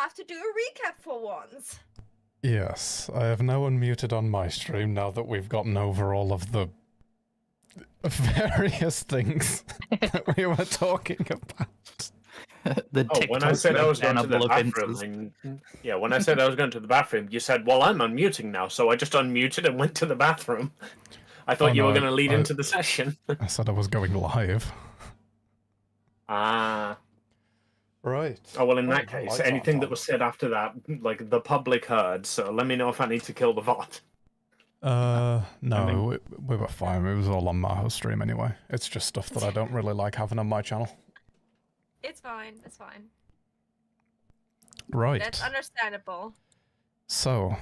have to do a recap for once. Yes, I have now unmuted on my stream now that we've gotten over all of the various things that we were talking about. When I said I was going to the bathroom, when I said I was going to the bathroom, you said, "Well, I'm unmuting now," so I just unmuted and went to the bathroom. I thought you were going to lead into the session. I said I was going live. Ah. Right. Oh, well, in that case, anything that was said after that, like, the public heard, so let me know if I need to kill the bot. No, we were fine. It was all on Maho's stream anyway. It's just stuff that I don't really like having on my channel. It's fine, it's fine. Right. That's understandable. So,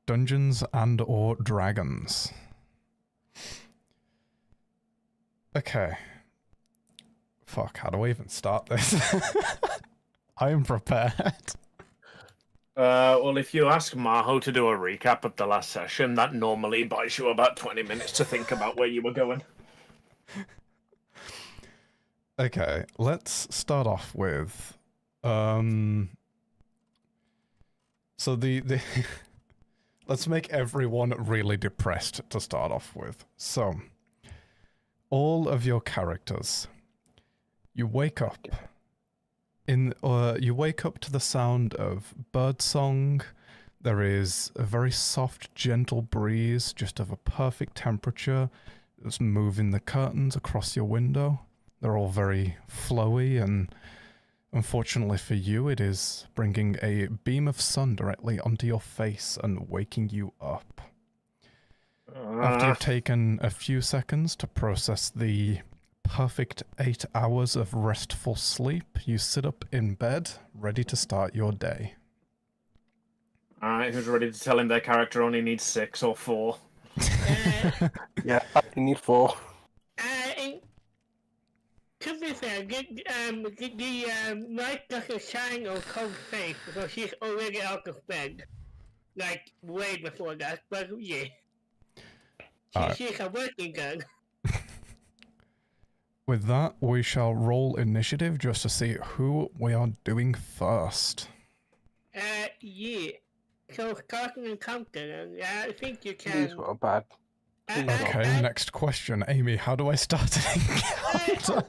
Dungeons and or Dragons. Okay. Fuck, how do I even start this? I am prepared. Well, if you ask Maho to do a recap of the last session, that normally buys you about 20 minutes to think about where you were going. Okay, let's start off with, so the let's make everyone really depressed to start off with. So, all of your characters, you wake up you wake up to the sound of birdsong. There is a very soft, gentle breeze, just of a perfect temperature, just moving the curtains across your window. They're all very flowy, and unfortunately for you, it is bringing a beam of sun directly onto your face and waking you up. After you've taken a few seconds to process the perfect 8 hours of restful sleep, you sit up in bed, ready to start your day. Alright, who's ready to tell him their character only needs 6 or 4? Yeah, I need 4. To be fair, the light doesn't shine on Cole's face because she's already out of bed. Like, way before that, but yeah. She's a working girl. With that, we shall roll initiative just to see who we are doing first. Yeah. So, starting encounter, and I think you can... These were bad. Okay, next question. Amy, how do I start an encounter?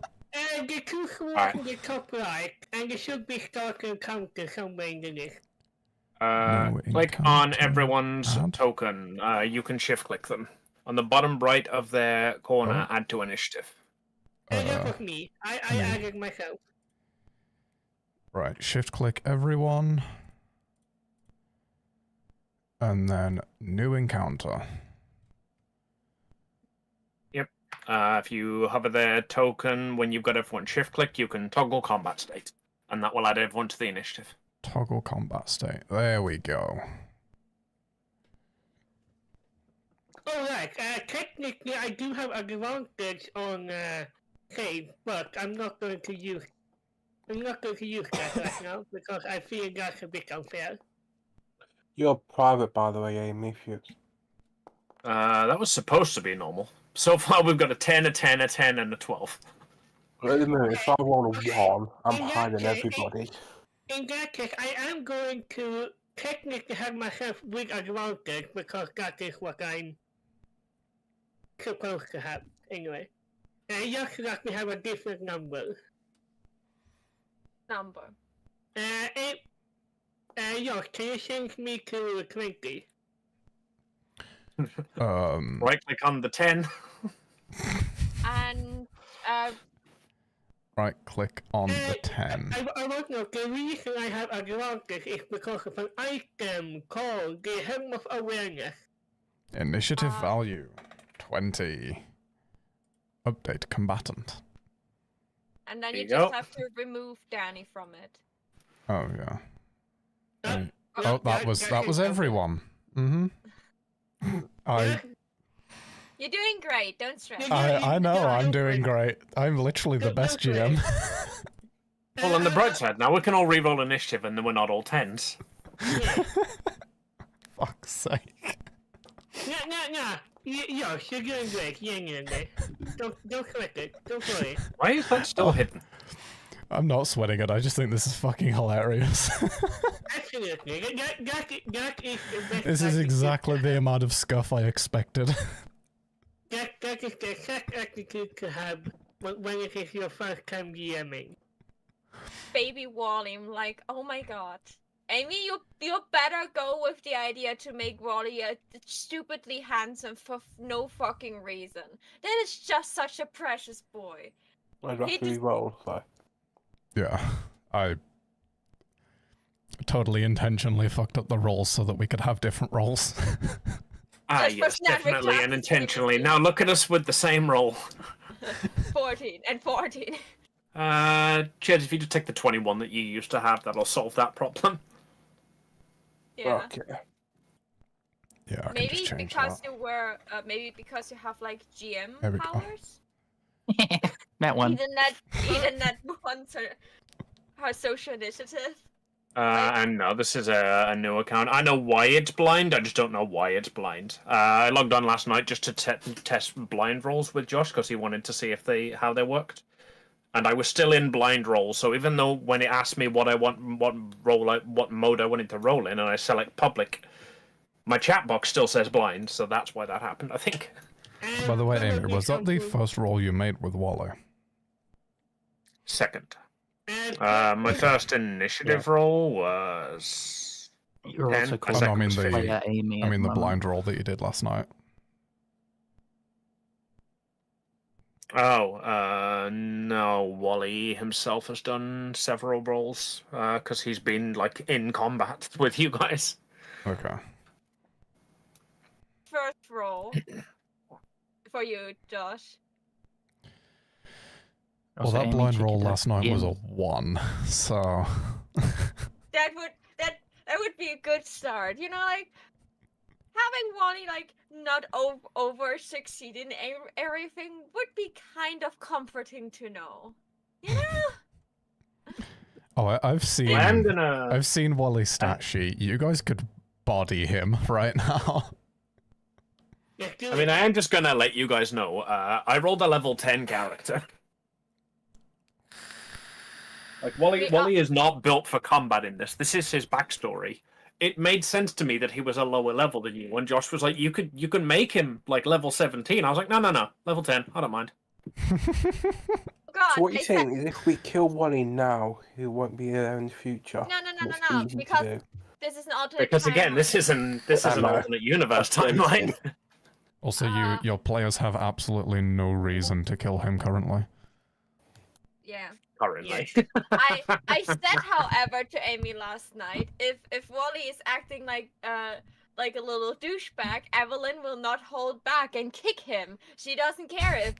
The two swords in the top right, and there should be starting encounter somewhere in the list. Click on everyone's token. You can shift-click them. On the bottom right of their corner, add to initiative. That was me. I added myself. Right, shift-click everyone. And then new encounter. Yep. If you hover their token, when you've got everyone shift-click, you can toggle combat state. And that will add everyone to the initiative. Toggle combat state. There we go. Alright, technically I do have advantage on save, but I'm not going to use that right now because I feel that's a bit unfair. You're private, by the way, Amy. If you... That was supposed to be normal. So far we've got a 10, a 10, a 10, and a 12. Wait a minute, if I roll a 1, I'm hiding everybody. In that case, I am going to technically have myself with advantage because that is what I'm supposed to have anyway. And just let me have a different number. Josh, can you change me to 20? Right click on the 10. And right click on the 10. I want to know, the reason I have advantage is because of an item called the Helm of Awareness. Initiative value 20. Update combatant. And then you just have to remove Danny from it. Oh yeah. That was everyone. Mm-hmm. You're doing great, don't stress. I know I'm doing great. I'm literally the best GM. Well, on the bright side, now we can all reroll initiative and then we're not all 10s. Fuck's sake. No. Yosh, you're doing great. You're doing great. Don't sweat it. Don't worry. Why is that still hidden? I'm not sweating it. I just think this is fucking hilarious. Absolutely. That is the best. This is exactly the amount of scuff I expected. That is the exact attitude to have when it is your first time DMing. Baby Wally, I'm like, oh my god. Amy, you better go with the idea to make Wally stupidly handsome for no fucking reason. That is just such a precious boy. I'd have to re-roll, so. Yeah, I totally intentionally fucked up the rolls so that we could have different rolls. Yes, definitely and intentionally. Now look at us with the same roll. 14 and 14. Jed, if you just take the 21 that you used to have, that'll solve that problem. Yeah. Okay. Yeah, I Maybe can just change because that. you were, maybe because you have like GM There we go. powers. That one. Even that one's her social initiative. And no, this is a new account. I know why it's blind, I just don't know why it's blind. I logged on last night just to test blind rolls with Josh because he wanted to see how they worked. And I was still in blind roll, so even though when it asked me what mode I wanted to roll in, and I select public, my chat box still says blind, so that's why that happened, I think. By the way, Amy, was that the first roll you made with Wally? Second. My first initiative roll was... You're 10. also My second was 15. Amy. I mean the blind roll that you did last night. Oh, no, Wally himself has done several rolls, because he's been, like, in combat with you guys. Okay. First roll for you, Josh. Well, that blind roll last night was a 1, so... That would be a good start. You know, like having Wally like not over succeed in everything would be kind of comforting to know. You know? Oh, I've seen. I've seen Wally's stat sheet. You guys could body him right now. I mean, I am just gonna let you guys know. I rolled a level 10 character. Like Wally is not built for combat in this. This is his backstory. It made sense to me that he was a lower level than you. When Josh was like, you could make him like level 17. I was like, no, level 10. I don't mind. God, So what you're saying is if we kill Wally now, he won't be there in the future. No, because this is an alternate. Because again, this is an alternate universe timeline. Also, your players have absolutely no reason to kill him currently. Yeah. Currently. I said, however, to Amy last night, if Wally is acting like a little douchebag, Evelyn will not hold back and kick him. She doesn't care if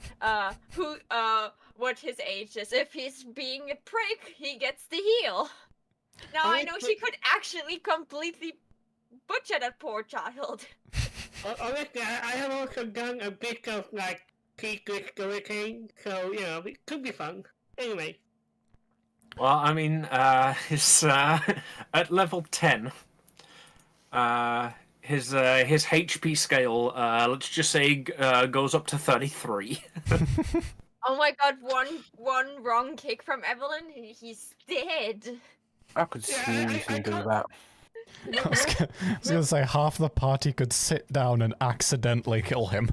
what his age is. If he's being a prick, he gets the heel. Now I know she could actually completely butcher that poor child. Honestly, I have also done a bit of like secret storytelling, so you know it could be fun. Anyway. Well, I mean, his at level 10, his HP scale, let's just say, goes up to 33. Oh my god! One wrong kick from Evelyn, he's dead. I could sneeze and do that. I was gonna say half the party could sit down and accidentally kill him.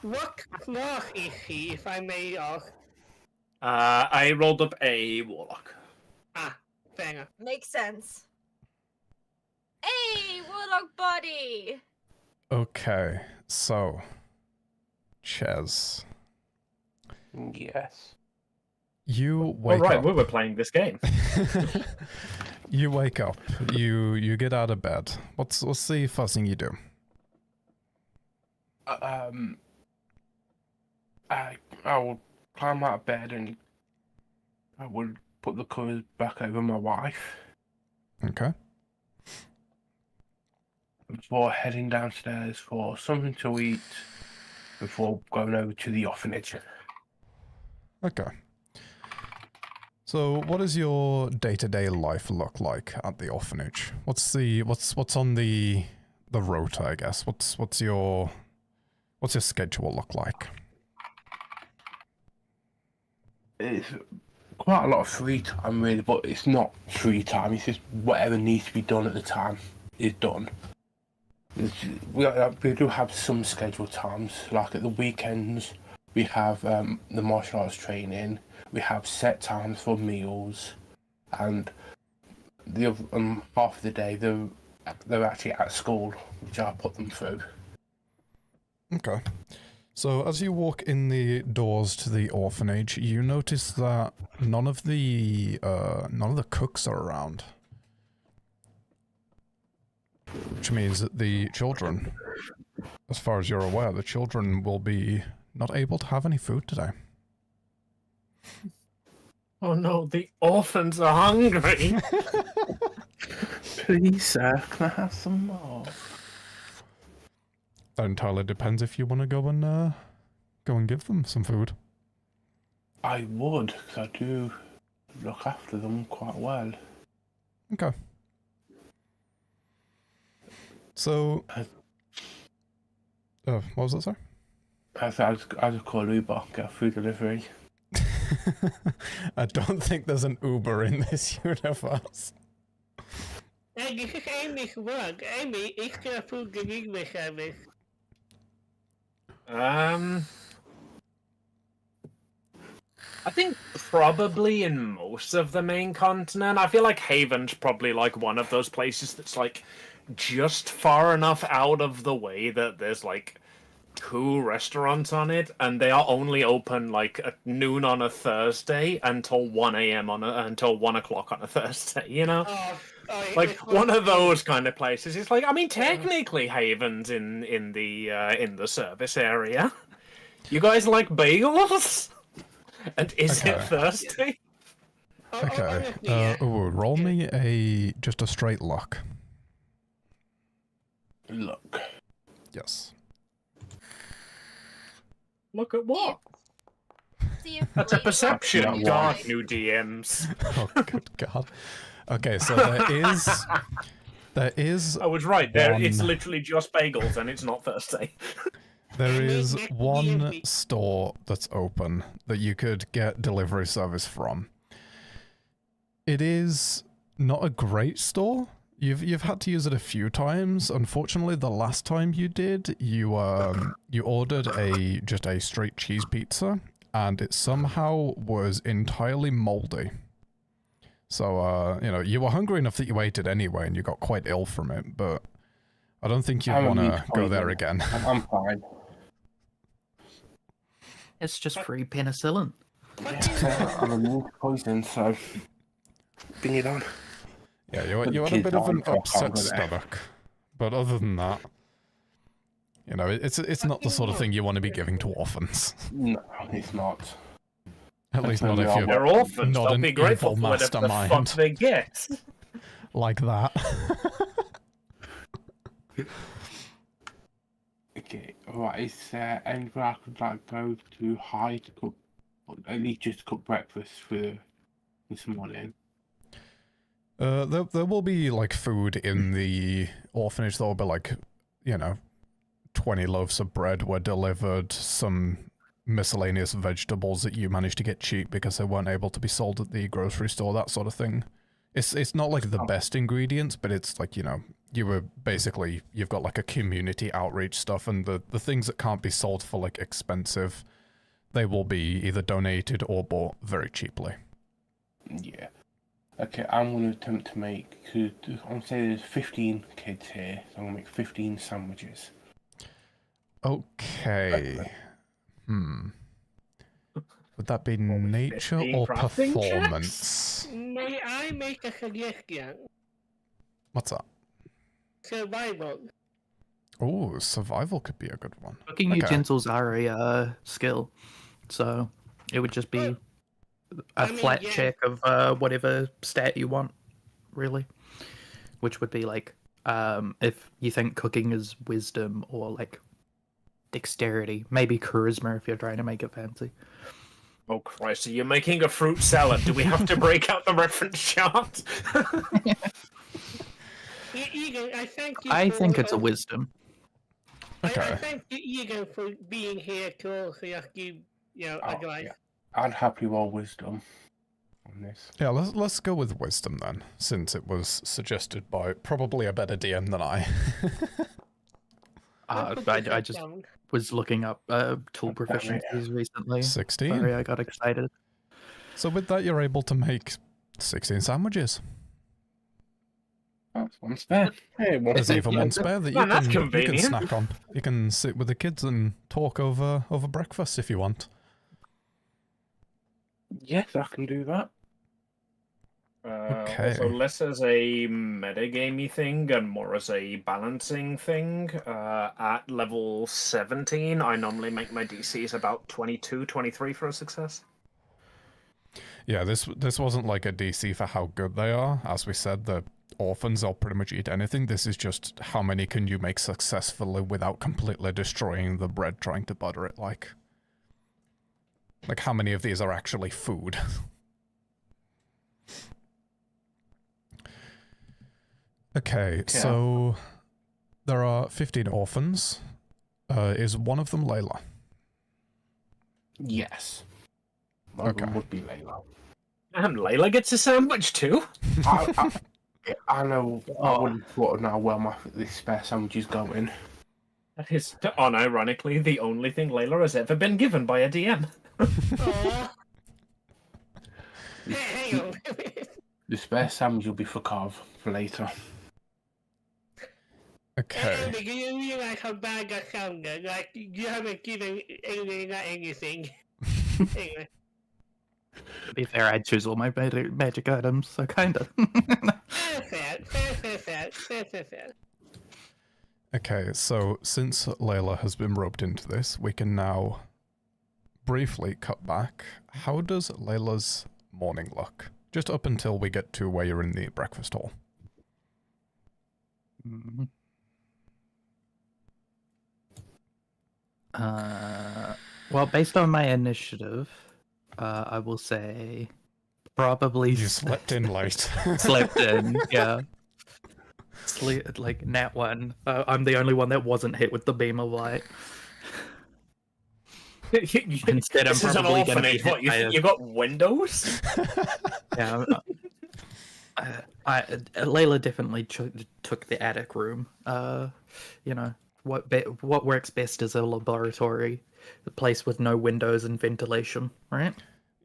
What class is he, if I may ask? I rolled up a warlock. Ah, fair enough. Makes sense. Hey, warlock buddy! Okay, so... Ches. Yes. You wake All right, up. we were playing this game. You wake up. You get out of bed. What's the first thing you do? I will climb out of bed and I would put the covers back over my wife Okay. before heading downstairs for something to eat before going over to the orphanage. Okay. So, what does your day-to-day life look like at the orphanage? What's on the rota, I guess? What's your schedule look like? It's quite a lot of free time, really, but it's not free time. It's just whatever needs to be done at the time is done. We do have some scheduled times, like at the weekends. We have the martial arts training. We have set times for meals, and the other, half of the day they're actually at school, which I put them through. Okay. So as you walk in the doors to the orphanage, you notice that none of the cooks are around. Which means that the children, as far as you're aware, the children will be not able to have any food today. Oh no, the orphans are hungry. Please, sir, can I have some more? That entirely depends if you want to go and give them some food. I would, because I do look after them quite well. Okay. So, what was that, sorry? I just call Uber, get a food delivery. I don't think there's an Uber in this universe. Hey, this is Amy's work. Amy, is there a food delivery service? I think probably in most of the main continent. I feel like Haven's probably like one of those places that's like just far enough out of the way that there's like 2 restaurants on it, and they are only open like at noon on a Thursday until 1 a.m. until 1 o'clock on a Thursday. You know, like one of those kind of places. It's like, I mean, technically Haven's in the service area. You guys like bagels? And is it Thursday? Okay. Roll me just a straight luck. Look. Yes. Look at what? See if That's a perception. Lee- God, new DMs. Oh, good God. Okay, so there is. I was right. It's literally just bagels, and it's not Thursday. There is one store that's open that you could get delivery service from. It is not a great store. You've had to use it a few times. Unfortunately, the last time you did, you ordered just a straight cheese pizza, and it somehow was entirely moldy. So you were hungry enough that you ate it anyway, and you got quite ill from it. But I don't think you'd want to go there again. I'm fine. It's just free penicillin. Yeah, I'm immune to poison, so bring it on. Yeah, you had a bit of an upset stomach, but other than that, it's not the sort of thing you want to be giving to orphans. No, it's not. At least not if you're They're orphans. not They'll an be grateful evil for whatever the fuck mastermind they get. like that. Okay, right. Is there anywhere I could go to hide to cook, or at least just cook breakfast for this morning? There will be like food in the orphanage. There will be 20 loaves of bread were delivered, some miscellaneous vegetables that you managed to get cheap because they weren't able to be sold at the grocery store, that sort of thing. It's not like the best ingredients, but it's like, you've got like a community outreach stuff, and the things that can't be sold for like expensive, they will be either donated or bought very cheaply. Yeah. Okay, I'm going to attempt to make, I'm going to say there's 15 kids here, so I'm going to make 15 sandwiches. Okay. Would that be nature or performance? May I make a suggestion? What's that? Survival. Oh, survival could be a good one. Cooking utensils are a skill, so it would just be a flat check of whatever stat you want, really. Which would be like, if you think cooking is wisdom or like dexterity, maybe charisma if you're trying to make it fancy. Oh Christ, are you making a fruit salad? Do we have to break out the reference chart? Egan, I thank you. I think it's a wisdom. Okay. I thank you, Egan, for being here to also ask you, advice. Yeah. I'd happily roll wisdom. on this. Yeah, let's go with wisdom then, since it was suggested by probably a better DM than I. I just was looking up tool proficiencies recently. 16. Sorry, I got excited. So with that, you're able to make 16 sandwiches. That's one spare. Hey, There's even one spare that you that's can convenient. snack on. You can sit with the kids and talk over breakfast if you want. Yes, I can do that. Okay. Also, less as a metagamey thing and more as a balancing thing. At level 17, I normally make my DCs about 22, 23 for a success. Yeah, this wasn't like a DC for how good they are. As we said, the orphans, they'll pretty much eat anything. This is just how many can you make successfully without completely destroying the bread trying to butter it, like how many of these are actually food. Okay, so there are 15 orphans. Is one of them Layla? Yes. One of them would be Layla. And Layla gets a sandwich too. I know. I wouldn't sort of know where this spare sandwich is going. That is, unironically, the only thing Layla has ever been given by a DM. Hang on. The spare sandwich will be for Carv for later. Okay. Do you realize how bad that sounded? Like, you haven't given anything. Anyway. To be fair, I'd choose all my magic items, so kinda. Fair. Okay, so since Layla has been roped into this, we can now briefly cut back. How does Layla's morning look? Just up until we get to where you're in the breakfast hall. Well, based on my initiative, I will say probably You slept in late. slept in, yeah. Sleep like nat 1. I'm the only one that wasn't hit with the beam of light. Instead, This is an orphanage. What, you think you got windows? Yeah. Layla definitely took the attic room. You know, what works best is a laboratory, a place with no windows and ventilation, right?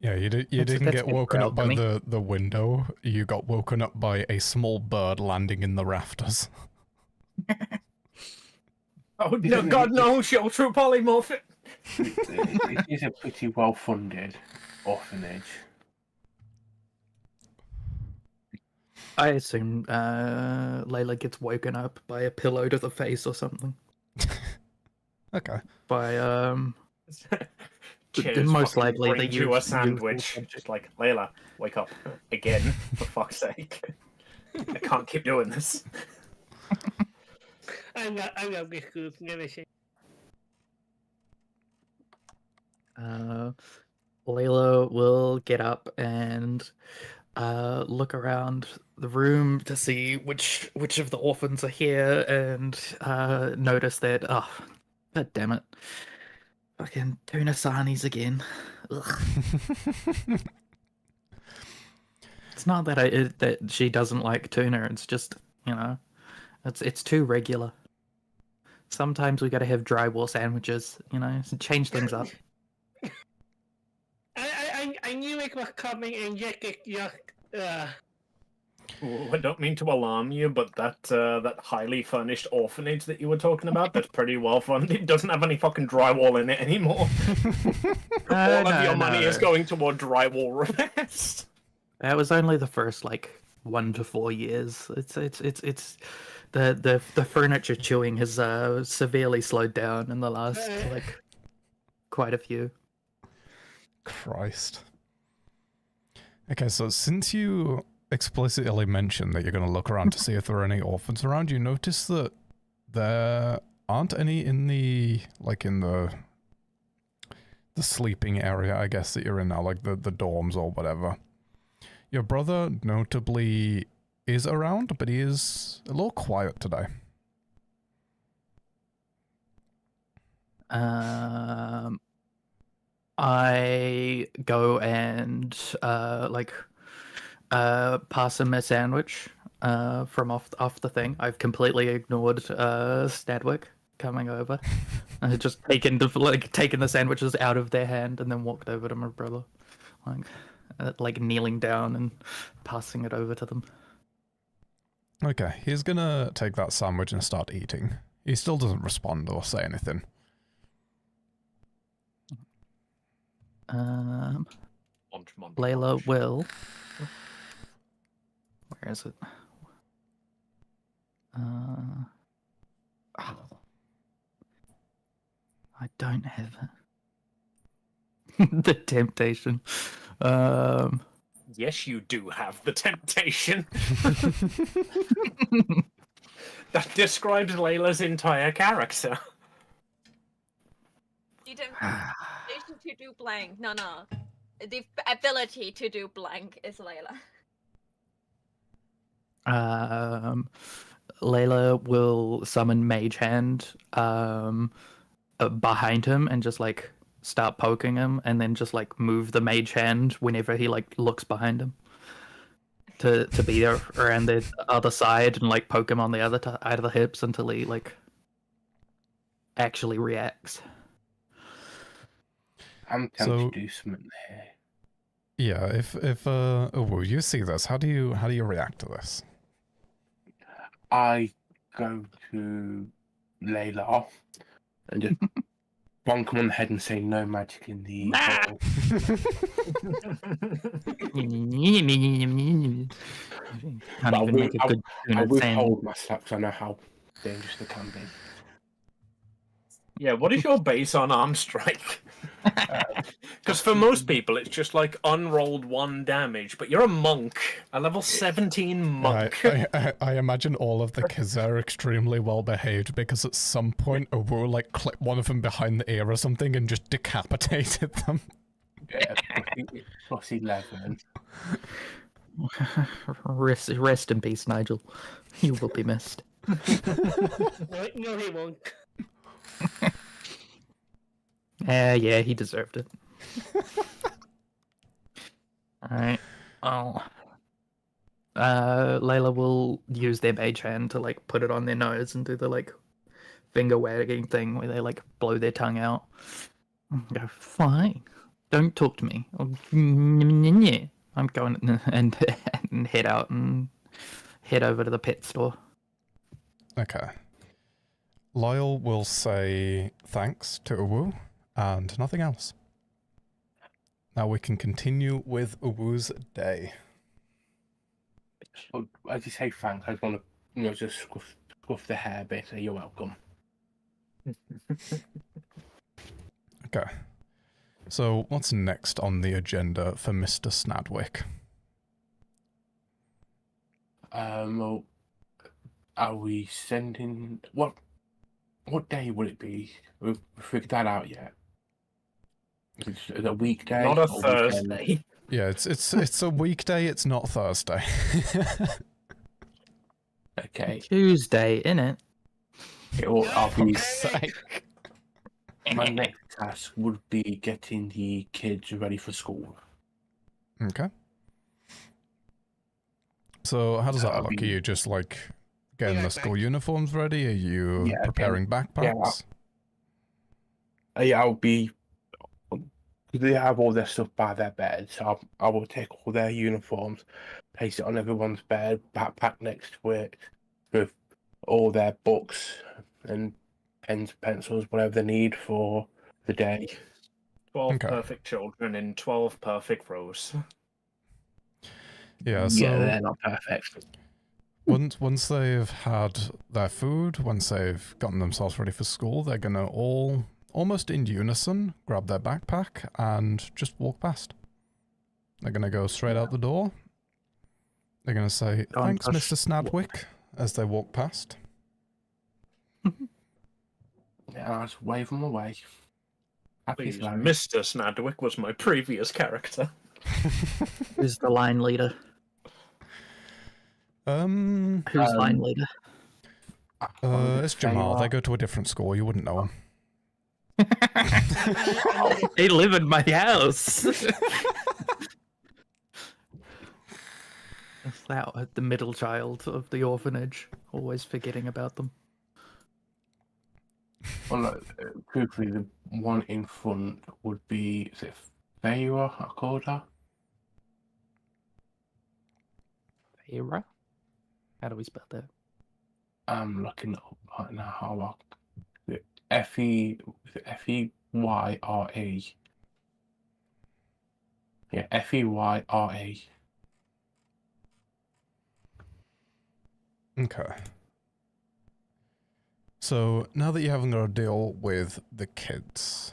Yeah, you didn't get woken up by the window. You got woken up by a small bird landing in the rafters. Oh no, God no! She'll true polymorph it. It is a pretty well-funded orphanage. I assume Layla gets woken up by a pillow to the face or something. Okay. By Cheers, most likely bring you a sandwich. Just like, Layla, wake up again, for fuck's sake. I can't keep doing this. I'm not this group, never say. Layla will get up and look around the room to see which of the orphans are here, and notice that, oh, god damn it, fucking tuna sarnies again. Ugh. It's not that that she doesn't like tuna. It's just, you know, it's too regular. Sometimes we gotta have drywall sandwiches, you know, change things up. I knew it was coming, and yet it just. I don't mean to alarm you, but that highly furnished orphanage that you were talking about, that's pretty well funded, doesn't have any fucking drywall in it anymore. All of your money is going toward drywall repairs. That was only the first 1 to 4 years. It's the furniture chewing has severely slowed down in the last quite a few. Christ. Okay, so since you explicitly mentioned that you're going to look around to see if there are any orphans around, you notice that there aren't any in the sleeping area, I guess, that you're in now, like the dorms or whatever. Your brother notably is around, but he is a little quiet today. I go and pass him a sandwich from off the thing. I've completely ignored Stadwick coming over. Just taken the sandwiches out of their hand and then walked over to my brother, like kneeling down and passing it over to them. Okay, he's gonna take that sandwich and start eating. He still doesn't respond or say anything. Layla will. Where is it? I don't have it. The temptation. Yes, you do have the temptation. That describes Layla's entire character. You don't to do blank. No. The ability to do blank is Layla. Layla will summon Mage Hand behind him and just like start poking him, and then just like move the Mage Hand whenever he like looks behind him to be around the other side and like poke him on the other side of the hips until he like actually reacts. I'm tempted to do something there. Yeah, if Uwu, you see this, how do you react to this? I go to Layla and just bonk him on the head and say no magic in the hole. Can't even make a good I withhold my slaps. I know how dangerous they can be. Yeah, what is your base on arm strike? Because for most people, it's just like unrolled 1 damage, but you're a monk, a level 17 monk. I imagine all of the kids are extremely well behaved because at some point Uwu like clipped one of them behind the ear or something and just decapitated them. Yeah, plus 11. Rest in peace, Nigel. You will be missed. No, he won't. Yeah, he deserved it. Alright. Oh. Layla will use their mage hand to like put it on their nose and do the like finger wagging thing where they like blow their tongue out. Go, fine. Don't talk to me. I'm going and head out and head over to the pet store. Okay. Lyle will say thanks to Uwu and nothing else. Now we can continue with Uwu's day. Well, as you say thanks, I just want to just scruff the hair a bit, so you're welcome. Okay. So what's next on the agenda for Mr. Snadwick? Well, are we sending what day would it be? We've figured that out yet. Is it a weekday? Not a Thursday. Yeah, it's a weekday. It's not Thursday. Okay. Tuesday, innit? I'll be Sake. My next task would be getting the kids ready for school. Okay. So how does that look? Are you just like getting the school uniforms ready? Are you preparing backpacks? Yeah, I'll be. They have all their stuff by their bed, so I will take all their uniforms, place it on everyone's bed, backpack next to it, with all their books and pens, pencils, whatever they need for the day. 12 perfect children in 12 perfect rows. Yeah, so yeah, they're not perfect. Once they've had their food, once they've gotten themselves ready for school, they're gonna all, almost in unison, grab their backpack and just walk past. They're gonna go straight out the door. They're gonna say, "Thanks, Mr. Snadwick," as they walk past. Yeah, I'll just wave them away. Please, Mr. Snadwick was my previous character. Who's the line leader? Who's line leader? It's Jamal. They go to a different school. You wouldn't know him. They live in my house. the middle child of the orphanage, always forgetting about them. Well, no, truthfully, the one in front would be, is it Feyre, I called her? Feyre? How do we spell that? I'm looking up right now how F-E-Y-R-A. Yeah, Feyra. Okay. So now that you haven't got to deal with the kids,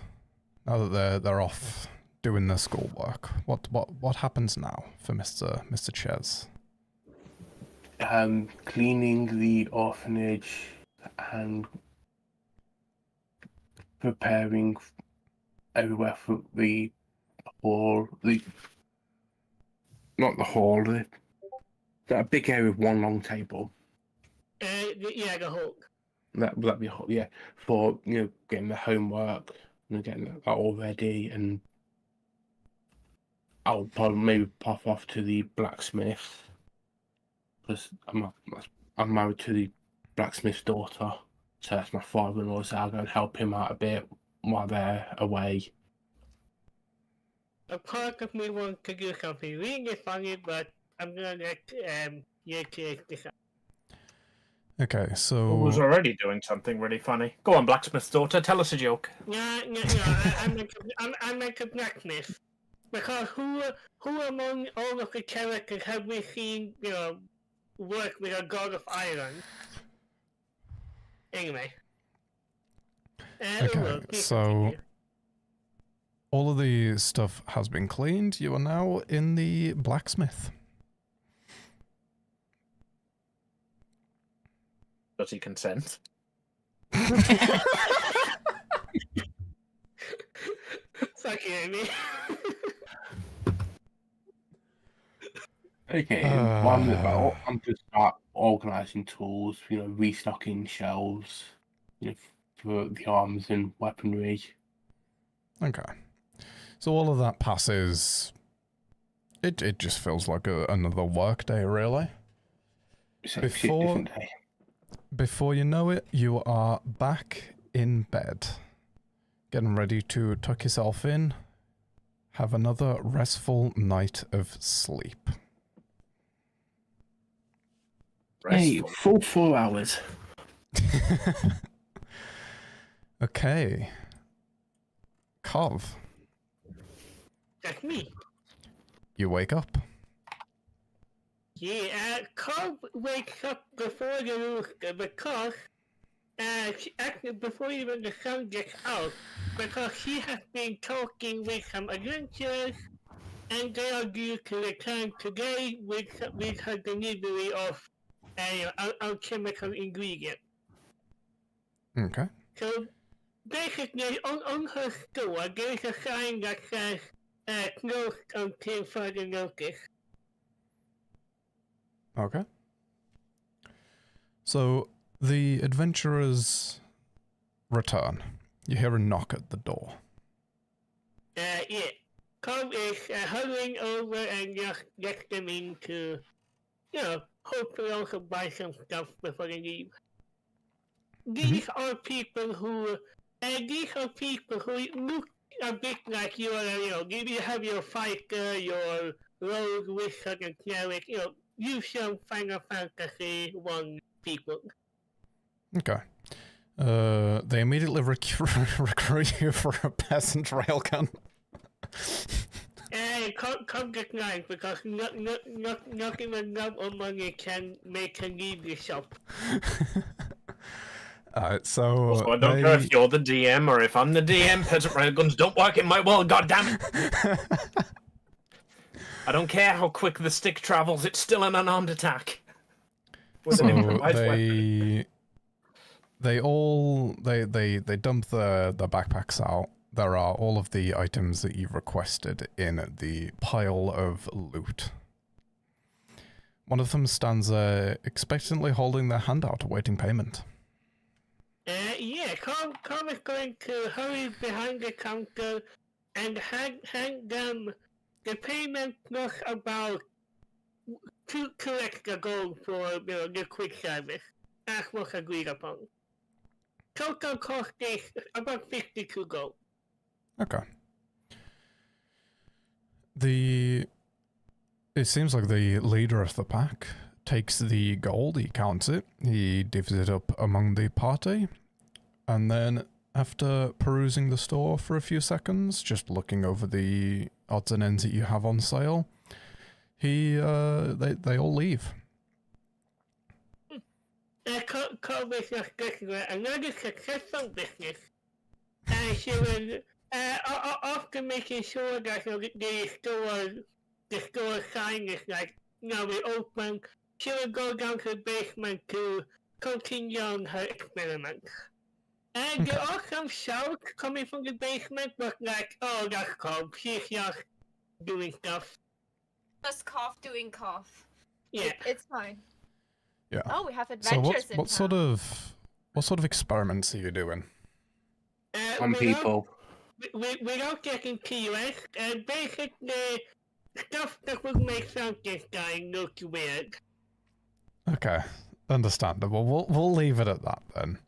now that they're off doing their schoolwork, what happens now for Mr. Ches? Cleaning the orphanage and preparing everywhere for the hall. Not the hall. That big area with one long table. Yeah, the hall. That'd be hot, yeah. For getting the homework, getting that all ready, and I'll probably maybe pop off to the blacksmith because I'm married to the blacksmith's daughter, so that's my father-in-law. So I'll go and help him out a bit while they're away. A part of me wants to do something really funny, but I'm gonna let you kids decide. Okay, so Who's already doing something really funny? Go on, blacksmith's daughter, tell us a joke. No, I meant a blacksmith. Because who among all of the characters have we seen, work with a god of iron? Anyway. okay, so all of the stuff has been cleaned. You are now in the blacksmith. Does he consent? Suck it, Amy. Okay, I'm just start organising tools, restocking shelves, for the arms and weaponry. Okay. So all of that passes. It just feels like another work day, really. Before you know it, you are back in bed, getting ready to tuck yourself in, have another restful night of sleep. Hey, full 4 hours. Okay. Cov. That's me. You wake up. Yeah, Cobb wakes up before the rooster because, actually before even the sun gets out, because she has been talking with some adventurers, and they are due to return today with her delivery of alchemical ingredient. Okay. So, basically, on her store, there is a sign that says, closed until further notice. Okay. So, the adventurers return. You hear a knock at the door. Yeah. Cobb is hurrying over and just gets them in to, hopefully also buy some stuff before they leave. These are people who look a bit like you have your fighter, your rogue, wizard, and cleric, usual Final Fantasy 1 people. Okay. They immediately recruit you for a peasant railgun. Come get nice because not even love or money can make her leave the shop. So also, I don't care if you're the DM or if I'm the DM. Peasant railguns don't work in my world. God damn it! I don't care how quick the stick travels. It's still an unarmed attack. So they dump the backpacks out. There are all of the items that you've requested in the pile of loot. One of them stands expectantly holding their hand out, awaiting payment. Carl is going to hurry behind the counter and hand them the payment plus about two extra gold for the quick service. That's what's agreed upon. Total cost is about 52 gold. Okay. It seems like the leader of the pack takes the gold, he counts it, he divvies it up among the party, and then after perusing the store for a few seconds, just looking over the odds and ends that you have on sale, they all leave. Colby's another successful business. She was often making sure that the store sign is like, we open. She would go down to the basement to continue on her experiments. And there are some shouts coming from the basement, but like, oh, that's cold. She's just doing stuff. Just cough doing cough. Yeah. It's fine. Yeah. Oh, we have adventures so what sort of experiments are you doing? On people. Without getting too risk, basically stuff that would make something look weird. Okay, understandable. We'll leave it at that then.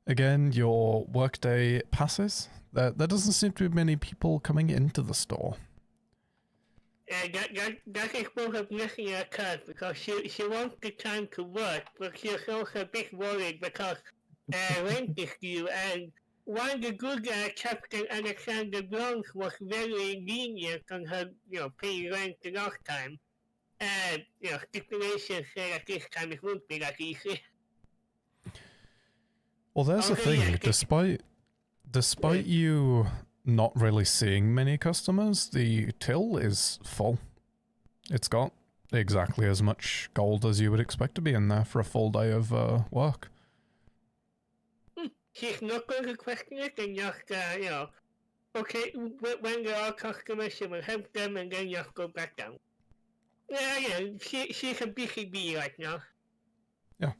Again, your workday passes. There doesn't seem to be many people coming into the store. That is both of missing her card because she wants the time to work, but she's also a bit worried because rent is due, and while the good Captain Alexander Bronze was very lenient on her, paying rent the last time, stipulations say that this time it won't be that easy. Well, there's the thing. Yeah, Despite you not really seeing many customers, the till is full. It's got exactly as much gold as you would expect to be in there for a full day of work. She's not going to question it and just, okay, when there are customers, she will help them and then just go back down. Yeah, she's a busy bee right now. Yeah.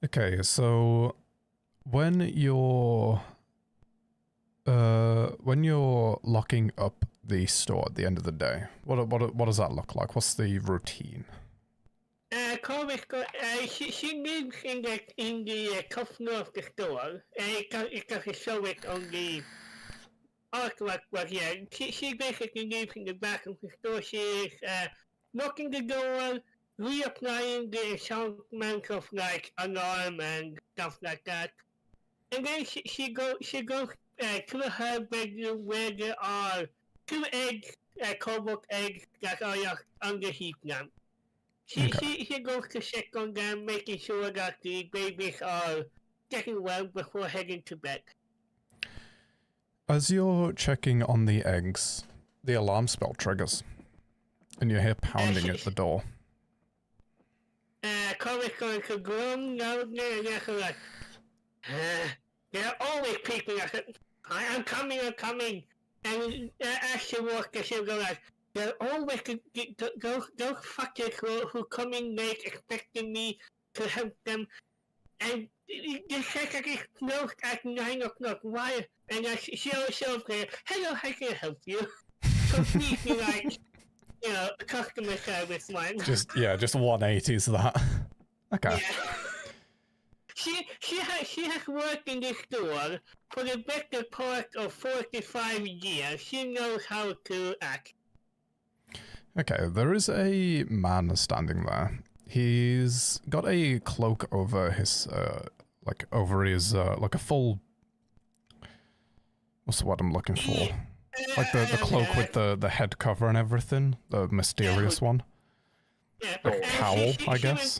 Okay, so when you're locking up the store at the end of the day, what does that look like? What's the routine? She lives in the top floor of the store. It doesn't show it on the artwork, but yeah, she basically lives in the back of the store. She is locking the door, reapplying the enchantment of like alarm and stuff like that. And then she goes to her bedroom where there are 2 eggs, cobalt eggs that are just under heat now. She goes to check on them, making sure that the babies are getting well before heading to bed. As you're checking on the eggs, the alarm spell triggers, and you hear pounding at the door. Corey's going to groan loudly and just like, there are always people that say, I'm coming. And as she walks, she'll go like, there are always those fuckers who come in late expecting me to help them. And the second is closed at 9 o'clock. Why? And she'll say, hello, how can I help you? Completely like, customer service one. Just 180s that. Okay. Yeah. She has worked in this store for the better part of 45 years. She knows how to act. Okay, there is a man standing there. He's got a cloak over his, like a full... What's the word I'm looking for? Like the cloak with the head cover and everything. The mysterious one. Yeah. Like cowl, I guess.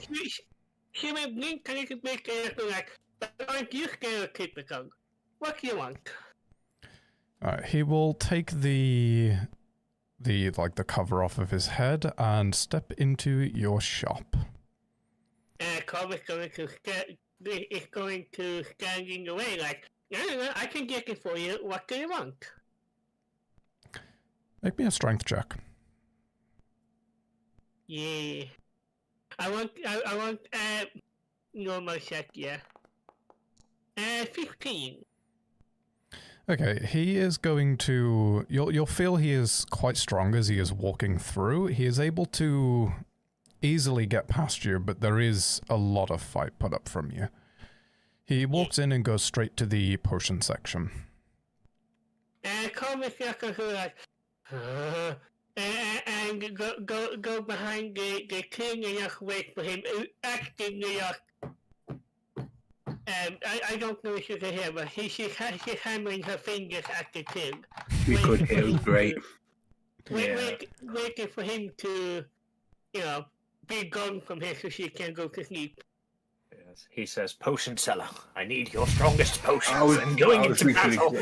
She will blink a little bit and like, but aren't you stereotypical? What do you want? Alright, he will take the cover off of his head and step into your shop. Cobb is going to stand in the way like, no, I can get it for you. What do you want? Make me a strength check. Yeah. I want normal check, yeah. 15. Okay, he is going to... You'll feel he is quite strong as he is walking through. He is able to easily get past you, but there is a lot of fight put up from you. He walks in and goes straight to the potion section. Call me like, and go behind the king and just wait for him. Actively, I don't know if you can hear, but she's hammering her fingers at the king. We could hear. It was great. Waiting for him to, be gone from here so she can go to sleep. Yes. He says, "Potion seller, I need your strongest potions. I'm going into battle."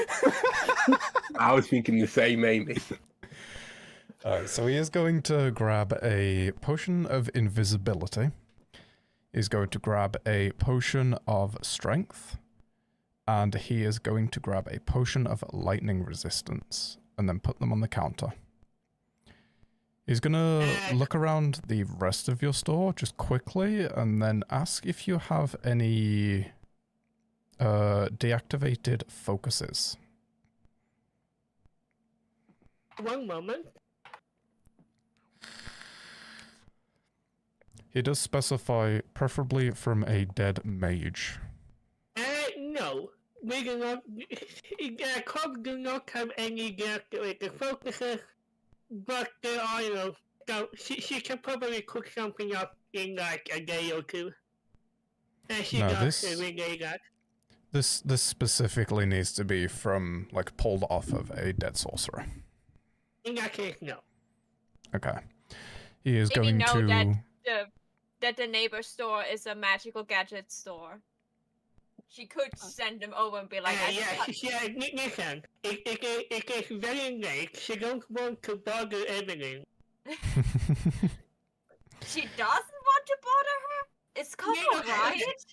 I was thinking the same, Amy. Alright, so he is going to grab a potion of invisibility. He's going to grab a potion of strength. And he is going to grab a potion of lightning resistance. And then put them on the counter. He's going to look around the rest of your store just quickly. And then ask if you have any deactivated focuses. One moment. He does specify preferably from a dead mage. No. We do not... Cobb do not have any deactivated focuses, but there are, she can probably cook something up in like a day or two. And she does relay that. This specifically needs to be from, like, pulled off of a dead sorcerer. In that case, no. Okay. He is going to... that the neighbor store is a magical gadget store. She could send him over and be like, listen, it is very late. She don't want to bother Evelyn. She doesn't want to bother her? It's called a riot?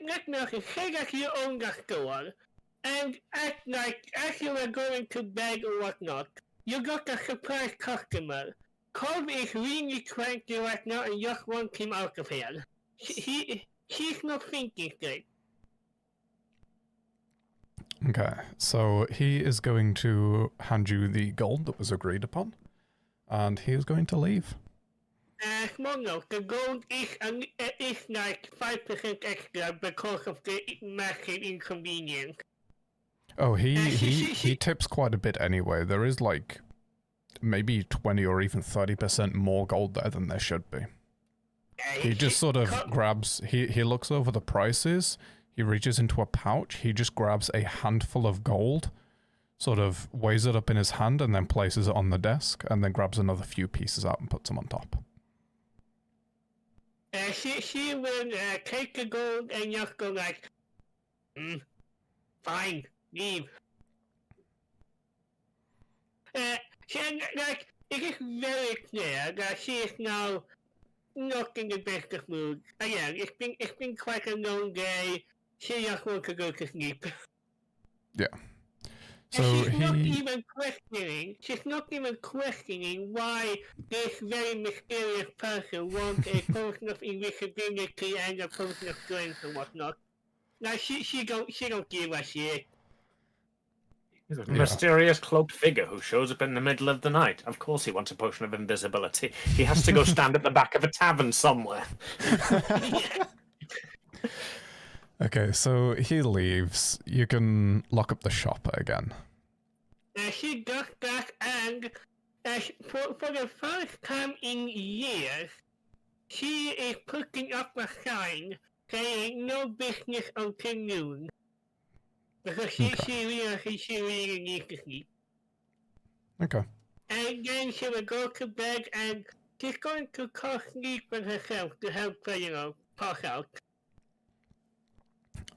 Let me say that you own the store, and as you were going to bed or whatnot, you got a surprise customer. Colby is really cranky right now and just wants him out of here. He's not thinking straight. Okay, so he is going to hand you the gold that was agreed upon, and he is going to leave. Small note, the gold is like 5% extra because of the massive inconvenience. Oh, he tips quite a bit anyway. There is like maybe 20 or even 30% more gold there than there should be. He just sort of grabs, he looks over the prices, he reaches into a pouch, he just grabs a handful of gold, sort of weighs it up in his hand and then places it on the desk, and then grabs another few pieces out and puts them on top. She will take the gold and just go like, fine, leave. It is very clear that she is now not in the best of mood. Again, it's been quite a long day. She just wants to go to sleep. Yeah. So she's not even questioning why this very mysterious person wants a potion of invisibility and a potion of strength and whatnot. Now she don't give a shit. He's a mysterious cloaked figure who shows up in the middle of the night. Of course he wants a potion of invisibility. He has to go stand at the back of a tavern somewhere. Okay, so he leaves. You can lock up the shop again. She does that, and for the first time in years, she is putting up a sign saying no business until noon. Because she really needs to sleep. Okay. And then she will go to bed, and she's going to call sleep on herself to help her, pass out.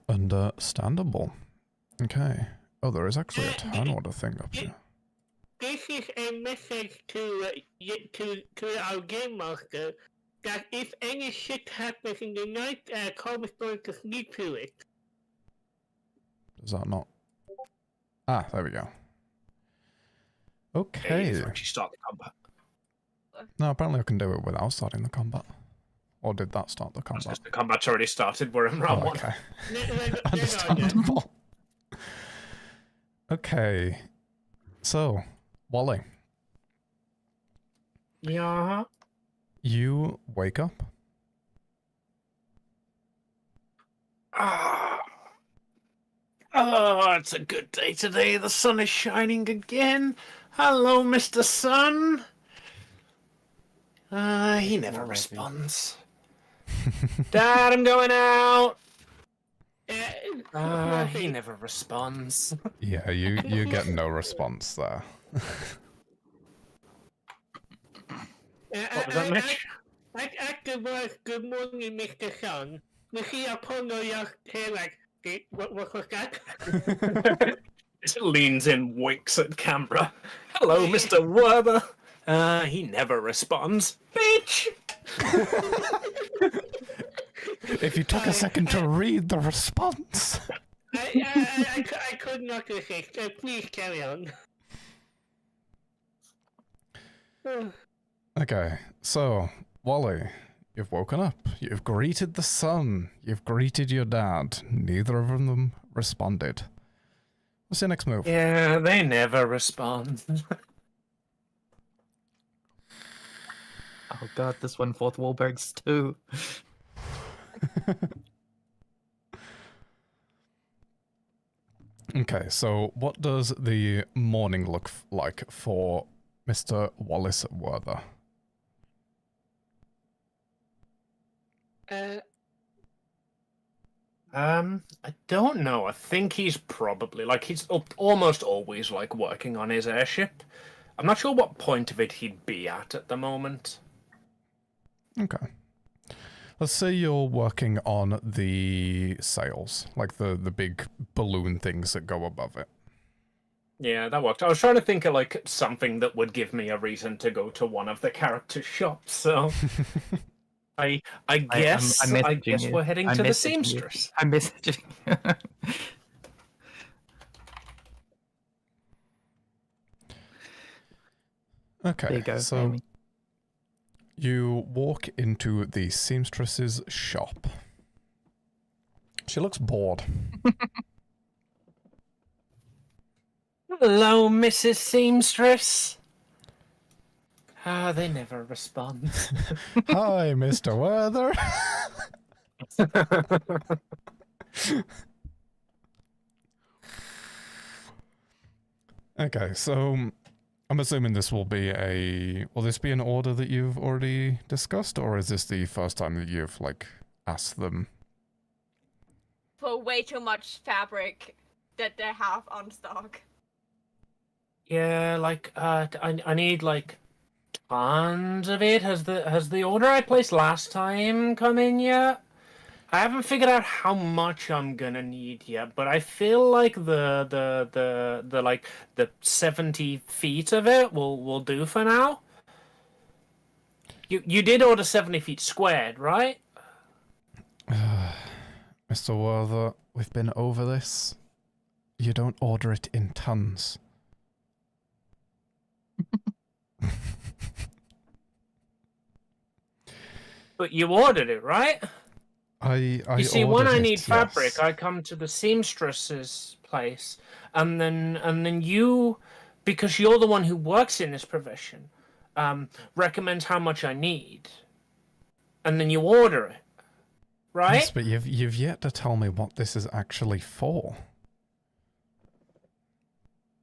Understandable. Okay. Oh, there is actually a turn order thing up here. This is a message to our game master that if any shit happens in the night, Colm is going to sleep through it. Does that not? Ah, there we go. Okay. You actually start the combat. No, apparently I can do it without starting the combat. Or did that start the combat? The combat's already started. We're in round one. Okay. Understandable. Okay. So, Wally. Yeah. You wake up. Oh, it's a good day today. The sun is shining again. Hello, Mr. Sun. He never responds. Dad, I'm going out. He never responds. Yeah, you get no response there. What was that, Mitch? After work, good morning, Mr. Sun. We see a porno your hair like, what was that? It leans in, winks at camera. Hello, Mr. Werber. He never responds. Bitch! If you took a second to read the response. I could not resist, so please carry on. Okay, so, Wally, you've woken up. You've greeted the sun. You've greeted your dad. Neither of them responded. What's your next move? Yeah, they never respond. Oh god, this one fourth wall breaks too. Okay, so what does the morning look like for Mr. Wallace Werther? I don't know. I think he's probably, like, he's almost always, like, working on his airship. I'm not sure what point of it he'd be at the moment. Okay. Let's say you're working on the sails, like the big balloon things that go above it. Yeah, that worked. I was trying to think of, like, something that would give me a reason to go to one of the character shops, so... I guess we're heading to the seamstress. I'm messaging. Okay, there you go, so Amy. you walk into the seamstress's shop. She looks bored. Hello, Mrs. Seamstress. They never respond. Hi, Mr. Werther. Okay, so I'm assuming this will be will this be an order that you've already discussed, or is this the first time that you've, like, asked them? For way too much fabric that they have on stock. Yeah, like, I need, like, tons of it. Has the order I placed last time come in yet? I haven't figured out how much I'm gonna need yet, but I feel like the 70 feet of it will do for now. You did order 70 feet squared, right? Mr. Werther, we've been over this. You don't order it in tons. But you ordered it, right? You see, when I need fabric, yes. I come to the seamstress's place, and then you, because you're the one who works in this profession, recommends how much I need, and then you order it, right? Yes, but you've yet to tell me what this is actually for.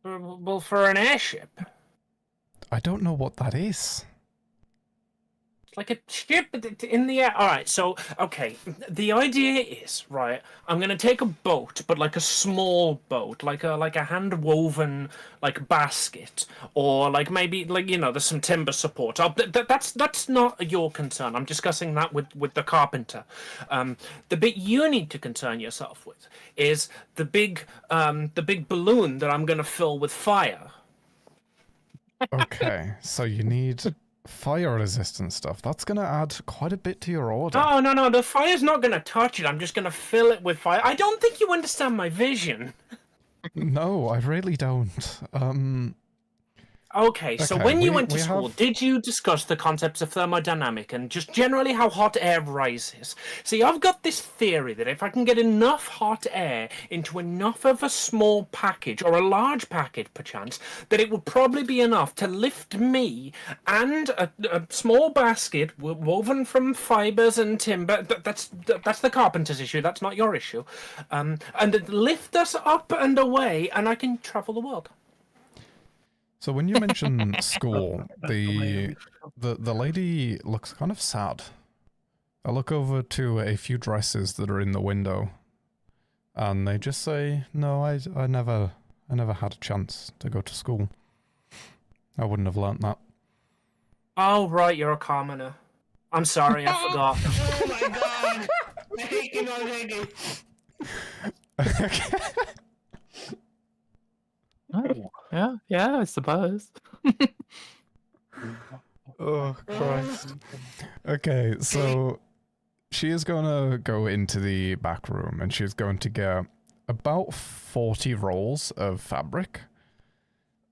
Well, for an airship. I don't know what that is. Like a ship in the air. All right, so, okay, the idea is, right, I'm going to take a boat, but like a small boat, like a hand-woven, like, basket, or, like, maybe, like, you know, there's some timber support. That's not your concern. I'm discussing that with the carpenter. The bit you need to concern yourself with is the big balloon that I'm going to fill with fire. Okay, so you need fire resistant stuff. That's going to add quite a bit to your order. No, the fire's not going to touch it. I'm just going to fill it with fire. I don't think you understand my vision. No, I really don't. Okay, so Okay, when you we- went to we school, have- did you discuss the concepts of thermodynamic and just generally how hot air rises? See, I've got this theory that if I can get enough hot air into enough of a small package, or a large package perchance, that it would probably be enough to lift me and a small basket woven from fibers and timber. That's the carpenter's issue, that's not your issue. And it lift us up and away, and I can travel the world. So when you mention school, the lady looks kind of sad. I look over to a few dresses that are in the window, and they just say, "No, I never had a chance to go to school. I wouldn't have learnt that." Oh, right, you're a commoner. I'm sorry, I forgot. Oh my god! I hate you already. Oh, yeah, I suppose. Oh, Christ. Okay, so she is going to go into the back room and she's going to get about 40 rolls of fabric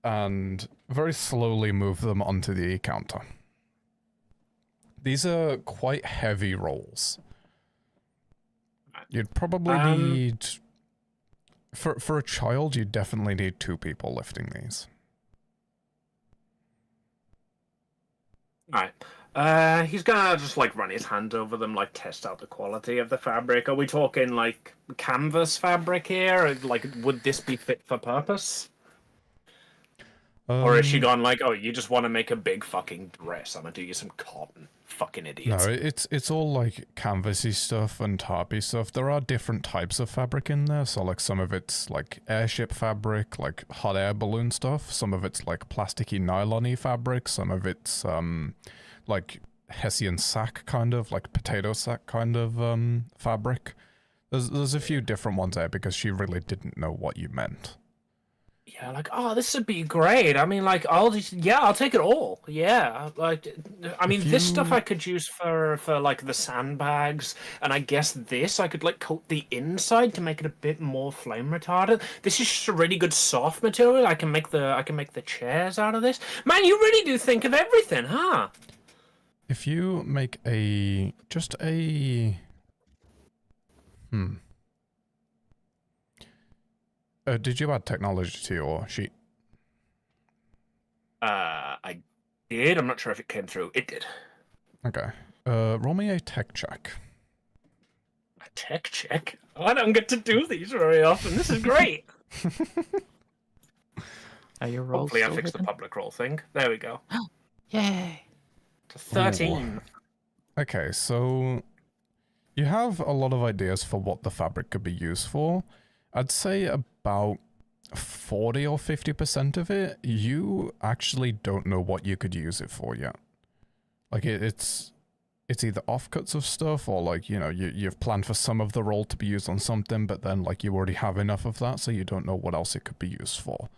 and very slowly move them onto the counter. These are quite heavy rolls. You'd probably need... For a child, you'd definitely need 2 people lifting these. Alright. He's gonna just, like, run his hand over them, like, test out the quality of the fabric. Are we talking, like, canvas fabric here? Or, like, would this be fit for purpose? Or is she gone, like, oh, you just want to make a big fucking dress? I'm gonna do you some cotton. Fucking idiots. No, it's all, like, canvasy stuff and tarpy stuff. There are different types of fabric in there, so, like, some of it's, like, airship fabric, like, hot air balloon stuff. Some of it's, like, plasticky nylon-y fabric. Some of it's, like, Hessian sack kind of, like, potato sack kind of, fabric. There's a few different ones there because she really didn't know what you meant. Yeah, like, oh, this would be great. I mean, like, I'll take it all. Yeah, like, I mean, this stuff I could use for like the sandbags, and I guess this I could like coat the inside to make it a bit more flame retardant. This is just a really good soft material. I can make the chairs out of this. Man, you really do think of everything, huh? If you make just a did you add technology to your sheet? I did. I'm not sure if it came through. It did. Okay. Roll me a tech check. A tech check? Oh, I don't get to do these very often. This is great. Are your rolls Hopefully I still fixed the hidden? public roll thing. There we go. Yay! To 13. Okay, so you have a lot of ideas for what the fabric could be used for. I'd say about 40 or 50% of it, you actually don't know what you could use it for yet. Like, it's either offcuts of stuff, or, like, you know, you've planned for some of the roll to be used on something, but then, like, you already have enough of that, so you don't know what else it could be used for.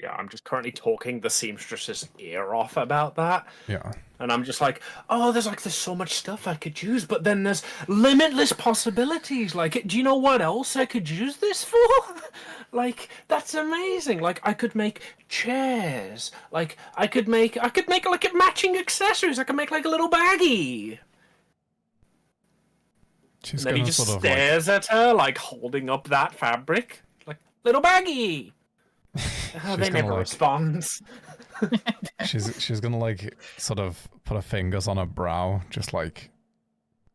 Yeah, I'm just currently talking the seamstress's ear off about that. Yeah. And I'm just like, oh, there's so much stuff I could use, but then there's limitless possibilities. Like, do you know what else I could use this for? Like, that's amazing. Like, I could make chairs. Like, I could make like matching accessories. I could make like a little baggie. And then he just stares at her, like holding up that fabric, like little baggie. Oh, they never respond. She's gonna, like, sort of put her fingers on her brow, just, like,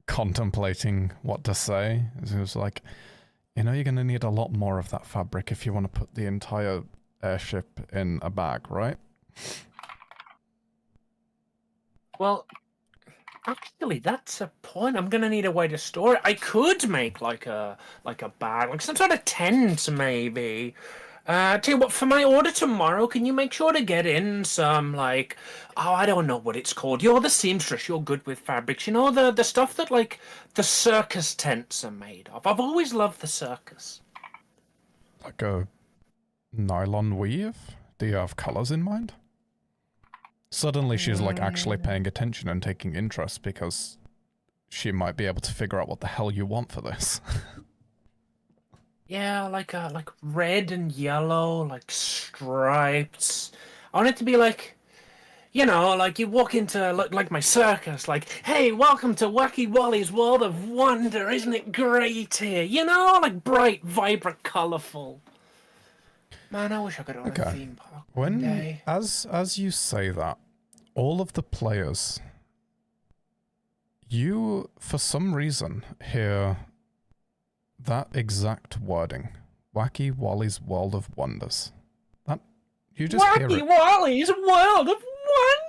contemplating what to say. It was like, you know, you're gonna need a lot more of that fabric if you want to put the entire airship in a bag, right? Well, actually, that's a point. I'm gonna need a way to store it. I could make like a bag, like some sort of tent, maybe. Tell you what, for my order tomorrow, can you make sure to get in some, like, oh, I don't know what it's called. You're the seamstress, you're good with fabrics. You know, the stuff that, like, the circus tents are made of. I've always loved the circus. Like a nylon weave? Do you have colors in mind? Suddenly she's, like, actually paying attention and taking interest because she might be able to figure out what the hell you want for this. Yeah, like red and yellow, like stripes. I want it to be like, you know, like you walk into like my circus, like, hey, welcome to Wacky Wally's World of Wonder. Isn't it great here? You know, like bright, vibrant, colourful. Man, I wish I could own a theme park one day. As you say that, all of the players, you, for some reason, hear that exact wording. Wacky Wally's World of Wonders. That, you just hear it. Wacky Wally's World of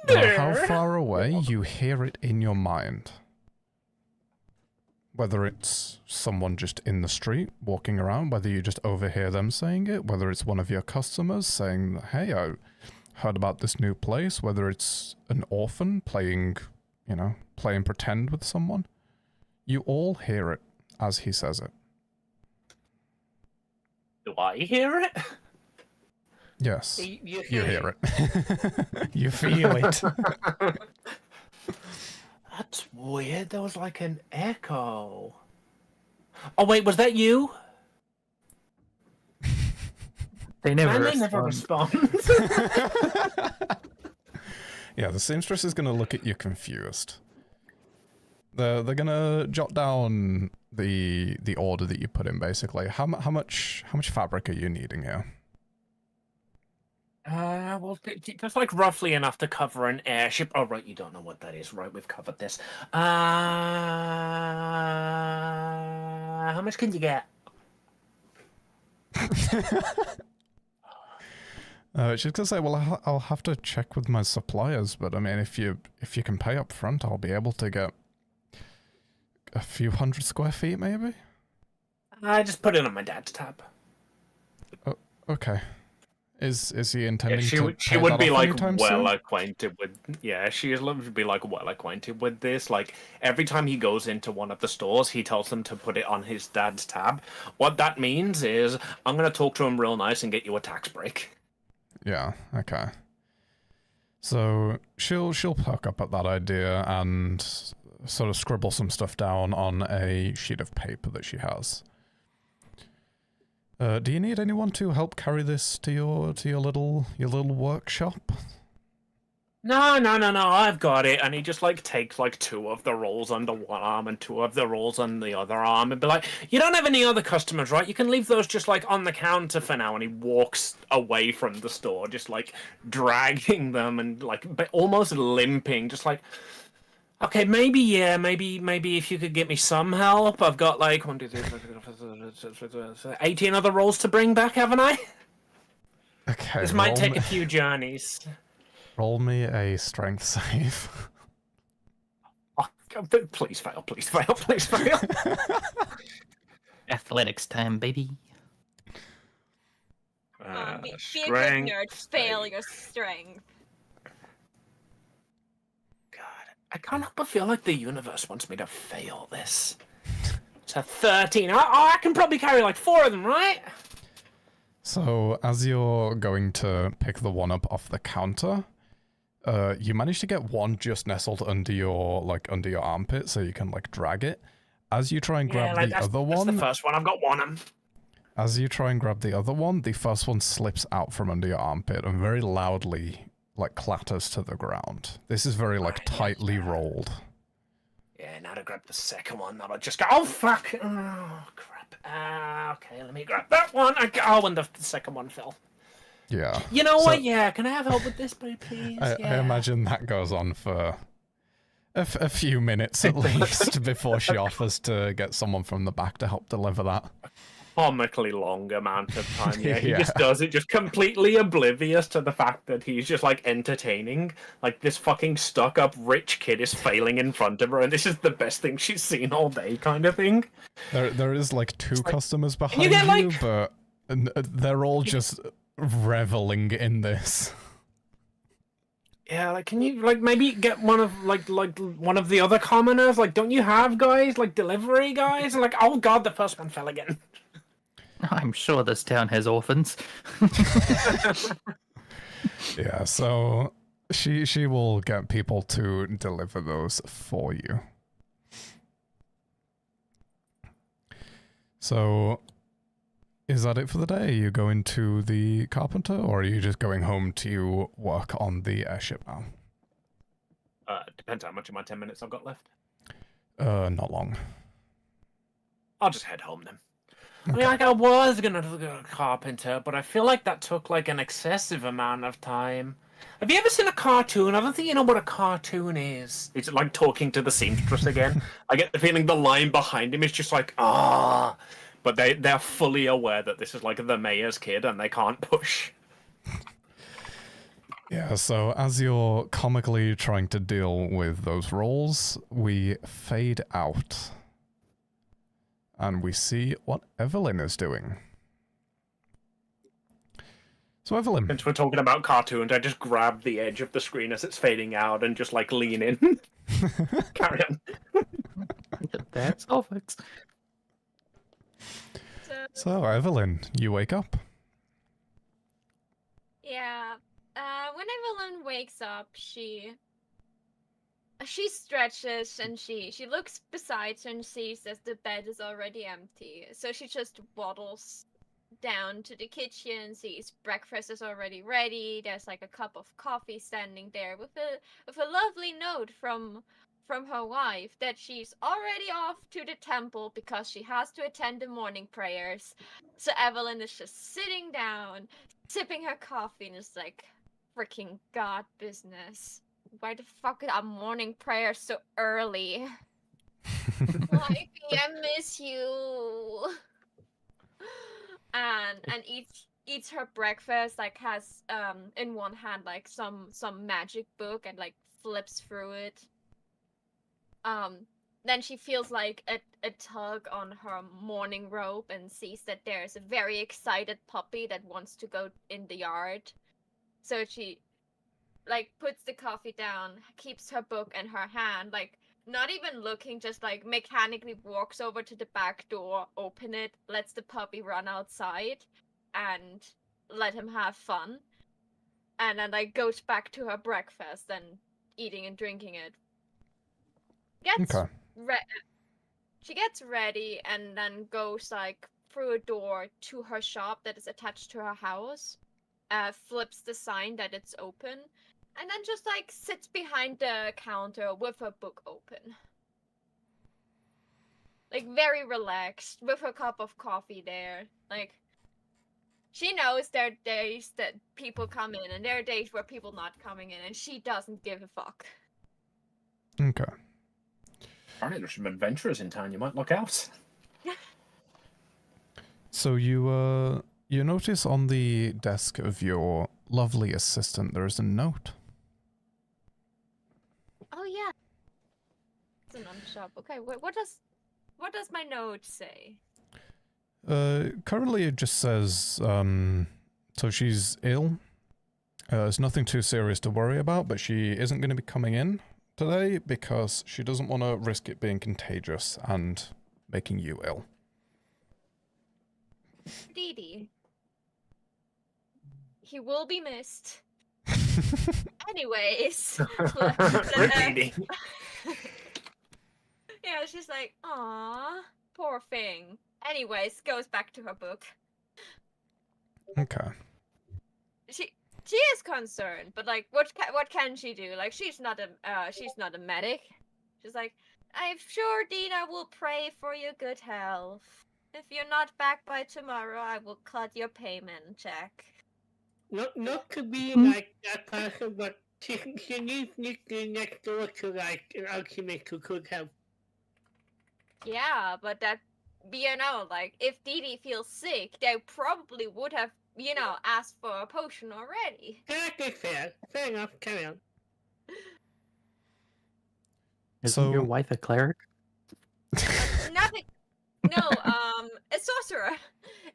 Wonder! Now, how far away, you hear it in your mind. Whether it's someone just in the street, walking around, whether you just overhear them saying it, whether it's one of your customers saying, hey, I heard about this new place, whether it's an orphan playing, you know, playing pretend with someone. You all hear it as he says it. Do I hear it? Yes, you hear it. You feel it. That's weird. There was like an echo. Oh wait, was that you? They never respond. Yeah, the seamstress is gonna look at you confused. They're gonna jot down the order that you put in, basically. How much fabric are you needing here? Well, just like roughly enough to cover an airship. Oh, right, you don't know what that is. Right, we've covered this. How much can you get? She's gonna say, well, I'll have to check with my suppliers, but I mean, if you can pay up front, I'll be able to get a few 100 square feet, maybe? I just put it on my dad's tab. Oh, okay. Is he intending to she would be like soon? acquainted with she would be like well acquainted with this. Like every time he goes into one of the stores, he tells them to put it on his dad's tab. What that means is I'm gonna talk to him real nice and get you a tax break. Yeah, okay. So she'll perk up at that idea and sort of scribble some stuff down on a sheet of paper that she has. Do you need anyone to help carry this to your little workshop? No, I've got it. And he just like takes like 2 of the rolls under one arm and 2 of the rolls on the other arm and be like, you don't have any other customers, right? You can leave those just like on the counter for now. And he walks away from the store, just like dragging them and like almost limping, just like, okay, maybe if you could get me some help. I've got like 1, 2, 3, 4, 18 other rolls to bring back, haven't I? Okay. This might take a few journeys. Roll me a strength save. Oh, please fail, please fail, please fail. Athletics time, baby. Be a good nerd. Fail your strength. I can't help but feel like the universe wants me to fail this. It's a 13. I can probably carry like 4 of them, right? So, as you're going to pick the one up off the counter, you manage to get one just nestled under your armpit, so you can like drag it. As you try and grab the other one, that's the first one. I've got one. As you try and grab the other one, the first one slips out from under your armpit and very loudly like clatters to the ground. This is very like tightly rolled. Yeah, now to grab the second one, that'll just go. Oh fuck! Oh crap! Okay, let me grab that one. And the second one fell. Yeah. You know what? Yeah, can I have help with this, please? I imagine that goes on for a few minutes at least before she offers to get someone from the back to help deliver that. Comically long amount of time. Yeah, he just does it, just completely oblivious to the fact that he's just like entertaining. Like this fucking stuck-up rich kid is failing in front of her, and this is the best thing she's seen all day, kind of thing. There is like 2 customers behind you, but they're all just reveling in this. Yeah, like, can you like maybe get one of like one of the other commoners? Like, don't you have guys like delivery guys? And like, oh god, the first one fell again. I'm sure this town has orphans. Yeah, so she will get people to deliver those for you. So Is that it for the day? Are you going to the carpenter, or are you just going home to work on the airship now? Depends how much of my 10 minutes I've got left. Not long. I'll just head home then. Okay. I mean, like, I was gonna go to carpenter, but I feel like that took, like, an excessive amount of time. Have you ever seen a cartoon? I don't think you know what a cartoon is. Is it like talking to the seamstress again? I get the feeling the line behind him is just like, ah. But they're fully aware that this is like the mayor's kid and they can't push. Yeah, so as you're comically trying to deal with those roles, we fade out. And we see what Evelyn is doing. So Evelyn. Since we're talking about cartoons, I just grab the edge of the screen as it's fading out and just like lean in. Carry on. That's all, folks. So Evelyn, you wake up. Yeah. When Evelyn wakes up, she stretches and she looks beside her and sees that the bed is already empty. So she just waddles down to the kitchen, sees breakfast is already ready. There's like a cup of coffee standing there with a lovely note from her wife that she's already off to the temple because she has to attend the morning prayers. So Evelyn is just sitting down, sipping her coffee, and is like, freaking God business. Why the fuck are morning prayers so early? Wifey, I miss you. And eats her breakfast, like has in one hand like some magic book and like flips through it. Then she feels like a tug on her morning robe and sees that there's a very excited puppy that wants to go in the yard. So she like puts the coffee down, keeps her book in her hand, like not even looking, just like mechanically walks over to the back door, open it, lets the puppy run outside and let him have fun. And then like goes back to her breakfast and eating and drinking it. She gets ready and then goes like through a door to her shop that is attached to her house, flips the sign that it's open, and then just like sits behind the counter with her book open. Like very relaxed with her cup of coffee there. Like she knows there are days that people come in and there are days where people not coming in and she doesn't give a fuck. Okay. Apparently there's some adventurers in town, you might look out. So you notice on the desk of your lovely assistant there is a note. Oh yeah. It's an on the shop. Okay, what does my note say? Currently it just says, so she's ill. It's nothing too serious to worry about, but she isn't going to be coming in today because she doesn't want to risk it being contagious and making you ill. Dee. He will be missed. Anyways. Yeah, she's like, aw, poor thing. Anyways, goes back to her book. Okay. She is concerned, but like, what can she do? Like, she's not a medic. She's like, I'm sure Dina will pray for your good health. If you're not back by tomorrow, I will cut your payment check. Not to be like that person, but she needs Nicky next door to like an alchemist who could help. Yeah, but that, like, if Dee feels sick, they probably would have, asked for a potion already. That's fair. Fair enough. Carry on. Isn't your wife a cleric? Nothing. No, a sorcerer,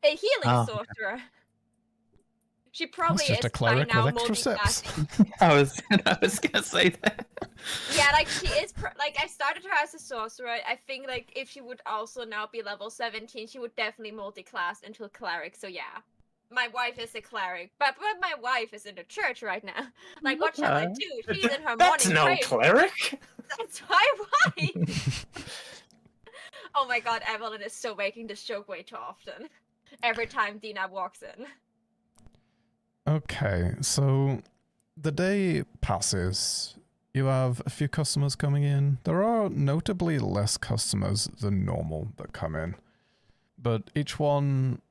a healing sorcerer. She probably That's just is a cleric by now with extra steps. I was gonna say that. Yeah, like she is. Like I started her as a sorcerer. I think like if she would also now be level 17, she would definitely multi-class into a cleric. So yeah, my wife is a cleric, but my wife is in the church right now. Like what shall I do? She's in her That's morning no prayer. cleric. That's my wife. Oh my god, Evelyn is so making this joke way too often. every time Dina walks in. Okay, so the day passes. You have a few customers coming in. There are notably less customers than normal that come in. But each one,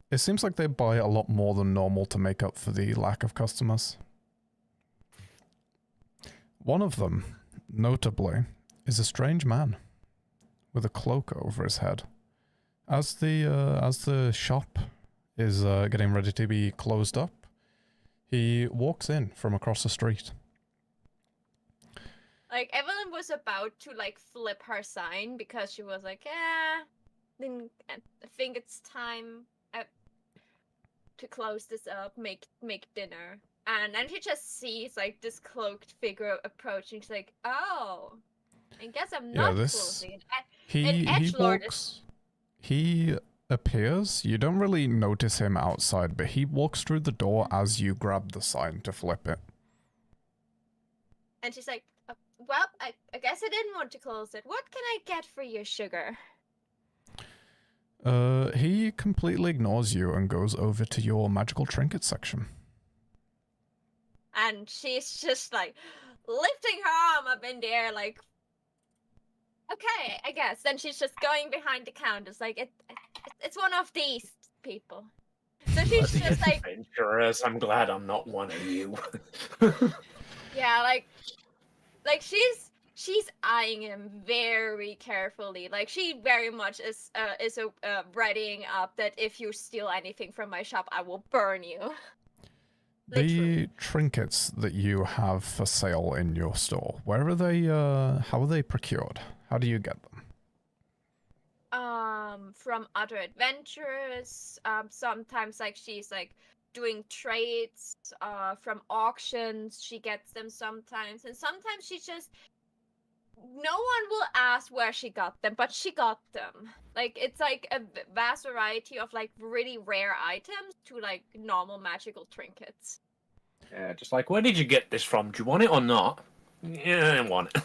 it seems like they buy a lot more than normal to make up for the lack of customers. One of them, notably, is a strange man with a cloak over his head. As the shop is getting ready to be closed up, he walks in from across the street. Like, Evelyn was about to, like, flip her sign because she was like, then I think it's time to close this up, make dinner. And then she just sees, like, this cloaked figure approaching. She's like, oh, I guess I'm not closing it. He appears. You don't really notice him outside, but he walks through the door as you grab the sign to flip it. And she's like, well, I guess I didn't want to close it. What can I get for you, sugar? He completely ignores you and goes over to your magical trinket section. And she's just, like, lifting her arm up in the air, like, okay, I guess. Then she's just going behind the counter. It's like, it's one of these people. So she's just like... Adventurers, I'm glad I'm not one of you. Yeah, like she's eyeing him very carefully. Like, she very much is readying up that if you steal anything from my shop, I will burn you. The trinkets that you have for sale in your store, where are they, how are they procured? How do you get them? From other adventurers, sometimes, like, she's, like, doing trades, from auctions, she gets them sometimes, and sometimes she just... No one will ask where she got them, but she got them. Like, it's, like, a vast variety of, like, really rare items to, like, normal magical trinkets. Yeah, just like, where did you get this from? Do you want it or not? Yeah, I want it.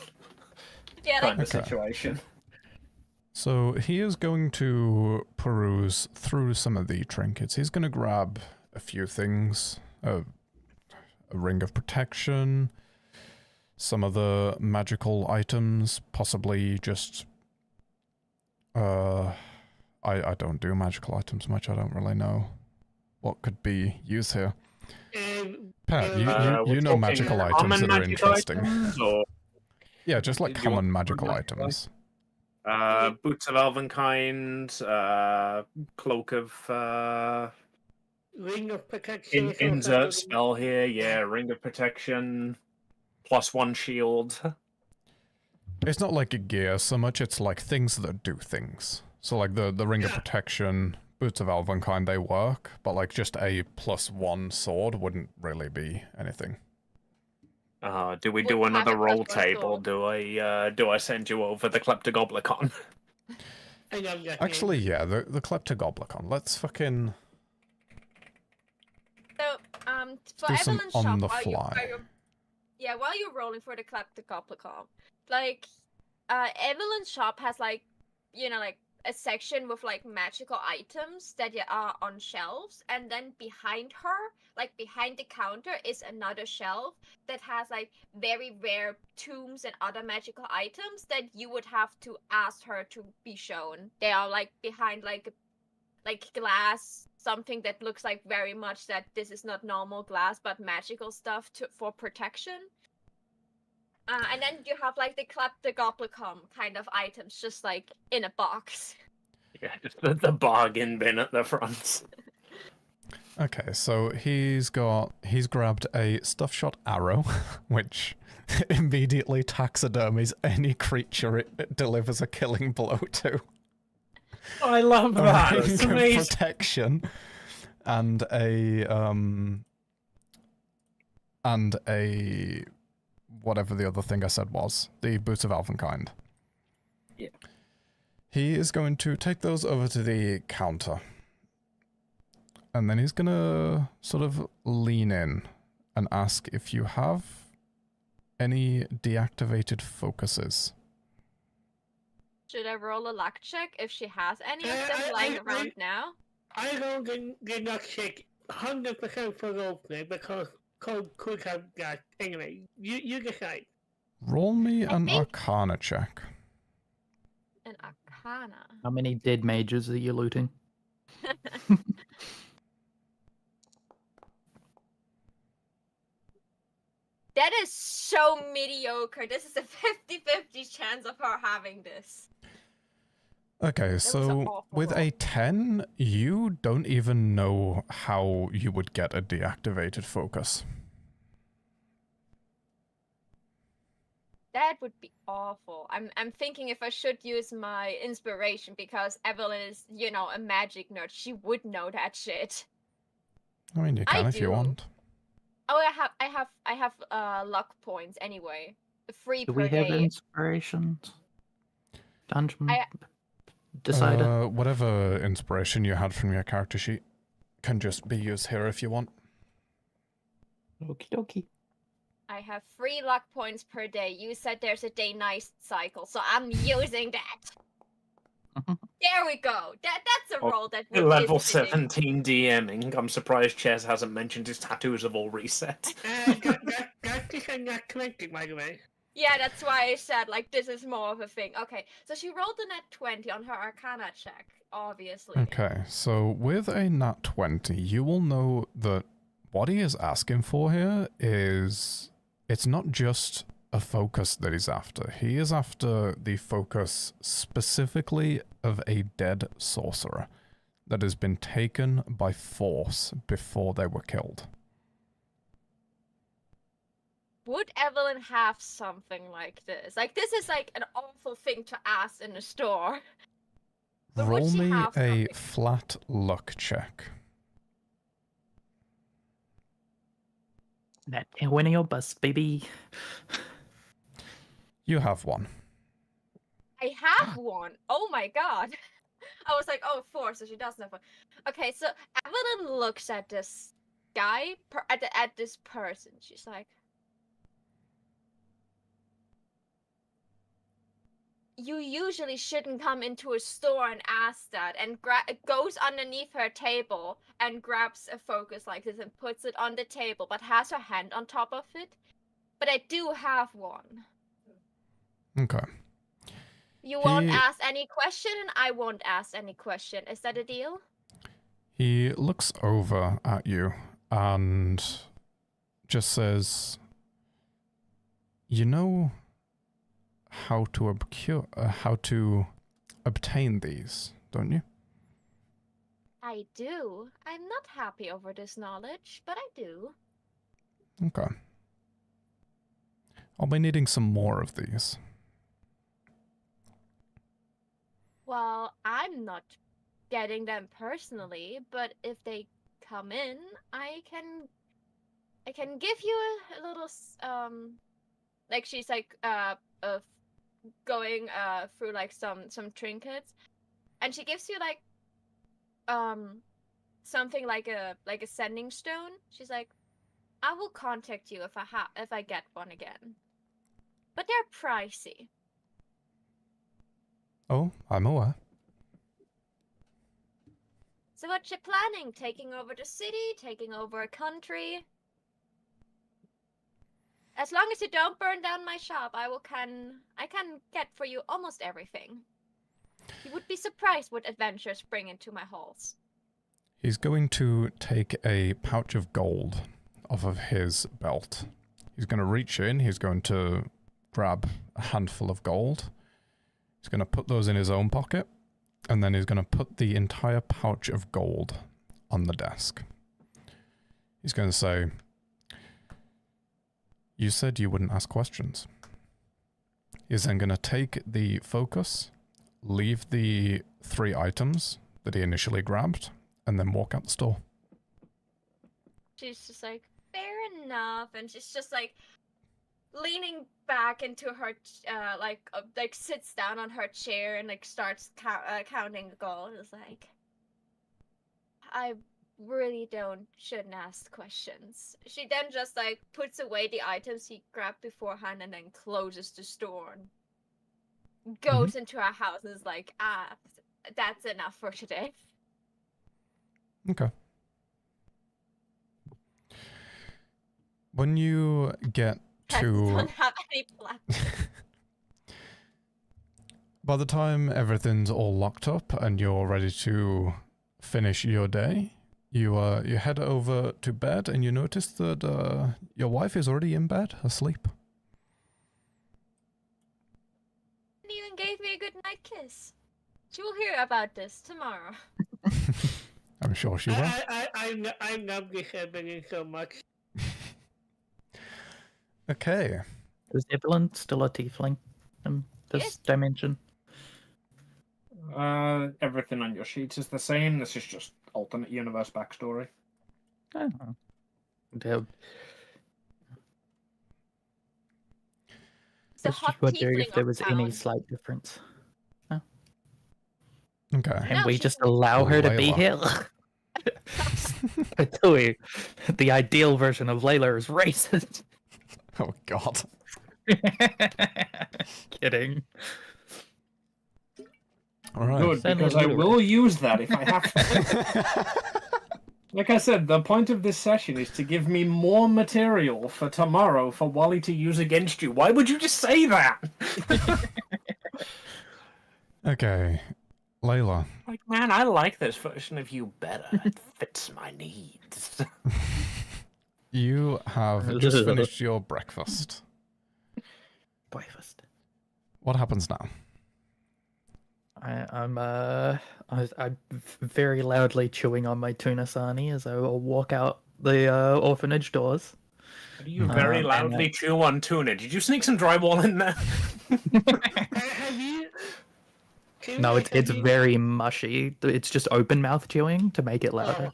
Yeah, kind of situation. So he is going to peruse through some of the trinkets. He's going to grab a few things. A ring of protection, some of the magical items, possibly just... I don't do magical items much, I don't really know what could be used here. Pat, you know magical items that are interesting. Yeah, just like common magical items. Boots of Elvenkind, Cloak of... Ring of Protection. Insert spell here, yeah, Ring of Protection, +1 shield. It's not like a gear so much, it's like things that do things. So like the Ring of Protection, Boots of Elvenkind, they work, but like just a +1 sword wouldn't really be anything. Do we do another roll table? Do I send you over the Kleptogoblicon? Actually, yeah, the Kleptogoblicon. Let's fucking... So, for Evelyn's shop, while you're rolling for the Kleptogoblicon, like, Evelyn's shop has, like, you know, like, a section with, like, magical items that are on shelves, and then behind her, like, behind the counter, is another shelf that has, like, very rare tombs and other magical items that you would have to ask her to be shown. They are, like, behind, like glass, something that looks like very much that this is not normal glass, but magical stuff for protection. And then you have, like, the Kleptogoblicon kind of items, just, like, in a box. Yeah, just the bargain bin at the front. Okay, so he's grabbed a stuff shot arrow, which immediately taxidermies any creature it delivers a killing blow to. Oh, I love that. It's amazing. Protection, and a whatever the other thing I said was, the Boots of Elvenkind. Yeah. He is going to take those over to the counter, and then he's gonna sort of lean in and ask if you have any deactivated focuses. Should I roll a luck check if she has any of them lying around now? I don't did not check 100% for roleplay because Code could have got. Anyway, you decide. Roll me I an think- Arcana check. An Arcana. How many dead mages are you looting? That is so mediocre. This is a 50-50 chance of her having this. Okay, was an so awful with roll. a 10, you don't even know how you would get a deactivated focus. That would be awful. I'm thinking if I should use my inspiration because Evelyn is, you know, a magic nerd. She would know that shit. I mean, you I can if you do. want. Oh, I have luck points anyway. 3 Do per we have day. inspirations? Dungeon I- decider? Whatever inspiration you had from your character sheet can just be used here if you want. Okie dokie. I have 3 luck points per day. You said there's a day-night cycle, so I'm using that. There we go. That's a Oh, roll that would Level is fitting. 17 DMing. I'm surprised Ches hasn't mentioned his tattoos have all reset. That's just a not 20, by the way. Yeah, that's why I said like this is more of a thing. Okay, so she rolled a nat 20 on her Arcana check, obviously. Okay, so with a nat 20, you will know that what he is asking for here is... It's not just a focus that he's after. He is after the focus specifically of a dead sorcerer that has been taken by force before they were killed. Would Evelyn have something like this? Like this is like an awful thing to ask in a store. But would Roll she me have a something? flat luck check. That winning your bus, baby. You have one. I have one. Oh my god. I was like, oh, 4, so she doesn't have one. Okay, so Evelyn looks at this guy, at this person. She's like, you usually shouldn't come into a store and ask that, and goes underneath her table and grabs a focus like this and puts it on the table, but has her hand on top of it. But I do have one. Okay. You won't He- ask any question, and I won't ask any question. Is that a deal? He looks over at you and just says, you know how to obtain these, don't you? I do. I'm not happy over this knowledge, but I do. Okay. I'll be needing some more of these. Well, I'm not getting them personally, but if they come in, I can give you a little like she's like going through like some trinkets, and she gives you like something like a sending stone. She's like, I will contact you if I get one again, but they're pricey. Oh, I'm aware. So what you planning? Taking over the city? Taking over a country? As long as you don't burn down my shop, I can get for you almost everything. You would be surprised what adventures bring into my halls. He's going to take a pouch of gold off of his belt. He's going to reach in, he's going to grab a handful of gold. He's going to put those in his own pocket, and then he's going to put the entire pouch of gold on the desk. He's going to say, you said you wouldn't ask questions. He's then going to take the focus, leave the 3 items that he initially grabbed, and then walk out the store. She's just like, fair enough, and she's just like leaning back into her like sits down on her chair and like starts counting the gold. It's like, I really shouldn't ask questions. She then just like puts away the items he grabbed beforehand and then closes the store and goes into her house and is like, that's enough for today. Okay. When you get Pets to... don't have any plans. By the time everything's all locked up and you're ready to finish your day, you head over to bed and you notice that your wife is already in bed, asleep. And even gave me a good night kiss. She will hear about this tomorrow. I'm sure she will. I love this happening so much. Okay. Is Evelyn still a tiefling in this Yes. dimension? Everything on your sheets is the same. This is just alternate universe backstory. Oh. Yeah. It's a I was hot just wondering tiefling if there was any uptown. slight difference. Okay. Can No, we she's just in- allow her to be Layla. here? I tell you, the ideal version of Layla is racist. Oh, God. Kidding. All right. Good, Send because me I a will use that if I have to. Like I said, the point of this session is to give me more material for tomorrow for Wally to use against you. Why would you just say that? Okay. Layla. Like, man, I like this version of you better. It fits my needs. You have just finished your breakfast. Breakfast. What happens now? I'm very loudly chewing on my tuna sani as I will walk out the orphanage doors. You very loudly chew on tuna. Did you sneak some drywall in there? Have you? No, it's very mushy. It's just open mouth chewing to make it louder.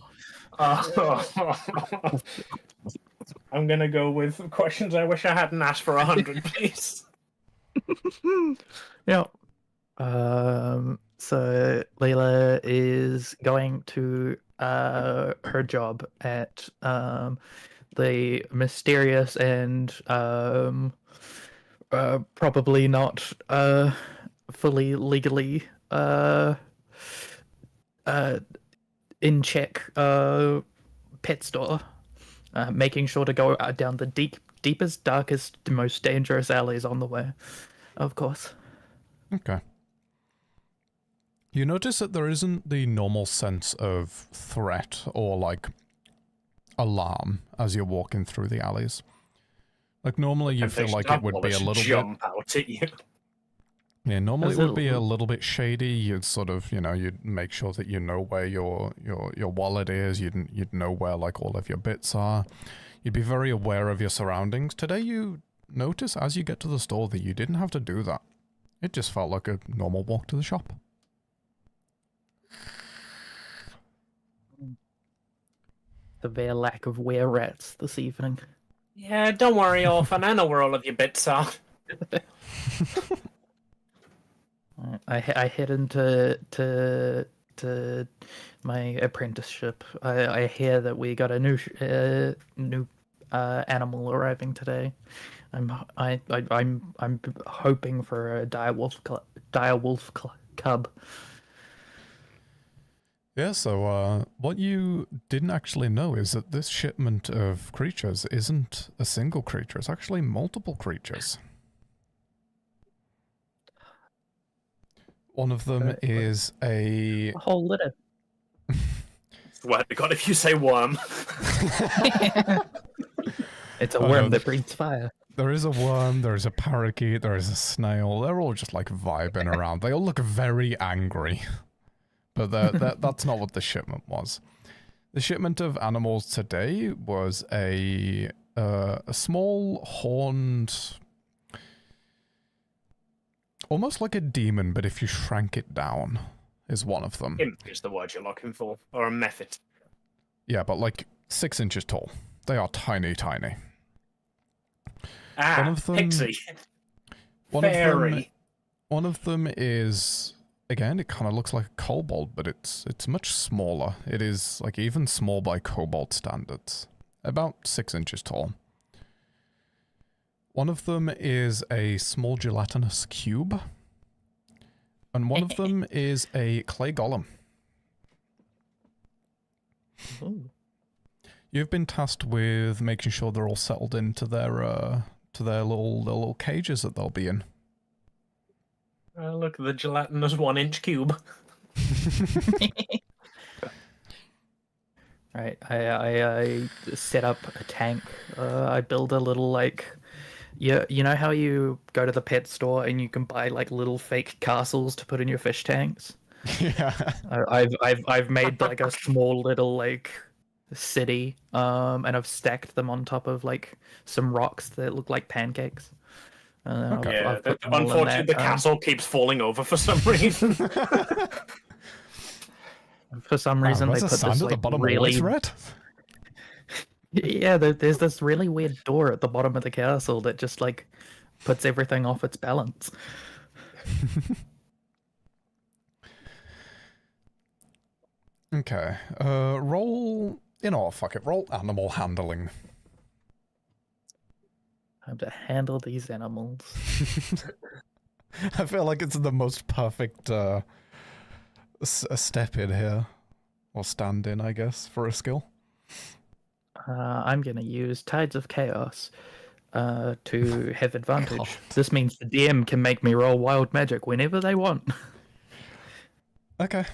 I'm gonna go with questions I wish I hadn't asked for 100, please. Yeah. So Layla is going to her job at the mysterious and probably not fully legally in check pet store, making sure to go down the deepest, darkest, most dangerous alleys on the way, of course. Okay. You notice that there isn't the normal sense of threat or, like, alarm as you're walking through the alleys. Like, normally you feel like it would be a little jump out at you. Yeah, normally it would be a little bit shady. You'd sort of, you know, you'd make sure that you know where your wallet is. You'd know where, like, all of your bits are. You'd be very aware of your surroundings. Today you notice as you get to the store that you didn't have to do that. It just felt like a normal walk to the shop. Severe lack of were rats this evening. Yeah, don't worry, orphan. I know where all of your bits are. I head into my apprenticeship. I hear that we got a new animal arriving today. I'm hoping for a direwolf cub. Yeah, so what you didn't actually know is that this shipment of creatures isn't a single creature. It's actually multiple creatures. One of them is a whole litter. Swear to God, if you say worm. It's a worm that breathes fire. There is a worm, there is a parakeet, there is a snail. They're all just like vibing around. They all look very angry. But that's not what the shipment was. The shipment of animals today was a small horned, almost like a demon, but if you shrank it down, is one of them. Imp is the word you're looking for, or a method. Yeah, but like 6 inches tall. They are tiny, tiny. Ah, one of them, pixie. Fairy. One of them is, again, it kind of looks like a kobold, but it's much smaller. It is like even small by kobold standards. About 6 inches tall. One of them is a small gelatinous cube. And one of them is a clay golem. Ooh. You've been tasked with making sure they're all settled into their little cages that they'll be in. Look at the gelatinous 1-inch cube. Right, I set up a tank. I build a little like, you know how you go to the pet store and you can buy like little fake castles to put in your fish tanks. Yeah. I've made like a small little like city, and I've stacked them on top of like some rocks that look like pancakes. Okay. I've put them all in Unfortunately, that, the castle keeps falling over for some reason. For some reason, where's they the put sign this at the like bottom really always red? yeah. There's this really weird door at the bottom of the castle that just like puts everything off its balance. Okay. Roll. Fuck it. Roll animal handling. Time to handle these animals. I feel like it's the most perfect step in here, or stand in, I guess, for a skill. I'm gonna use Tides of Chaos to have advantage. God. This means the DM can make me roll wild magic whenever they want. Okay.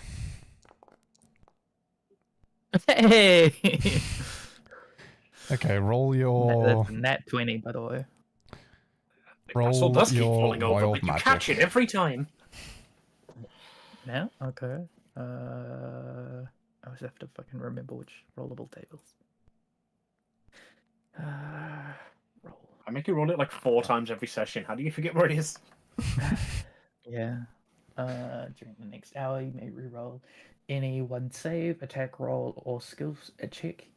Hey! Okay, roll your... That's a nat 20, by the way. The castle Roll does keep your falling over, wild but you catch magic. it every time. Now? Okay. I always have to fucking remember which rollable tables. Roll. I make you roll it like 4 times every session. How do you forget where it is? Yeah. During the next hour, you may reroll any one save, attack roll, or skills check.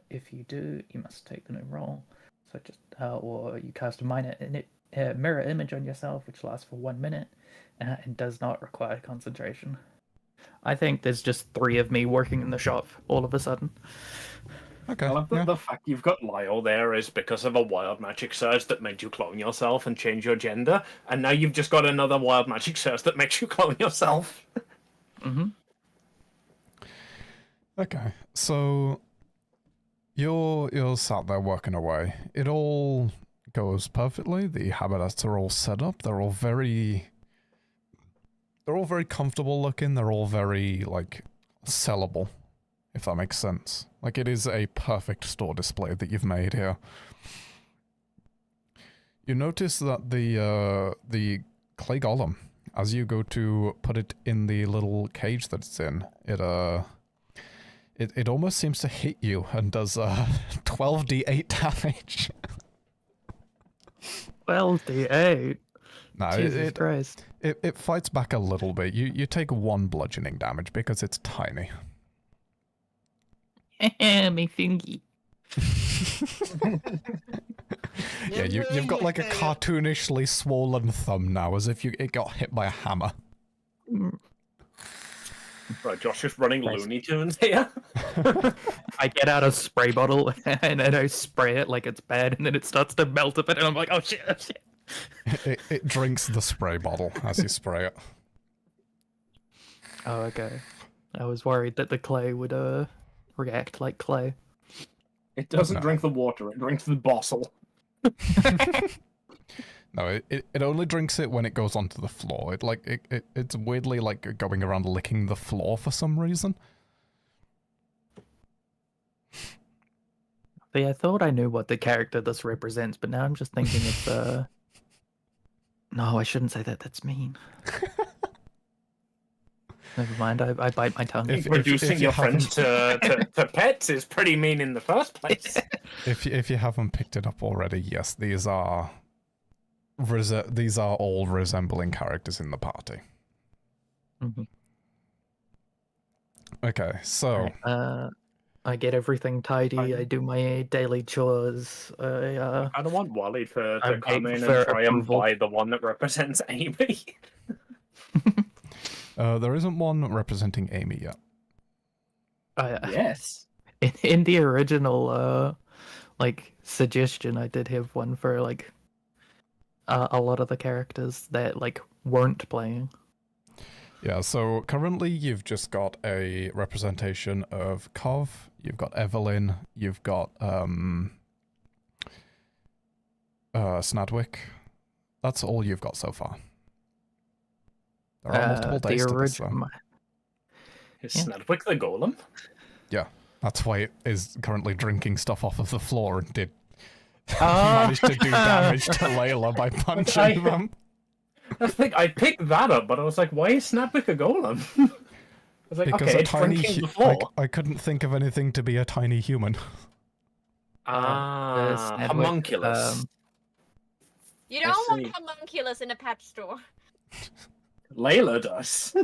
If you do, you must take the new roll. So just, or you cast a mirror image on yourself, which lasts for 1 minute, and does not require concentration. I think there's just 3 of me working in the shop all of a sudden. Okay. I love that the fact you've got Lyle there is because of a wild magic surge that made you clone yourself and change your gender, and now you've just got another wild magic surge that makes you clone yourself. Mm-hmm. Okay, so you're sat there working away. It all goes perfectly. The habitats are all set up. They're all very comfortable looking. They're all very like sellable, if that makes sense. Like, it is a perfect store display that you've made here. You notice that the clay golem, as you go to put it in the little cage that it's in, it almost seems to hit you and does 12d8 damage. 12d8? No, Jesus Christ. It fights back a little bit. You take 1 bludgeoning damage because it's tiny. Me thingy. Yeah, you've got like a cartoonishly swollen thumb now, as if it got hit by a hammer. Right, Josh is running Looney Tunes here. I get out a spray bottle and then I spray it like it's bad, and then it starts to melt a bit, and I'm like, oh shit, oh shit. It drinks the spray bottle as you spray it. Oh, okay. I was worried that the clay would react like clay. It doesn't drink the water, it drinks the bottle. No, it only drinks it when it goes onto the floor. It's weirdly like going around licking the floor for some reason. But yeah, I thought I knew what the character this represents, but now I'm just thinking it's No, I shouldn't say that. That's mean. Never mind. I bite my tongue. Reducing your friends to pets is pretty mean in the first place. If you haven't picked it up already, yes, these are all resembling characters in the party. Mm-hmm. Okay, so I get everything tidy. I do my daily chores. I don't want Wally to I'm come waiting in for and try and approval. buy the one that represents Amy. there isn't one representing Amy yet. Yes. In the original like suggestion, I did have one for like a lot of the characters that like weren't playing. Yeah, so currently you've just got a representation of Kov, you've got Evelyn, you've got Snadwick. That's all you've got so far. There are multiple days to this, though. Is Snadwick the golem? Yeah, that's why it is currently drinking stuff off of the floor and did manage to do damage to Layla by punching them. I picked that up, but I was like, why is Snadwick a golem? I was like, because okay, a it's tiny drinking the floor. I couldn't think of anything to be a tiny human. Homunculus. You don't want homunculus in a pet store. Layla does.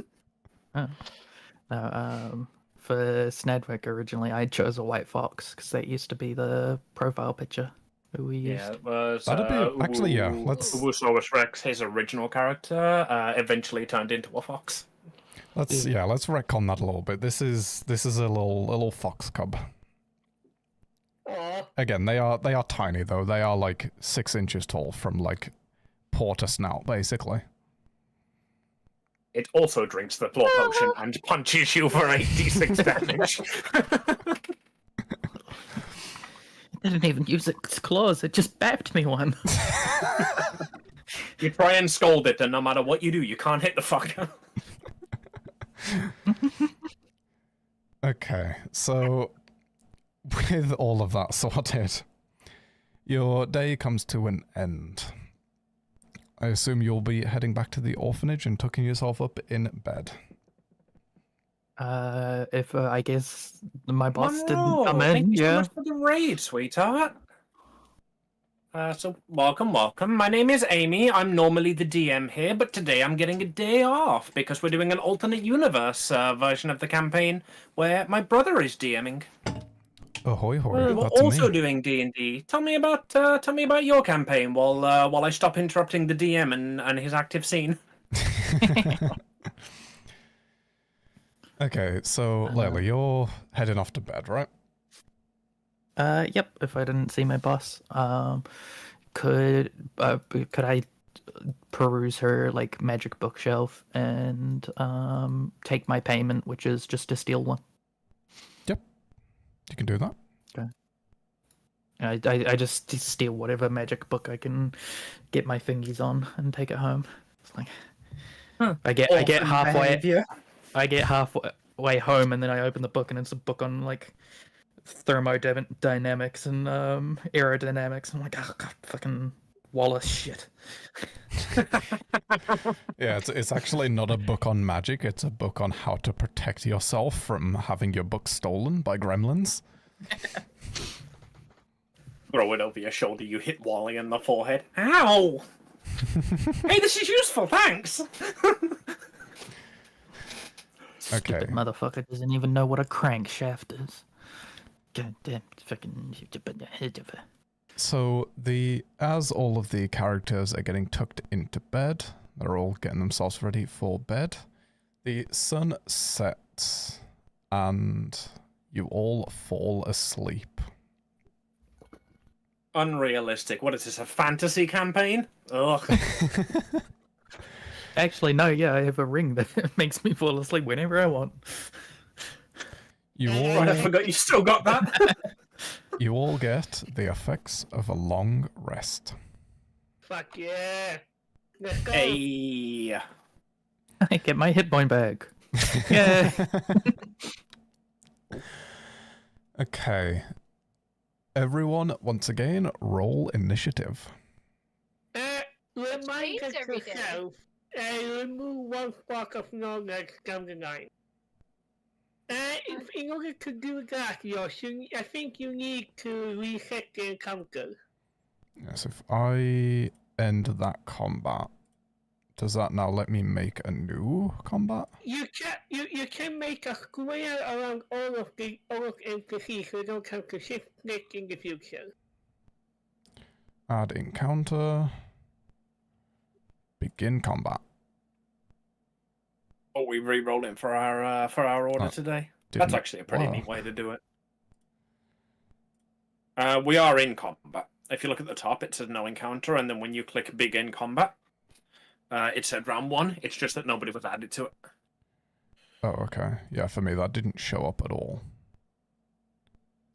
For Snedwick originally, I chose a white fox because that used to be the profile picture that we used. Yeah, it was. That'd be actually, yeah. Let's. Ubusaurus Rex, his original character, eventually turned into a fox. Let's retcon that a little bit. This is a little fox cub. Again, they are tiny though. They are like 6 inches tall from like paw to snout, basically. It also drinks the claw potion and punches you for 86 damage. It didn't even use its claws, it just bapped me one. You try and scold it, and no matter what you do, you can't hit the fucker. Okay, so with all of that sorted, your day comes to an end. I assume you'll be heading back to the orphanage and tucking yourself up in bed. If I guess my boss didn't come in, Thank you so much for the raid, sweetheart. So welcome. My name is Amy. I'm normally the DM here, but today I'm getting a day off because we're doing an alternate universe version of the campaign where my brother is DMing. Ahoy hoy! We're That's also me. doing D&D. Tell me about your campaign while I stop interrupting the DM and his active scene. Okay, so Layla, you're heading off to bed, right? Yep. If I didn't see my boss, could I peruse her like magic bookshelf and take my payment, which is just to steal one? Yep, you can do that. Okay. I just steal whatever magic book I can get my fingies on and take it home. It's like I get halfway. I get halfway home and then I open the book and it's a book on like thermodynamics and aerodynamics. I'm like, oh god, fucking Wallace shit. Yeah, it's actually not a book on magic. It's a book on how to protect yourself from having your book stolen by gremlins. Throw it over your shoulder. You hit Wally in the forehead. Ow! Hey, this is useful. Thanks. Okay. Stupid motherfucker doesn't even know what a crankshaft is. God damn fucking. So as all of the characters are getting tucked into bed, they're all getting themselves ready for bed. The sun sets and you all fall asleep. Unrealistic. What is this, a fantasy campaign? Ugh. Actually, no, yeah, I have a ring that makes me fall asleep whenever I want. You all, Right, I forgot you still got that. you all get the effects of a long rest. Fuck yeah. Let's go. Hey. I get my hit point back. Yeah. Okay. Everyone, once again, roll initiative. Remind change every day. yourself, remove one spark of knowledge down the line. In order to do that, Yosh, I think you need to reset the encounter. Yes, if I end that combat, does that now let me make a new combat? You can make a square around all of NPCs so you don't have to shift click in the future. Add encounter. Begin combat. Oh, we re-rolling for our order today. That's actually a pretty neat way to do it. We are in combat. If you look at the top, it says no encounter, and then when you click begin combat, it said round 1. It's just that nobody was added to it. Oh, okay. Yeah, for me that didn't show up at all.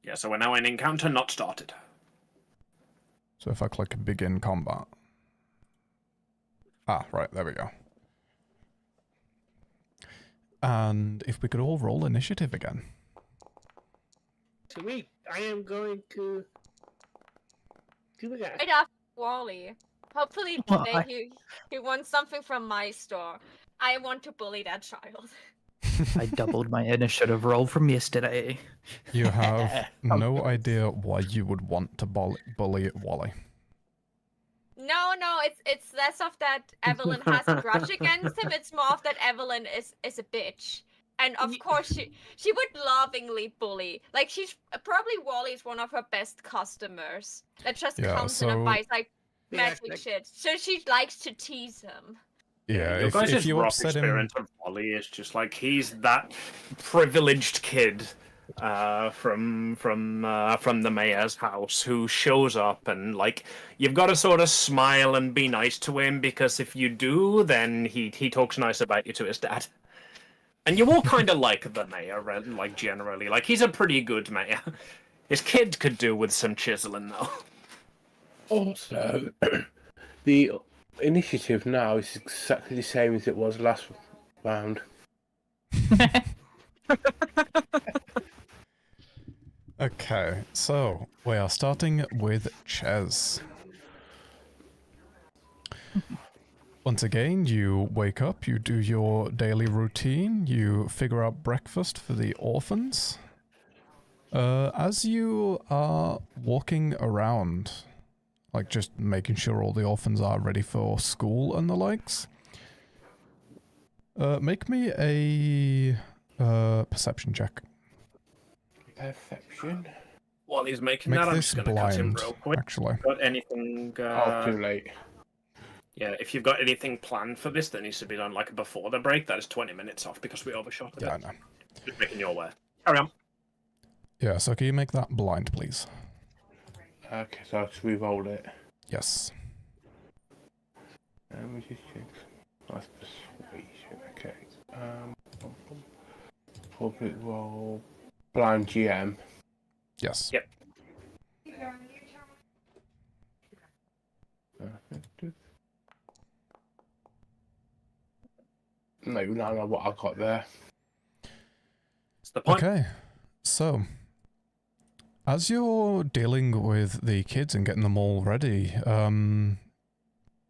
Yeah, so we're now in encounter not started. So if I click begin combat. Ah, right, there we go. And if we could all roll initiative again. Sweet. I am going to do that. Right after Wally. Hopefully Well, he wants something from my store. I want to bully that child. I doubled my initiative roll from yesterday. You have no idea why you would want to bully Wally. No, it's less of that Evelyn has a grudge against him. It's more of that Evelyn is a bitch. And of course she would lovingly bully. Like she's probably Wally's one of her best customers. That just comes in and buys like magic shit. So she likes to tease him. Yeah, if you upset him, of Wally is just like he's that privileged kid from the mayor's house who shows up, and like you've got to sort of smile and be nice to him, because if you do, then he talks nice about you to his dad. And you all kind of like the mayor, like generally, like he's a pretty good mayor. His kid could do with some chiseling though. Also, the initiative now is exactly the same as it was last round. Okay, so we are starting with Ches. Once again, you wake up, you do your daily routine, you figure out breakfast for the orphans. As you are walking around, like just making sure all the orphans are ready for school and the likes, make me a perception check. Perception? While he's making that, I'm just going to cut him real quick. Actually. Got anything... too late. Yeah, if you've got anything planned for this that needs to be done like before the break, that is 20 minutes off because we overshot it. Yeah, I know. Just making you aware. Carry on. Yeah, so can you make that blind, please? Okay, so I'll just re-roll it. Yes. Let me just check. That's persuasion. Okay. Public roll. Blind GM. Yes. Yep. No, I don't know what I got there. That's the point. Okay, so as you're dealing with the kids and getting them all ready,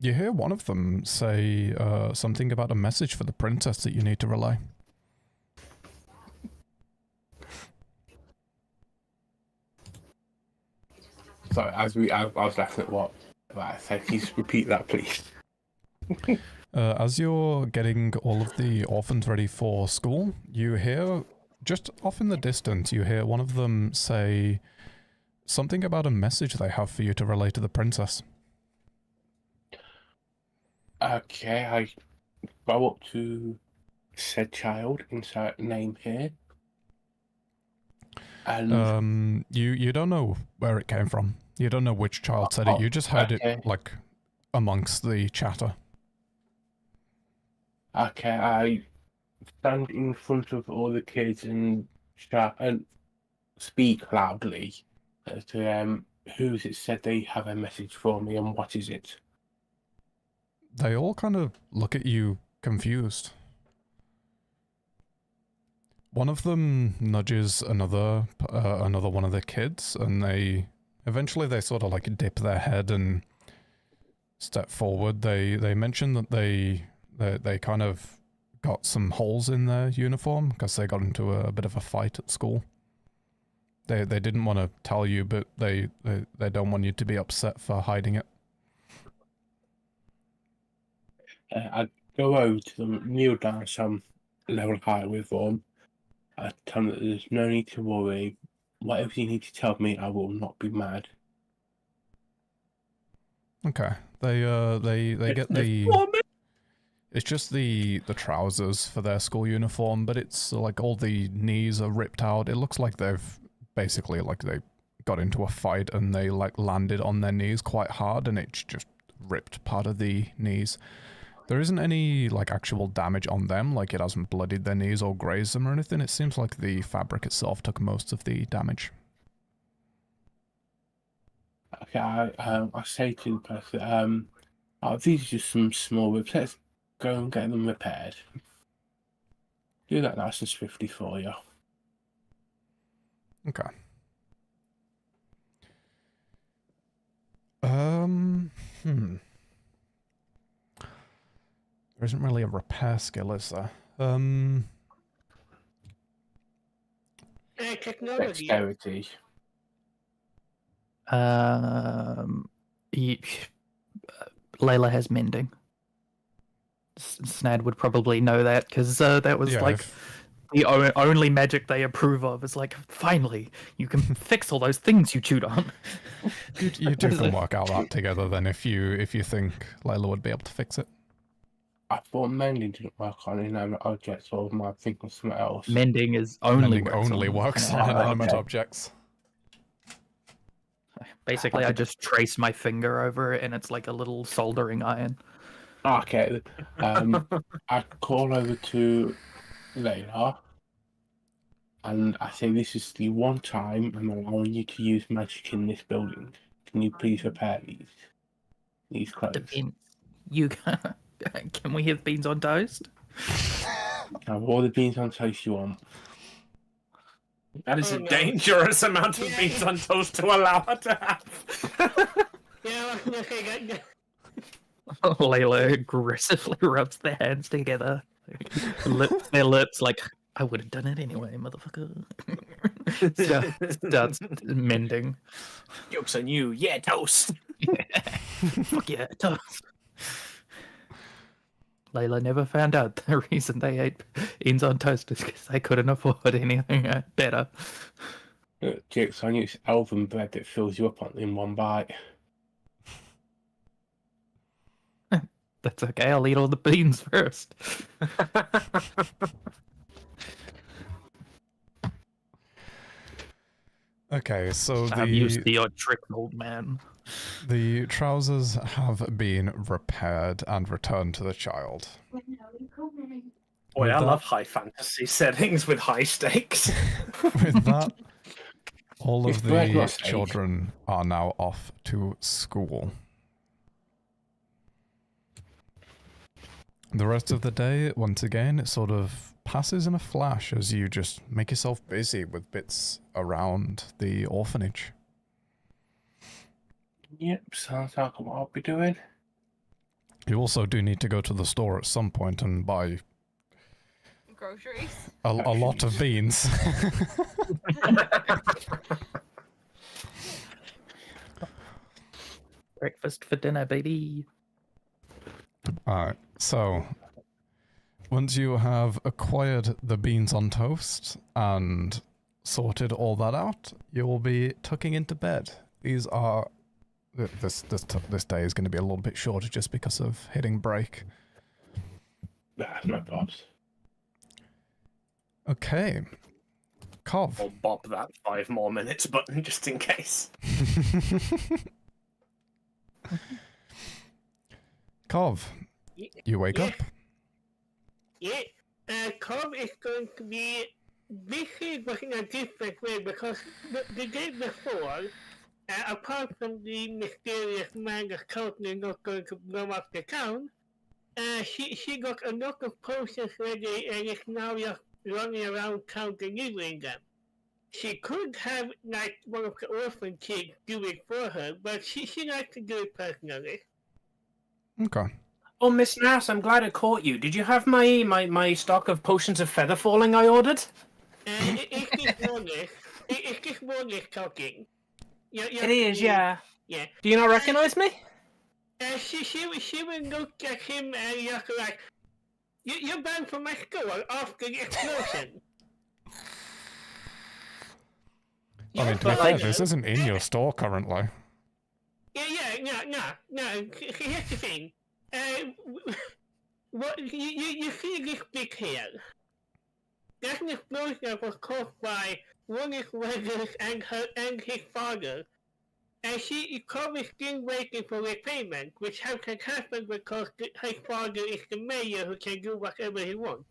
you hear one of them say something about a message for the princess that you need to relay. So I was laughing at what I said. Can you just repeat that, please? As you're getting all of the orphans ready for school, you hear, just off in the distance, you hear one of them say something about a message they have for you to relay to the princess. Okay, I go up to said child, insert name here. And you don't know where it came from. You don't know which child said it. You just heard it like amongst the chatter. Okay, I stand in front of all the kids and shout and speak loudly to who's it said they have a message for me and what is it? They all kind of look at you confused. One of them nudges another one of the kids, and they eventually sort of like dip their head and step forward. They mention that they kind of got some holes in their uniform because they got into a bit of a fight at school. They didn't want to tell you, but they don't want you to be upset for hiding it. I go over to them, kneel down some level higher with them. I tell them that there's no need to worry. Whatever you need to tell me, I will not be mad. Okay. They get the... It's just the trousers for their school uniform, but it's like all the knees are ripped out. It looks like they've basically like they got into a fight and they like landed on their knees quite hard and it just ripped part of the knees. There isn't any, like, actual damage on them, like it hasn't bloodied their knees or grazed them or anything. It seems like the fabric itself took most of the damage. Okay, I say to the person, these are just some small whips. Let's go and get them repaired. Do that nice and swiftly for you. Okay. There isn't really a repair skill, is there? Technology. Dexterity. Layla has mending. Snad would probably know that because that was the only magic they approve of. Is like, finally, you can fix all those things you chewed on. You two can work out that together then if you think Layla would be able to fix it. I thought mending didn't work on inanimate objects, or am I thinking of something else? Mending is only works on inanimate okay. objects. Basically, I just trace my finger over it, and it's like a little soldering iron. Okay. I call over to Layla, and I say, this is the one time I'm allowing you to use magic in this building. Can you please repair these clothes? Depends. You can we have beans on toast? Have all the beans on toast you want. That is a dangerous amount of beans on toast to allow her to have. Yeah, okay. Layla aggressively rubs their hands together. Their lips like, I would have done it anyway, motherfucker. Starts mending. Joke's on you. Yeah, toast. Fuck yeah, toast. Layla never found out the reason they ate beans on toast is because they couldn't afford anything better. Joke's on you, it's elven bread that fills you up in one bite. That's okay, I'll eat all the beans first. Okay, so I'm used to your trick, old man. The trousers have been repaired and returned to the child. Boy, I love high fantasy settings with high stakes. With that, all of the children are now off to school. The rest of the day, once again, it sort of passes in a flash as you just make yourself busy with bits around the orphanage. Yep, sounds like what I'll be doing. You also do need to go to the store at some point and buy groceries. A lot of beans. Breakfast for dinner, baby. Alright, so once you have acquired the beans on toast and sorted all that out, you will be tucking into bed. These are this day is going to be a little bit shorter just because of hitting break. That's my pops. Okay. Cov. I'll bop that 5 more minutes button just in case. Cov, you wake up. Yeah, Cov is going to be busy, but in a different way, because the day before, apart from the mysterious man that's totally not going to blow up the town, she got a lot of potions ready and is now just running around town delivering them. She could have, like, one of the orphan kids do it for her, but she likes to do it personally. Okay. Oh, Miss Nurse, I'm glad I caught you. Did you have my stock of potions of feather falling I ordered? It's just Wallace talking. It is, yeah. Yeah. Do you not recognize me? She would look at him and just like, you're banned from my school after the explosion. I mean, to be fair, this isn't in your store currently. No. Here's the thing. What you see this big here? That's an explosion that was caused by Wallace Weathers and his father. and she is probably still waiting for repayment, which how can happen because her father is the mayor who can do whatever he wants.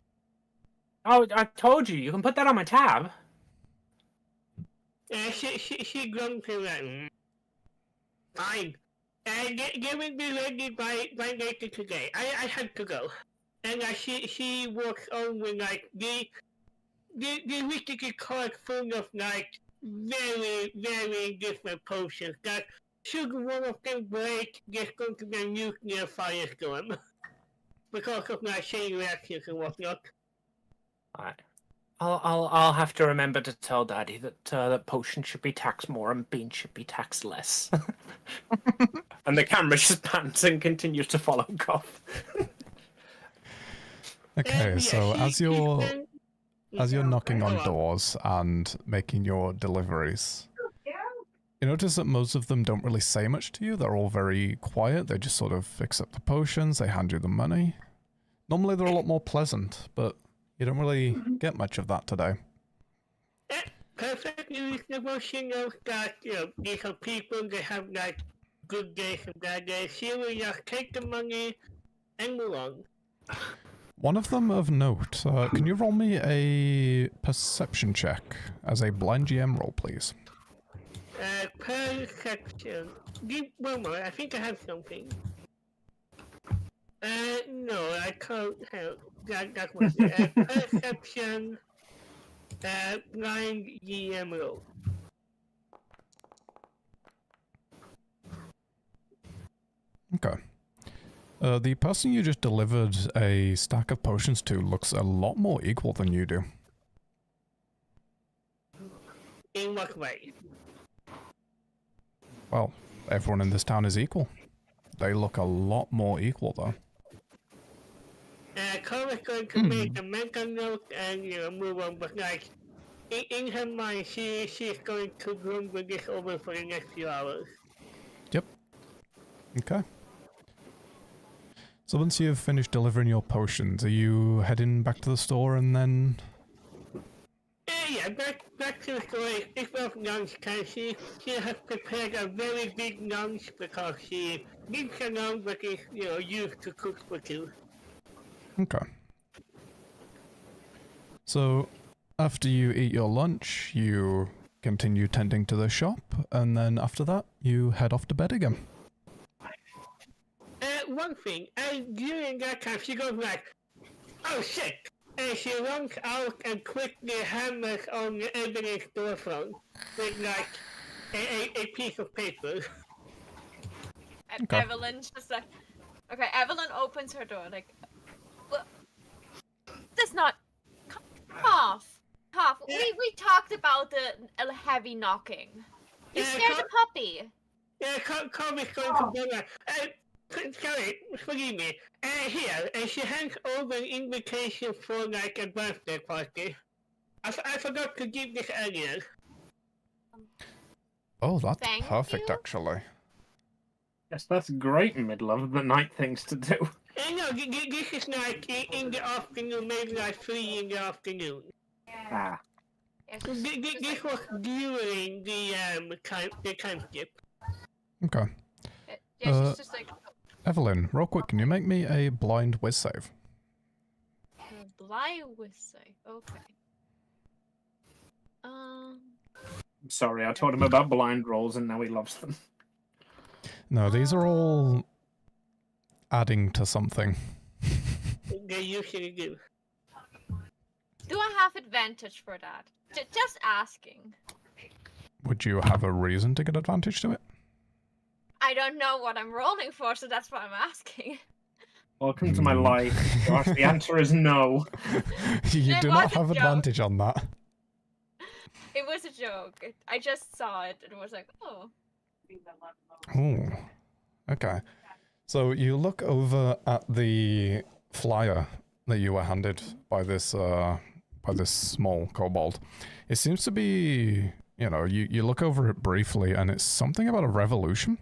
Oh, I told you. You can put that on my tab. She groaned to that. Fine. They will be ready by later today. I have to go. And she walks on with like the whiskey card full of like very, very different potions. That should one of them break, there's going to be a nuclear firestorm. Because of my chain reactions and whatnot. Alright. I'll have to remember to tell Daddy that that potion should be taxed more and beans should be taxed less. And the camera just pans and continues to follow Cough. Okay, so as you're knocking on doors and making your deliveries, you notice that most of them don't really say much to you. They're all very quiet. They just sort of accept the potions. They hand you the money. Normally they're a lot more pleasant, but you don't really get much of that today. Perfectly reasonable. She knows that, these are people, they have like good days and bad days. She will just take the money and move on. One of them of note, can you roll me a perception check as a blind GM roll, please? Perception. Give one more, I think I have something. No, I can't help. That was it. Perception, blind GM roll. Okay. The person you just delivered a stack of potions to looks a lot more equal than you do. In what way? Well, everyone in this town is equal. They look a lot more equal, though. Cora's going to make a mental note and, move on, but like, in her mind, she's going to run with this over for the next few hours. Yep. Okay. So once you've finished delivering your potions, are you heading back to the store and then... Yeah, back to the store. It's about lunchtime. She has prepared a very big lunch because she lives alone but is, used to cook for two. Okay. So, after you eat your lunch, you continue tending to the shop, and then after that, you head off to bed again. One thing, during that time, she goes like, oh shit! And she runs out and quickly hammers on the evidence storefront with like a piece of paper. Okay. Evelyn's just like, okay, Evelyn opens her door like, well, that's not, cough. We talked about the heavy knocking. You scared the puppy. Yeah, Cobb is going to go like, sorry, forgive me. Here, and she hands over an invitation for like a birthday party. I forgot to give this earlier. Oh, that's Thank perfect, you. actually. Yes, that's great middle of the night things to do. No, this is like in the afternoon, maybe like 3 in the afternoon. Ah. Yes, This was during the time skip. Okay. yeah, she's just like, Evelyn, real quick, can you make me a blind whiz save? blind with say, okay. I'm sorry, I told him about blind rolls and now he loves them. No, these are all adding to something. They usually do. Do I have advantage for that? Just asking. Would you have a reason to get advantage to it? I don't know what I'm rolling for, so that's why I'm asking. Welcome to my life. Gosh, the answer is no. You It do was not a have joke. advantage on that. It was a joke. I just saw it and was like, oh. Ooh. Okay. So you look over at the flyer that you were handed by this small kobold. It seems to be, you look over it briefly and it's something about a revolution.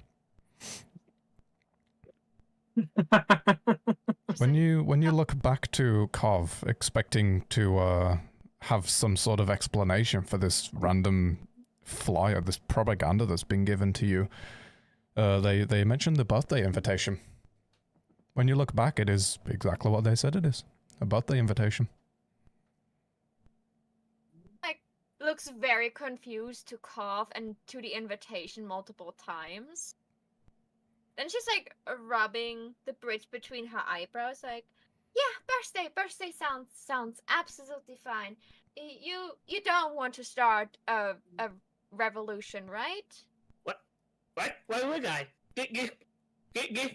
When you look back to Kov, expecting to have some sort of explanation for this random flyer, this propaganda that's been given to you. They mentioned the birthday invitation. When you look back, it is exactly what they said it is. A birthday invitation. Like, looks very confused to cough and to the invitation multiple times. Then she's like rubbing the bridge between her eyebrows, like, yeah, birthday sounds absolutely fine. You don't want to start a revolution, right? What? Why would I? This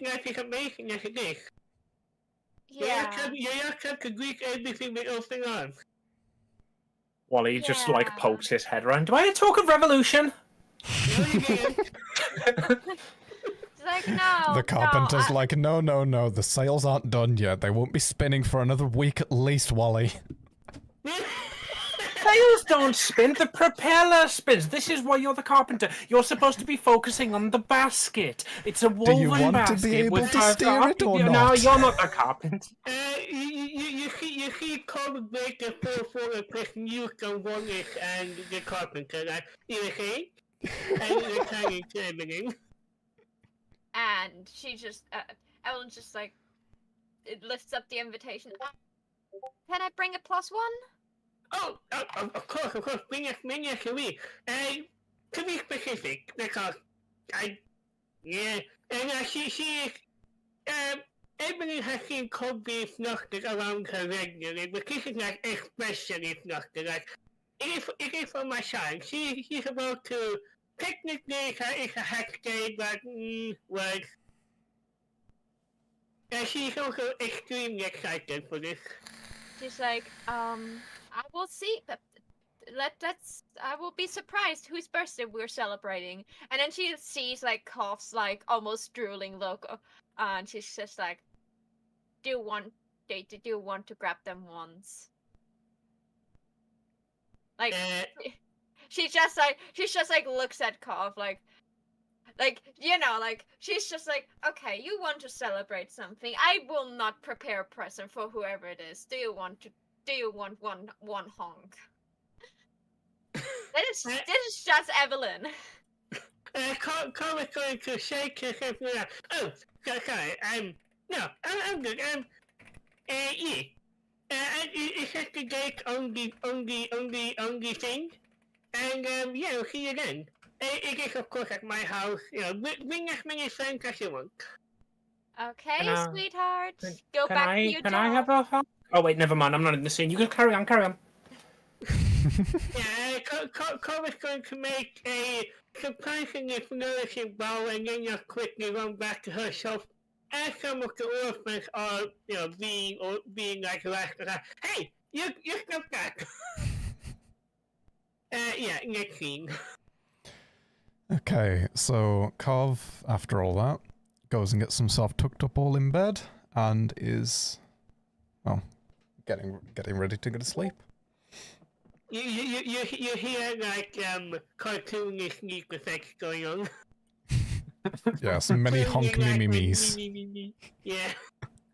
magic amazing as it is. Yeah. You're not trying to greet everything with open arms. Wally just like pokes his head around. Do I talk of revolution? No, you didn't. It's like, no. The carpenter's no, like, no, the sails aren't done yet. They won't be spinning for another week at least, Wally. Sails don't spin, the propeller spins. This is why you're the carpenter. You're supposed to be focusing on the basket. It's a woven Do you want basket. to be able with to steer it or not? No, you're not the carpenter. You see Corbin break the 4-4 person you can one it and the carpenter, like, you see? And they're trying to everything. And she just, Evelyn just like, it lifts up the invitation. Can I bring a +1? Oh, of course, bring as many as you wish. To be specific, because and she is, Emily has seen Colby snorted around her regularly, but this is like especially snorted. Like, it is for my son. She's about to, technically it's a hack day, but, well, she's also extremely excited for this. She's like, I will see. I will be surprised whose birthday we're celebrating. And then she sees like coughs, like almost drooling look, and she's just like, do you want to grab them once? Like, she just like looks at cough like you know, like she's just like, okay, you want to celebrate something. I will not prepare a present for whoever it is. Do you want one honk? This is just Evelyn. Carl is going to shake his head. Oh, sorry. No, I'm good. Yeah. It's just the date on the thing. And, yeah, we'll see you then. It is, of course, at my house. You know, bring as many friends as you want. Okay, sweetheart. Go back to your job. Can I have a hug? Oh, wait, never mind. I'm not in the scene. You can carry on. Yeah, Carl is going to make a surprisingly flourishing bow and then just quickly run back to herself. As some of the orphans are, you know, being like last of that. Hey, you stop that. Yeah, next scene. Okay, so Kov, after all that, goes and gets himself tucked up all in bed and is, well, getting ready to go to sleep. You hear like cartoonish sneak effects going on. Yeah, some many honk me-me-me's. Yeah.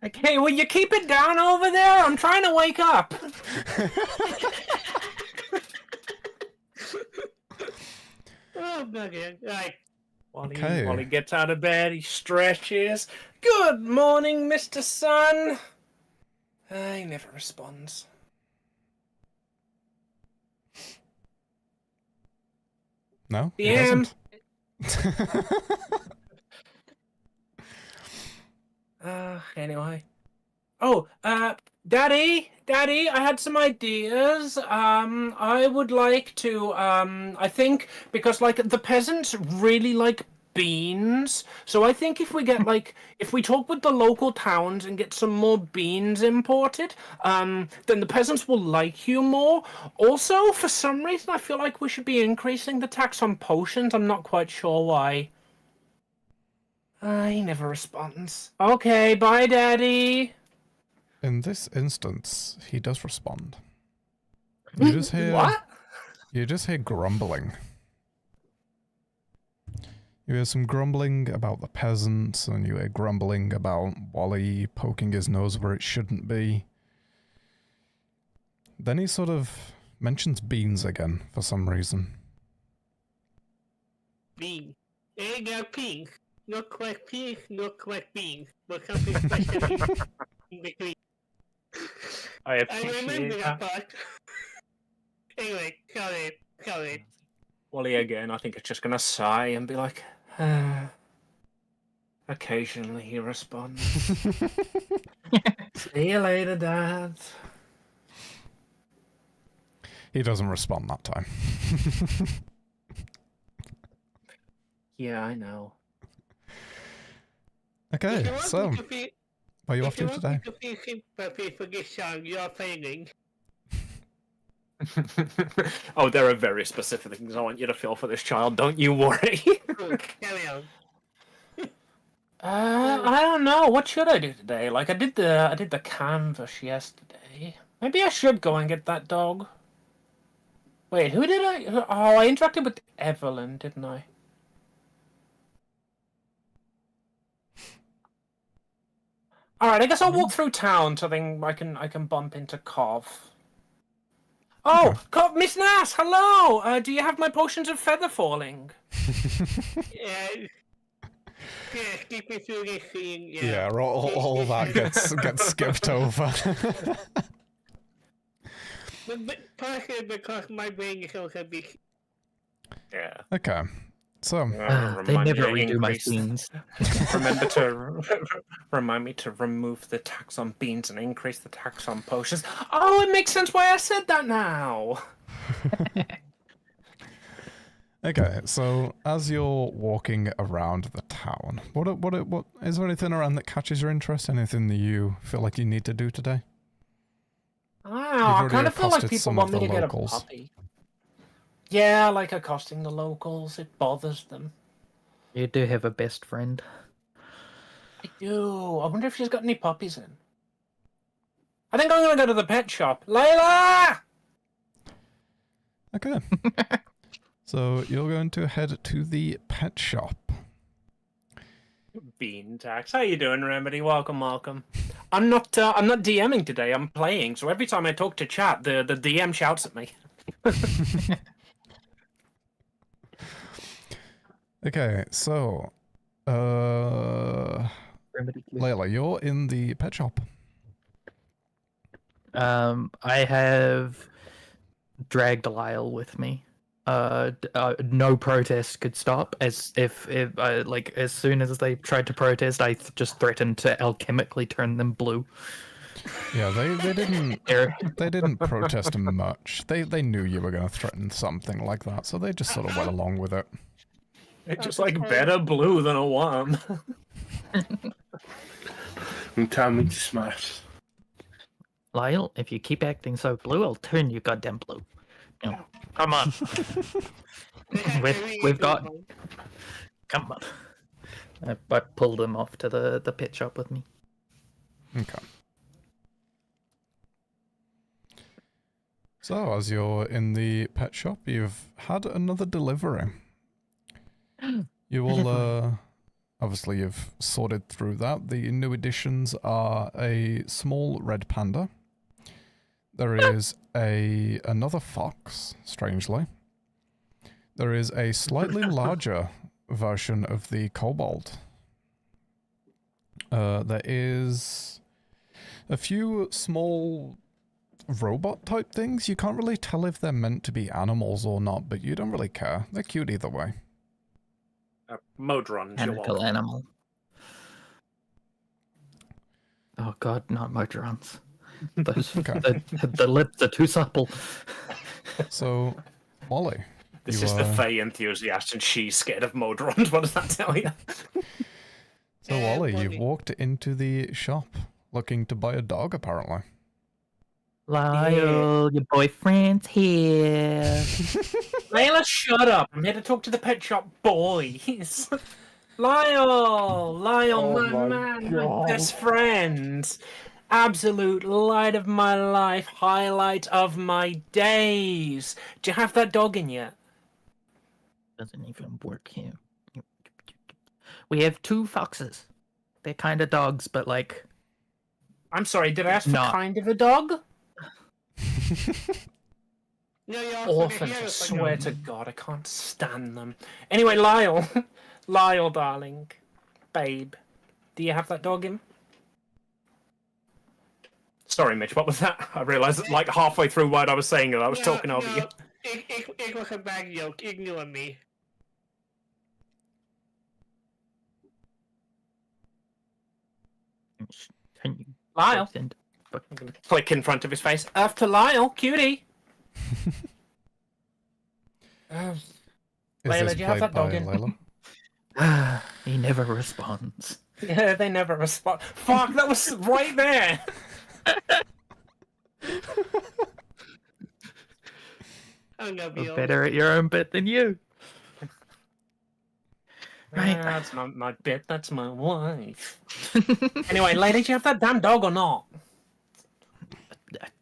Okay, will you keep it down over there? I'm trying to wake up. Oh, bugger. Right. Wally gets out of bed, he stretches. Good morning, Mr. Sun. He never responds. No, he doesn't. Anyway. Oh, Daddy, I had some ideas. I would like to, I think, because, like, the peasants really like beans, so I think if we get, like, if we talk with the local towns and get some more beans imported, then the peasants will like you more. Also, for some reason, I feel like we should be increasing the tax on potions. I'm not quite sure why. He never responds. Okay, bye, Daddy. In this instance, he does respond. You just hear what? You just hear grumbling. You hear some grumbling about the peasants, and you hear grumbling about Wally poking his nose where it shouldn't be. Then he sort of mentions beans again for some reason. bean. And pink. Not quite pink, not quite bean. But something special in between. I I remember appreciate that that. part. Anyway, sorry. Wally again, I think it's just gonna sigh and be like, occasionally he responds. See you later, Dad. He doesn't respond that time. Yeah, I know. Okay, so where are you off to today? If you want me to feel sympathy for this song, you're failing. Oh, there are very specific things I want you to feel for this child. Don't you worry. Cool, carry on. I don't know. What should I do today? Like I did the canvas yesterday. Maybe I should go and get that dog. Wait, who did I? Oh, I interacted with Evelyn, didn't I? All right, I guess I'll walk through town so then I can bump into Kov. Oh, Kov, Miss Nass, hello. Do you have my potions of feather falling? Yeah, keep me through this scene. Yeah, all that gets skipped over. But partially because my brain is also big. Yeah. Okay, so they never redo my scenes. Remember to remind me to remove the tax on beans and increase the tax on potions. Oh, it makes sense why I said that now. okay, so as you're walking around the town, what is there anything around that catches your interest? Anything that you feel like you need to do today? I kind of feel like accosted people some want of me the to get a locals. puppy. Yeah, I like accosting the locals. It bothers them. You do have a best friend. I do. I wonder if she's got any puppies in. I think I'm going to go to the pet shop. Layla! Okay. So you're going to head to the pet shop. Bean tax. How you doing, Remedy? Welcome. I'm not DMing today. I'm playing. So every time I talk to chat, the DM shouts at me. Okay, so Layla, you're in the pet shop. I have dragged Lyle with me. No protest could stop. As soon as they tried to protest, I just threatened to alchemically turn them blue. Yeah, they didn't protest much. They knew you were going to threaten something like that, so they just sort of went along with it. It's just like better blue than a worm. And tell me to smash. Lyle, if you keep acting so blue, I'll turn you goddamn blue. You know, come on. we've got. Come on. I pulled him off to the pet shop with me. Okay. So, as you're in the pet shop, you've had another delivery. You will, obviously you've sorted through that. The new additions are a small red panda. There is another fox, strangely. There is a slightly larger version of the kobold. There is a few small robot type things. You can't really tell if they're meant to be animals or not, but you don't really care. They're cute either way. Modron. Mechanical animal. Oh god, not Modrons. Those, Okay. the lips are too supple. So, Molly. This is the Fae enthusiast, and she's scared of Modrons. What does that tell you? So, Wally, you've walked into the shop looking to buy a dog, apparently. Lyle, your boyfriend's here. Layla, shut up. I'm here to talk to the pet shop boys. Lyle, my man, my best friend. Absolute light of my life, highlight of my days. Do you have that dog in yet? Doesn't even work here. We have 2 foxes. They're kind of dogs, but like... I'm sorry, did I ask for kind of a dog? No, you're also the Orphans, hero I for swear them. to God, I can't stand them. Anyway, Lyle. Lyle, darling. Babe. Do you have that dog in? Sorry, Mitch, what was that? I realised that, like, halfway through what I was saying that I was talking over you. It was a bad joke. Ignore me. Can you Lyle. send- I'm going to click in front of his face. After Lyle, cutie. Is Layla, this do you have played that dog by in? Layla? He never responds. Yeah, they never respond. Fuck, that was right there. I'm gonna We're be better at your own bit than you. Right. That's not my bit, that's my wife. Anyway, lady, do you have that damn dog or not?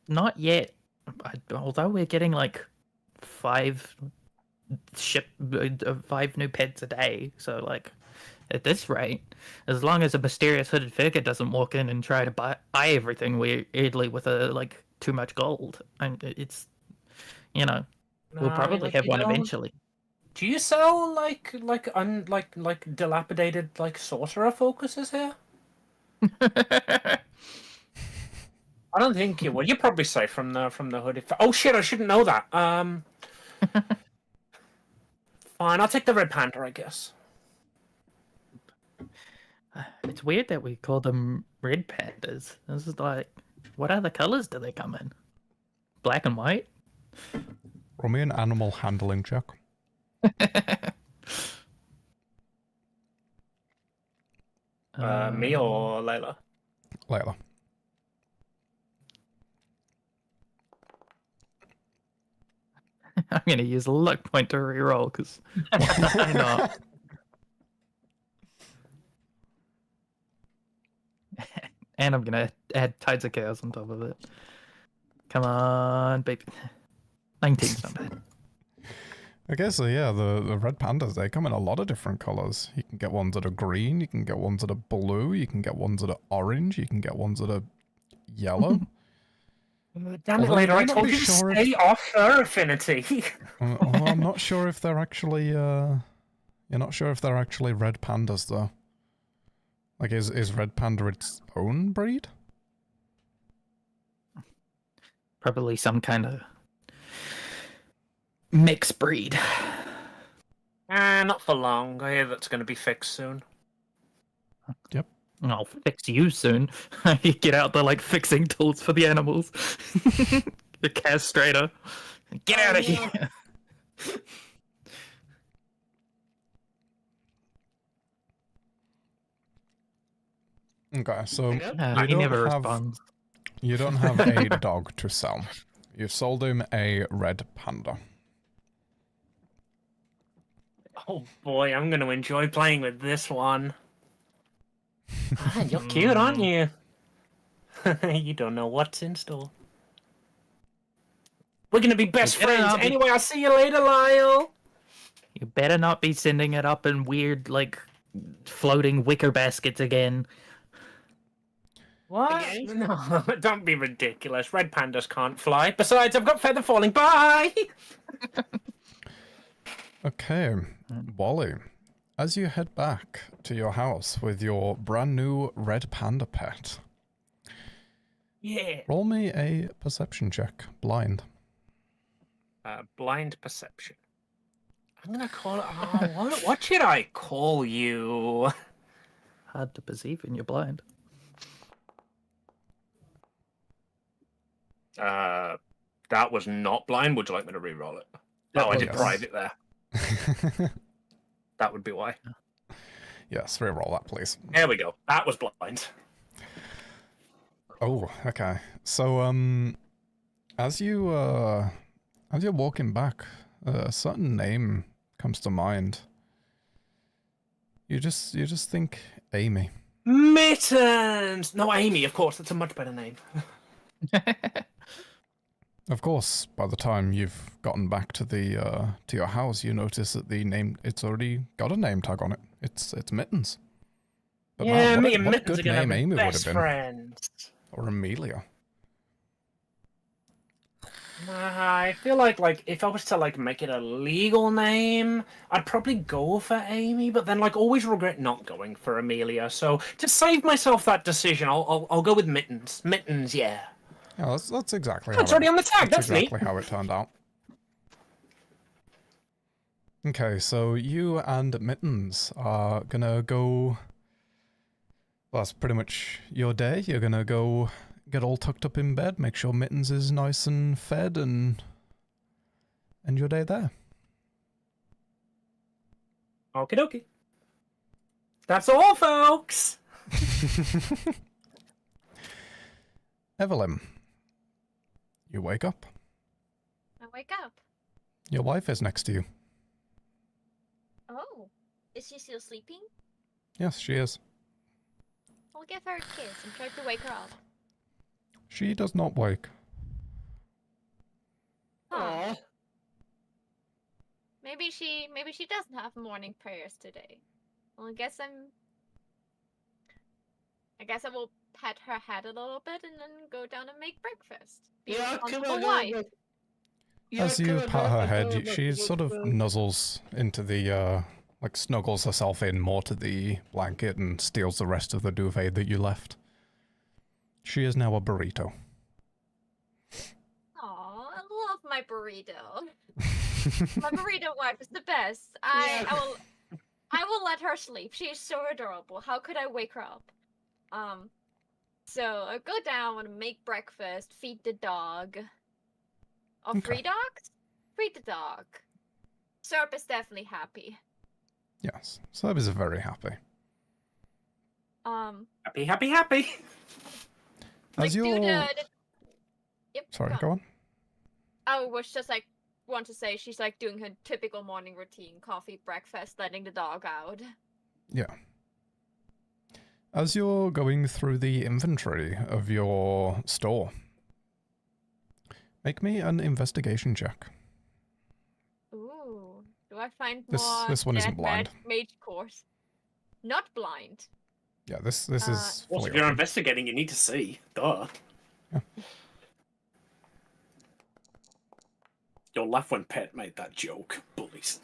Not yet. Although we're getting like 5 new pets a day, so like at this rate, as long as a mysterious hooded figure doesn't walk in and try to buy everything weirdly with like too much gold, and it's we'll probably have one eventually. Do you sell like dilapidated like sorcerer focuses here? I don't think you would. You're probably safe from the hooded. Oh shit! I shouldn't know that. Fine, I'll take the red panda, I guess. It's weird that we call them red pandas. This is like, what other colors do they come in? Black and white? Roll me an animal handling check. Me or Layla? Layla. I'm gonna use a luck point to reroll because why not? And I'm gonna add Tides of Chaos on top of it. Come on, baby. 19's not bad. Okay, so yeah, the red pandas, they come in a lot of different colors. You can get ones that are green, you can get ones that are blue, you can get ones that are orange, you can get ones that are yellow. Damn it, later I told you to stay off her affinity. Well, I'm not sure if they're actually, you're not sure if they're actually red pandas, though. Like, is red panda its own breed? Probably some kind of mixed breed. Not for long. I hear that's going to be fixed soon. Yep. I'll fix you soon. You get out the like fixing tools for the animals. The castrator. Get out of here. Okay, so He never responds. You don't have a dog to sell. You've sold him a red panda. Oh boy, I'm going to enjoy playing with this one. You're cute, aren't you? You don't know what's in store. We're going to be best friends. Anyway, I'll see you later, Lyle. You better not be sending it up in weird, like, floating wicker baskets again. What? No, don't be ridiculous. Red pandas can't fly. Besides, I've got feather falling. Bye! Okay, Wally. As you head back to your house with your brand new red panda pet, yeah. Roll me a perception check, blind. Blind perception. I'm gonna call it. What should I call you? Hard to perceive when you're blind. That was not blind. Would you like me to re-roll it? Oh, I did private there. That would be why. Yes, re-roll that, please. There we go. That was blind. Oh, okay. So, as you're walking back, a certain name comes to mind. You just think Amy. Mittens! No, Amy, of course. That's a much better name. Of course, by the time you've gotten back to the to your house, you notice that the name, it's already got a name tag on it. It's Mittens. But yeah, man, me and what a Mittens good are gonna name be Amy would have best been. friends. Or Amelia. I feel like if I was to make it a legal name, I'd probably go for Amy, but then always regret not going for Amelia. So to save myself that decision, I'll go with Mittens. Mittens, yeah. Yeah, that's exactly Oh, it's already on the tag. That's neat. exactly how it turned out. Okay, so you and Mittens are gonna go. Well, that's pretty much your day. You're gonna go get all tucked up in bed, make sure Mittens is nice and fed, and end your day there. Okie dokie. That's all, folks. Evelyn, you wake up. I wake up. Your wife is next to you. Oh, is she still sleeping? Yes, she is. I'll give her a kiss and try to wake her up. She does not wake. Huh. Maybe she doesn't have morning prayers today. Well, I guess I will pet her head a little bit and then go down and make breakfast. Be a responsible wife. As you pat her head, she sort of nuzzles into the, snuggles herself in more to the blanket and steals the rest of the duvet that you left. She is now a burrito. Aw, I love my burrito. My burrito wife is the best. I will let her sleep. She is so adorable. How could I wake her up? So I go down and make breakfast, feed the dog. Oh, Okay. 3 dogs? Feed the dog. Serp is definitely happy. Yes, Serb is very happy. Happy, happy, happy. As you're... Yep, Sorry, go on. I was just want to say she's doing her typical morning routine, coffee, breakfast, letting the dog out. Yeah. As you're going through the inventory of your store, make me an investigation check. Ooh, do I find This one isn't blind. Mage course. Not blind. Yeah, this is Well, fully if you're open. investigating, you need to see. Duh. Yeah. You'll laugh when Pet made that joke. Bullies.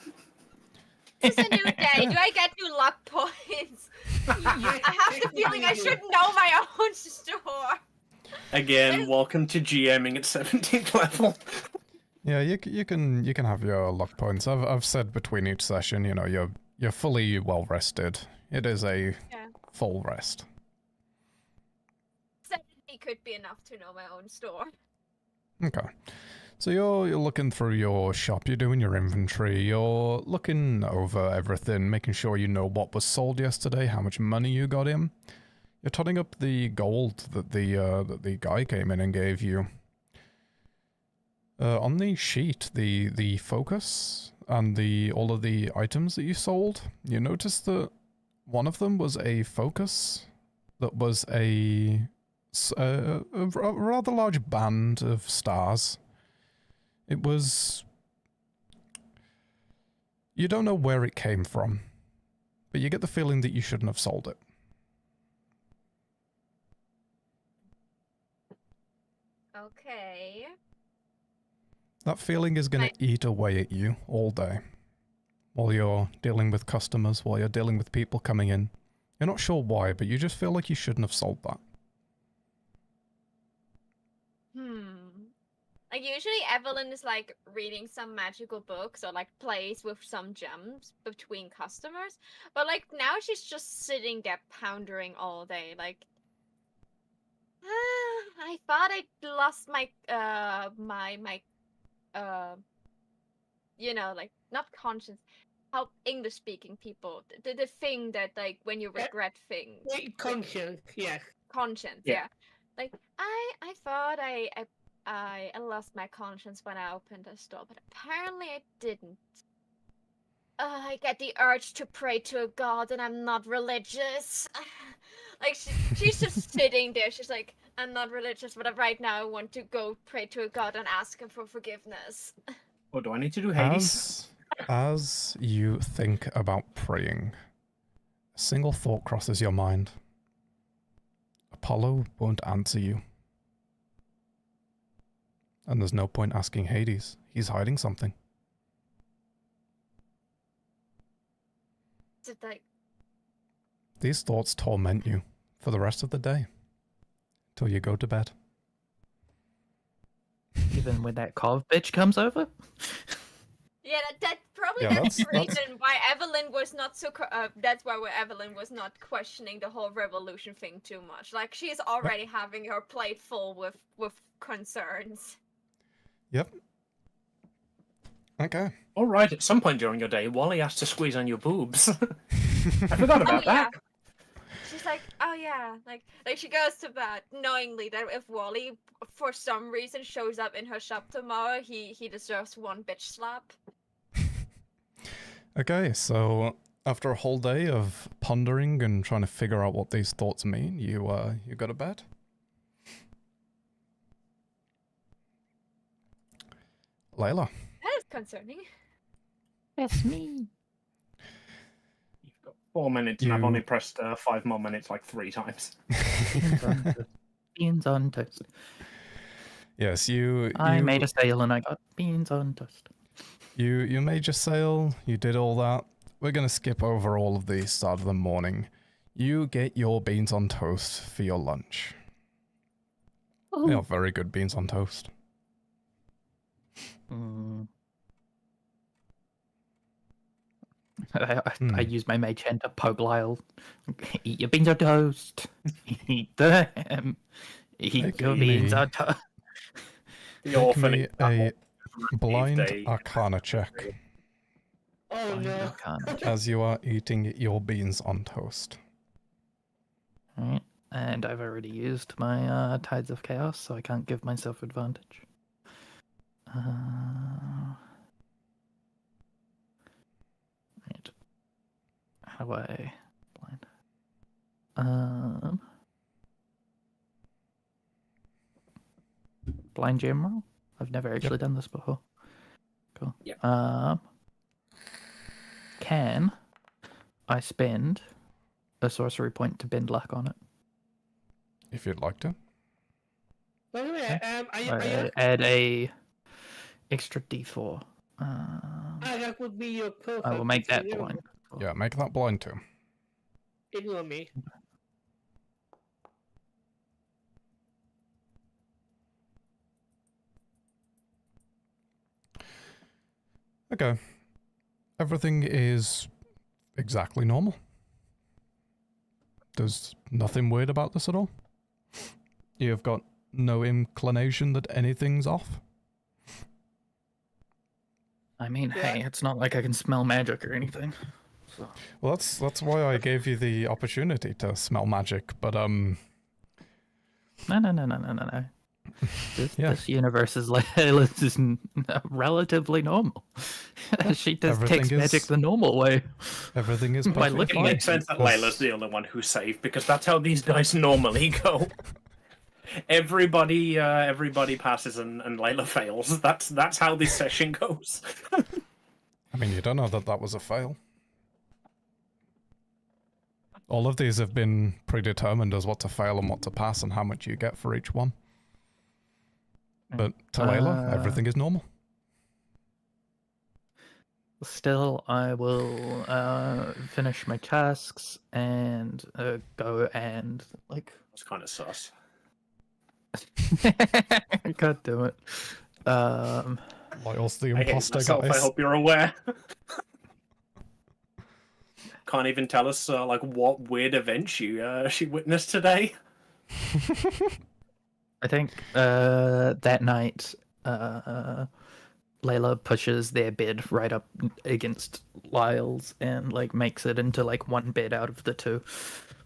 It's a new day. Do I get new luck points? I have the feeling I should know my own store. Again, welcome to GMing at 17th level. Yeah, you can have your luck points. I've said between each session, you're fully well rested. It is a full rest. 70 could be enough to know my own store. Okay. So you're looking through your shop, you're doing your inventory, you're looking over everything, making sure you know what was sold yesterday, how much money you got in. You're totting up the gold that the guy came in and gave you. On the sheet, the focus and all of the items that you sold, you notice that one of them was a focus that was a rather large band of stars. It was... You don't know where it came from, but you get the feeling that you shouldn't have sold it. Okay. That feeling is going to eat away at you all day. While you're dealing with customers, while you're dealing with people coming in. You're not sure why, but you just feel like you shouldn't have sold that. Usually Evelyn is reading some magical books or plays with some gems between customers. But now she's just sitting there pondering all day. I thought I lost my not conscience. How English speaking people the thing that when you regret things. Conscience, yes. Conscience, yeah. I thought I lost my conscience when I opened the store, but apparently I didn't. I get the urge to pray to a god, and I'm not religious. She's just sitting there. She's like, I'm not religious, but right now I want to go pray to a god and ask him for forgiveness. Oh, do I need to do Hades? As you think about praying, a single thought crosses your mind. Apollo won't answer you. And there's no point asking Hades. He's hiding something. Is it like... These thoughts torment you for the rest of the day. Till you go to bed. Even when that Cov bitch comes over? Yeah, that's probably Yeah, that's the that's- reason why Evelyn was not so. That's why Evelyn was not questioning the whole revolution thing too much. Like she's already having her plate full with concerns. Yep. Okay. All right, at some point during your day, Wally has to squeeze on your boobs. I forgot about that. She's like, oh yeah, like she goes to bed knowingly that if Wally for some reason shows up in her shop tomorrow, he deserves one bitch slap. Okay, so after a whole day of pondering and trying to figure out what these thoughts mean, you go to bed. Layla. That is concerning. That's me. You've got 4 minutes, and I've only pressed 5 more minutes like 3 times. Beans on toast. Yes, you I made a sail and I got beans on toast. You made your sail, you did all that. We're gonna skip over all of the start of the morning. You get your beans on toast for your lunch. Oh. They are very good beans on toast. I use my mage hand to poke Lyle. Eat your beans on toast. Eat them. Eat your beans on toast. Make me a blind arcana check Oh no. as you are eating your beans on toast. Alright, and I've already used my Tides of Chaos, so I can't give myself advantage. Right. How do I blind? Blind gem roll? I've never actually done this before. Cool. Yep. Can I spend a sorcery point to bend luck on it? If you'd like to. By the way, are you Add a extra d4. that would be your perfect. I will make that blind. Yeah, make that blind too. Ignore me. Okay. Everything is exactly normal. There's nothing weird about this at all. You've got no inclination that anything's off. I mean, hey, it's not like I can smell magic or anything. So. Well, that's why I gave you the opportunity to smell magic, but No. Yeah. This universe is relatively normal. She just takes magic the normal way. Everything is By perfectly looking It fine. makes sense that Layla's the only one who's safe, because that's how these dice normally go. Everybody passes and Layla fails. That's how this session goes. I mean, you don't know that was a fail. All of these have been predetermined as what to fail and what to pass and how much you get for each one. But to Layla, everything is normal. Still, I will finish my tasks and go and like. It's kind of sus. God damn it. Lyle's the I hate imposter, myself, guys. I hope you're aware. Can't even tell us like what weird event she witnessed today. I think that night, Layla pushes their bed right up against Lyle's and like makes it into like one bed out of the two,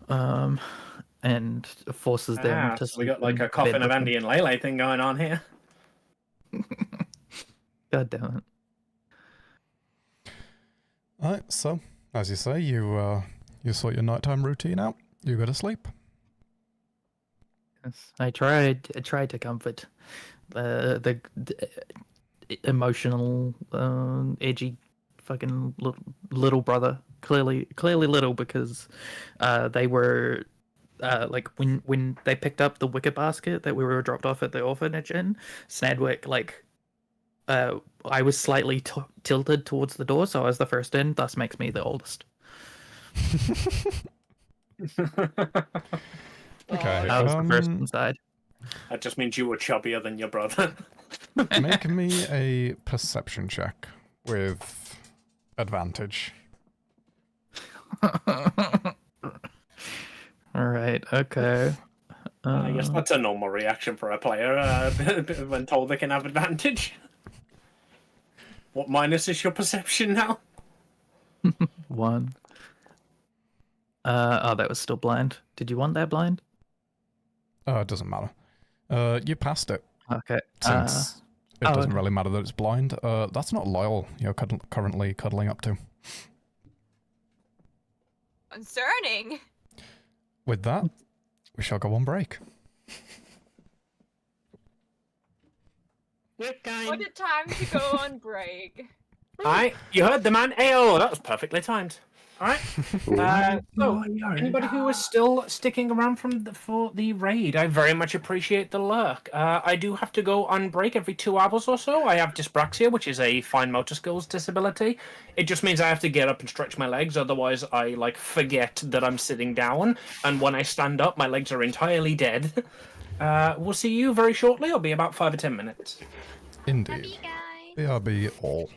and forces them to. So we got like a coffin of Andy and Lele thing going on here. God damn it! Alright, so as you say, you sort your nighttime routine out. You go to sleep. Yes, I tried to comfort the emotional, edgy, fucking little brother. Clearly little because they were like when they picked up the wicker basket that we were dropped off at the orphanage in, Snedwick, like, I was slightly tilted towards the door, so I was the first in. Thus makes me the oldest. Okay. I was the first inside. That just means you were chubbier than your brother. Make me a perception check with advantage. All right. Okay. I guess that's a normal reaction for a player when told they can have advantage. What minus is your perception now? 1. Oh, that was still blind. Did you want that blind? It doesn't matter. You passed it. Okay. Since it doesn't okay. really matter that it's blind. That's not Lyle you're currently cuddling up to. Concerning. With that, we shall go on break. What time? What a time to go on break. Alright, you heard the man. Ayo, that was perfectly timed. Alright. So, anybody who is still sticking around for the raid, I very much appreciate the lurk. I do have to go on break every 2 hours or so. I have dyspraxia, which is a fine motor skills disability. It just means I have to get up and stretch my legs, otherwise I forget that I'm sitting down, and when I stand up, my legs are entirely dead. We'll see you very shortly. It'll be about 5 or 10 minutes. Indeed. BRB all.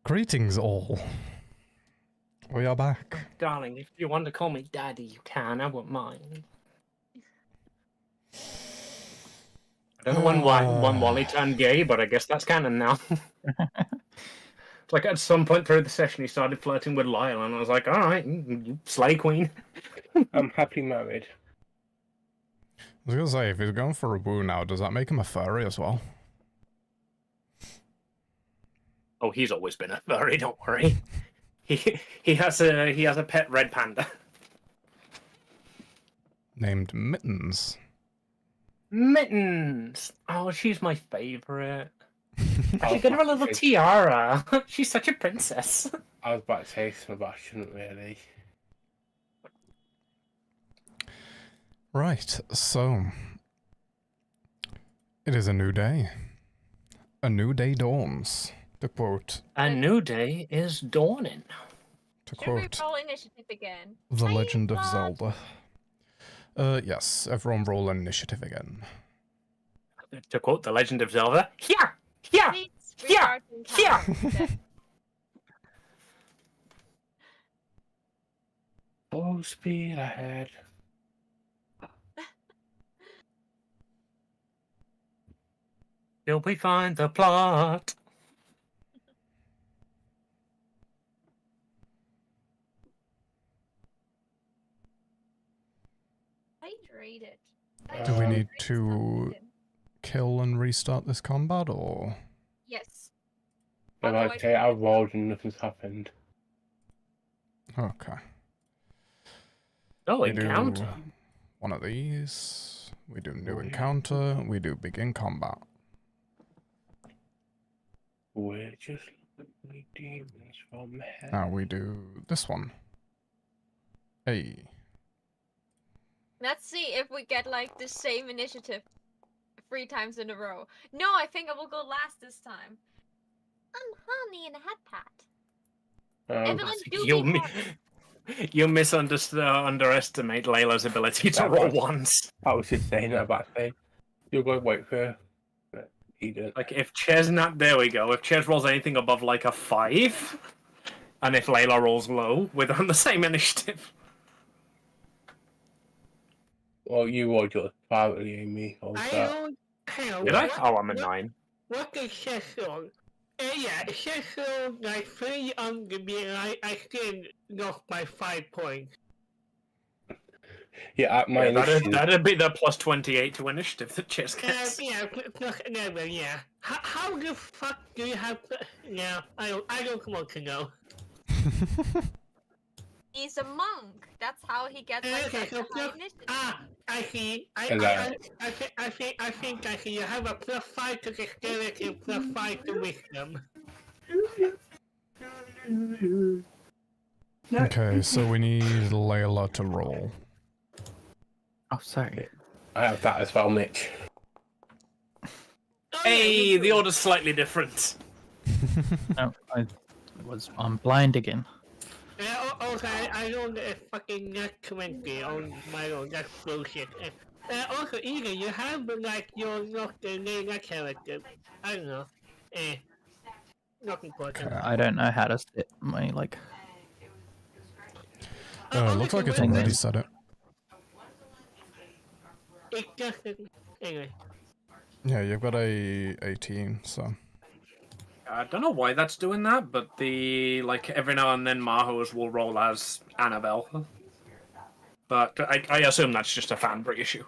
Greetings, all. We are back. Darling, if you want to call me Daddy, you can. I won't mind. I don't know when Wally turned gay, but I guess that's canon now. It's like at some point through the session, he started flirting with Lyle, and I was like, all right, you slay queen. I'm happily married. I was gonna say, if he's going for a woo now, does that make him a furry as well? Oh, he's always been a furry, don't worry. He has a pet red panda. Named Mittens. Mittens! Oh, she's my favorite. I should get her a little tiara. She's such a princess. I was about to say something, but I shouldn't really. Right, so... It is a new day. A new day dawns. To quote... A new day is dawning. To Should we quote... roll initiative again? The Please, Legend of Lord. Zelda. Yes, everyone roll initiative again. To quote The Legend of Zelda, here! Here! Please Yeah, restart and yeah. count instead. Full speed ahead. Till we find the plot. Hydrated. Do we need Hydrated to something. kill and restart this combat, or...? Yes. But Otherwise, I'd say I've rolled and nothing's happened. Okay. Oh, We do encounter. one of these. We do new encounter. We do begin combat. We're just lovely demons from hell. Now we do this one. Hey. Let's see if we get like the same initiative 3 times in a row. No, I think I will go last this time. I'm honey in a hat pat. Evelyn, do You be mi- honest. you underestimate Layla's ability to roll ones. I was just saying that about thing. You're going to wait for her. But he didn't. Like if Chesnat, there we go. If Ches rolls anything above like a 5, and if Layla rolls low, we're on the same initiative. Well, you rolled yours privately, Amy. Or was I that? don't. Hang on. Did I? what- Oh, I'm a what- 9. What does Chess roll? Yeah, Chess roll like 3 on the beat, and I still lost by 5 points. Yeah, my initiative. That'd be the plus 28 to initiative that Ches gets. Yeah, plus 11, yeah. How the fuck do you have? Yeah, I don't want to know. He's a monk. That's how he gets like Okay, such so a high plus, initiative. I see. I think I see. You have a plus 5 to dexterity and plus 5 to wisdom. Okay, so we need Layla to roll. Oh, sorry. I have that as well, Mitch. Oh, Hey, yeah, the order's slightly different. No, I'm blind again. Yeah, also, I rolled a fucking nat 20 on my own. That's bullshit. Also, Eden, you have like your not the name character. I don't know. Not important. I don't know how to set my like. Looks like it's already said it. It doesn't. Anyway. Yeah, you've got a 18, so... I don't know why that's doing that, but every now and then Mahos will roll as Annabelle. But I assume that's just a Foundry issue.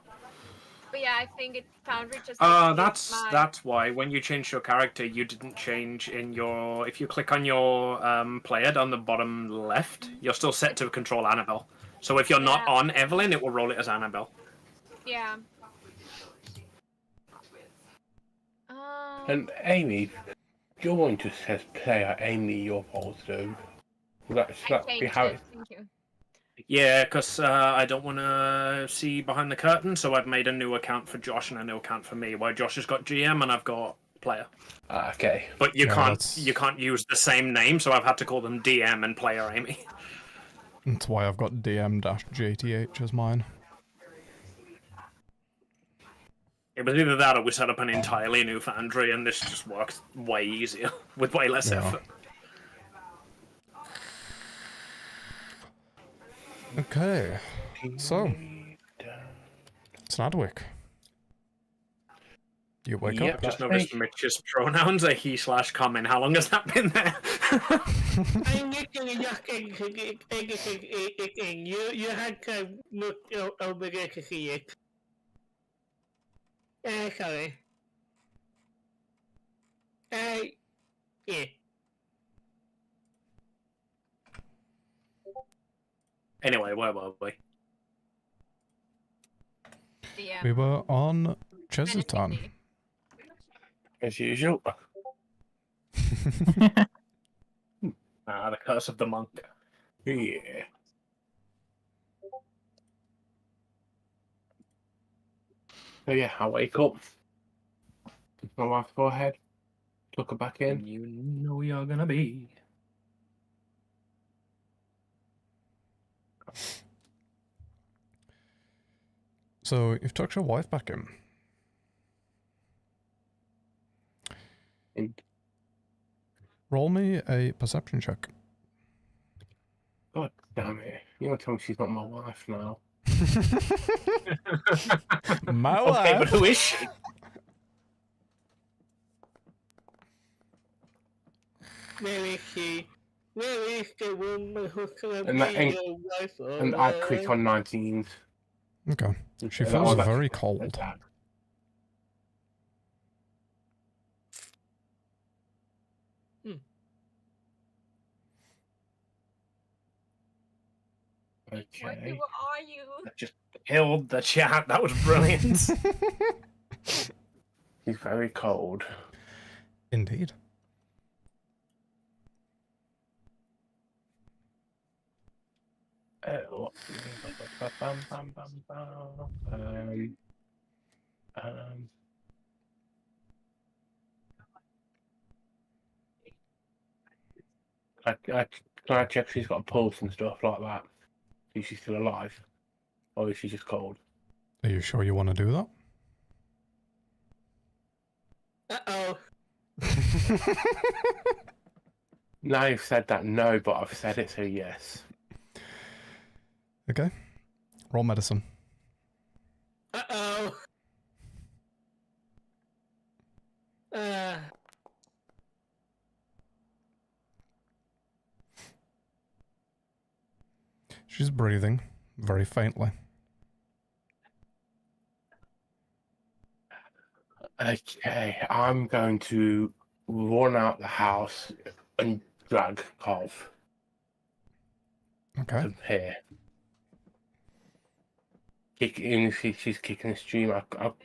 But yeah, I think it Foundry just. That's why when you changed your character, you didn't change in your. If you click on your player on the bottom left, you're still set to control Annabelle. So if you're not Yeah. on Evelyn, it will roll it as Annabelle. Yeah. And Amy, you're one just says player Amy, your roles do. Will that, should I that be changed how it. it? Thank you. Yeah, because I don't want to see behind the curtain, so I've made a new account for Josh and a new account for me, where Josh has got GM and I've got player. Okay. But you Yeah, can't that's- you can't use the same name, so I've had to call them DM and player Amy. That's why I've got DM-JTH as mine. It was either that or we set up an entirely new Foundry, and this just works way easier with way less Yeah. effort. Okay. So, Snadwick. You wake Yep, up. Just that's noticed me. Mitch's pronouns are he/common. How long has that been there? I'm literally just editing. You had to look over there to see it. Sorry. Yeah. Anyway, where were we? Yeah. We were on Chesterton. As usual. The Curse of the Monk. Yeah. So yeah, I wake up. My wife's forehead. Tuck her back in. You know you're gonna be. So, you've tucked your wife back in. And Roll me a perception check. God damn it. You don't tell me she's not my wife now. My Okay, but wife. who is she? Where is she? Where is the woman who's gonna And that be ain't- your wife? And I crit on 19s. Okay. She And feels I was very actually cold. like that. What Okay. are you? That just killed the chat. That was brilliant. He's very cold. Indeed. Oh. Can I check she's got a pulse and stuff like that? Is she still alive? Or is she just cold? Are you sure you want to do that? Uh-oh. Now you've said that, no, but I've said it, so yes. Okay. Roll medicine. Uh-oh. She's breathing very faintly. Okay, I'm going to run out the house and drag Cov Okay. to here. Even if she's kicking the stream, I'll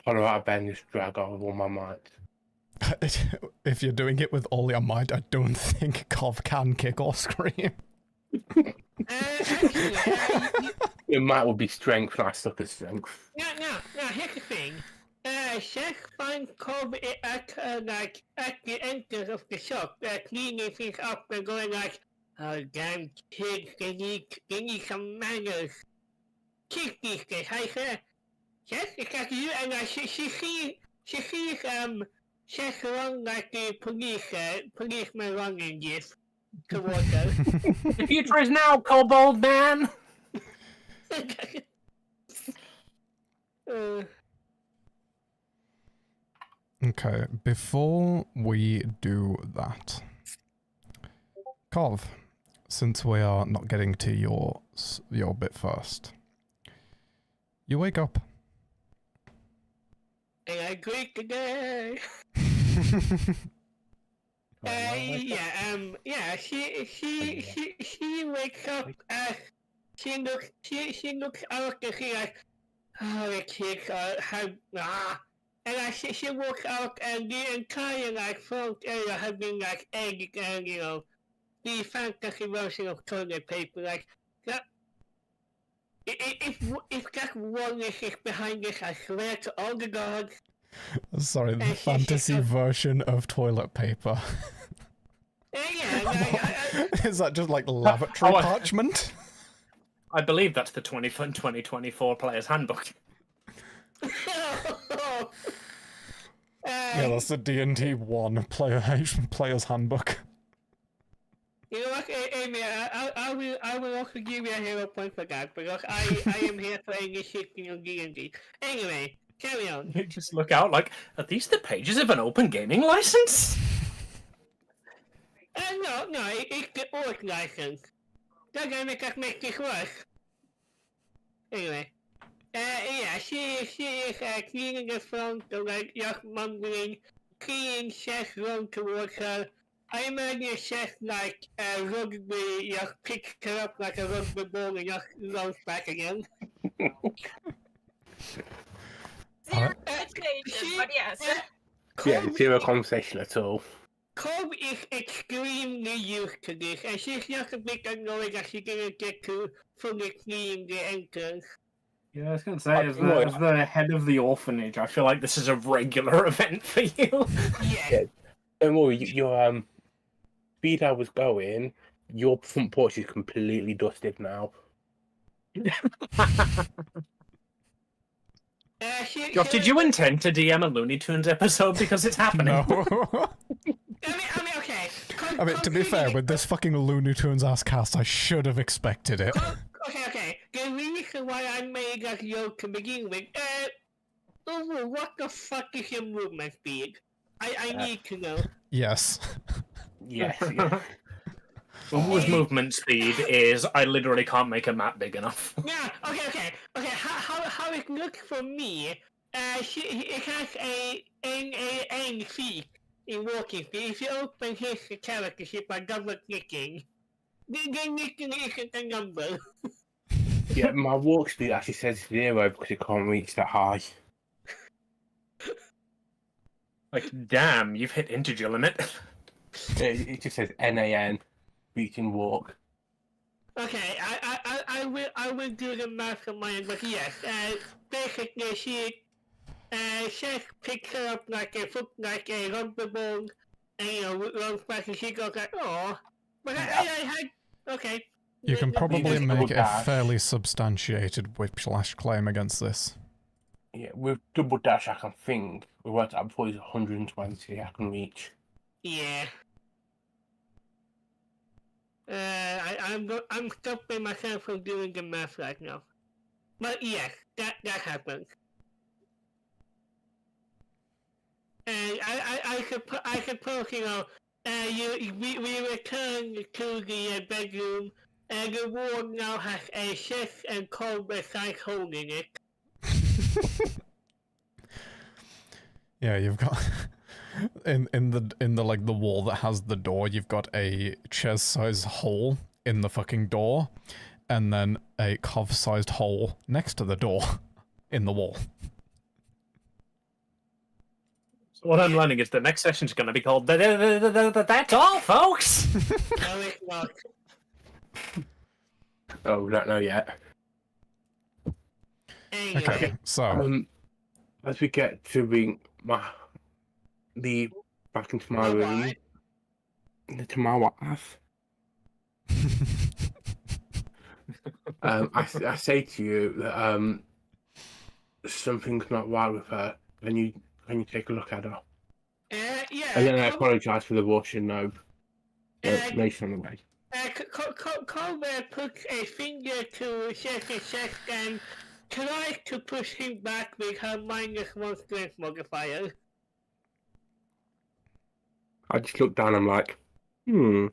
pull her out of bed and just drag her with all my might. If you're doing it with all your might, I don't think Cov can kick or scream. Actually, Your might will be strength, and I suck at strength. no, here's the thing. Chef finds Cobb at the entrance of the shop, cleaning things up and going like, "Oh damn kids, they need some manners. Kids these days, I said, yes, it's like you." And she sees Chef along like the policeman running this towards her. The future is now, kobold man. Okay, before we do that, Cov, since we are not getting to your bit first, you wake up. And I greet today. She wakes up. She looks out and she like, oh, the kids have and she walks out and the entire like front area has been like egg and the fantasy version of toilet paper like that. If that one is behind this, I swear to all the gods. Sorry, the fantasy version of toilet paper. Is that just like lavatory parchment? I believe that's the 2024 Player's Handbook. Yeah, that's the D&D 1 Player's Handbook. You know what, Amy? I I will also give you a hero point for that because I am here playing this shit in DnD. Anyway, carry on. You just look out like, are these the pages of an open gaming license? No, it's the orc license. They're gonna make us make this work. Anyway. Yeah, she is cleaning the front, like, just mumbling, cleaning Seth run towards her. I imagine Seth, like, rugby, just picks her up like a rugby ball and just runs back again. Zero conversation, but yes. Yeah, zero conversation at all. Cobb is extremely used to this, and she's just a bit annoyed that she didn't get to fully clean the entrance. Yeah, I was going to say, as the head of the orphanage, I feel like this is a regular event for you. Yeah. Don't worry, your speed I was going, your front porch is completely dusted now. Josh, did you intend to DM a Looney Tunes episode because it's happening? No. I mean, okay. I mean, to be fair, with this fucking Looney Tunes ass cast, I should have expected it. Okay. The reason why I made that joke to begin with, what the fuck is your movement speed? I need to know. Yes. Yes. Uwu's movement speed is I literally can't make a map big enough. Yeah, okay. How it looks for me, it has a feat in walking speed. If you open his character sheet by double clicking, then literally isn't a number. Yeah, my walk speed actually says 0 because it can't reach that high. Like, damn, you've hit integer limit. It just says NAN, reaching walk. Okay, I will do the math on my end, but yes, basically she picks her up like a rugby ball, and runs back, and she goes like, oh, but I had okay. You can probably make a dash. fairly substantiated whiplash claim against this. Yeah, with double dash, I can think. We worked out before, it's 120 I can reach. Yeah. I'm stopping myself from doing the math right now. But yes, that happens. And I suppose, you know, we return to the bedroom, and the wall now has a chest and cold size hole in it. Yeah, you've got in the like the wall that has the door, you've got a chest-sized hole in the fucking door, and then a Cov-sized hole next to the door in the wall. So what I'm learning is the next session's going to be called That's All, Folks! No, it's not. Oh, we don't know yet. Anyway. Okay, so As we get to back into my room, to my wife, I say to you that something's not right with her. Can you take a look at her? Yeah. And then I apologise for the Russian no. Nation on the way. Colbert puts a finger to Sheff's chest and tries to push him back with her -1 strength modifier. I just look down, I'm like, Yeah,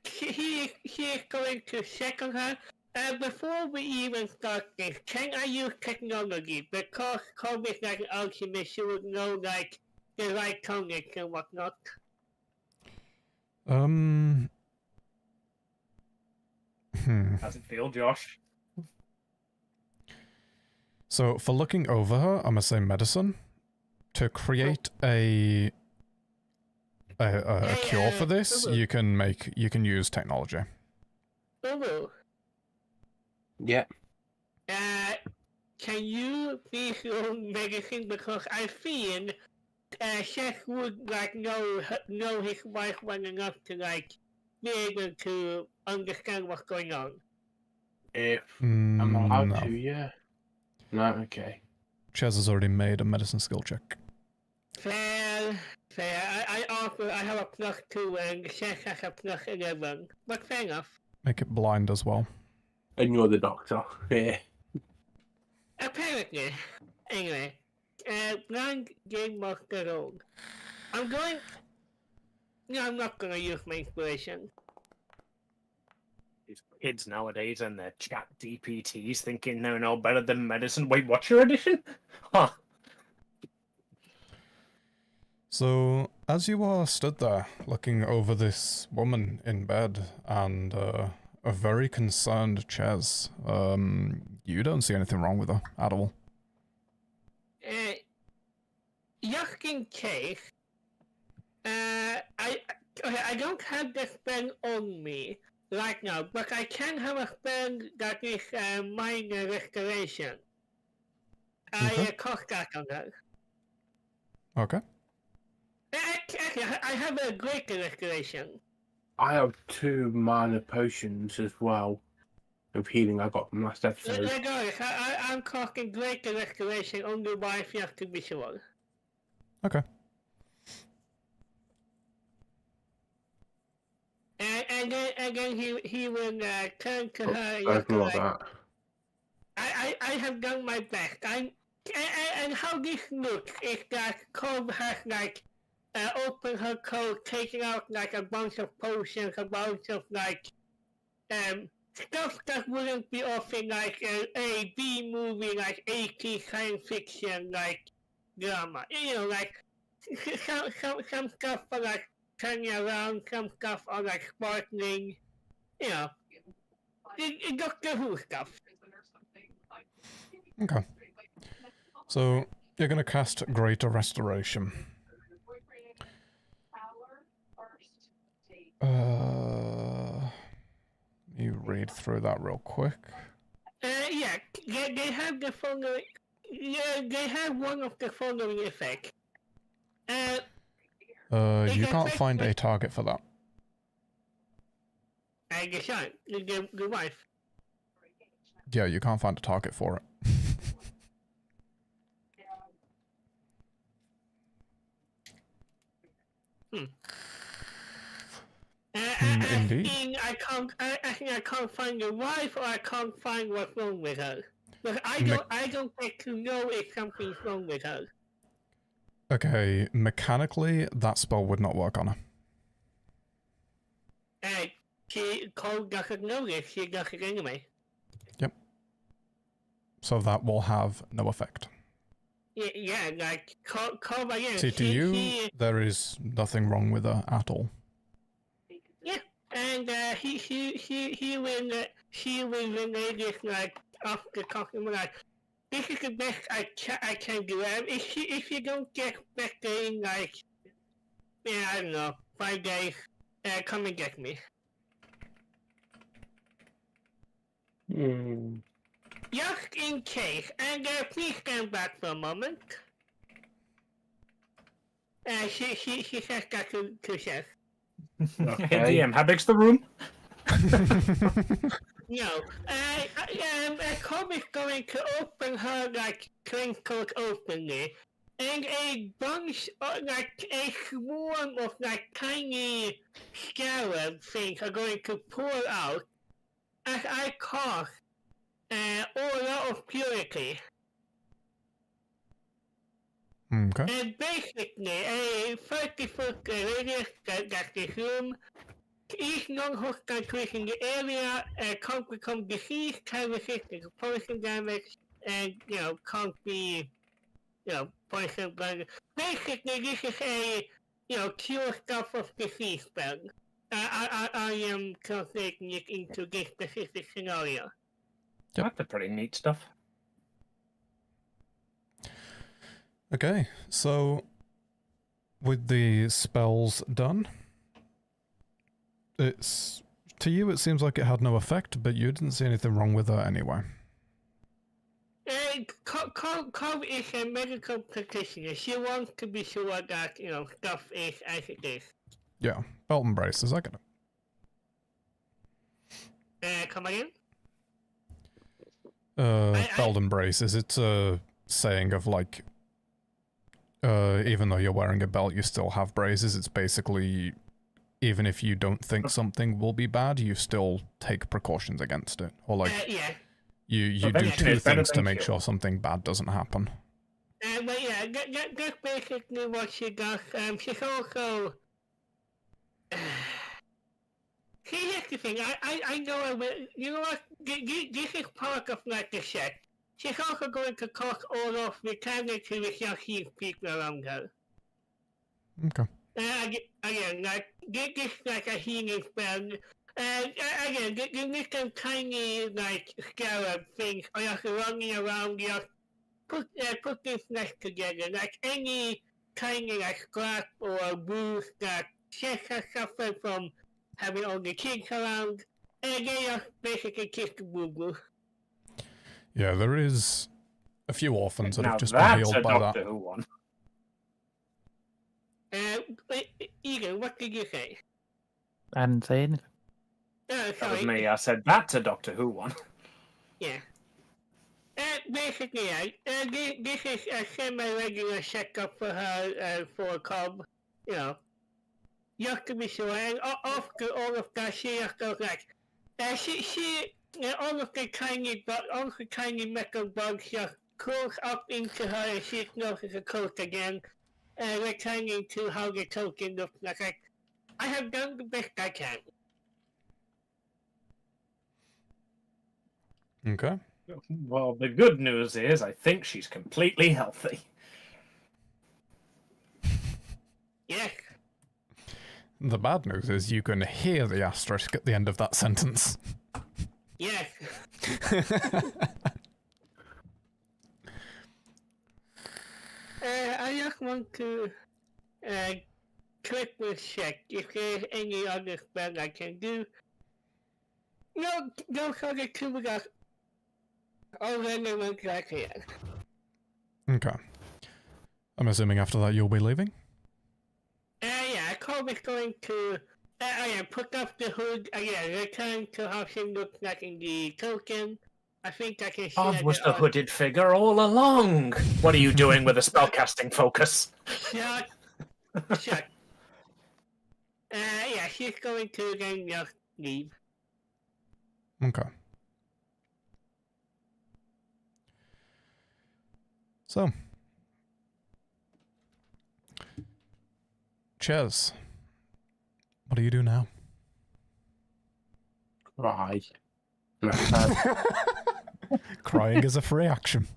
he is going to check on her. Before we even start this, can I use technology? Because Colbert's like an alchemist, she would know, like, the right tonics and whatnot. How's it feel, Josh? So for looking over her, I'm gonna say medicine. To create a cure for this, you can use technology. Ooh. yeah. Can you please roll medicine, because I feel Seth would like know his wife well enough to like be able to understand what's going on. If I'm allowed No. to, yeah. No, okay. Chaz has already made a medicine skill check. Fair. I have a +2 and Seth has a +11. But fair enough. Make it blind as well. And you're the doctor. Yeah. Apparently. Anyway. Blind Game Master Rogue. I'm not gonna use my inspiration. These kids nowadays and their chat DPTs thinking they're no better than medicine. Wait, what's your edition? Huh. So, as you are stood there, looking over this woman in bed, and a very concerned Ches, you don't see anything wrong with her at all. Just in case, I don't have the spell on me right now, but I can have a spell that is minor restoration. Okay. I cast that on her. Okay. Actually, I have a greater restoration. I have 2 minor potions as well of healing I got from last episode. Regardless, I'm casting greater restoration on the wife, you have to be sure. Okay. And then he will turn to her. Something like that. I have done my best. And how this looks is that Cobb has like opened her coat, taking out like a bunch of potions, a bunch of like stuff that wouldn't be often like a B movie, like 80s science fiction like drama. You know, like some stuff for like turning around, some stuff are like sparkling. You know, Doctor Who stuff. Okay. So, you're going to cast Greater Restoration. You read through that real quick. Yeah, they have the following. Yeah, they have one of the following effects. You can't find a target for that. I guess the wife. Yeah, you can't find a target for it. Indeed. I can't find the wife, or I can't find what's wrong with her. But I don't get to know if something's wrong with her. Okay, mechanically, that spell would not work on her. Cole doesn't know this, she does it anyway. Yep. So that will have no effect. Yeah, like, Cole again. See, to you, there is nothing wrong with her at all. Yeah, and he will relay this, like, after talking about, like, this is the best I can do. If you don't get better in, like, yeah, I don't know, 5 days, come and get me. Just in case, and please stand back for a moment. She says that to Chef. Okay. Hey, DM, how big's the room? No, Cobb is going to open her, like, coat openly, and a bunch of, like, a swarm of, like, tiny scarab things are going to pour out as I cast Aura of Purity. Okay. And basically, a 30-foot radius that this room, each non-hostile creature in the area can't become diseased, can resist poison damage, and, you know, can't be, you know, poison blood. Basically, this is a, you know, cure stuff of disease spell. I am translating it into this specific scenario. Yep. That's a pretty neat stuff. Okay, so with the spells done, it's to you it seems like it had no effect, but you didn't see anything wrong with her anyway. Cobb is a medical practitioner. She wants to be sure that, you know, stuff is as it is. Yeah, belt and braces, I get it. Come again? Belt and braces, it's a saying of like, Even though you're wearing a belt, you still have braces. It's basically, even if you don't think something will be bad, you still take precautions against it. Or like, yeah. you do two things to make sure something bad doesn't happen. But yeah, that's basically what she does. She's also... See, here's the thing, I know her, you know what, this is part of like the set. She's also going to cause all of the tendency with young people around her. Okay. Again, like, this is like a healing spell. Again, you need some tiny, like, scarab things, or just running around, just put this next together. Like, any tiny, like, scratch or bruise that she has suffered from having all the kids around, and they just basically kiss the boo-boo. Yeah, there is a few orphans that now have just been healed by Doctor that. Who one. Egan, what did you say? I didn't say anything. Sorry. That was me. I said that's a Doctor Who one. Yeah. Basically, this is a semi-regular checkup for her for Cobb. You know, just to be sure. And after all of that, she just goes like, all of the tiny metal bugs just crawls up into her, and she notices a coat again, returning to how the token looks like. I have done the best I can. Okay. Well, the good news is I think she's completely healthy. Yes. The bad news is you can hear the asterisk at the end of that sentence. Yes. I just want to quickly check if there's any other spell I can do. No, those other two are all relevant right here. Okay. I'm assuming after that you'll be leaving? Yeah, Cobb is going to put up the hood, return to how she looks like in the token. I think I can see Bob was the hooded figure all along. What are you doing with a spellcasting focus? Shut. Yeah, she's going to then just leave. Okay. So. Ches. What do you do now? Cry. Crying is a free action.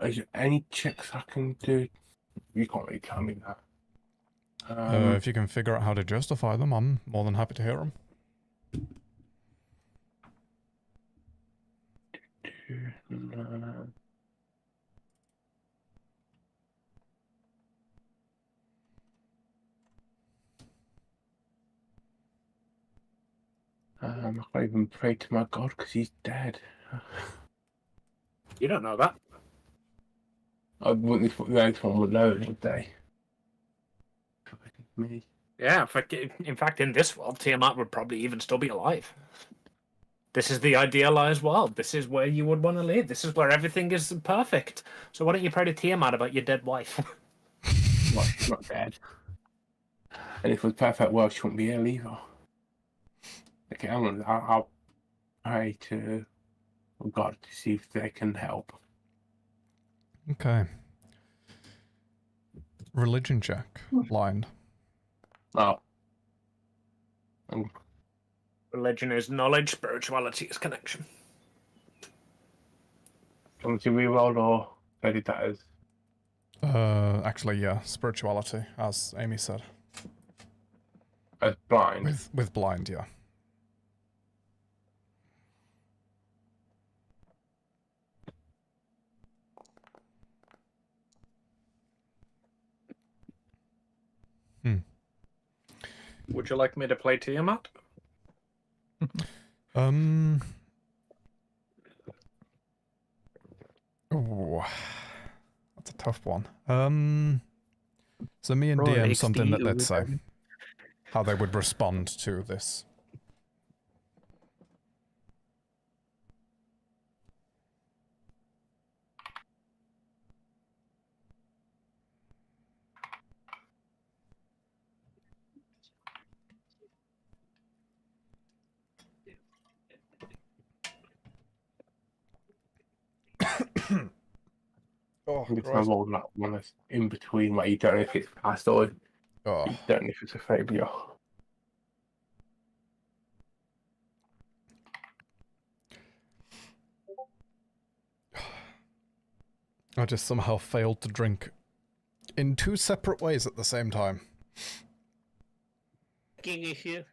Is there any checks I can do? You can't really tell me that. If you can figure out how to justify them, I'm more than happy to hear them. I can't even pray to my God because he's dead. You don't know that. I wouldn't have put the eggs on alone, would they? Me. Yeah, in fact, in this world, Tiamat would probably even still be alive. This is the idealized world. This is where you would want to live. This is where everything is perfect. So why don't you pray to Tiamat about your dead wife? Well, she's not dead. And if it was perfect world, she wouldn't be ill either. Okay, I'll pray to God to see if they can help. Okay. Religion check. Blind. Oh. Religion is knowledge, spirituality is connection. Want to reroll or edit that as? Actually, yeah, spirituality, as Amy said. As blind? With blind, yeah. Would you like me to play Tiamat? Oh, that's a tough one. So me and Roy, DM something that XD let's say. how they would respond to this. Oh, It's my role that one is in between where you don't know if it's passed or you don't know if it's a failure. I just somehow failed to drink in 2 separate ways at the same time. Issue.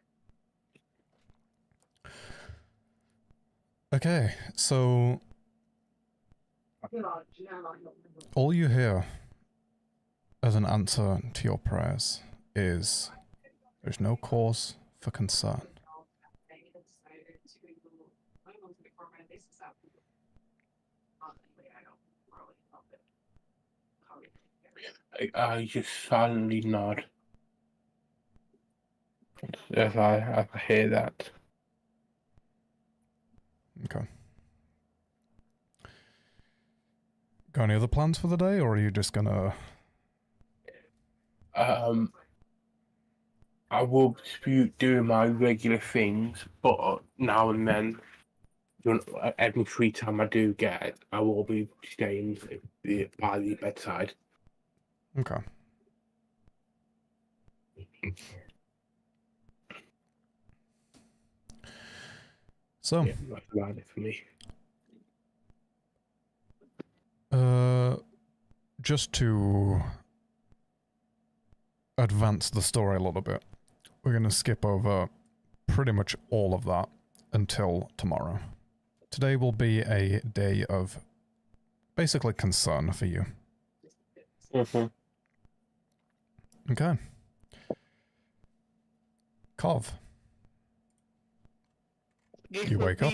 Okay, so all you hear as an answer to your prayers is there's no cause for concern. I just silently nod as I hear that. Okay. Got any other plans for the day, or are you just gonna... I will be doing my regular things, but now and then, every free time I do get, I will be staying by the bedside. Okay. So, yeah, that's about it for me. Just to advance the story a little bit, we're going to skip over pretty much all of that until tomorrow. Today will be a day of basically concern for you. Mm-hmm. Okay. Kov. You wake up?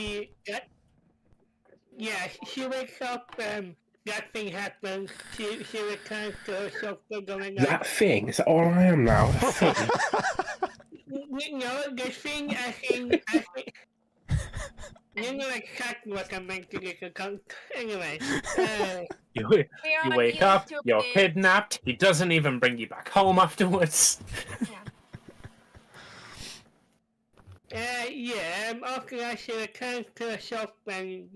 Yeah, she wakes up, that thing happens, she returns to herself going on. That thing? Is that all I am now? No, the thing, I think... You know exactly what I meant to get account. Anyway, you wake up, you're kidnapped, he doesn't even bring you back home afterwards. after that she returns to herself and,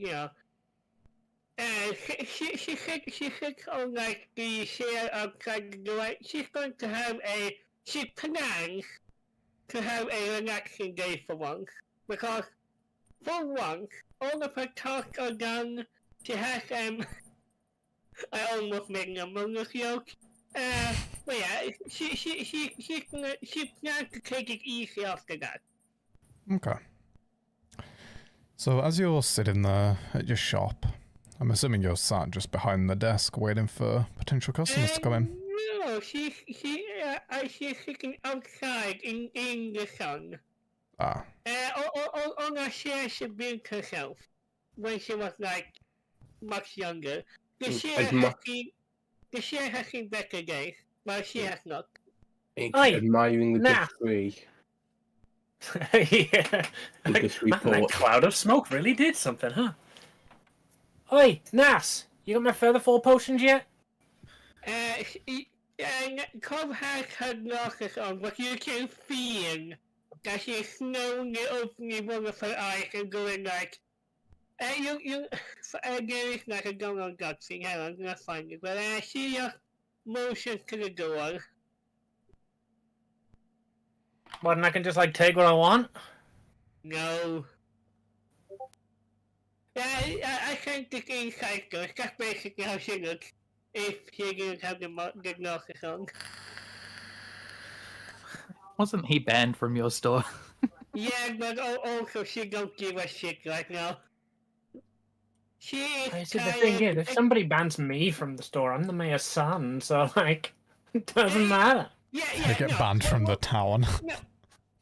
she sits on, like, the chair outside the door. She's going to have she plans to have a relaxing day for once, because for once, all of her tasks are done. She has, I almost made an Among Us joke. But yeah, she plans to take it easy after that. Okay. So as you're sitting there at your shop, I'm assuming you're sat just behind the desk waiting for potential customers to come in. No, she's sitting outside in the sun. Ah. On a chair she built herself when she was like much younger. The chair has seen better days, but she has not. Admiring the tree. Yeah. That cloud of smoke really did something, huh? Oi, Nas, you got my further 4 potions yet? Cobb has her glasses on, but you can feel that she's slowly opening one of her eyes and going like, there is like a Donald Duck thing, hang on, I'm gonna find it, but she just motions to the door. What, and I can just, like, take what I want? No. I think the inside door, that's basically how she looks, if she didn't have the glasses on. Wasn't he banned from your store? Yeah, but also she don't give a shit right now. She is the thing is, if somebody bans me from the store, I'm the mayor's son, so, like, it doesn't matter. You get banned from the town.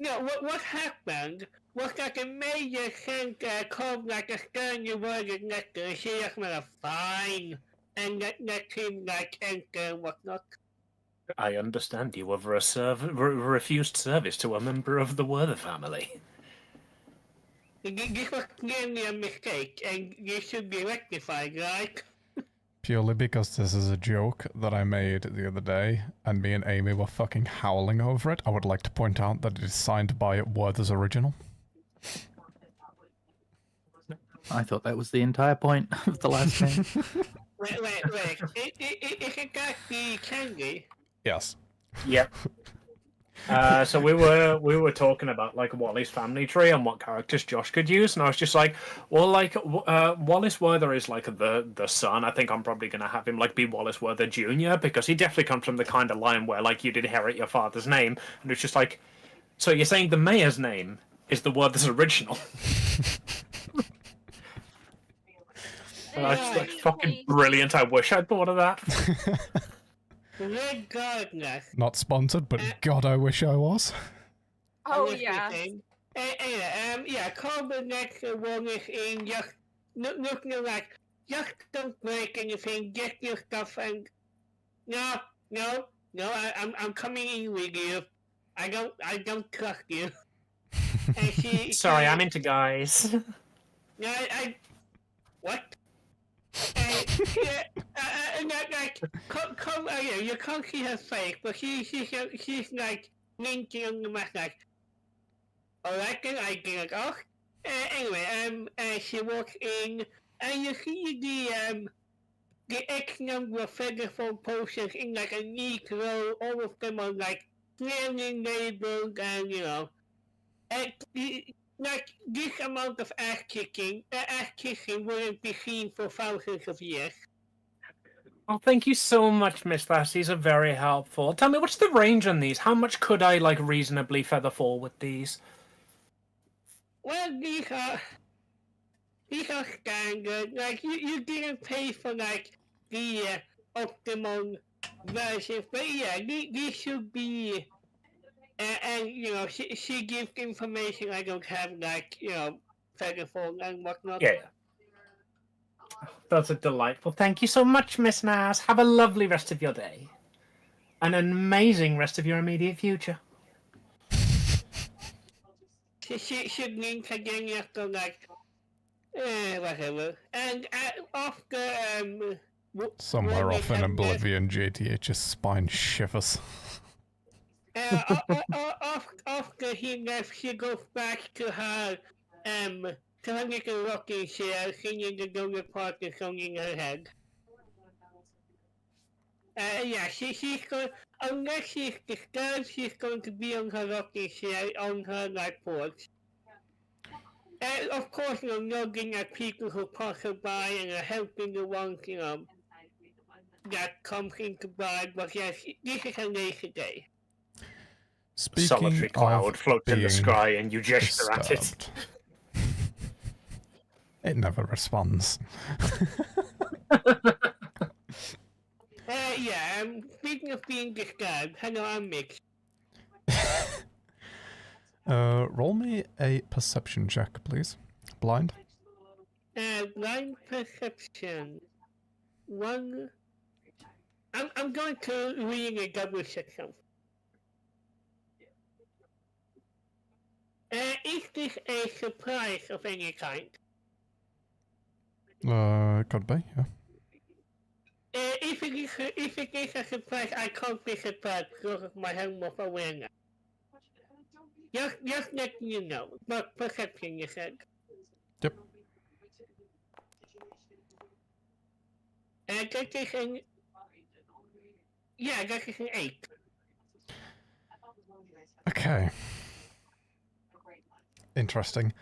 No, what happened was that the mayor sent Cobb like a sternly worded letter. She just made a fine and let him like enter and whatnot. I understand you have refused service to a member of the Werther family. This was clearly a mistake, and this should be rectified, right? Purely because this is a joke that I made the other day, and me and Amy were fucking howling over it, I would like to point out that it is signed by Werther's original. I thought that was the entire point of the last name. Wait. Is it that the candy? Yes. Yep. So we were talking about like Wally's family tree and what characters Josh could use, and I was just like, well, like Wallace Werther is like the son. I think I'm probably gonna have him like be Wallace Werther Jr. because he definitely comes from the kind of line where like you'd inherit your father's name, and it's just like, so you're saying the mayor's name is the Werther's original? That's like fucking brilliant. I wish I'd thought of that. Regardless. Not sponsored, but God, I wish I was. Oh yeah. Call next one is in just looking like just don't break anything, get your stuff and no, I'm coming in with you. I don't trust you. And Sorry, I'm into guys. No, what? You can't see her face, but she's like linking on the mask, like, alright then, I get it off. Anyway, she walks in, and you see the X number of featherfall potions in like a neat row, all of them are like clearly labeled, and you know, like this amount of ass kicking wouldn't be seen for thousands of years. Oh, thank you so much, Miss Lass. These are very helpful. Tell me, what's the range on these? How much could I, like, reasonably feather fall with these? Well, these are standard. Like, you didn't pay for, like, the optimum version. But yeah, these should be... and, you know, she gives information I don't have, like, you know, featherfall and whatnot. Yeah. That's a delightful. Thank you so much, Miss Nas. Have a lovely rest of your day. An amazing rest of your immediate future. She blinks again, you have to like, whatever. And after, Somewhere off in oblivion, JTH's spine shivers. After he left, she goes back to her little rocking chair, singing the Donut Party song in her head. She's going, unless she's disturbed, she's going to be on her rocking chair on her like porch. Of course, you know, looking at people who pass her by and helping the ones, you know, that comes into by. But yes, this is a lazy day. Speaking solitary cloud of floats in the sky and you gesture at it. It never responds. Speaking of being disturbed, hello, I'm Mitch. Roll me a perception check, please. Blind. Blind perception. One. I'm going to really double check something. Is this a surprise of any kind? Could be, yeah. If it is a surprise, I can't be surprised because of my helm of awareness. Just letting you know. But perception, you said. Yep. That is an... Yeah, that is an 8. Okay. Interesting.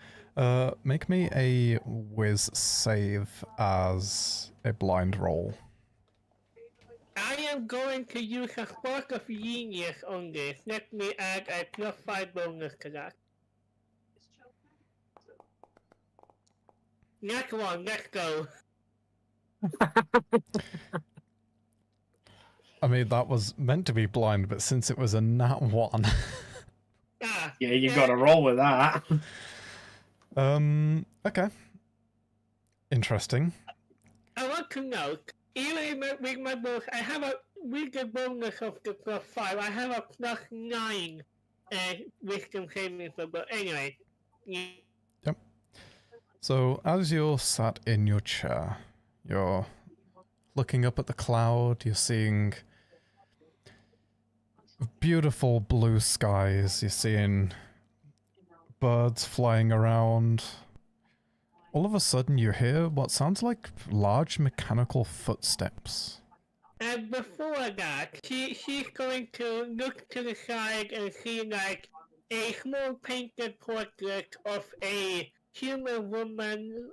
Make me a whiz save as a blind roll. I am going to use a spark of genius on this. Let me add a +5 bonus to that. Next one, let's go. I mean, that was meant to be blind, but since it was a nat 1... Yeah, you gotta roll with that. Okay. Interesting. I want to note, even with my book, I have a with the bonus of the +5, I have a +9 wisdom saving throw. But anyway, yeah. Yep. So as you're sat in your chair, you're looking up at the cloud, you're seeing beautiful blue skies, you're seeing birds flying around. All of a sudden you hear what sounds like large mechanical footsteps. And before that, she's going to look to the side and see like a small painted portrait of a human woman,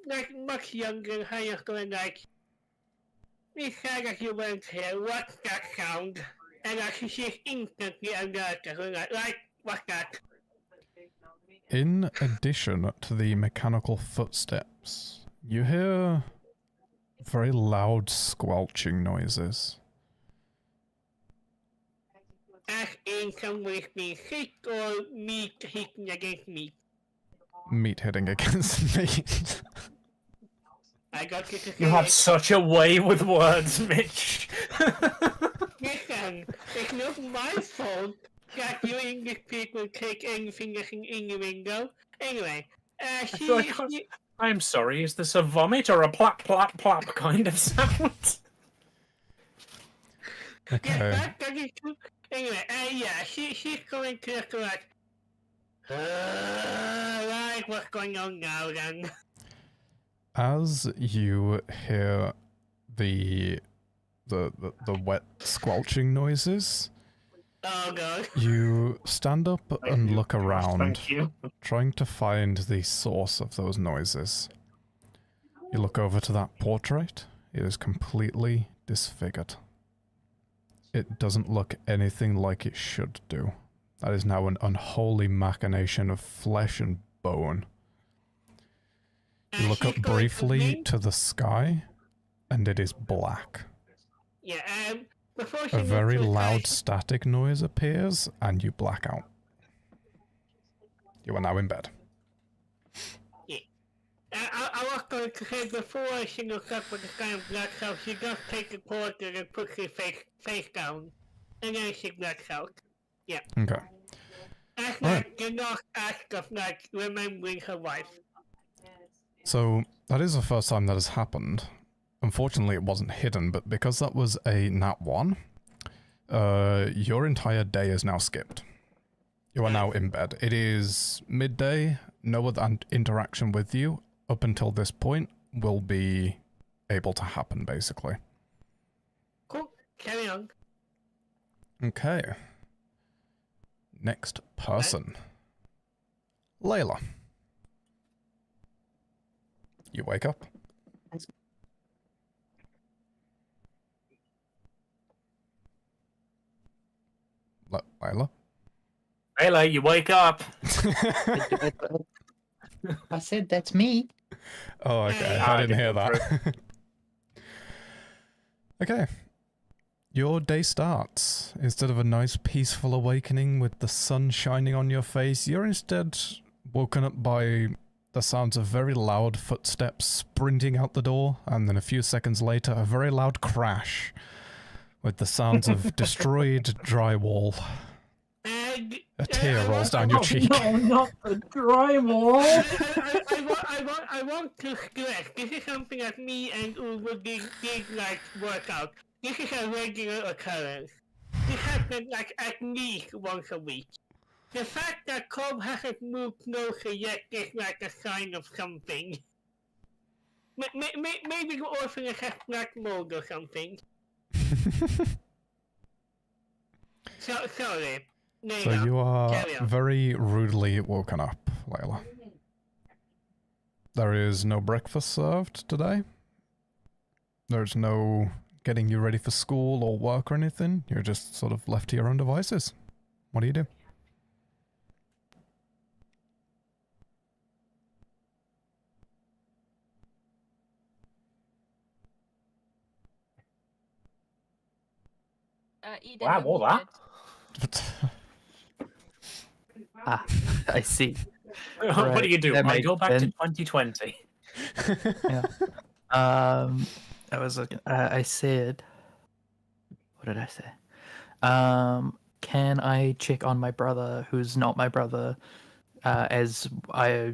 like much younger, kind of going like, this guy that you went here, what's that sound? And she's instantly alerted, like, what's that? In addition to the mechanical footsteps, you hear very loud squelching noises. As in somebody's being hit or meat hitting against meat? Meat hitting against meat. I got you to say You have such a way with words, Mitch. Listen, it's not my fault that you English people take anything that's in the window. Anyway, I'm sorry, is this a vomit or a plap, plap, plap kind of sound? Okay. Yeah, that is true. Anyway, yeah, she's going to like, right, what's going on now then? As you hear the wet squelching noises, Oh god. you stand up and look around, Thank you. trying to find the source of those noises. You look over to that portrait. It is completely disfigured. It doesn't look anything like it should do. That is now an unholy machination of flesh and bone. You look up briefly to the sky, and it is black. Yeah, before she A very moves to the loud side- static noise appears, and you black out. You are now in bed. I was going to say before she looks up at the sky and blacks out, she does take the portrait and puts her face down. And then she blacks out. Okay. That's Alright. like the last act of like remembering her wife. So, that is the first time that has happened. Unfortunately, it wasn't hidden, but because that was a nat 1, your entire day is now skipped. You are now in bed. It is midday, no other interaction with you up until this point will be able to happen, basically. Cool, carry on. Okay. Next person. Layla. You wake up. Layla? Layla, you wake up. I said that's me. Oh, okay. Ah, I didn't hear different that. Okay. Your day starts. Instead of a nice peaceful awakening with the sun shining on your face, you're instead woken up by the sounds of very loud footsteps sprinting out the door, and then a few seconds later, a very loud crash with the sounds of destroyed drywall. And A tear rolls down your cheek. No, not the drywall. I want to stress, this is something that me and Uber did like work out. This is a regular occurrence. This happens like at least once a week. The fact that Cobb hasn't moved closer yet is like a sign of something. Maybe the orphanage has black mold or something. Sorry. So you are carry on. very rudely woken up, Layla. There is no breakfast served today. There's no getting you ready for school or work or anything. You're just sort of left to your own devices. What do you do? Eden, Wow, you're all that? muted. Ah, I see. What do you do? That I makes go back to sense. 2020. Yeah. I was looking. I said what did I say? Can I check on my brother, who's not my brother, as I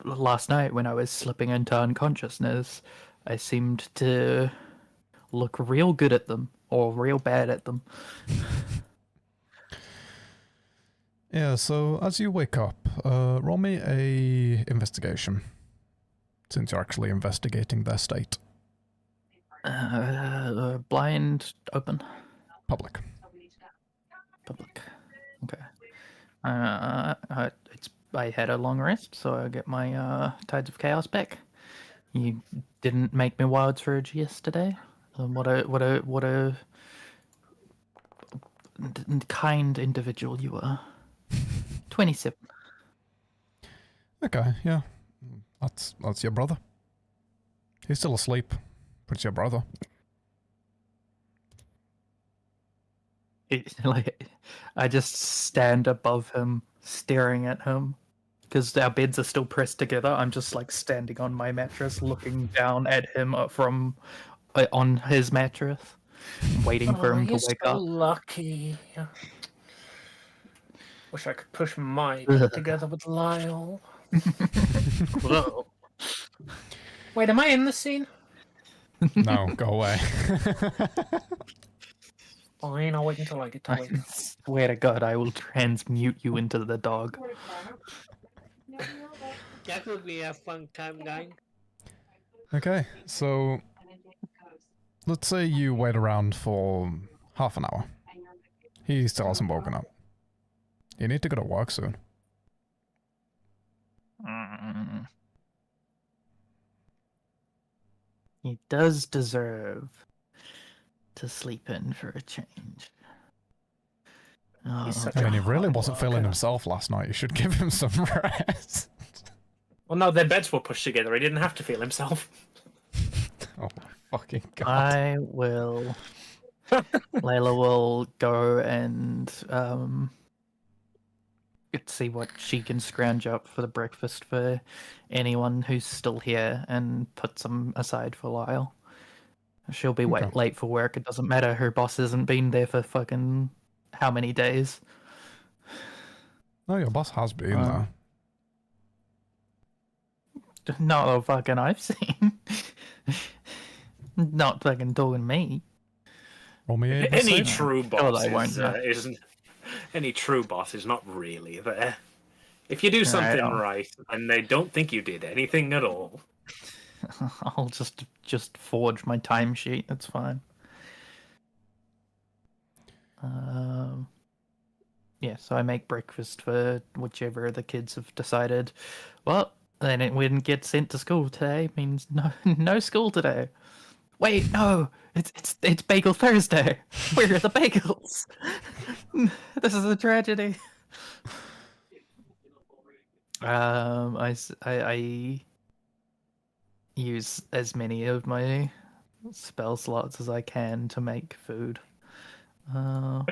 last night when I was slipping into unconsciousness, I seemed to look real good at them or real bad at them. Yeah, so as you wake up, roll me a investigation, since you're actually investigating their state. Blind, open? Public. Public. Okay. I had a long rest, so I get my Tides of Chaos back. You didn't make me wild surge yesterday. What a kind individual you are. 27. Okay, yeah. That's your brother. He's still asleep. But it's your brother. I just stand above him, staring at him. Because our beds are still pressed together. I'm just like standing on my mattress, looking down at him from on his mattress, waiting for him to wake so up. Lucky. Wish I could push my bed together with Lyle. Whoa. Wait, am I in the scene? No, go away. Fine, I'll wait until I get to wake up. Swear to God, I will transmute you into the dog. That would be a fun time, guys. Okay, so let's say you wait around for half an hour. He still hasn't woken up. You need to go to work soon. He does deserve to sleep in for a change. I mean, he really wasn't feeling himself last night. You should give him some rest. Well, no, their beds were pushed together. He didn't have to feel himself. Oh my fucking God. I will... Layla will go and see what she can scrounge up for the breakfast for anyone who's still here and put some aside for Lyle. She'll be late for work. It doesn't matter. Her boss hasn't been there for fucking how many days. No, your boss has been there. Not the fucking I've seen. Not fucking talking me. Roll me a Any save. true boss won't, isn't. Any true boss is not really there. If you do something right, and they don't think you did anything at all, I'll just forge my timesheet. That's fine. Yeah, so I make breakfast for whichever the kids have decided. Well, then we didn't get sent to school today. Means no school today. Wait, no, it's Bagel Thursday. Where are the bagels? This is a tragedy. I use as many of my spell slots as I can to make food. I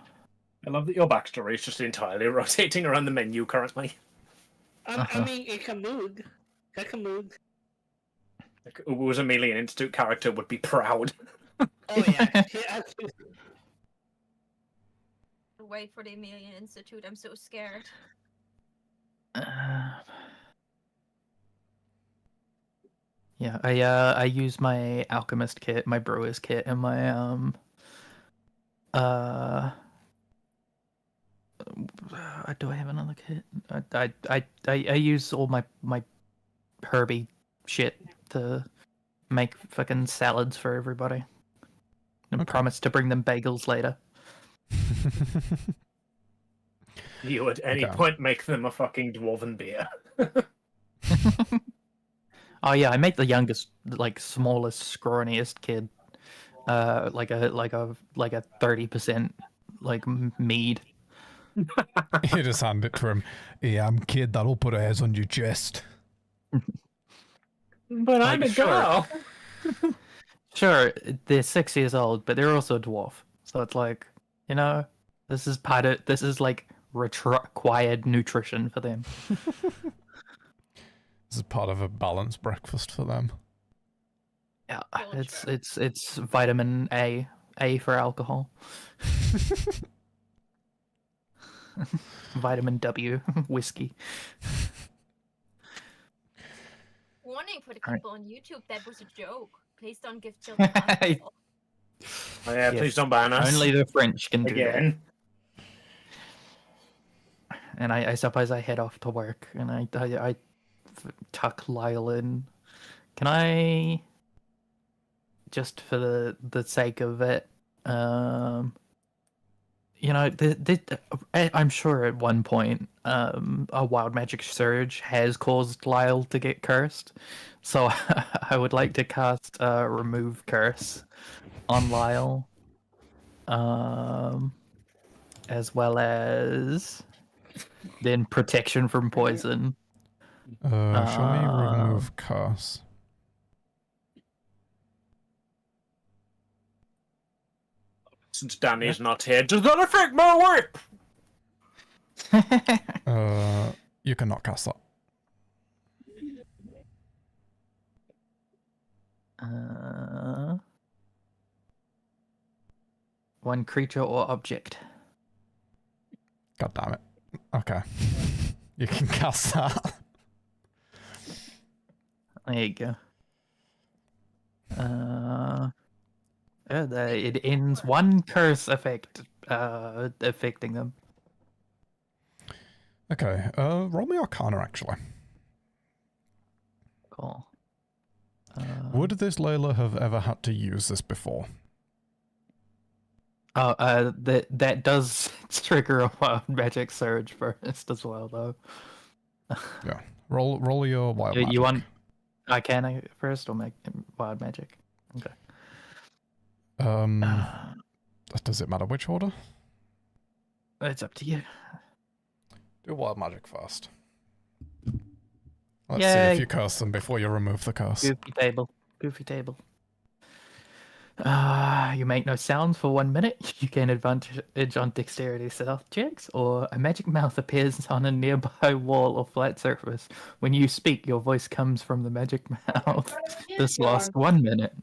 love that your backstory is just entirely rotating around the menu currently. I mean, it can move. That can move. Like, who was a Alien Institute character would be proud. Oh yeah. Wait for the Alien Institute. I'm so scared. Yeah, I use my alchemist kit, my brewer's kit, and my do I have another kit? I use all my herby shit to make fucking salads for everybody. And promise to bring them bagels later. You at any point make them a fucking dwarven beer. Oh yeah, I make the youngest, like smallest, scrawniest kid, like a 30% like mead. You just hand it to him. Yeah, kid, that'll put a hair on your chest. But I'm a girl. Sure, they're 6 years old, but they're also a dwarf. So it's like, this is like required nutrition for them. This is part of a balanced breakfast for them. Yeah, it's vitamin A A for alcohol. Vitamin W, whiskey. Warning for the Alright. people on YouTube, that was a joke. Please don't give children alcohol. Oh yeah, Yes. please don't ban us. Only the French can do again. that. And I suppose I head off to work, and I tuck Lyle in. Can I, just for the sake of it, you know, I'm sure at one point, a wild magic surge has caused Lyle to get cursed. So I would like to cast remove curse on Lyle, as well as then protection from poison. Show me remove curse. Since Danny's not here, does that affect my work? You cannot cast that. One creature or object. God damn it. Okay. You can cast that. There you go. It ends one curse effect affecting them. Okay, roll me Arcana, actually. Cool. Would this Layla have ever had to use this before? That does trigger a wild magic surge first as well, though. Yeah. Roll your wild magic. You want Arcana first or make wild magic? Okay. Does it matter which order? It's up to you. Do wild magic first. Let's see Yay. if you curse them before you remove the curse. Goofy table. Goofy table. You make no sounds for 1 minute. You gain advantage on dexterity stealth checks, or a magic mouth appears on a nearby wall or flat surface. When you speak, your voice comes from the magic mouth. This lasts 1 minute.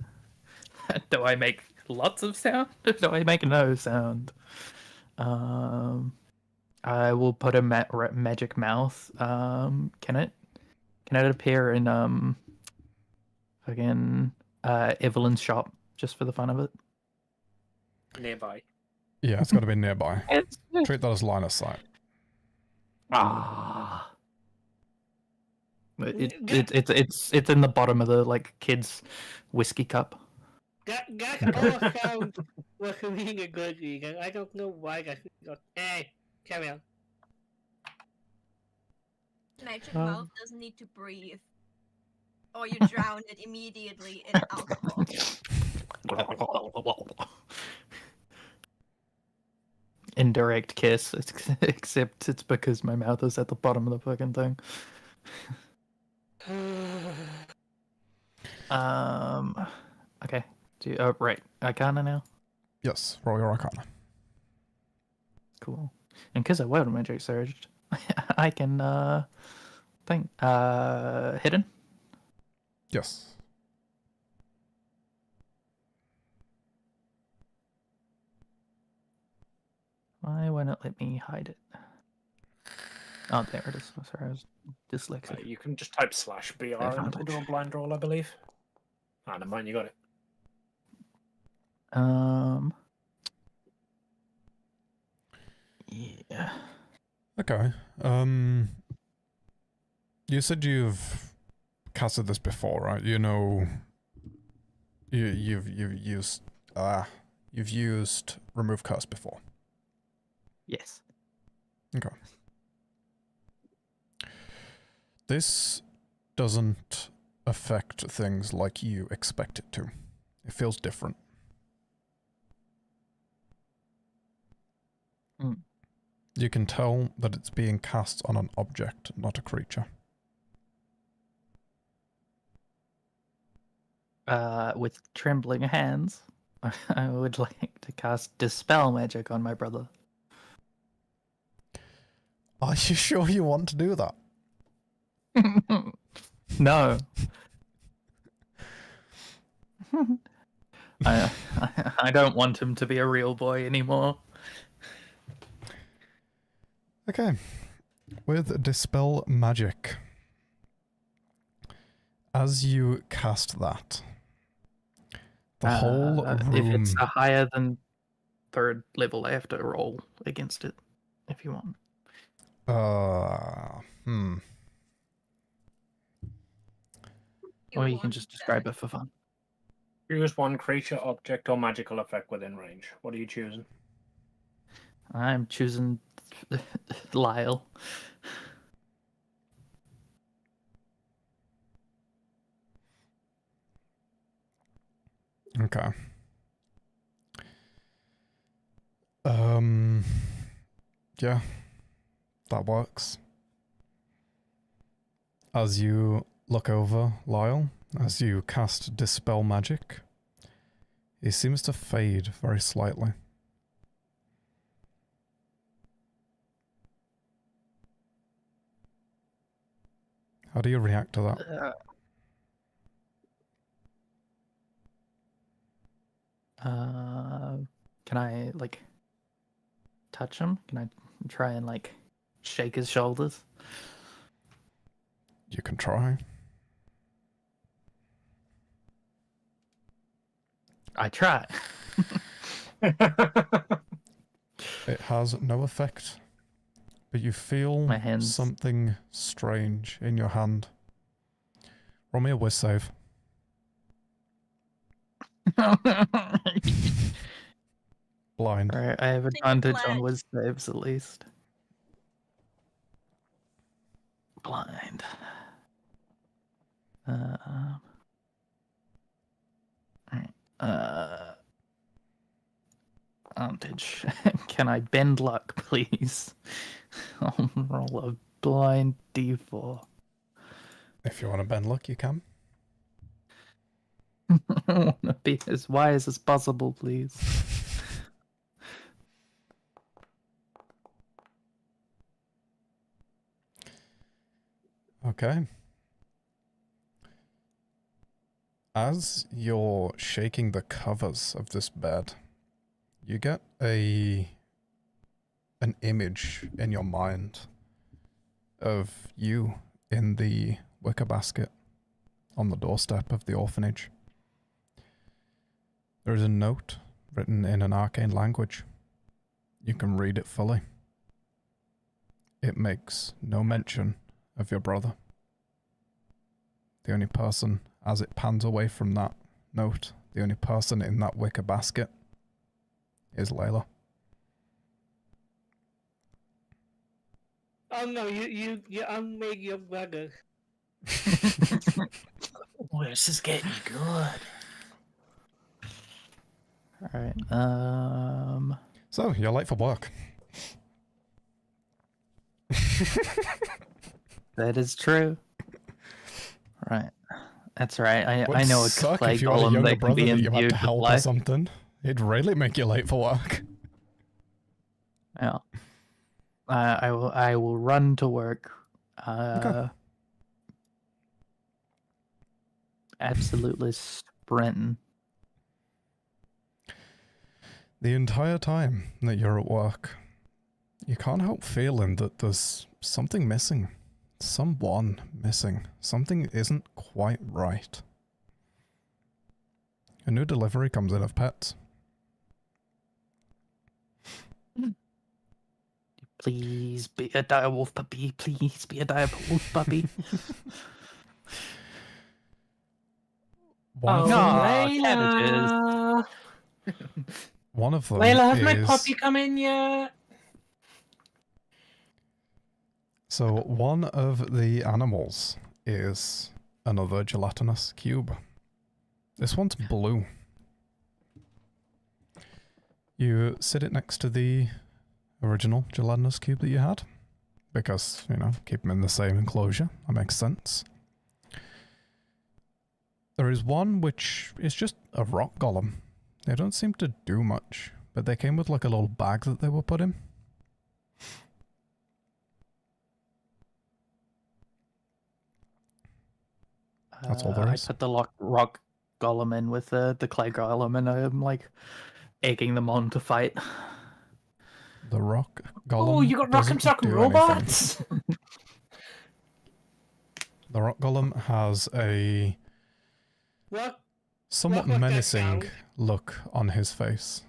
Do I make lots of sound? Do I make no sound? I will put a magic mouth. Can it appear in again Evelyn's shop just for the fun of it? Nearby. Yeah, it's got to be nearby. Treat that as line of sight. Ah. It's in the bottom of the kid's whiskey cup. That all sounds like being a good reason. I don't know why that's not. Hey, carry on. Magic mouth doesn't need to breathe. Or you drown it immediately in alcohol. Indirect kiss, except it's because my mouth is at the bottom of the fucking thing. Okay. Right. Arcana now? Yes, roll your Arcana. Cool. And because I wild magic surged, I can hidden? Yes. Why won't it let me hide it? Oh, there it is. Sorry, I was dyslexic. You can just type /BR and it'll do a blind roll, I believe. Ah, never mind, you got it. Yeah. Okay. You said you've casted this before, right? You know, you've used remove curse before. Yes. Okay. This doesn't affect things like you expect it to. It feels different. You can tell that it's being cast on an object, not a creature. With trembling hands, I would like to cast Dispel Magic on my brother. Are you sure you want to do that? No. I don't want him to be a real boy anymore. Okay. With Dispel Magic. As you cast that, the whole room... If it's a higher than 3rd level, I have to roll against it, if you want. Or you can just describe it for fun. Choose one creature, object, or magical effect within range. What are you choosing? I'm choosing Lyle. Okay. Yeah, that works. As you look over Lyle, as you cast Dispel Magic, he seems to fade very slightly. How do you react to that? Can I, like, touch him? Can I try and, like, shake his shoulders? You can try. I try. It has no effect, but you feel My hands. something strange in your hand. Roll me a whiz save. Blind. Alright, I have advantage on whiz saves at least. Blind. Advantage. Can I bend luck, please? I'll roll a blind d4. If you want to bend luck, you can. I want to be as wise as possible, please. Okay. As you're shaking the covers of this bed, you get an image in your mind of you in the wicker basket on the doorstep of the orphanage. There is a note written in an arcane language. You can read it fully. It makes no mention of your brother. The only person, as it pans away from that note, the only person in that wicker basket is Layla. Oh no, you unmade your brother. Oh, this is getting good. Alright, So, you're late for work. that is true. Right. That's right. Would I know a suck clay if you had a golem younger that can brother be that you had imbued to with help or life. something. It'd really make you late for work. Yeah. I will run to work. Okay. Absolutely sprinting. The entire time that you're at work, you can't help feeling that there's something missing. Someone missing. Something isn't quite right. A new delivery comes in of pets. Please be a direwolf puppy. Please be a direwolf puppy. One of them, cabbages. one of them Layla, has is... my puppy come in yet? So one of the animals is another gelatinous cube. This one's blue. You sit it next to the original gelatinous cube that you had. Because, you know, keep them in the same enclosure. That makes sense. There is one which is just a rock golem. They don't seem to do much, but they came with like a little bag that they were put in. That's all there is. I put the rock Golem in with the clay golem, and I'm like egging them on to fight. The rock golem. Oh, you got doesn't rock'em sock'em do robots. anything. The rock golem has a What? somewhat What was that menacing sound? look on his face.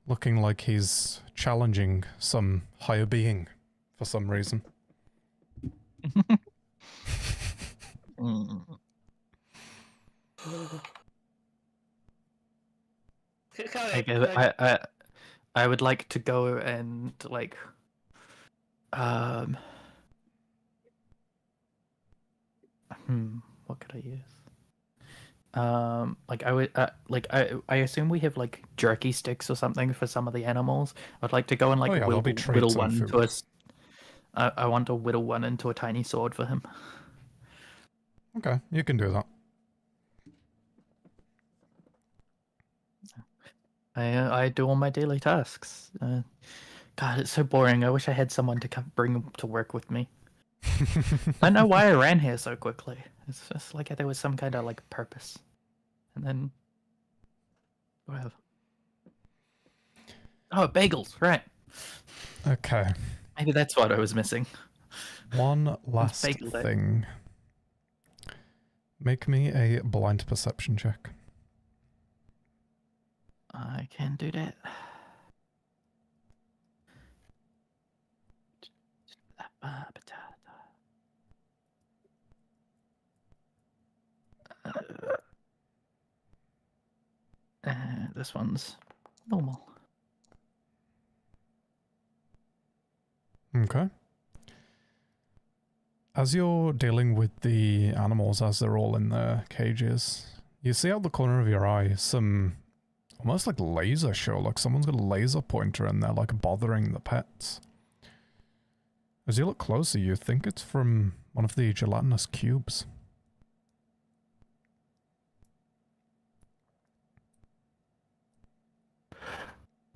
Looking like he's challenging some higher being for some reason. I would like to go and like what could I use? Like I would I assume we have like jerky sticks or something for some of the animals. I'd like to go and like whittle one into a I want to whittle one into a tiny sword for him. Okay, you can do that. I do all my daily tasks. God, it's so boring. I wish I had someone to come bring to work with me. I don't know why I ran here so quickly. It's just like there was some kind of like purpose, and then whatever. Oh, bagels, right? Okay. Maybe that's what I was missing. One last thing. Make me a blind perception check. I can do that. This one's normal. Okay. As you're dealing with the animals as they're all in their cages, you see out the corner of your eye some almost like laser show, like someone's got a laser pointer in there, like bothering the pets. As you look closer, you think it's from one of the gelatinous cubes.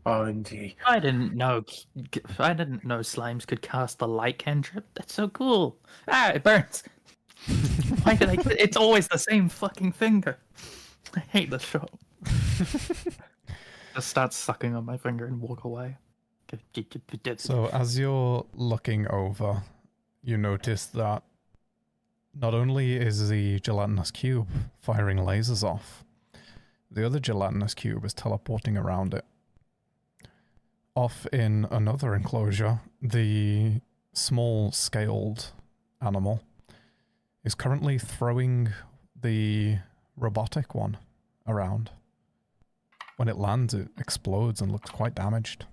Oh, indeed. I didn't know slimes could cast the light cantrip. That's so cool. Ah, it burns. Why did I? It's always the same fucking finger. I hate this show. Just start sucking on my finger and walk away. So as you're looking over, you notice that not only is the gelatinous cube firing lasers off, the other gelatinous cube is teleporting around it. Off in another enclosure, the small scaled animal is currently throwing the robotic one around. When it lands, it explodes and looks quite damaged.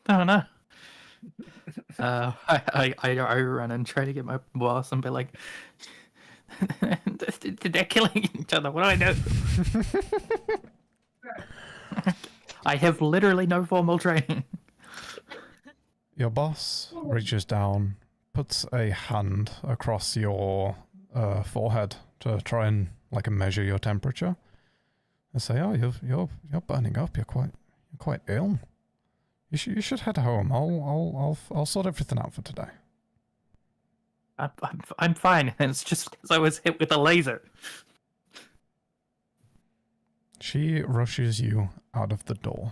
Oh no. I run and try to get my boss and be like, they're killing each other. What do I do? I have literally no formal training. Your boss reaches down, puts a hand across your forehead to try and like measure your temperature, and say, "Oh, you're burning up. You're quite ill. You should head home. I'll sort everything out for today." I'm fine. And it's just because I was hit with a laser. She rushes you out of the door.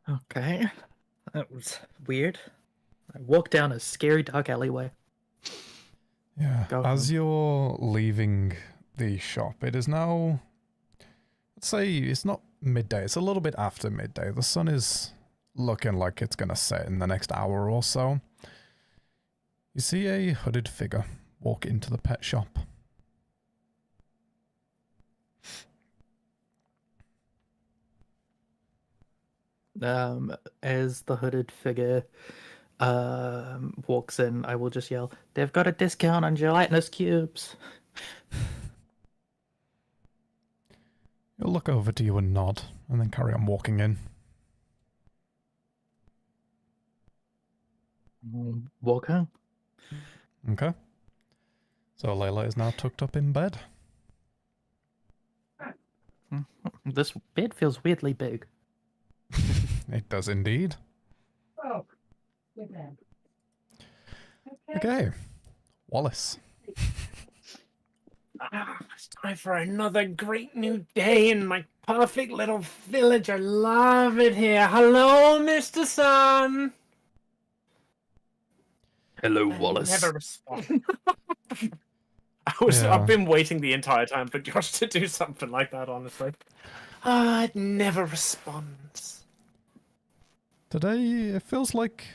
Okay. That was weird. I walked down a scary dark alleyway. Yeah. As you're leaving the shop, it is now, let's say it's not midday, it's a little bit after midday. The sun is looking like it's gonna set in the next hour or so. You see a hooded figure walk into the pet shop. As the hooded figure walks in, I will just yell, "They've got a discount on gelatinous cubes." You'll look over to you and nod, and then carry on walking in. Walk home. Okay. So Layla is now tucked up in bed. This bed feels weirdly big. It does indeed. Oh, good man. Okay. Wallace. It's time for another great new day in my perfect little village. I love it here. Hello, Mr. Sun. Hello, I Wallace. never respond. I've been waiting the entire time for Josh to do something like that, honestly. It never responds. Today, it feels like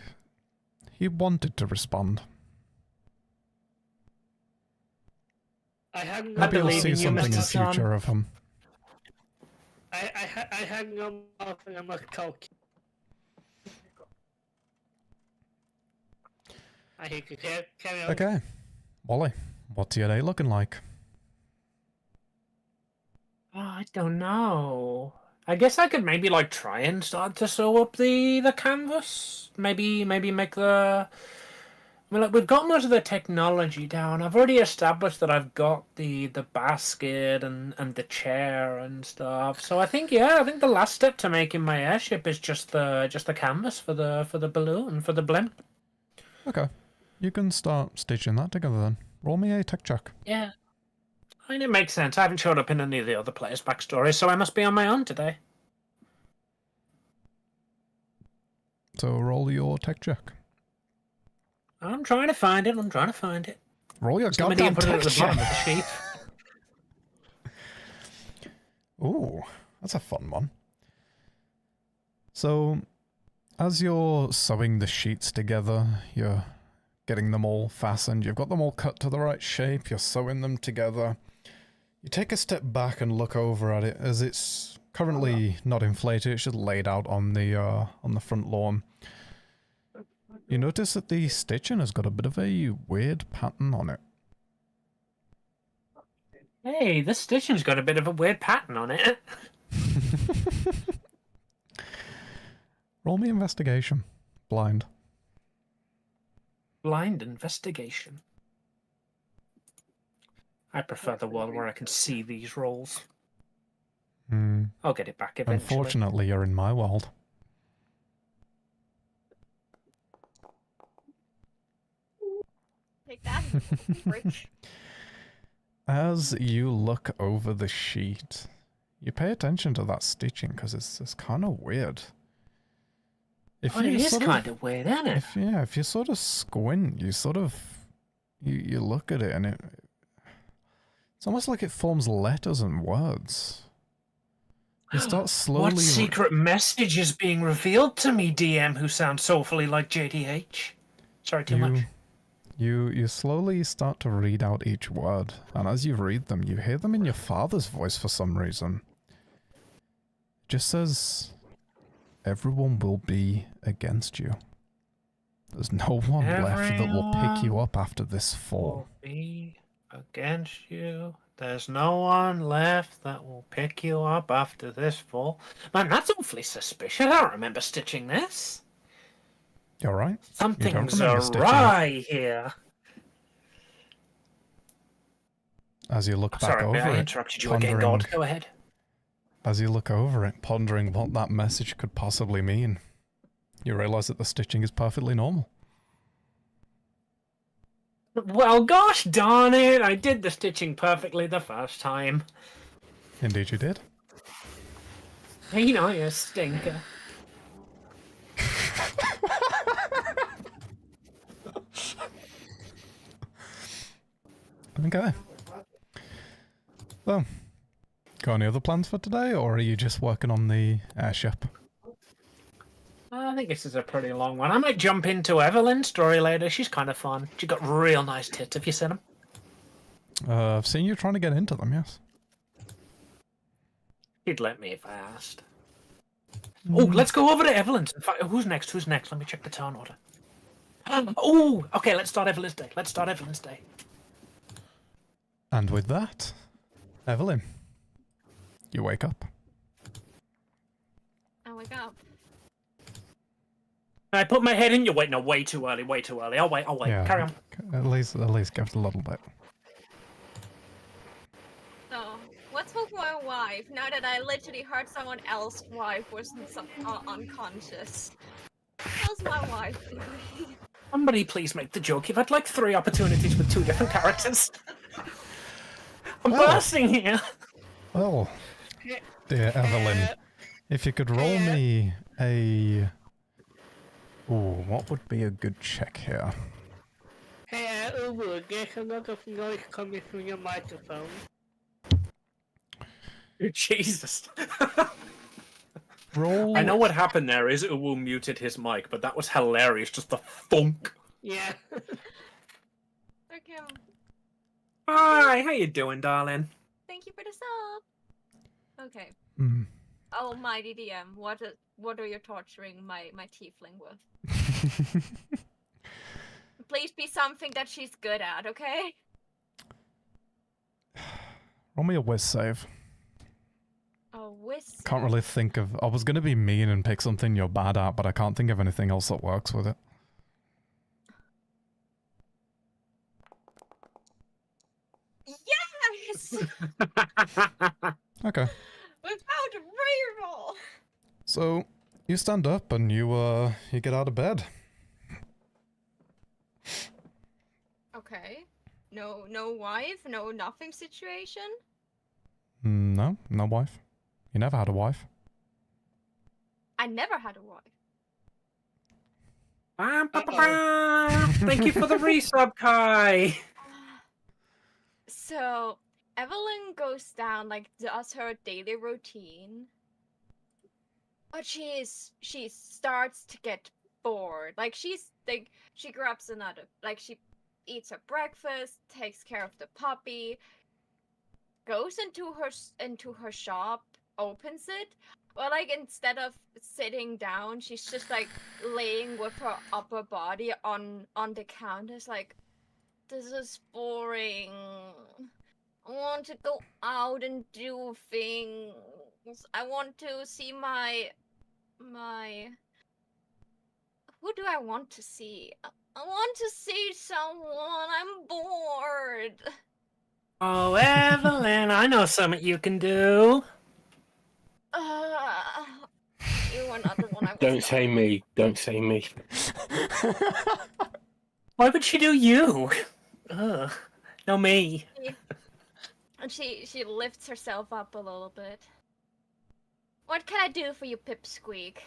he wanted to respond. Maybe we'll see something in future of him. I had no mouth and I must talk. I hate to carry on. Okay. Wally, what's your day looking like? Oh, I don't know. I guess I could maybe like try and start to sew up the canvas. Maybe make the. I mean, like we've got most of the technology down. I've already established that I've got the basket and the chair and stuff. So I think the last step to making my airship is just the canvas for the balloon for the blimp. Okay, you can start stitching that together then. Roll me a tech check. Yeah, I mean it makes sense. I haven't showed up in any of the other players' backstories, so I must be on my own today. So roll your tech check. I'm trying to find it. Roll your goddamn tech check. Ooh, that's a fun one. So, as you're sewing the sheets together, you're getting them all fastened, you've got them all cut to the right shape, you're sewing them together. You take a step back and look over at it as it's currently not inflated, it's just laid out on the front lawn. You notice that the stitching has got a bit of a weird pattern on it. Hey, this stitching's got a bit of a weird pattern on it. Roll me investigation. Blind. Blind investigation. I prefer the world where I can see these rolls. I'll get it back eventually. Unfortunately, you're in my world. Take that, rich. As you look over the sheet, you pay attention to that stitching because it's kind of weird. It is kind of weird, isn't it? If you sort of squint, you sort of you look at it and it's almost like it forms letters and words. You start slowly. What secret message is being revealed to me, DM, who sounds soulfully like JDH? Sorry, too much. You slowly start to read out each word, and as you read them, you hear them in your father's voice for some reason. It just says, everyone will be against you. There's no one left that will pick you up after this fall. Will be against you. There's no one left that will pick you up after this fall. Man, that's awfully suspicious. I don't remember stitching this. You alright? Something's awry here. As you look back over it, I interrupted you again, God. Go ahead. As you look over it, pondering what that message could possibly mean, you realise that the stitching is perfectly normal. Well, gosh darn it! I did the stitching perfectly the first time. Indeed you did. You know, you stinker. Okay. So, got any other plans for today, or are you just working on the airship? I think this is a pretty long one. I might jump into Evelyn's story later. She's kind of fun. She got real nice tits. Have you seen them? I've seen you trying to get into them, yes. He'd let me if I asked. Oh, let's go over to Evelyn's. In fact, who's next? Let me check the turn order. Oh, okay, let's start Evelyn's day. And with that, Evelyn, you wake up. I wake up. I put my head in. You wait. No, way too early. I'll wait. Yeah, Carry on. At least give it a little bit. So, what's with my wife now that I literally heard someone else's wife was unconscious? How's my wife doing? Somebody please make the joke. You've had like 3 opportunities with 2 different characters. I'm bursting here. Well, dear Evelyn, if you could roll me a... Ooh, what would be a good check here? Hey, Ubu, there's a lot of noise coming through your microphone. Jesus. Roll... I know what happened there is Uwu muted his mic, but that was hilarious. Just the thunk. Yeah. Okay. Hi, how you doing, darling? Thank you for the sub. Okay. Mm. Almighty DM, what are you torturing my tiefling with? Please be something that she's good at, okay? Roll me a whiz save. A whiz. Can't really think of... I was going to be mean and pick something you're bad at, but I can't think of anything else that works with it. Yes! Okay. Without a reroll! So, you stand up and you get out of bed. Okay. No wife? No nothing situation? No, no wife. You never had a wife. I never had a wife. Thank you for the resub, Kai. So, Evelyn goes down, like, does her daily routine. But she starts to get bored. Like, she grabs another, like, she eats her breakfast, takes care of the puppy, goes into her shop, opens it. But, like, instead of sitting down, she's just, like, laying with her upper body on the counter. It's like, this is boring. I want to go out and do things. I want to see my... Who do I want to see? I want to see someone. I'm bored. Oh, Evelyn, I know something you can do. You are not the one I was... Don't say me. Don't say me. Why would she do you? Ugh. No, me. And she lifts herself up a little bit. What can I do for you, Pipsqueak?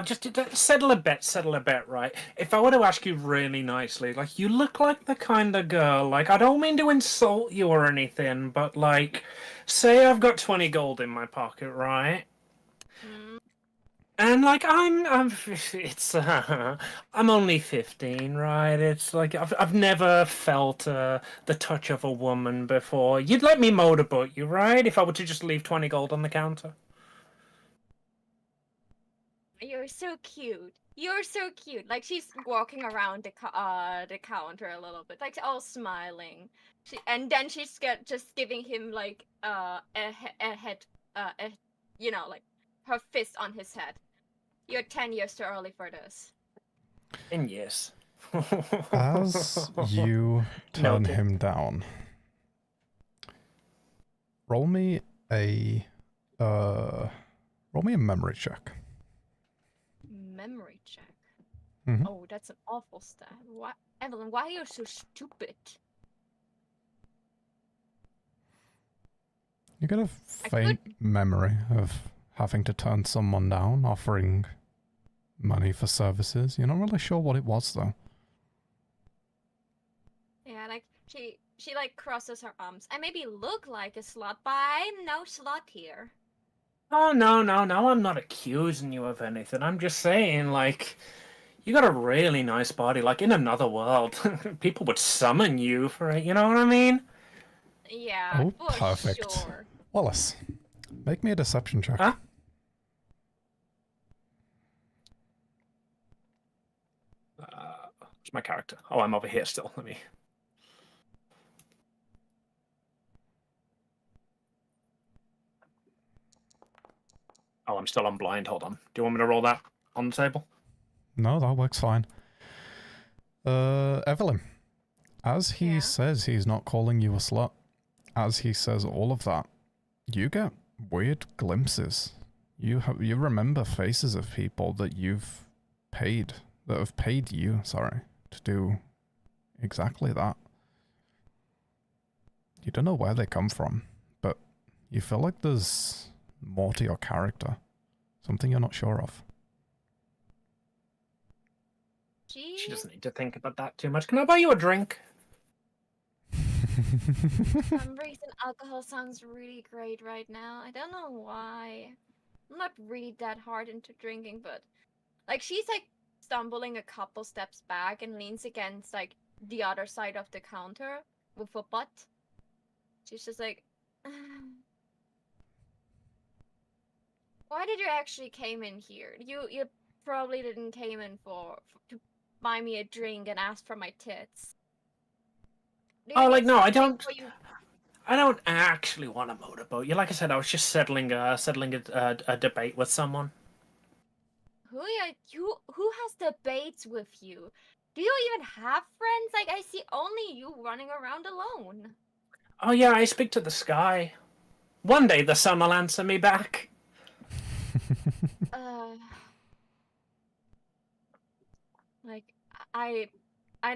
Just settle a bit, right? If I were to ask you really nicely, like, you look like the kind of girl, like, I don't mean to insult you or anything, but, like, say I've got 20 gold in my pocket, right? Mm. And, like, I'm only 15, right? It's like, I've never felt the touch of a woman before. You'd let me motorboat you, right? If I were to just leave 20 gold on the counter. You're so cute. You're so cute. Like, she's walking around the counter a little bit, like, all smiling. And then she's just giving him, like, a head, you know, like, her fist on his head. You're 10 years too early for this. 10 years. As you turn him down, roll me a memory check. Memory check. Mm-hmm. Oh, that's an awful stat. Why, Evelyn? Why are you so stupid? You get a faint memory of having to turn someone down, offering money for services. You're not really sure what it was, though. Yeah, like, she like crosses her arms. I maybe look like a slut, but I'm no slut here. Oh, no, I'm not accusing you of anything. I'm just saying, like, you got a really nice body. Like, in another world, people would summon you for it, you know what I mean? Yeah, Oh, perfect. Sure. Wallace, make me a deception check. Huh? Where's my character? Oh, I'm over here still. Let me... Oh, I'm still on blind. Hold on. Do you want me to roll that on the table? No, that works fine. Evelyn, as he says he's not calling you a slut, as he says all of that, you get weird glimpses. You remember faces of people that you've paid that have paid you, to do exactly that. You don't know where they come from, but you feel like there's more to your character. Something you're not sure of. She doesn't need to think about that too much. Can I buy you a drink? For some reason, alcohol sounds really great right now. I don't know why. I'm not really that hard into drinking, but like she's like stumbling a couple steps back and leans against like the other side of the counter with her butt. She's just like, why did you actually came in here? You probably didn't came in to buy me a drink and ask for my tits. Oh, like no, I don't. I don't actually want to motorboat you. Like I said, I was just settling a debate with someone. Who has debates with you? Do you even have friends? Like I see only you running around alone. Oh yeah, I speak to the sky. One day the sun will answer me back. Like I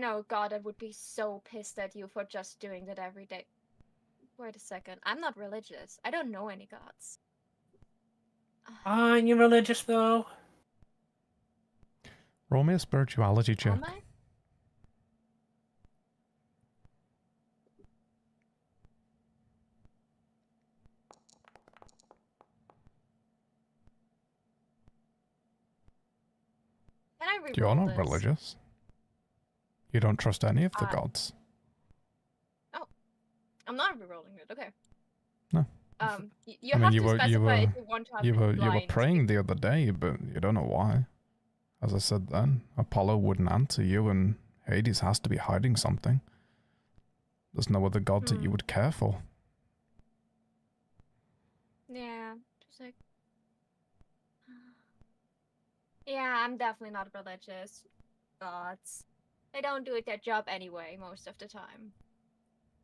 know God, I would be so pissed at you for just doing that every day. Wait a second, I'm not religious. I don't know any gods. Aren't you religious though? Roll me a spirituality check. Am I? Can I reroll You're not this? religious. You don't trust any of the gods. Oh, I'm not rerolling it. Okay. No. You have to specify if you want to have you were blind. praying the other day, but you don't know why. As I said then, Apollo wouldn't answer you, and Hades has to be hiding something. There's no other gods that you would care for. Yeah, just like. Yeah, I'm definitely not religious. Gods. They don't do their job anyway most of the time.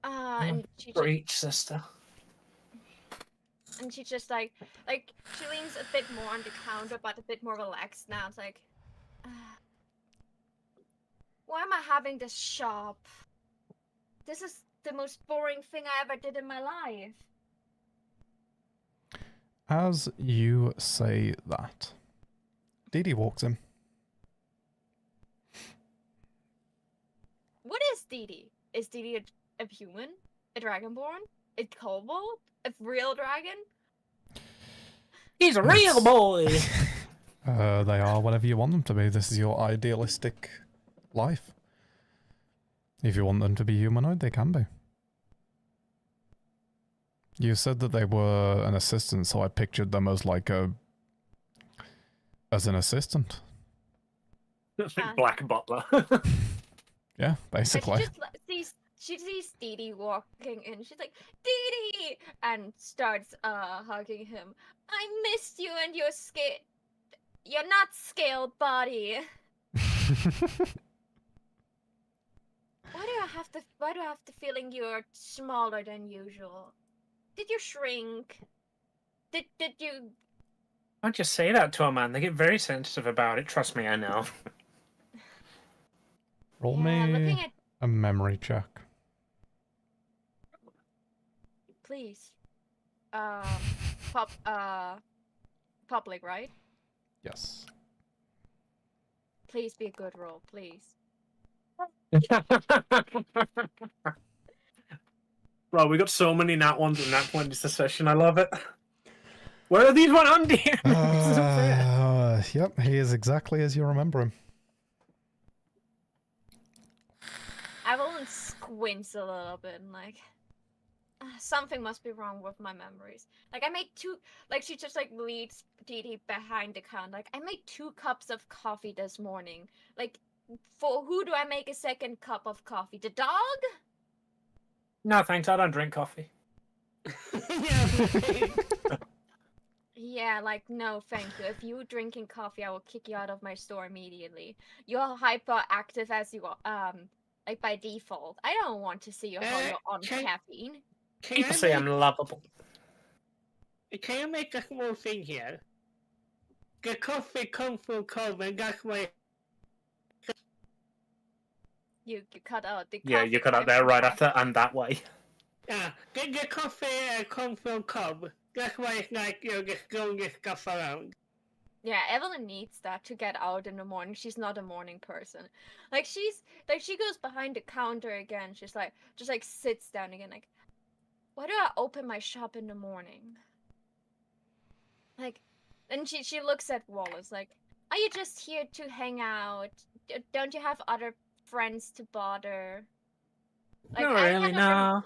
And she Preach, sister. And she just like she leans a bit more on the counter, but a bit more relaxed now. It's like, why am I having this shop? This is the most boring thing I ever did in my life. As you say that, Didi walks in. What is Didi? Is Didi a human? A dragonborn? A kobold? A real dragon? He's a real boy! They are whatever you want them to be. This is your idealistic life. If you want them to be humanoid, they can be. You said that they were an assistant, so I pictured them as like as an assistant. Black butler. Yeah, basically. She sees Didi walking in. She's like, Didi! And starts hugging him. I missed you and your You're not scaled body. Why do I have the feeling you're smaller than usual? Did you shrink? Did you? Don't just say that to a man. They get very sensitive about it. Trust me, I know. Roll me a memory check. Please. Public, right? Yes. Please be a good roll, please. Bro, we got so many nat ones and nat 20s this session. I love it. Where are these 100? Yep, he is exactly as you remember him. Evelyn squints a little bit and like, something must be wrong with my memories. Like I made she just like leads Didi behind the counter. Like I made 2 cups of coffee this morning. Like for who do I make a second cup of coffee? The dog? No, thanks. I don't drink coffee. Yeah, like no, thank you. If you're drinking coffee, I will kick you out of my store immediately. You're hyperactive as you are, like by default. I don't want to see you on caffeine. People say I'm lovable. Can I make a small thing here? The coffee comes from Coleman, that's why You cut out the Yeah, coffee you cut out came there from right coffee. after, and that way. The coffee comes from Cobb. That's why it's like, just throwing this stuff around. Yeah, Evelyn needs that to get out in the morning. She's not a morning person. Like she goes behind the counter again. She's like just like sits down again. Like, why do I open my shop in the morning? Like, and she looks at Wallace like, are you just here to hang out? Don't you have other friends to bother? Like, Not I really, had a no.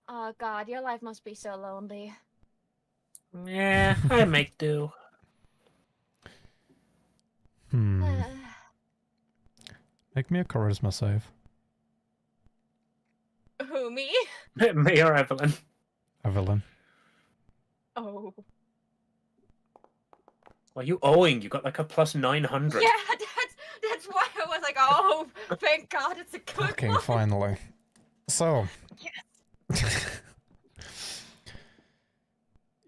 Oh God, your life must be so lonely. Yeah, I make do. Make me a charisma save. Who, me? Me or Evelyn? Evelyn. Oh. What are you owing? You got like a plus 900. Yeah, that's why I was like, oh, thank God, it's a good Fucking one. finally. So. Yes.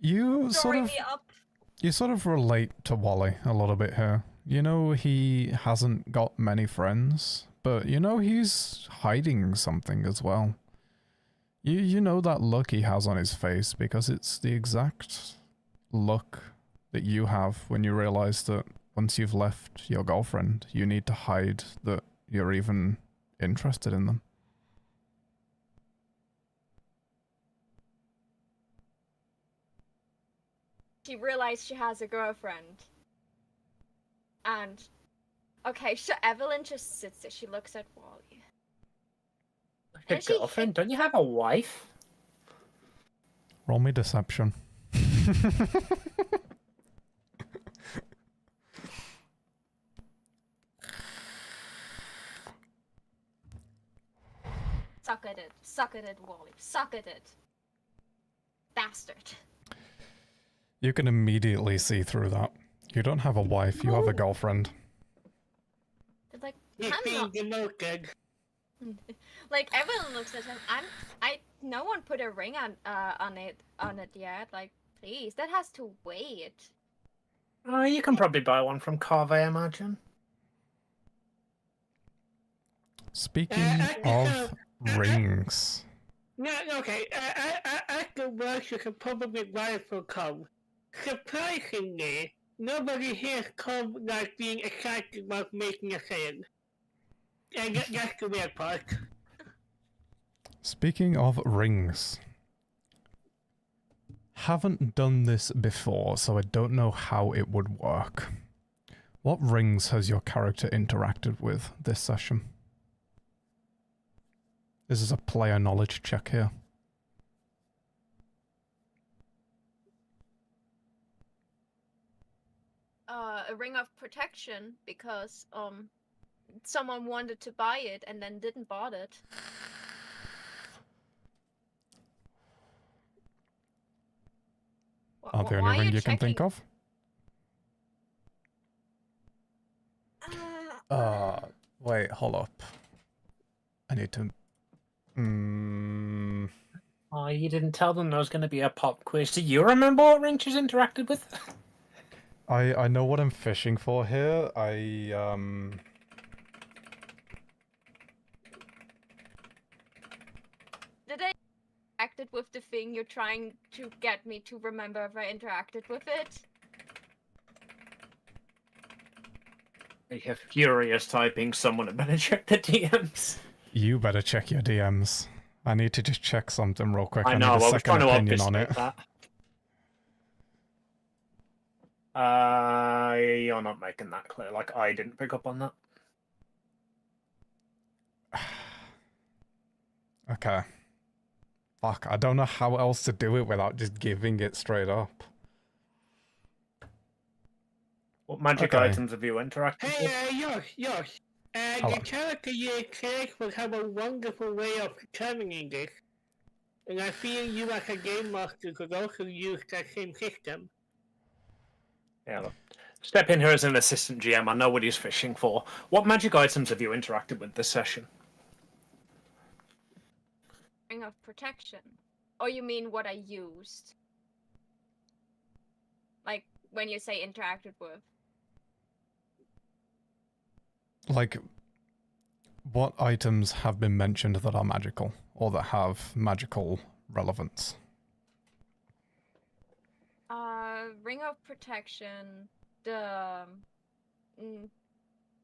You Story me up. You sort of relate to Wally a little bit here. You know he hasn't got many friends, but you know he's hiding something as well. You know that look he has on his face because it's the exact look that you have when you realize that once you've left your girlfriend, you need to hide that you're even interested in them. She realized she has a girlfriend. And, okay, so Evelyn just sits there. She looks at Wally. A girlfriend? Don't you have a wife? Roll me deception. Suck at it. Suck at it, Wally. Suck at it. Bastard. You can immediately see through that. You don't have a wife, you have a girlfriend. Like, He's I'm being not... demoted. Like, everyone looks at him. No one put a ring on it yet. Like, please, that has to wait. Oh, you can probably buy one from Carve, I imagine. Speaking of rings. No, okay. After work, you can probably buy it from Cobb. Surprisingly, nobody here is Cobb like being excited about making a sale. And that's the weird part. Speaking of rings. Haven't done this before, so I don't know how it would work. What rings has your character interacted with this session? This is a player knowledge check here. A ring of protection because someone wanted to buy it and then didn't bought it. Are the only ring you can think of? Wait, hold up. I need to... Oh, you didn't tell them there was going to be a pop quiz. Do you remember what ring she's interacted with? I know what I'm fishing for here. Did I interacted with the thing you're trying to get me to remember if I interacted with it? You're furious typing. Someone had better check the DMs. You better check your DMs. I need to just check something real quick. I know, need I a was second trying to opinion on it. That. You're not making that clear. Like, I didn't pick up on that. Okay. Fuck, I don't know how else to do it without just giving it straight up. What magic items have you interacted with? Hey, Yosh. The character you create will have a wonderful way of determining this. And I feel you as a game master could also use that same system. Yeah, look. Step in here as an assistant GM. I know what he's fishing for. What magic items have you interacted with this session? Ring of protection. Or you mean what I used? Like, when you say interacted with. Like, What items have been mentioned that are magical, or that have magical relevance? Ring of Protection, the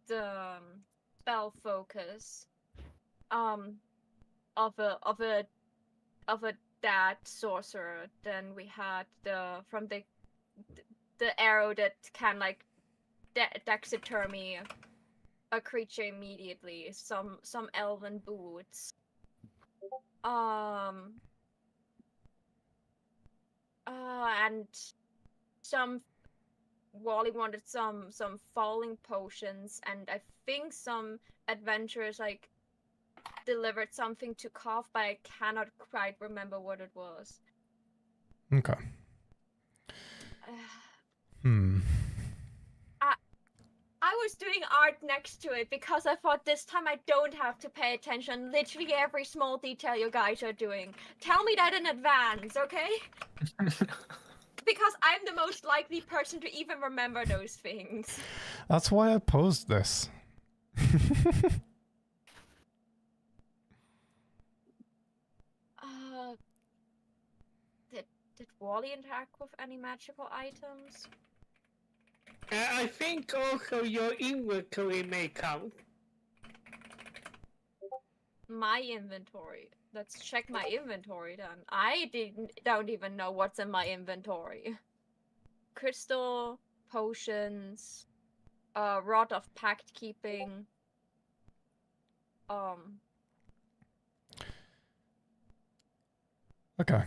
spell focus, of a that sorcerer. Then we had the arrow that can like taxidermy a creature immediately. Some elven boots. And some Wally wanted some falling potions, and I think some adventurers like delivered something to Cough, but I cannot quite remember what it was. Okay. I was doing art next to it because I thought this time I don't have to pay attention literally every small detail you guys are doing. Tell me that in advance, okay? Because I'm the most likely person to even remember those things. That's why I posed this. Did Wally interact with any magical items? I think also your inventory may count. My inventory. Let's check my inventory then. I don't even know what's in my inventory. Crystal, potions, rod of pact keeping. Okay.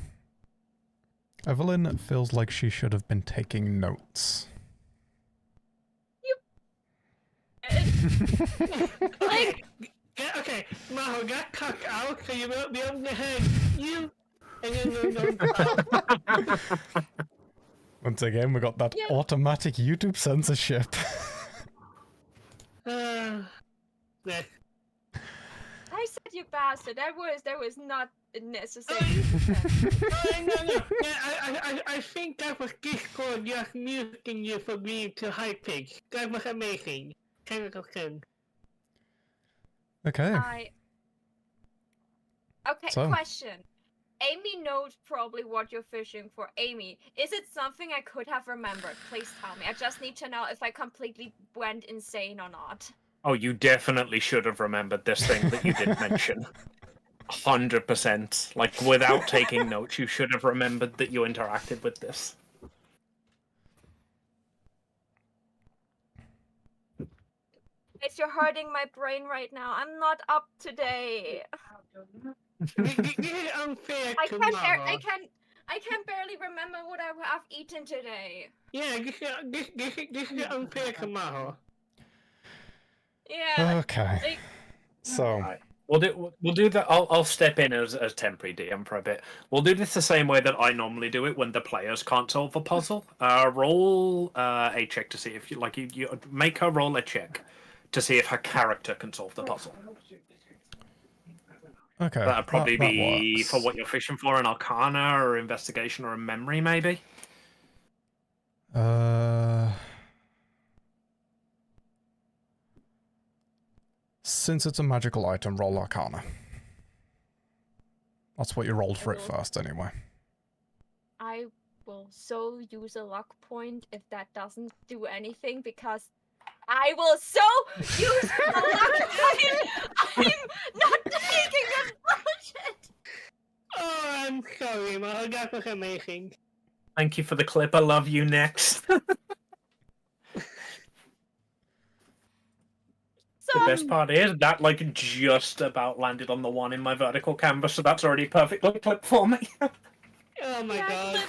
Evelyn feels like she should have been taking notes. Like, okay, Maho got cut out so you won't be able to hear you. And then Once again, we got that automatic YouTube censorship. yeah. I said you bastard. That was not necessary. No. Yeah, I think that was Discord just muting you for being too high pitched. That was amazing. 10 out of 10. Okay. Okay, so. Question. Amy knows probably what you're fishing for. Amy, is it something I could have remembered? Please tell me. I just need to know if I completely went insane or not. Oh, you definitely should have remembered this thing that you did mention. 100%. Like, without taking notes, you should have remembered that you interacted with this. You're hurting my brain right now. I'm not up today. This is unfair I tomorrow. I can barely remember what I have eaten today. Yeah, this is unfair tomorrow. Yeah. Okay. Like, so right. We'll do that. I'll step in as temporary DM for a bit. We'll do this the same way that I normally do it when the players can't solve a puzzle. Roll a check to see if you make her roll a check to see if her character can solve the puzzle. Okay. That'd probably be works. for what you're fishing for, an Arcana or Investigation or a Memory, maybe. Since it's a magical item, roll Arcana. That's what you rolled for it first, anyway. I will so use a luck point if that doesn't do anything, because I will so use a luck point. I'm not taking this bullshit. Oh, I'm sorry, Maho. That was amazing. Thank you for the clip. I love you. Next. The best part is that just about landed on the one in my vertical canvas, so that's already perfectly clipped for me. Oh my god.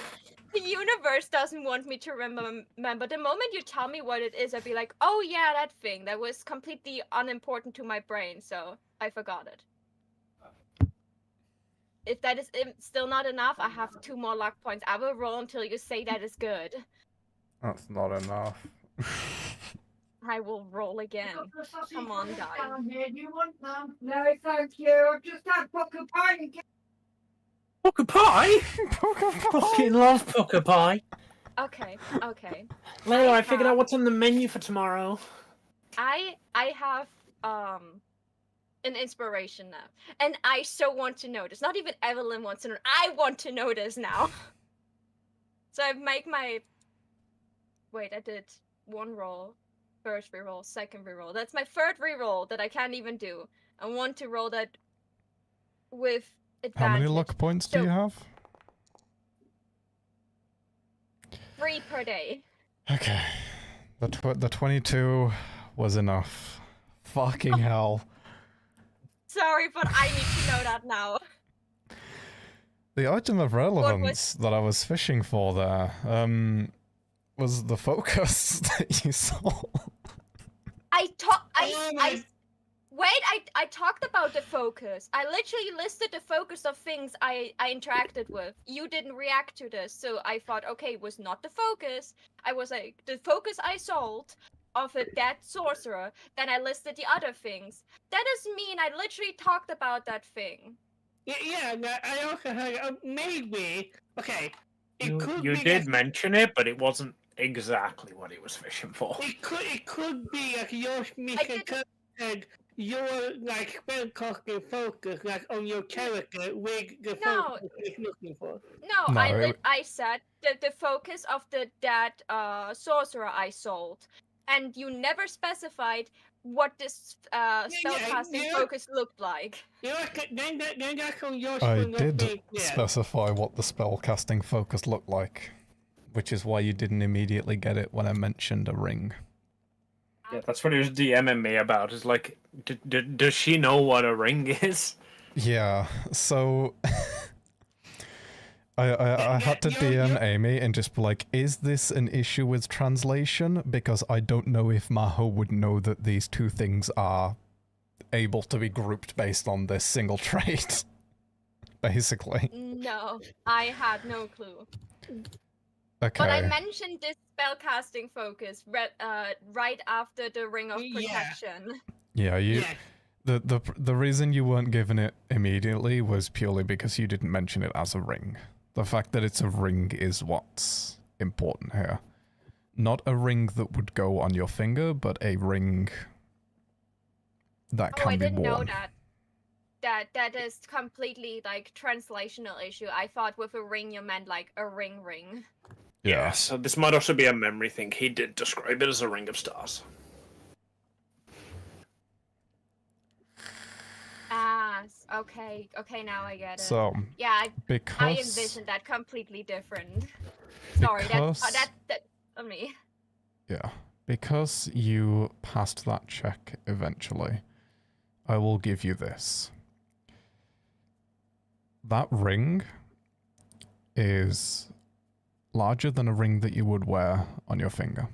The universe doesn't want me to remember. The moment you tell me what it is, I'd be like, oh yeah, that thing. That was completely unimportant to my brain, so I forgot it. If that is still not enough, I have 2 more luck points. I will roll until you say that is good. That's not enough. I will roll again. Come on, guys. Do you want them? No, thank you. I've just had poker pie. Poker pie? Poker pie? Fucking love poker pie. Okay. Later, I figured out what's on the menu for tomorrow. I have an inspiration now. And I so want to know this. Not even Evelyn wants to know. I want to know this now. So I make my... Wait, I did one roll. First reroll, second reroll. That's my third reroll that I can't even do. I want to roll that with advantage. How many luck points do you have? 3 per day. Okay. The 22 was enough. Fucking hell. Sorry, but I need to know that now. The item of relevance that I was fishing for there, was the focus that you saw. I talked about the focus. I literally listed the focus of things I interacted with. You didn't react to this, so I thought, okay, it was not the focus. I was like, the focus I sold of a dead sorcerer. Then I listed the other things. That doesn't mean I literally talked about that thing. Yeah, I also heard maybe. Okay, you did mention it, but it wasn't exactly what he was fishing for. It could be like your mission and your like spellcasting focus like on your character with the focus he's looking for. No, I said the focus of the dead sorcerer I sold, and you never specified what this spellcasting focus looked like. I did specify what the spellcasting focus looked like, which is why you didn't immediately get it when I mentioned a ring. Yeah, that's what he was DMing me about. Is like, does she know what a ring is? Yeah, so I had to DM Amy and just be like, is this an issue with translation? Because I don't know if Maho would know that these two things are able to be grouped based on this single trait. Basically. No, I had no clue. Okay. But I mentioned this spellcasting focus right after the Ring of Protection. Yeah, the reason you weren't given it immediately was purely because you didn't mention it as a ring. The fact that it's a ring is what's important here. Not a ring that would go on your finger, but a ring that can be worn. I didn't know that. That is completely like translational issue. I thought with a ring you meant like a ring. Yeah, so this might also be a memory thing. He did describe it as a ring of stars. Okay, now I get it. So, yeah, because I envisioned that completely different. Sorry, that's on me. Yeah, because you passed that check eventually, I will give you this. That ring is larger than a ring that you would wear on your finger.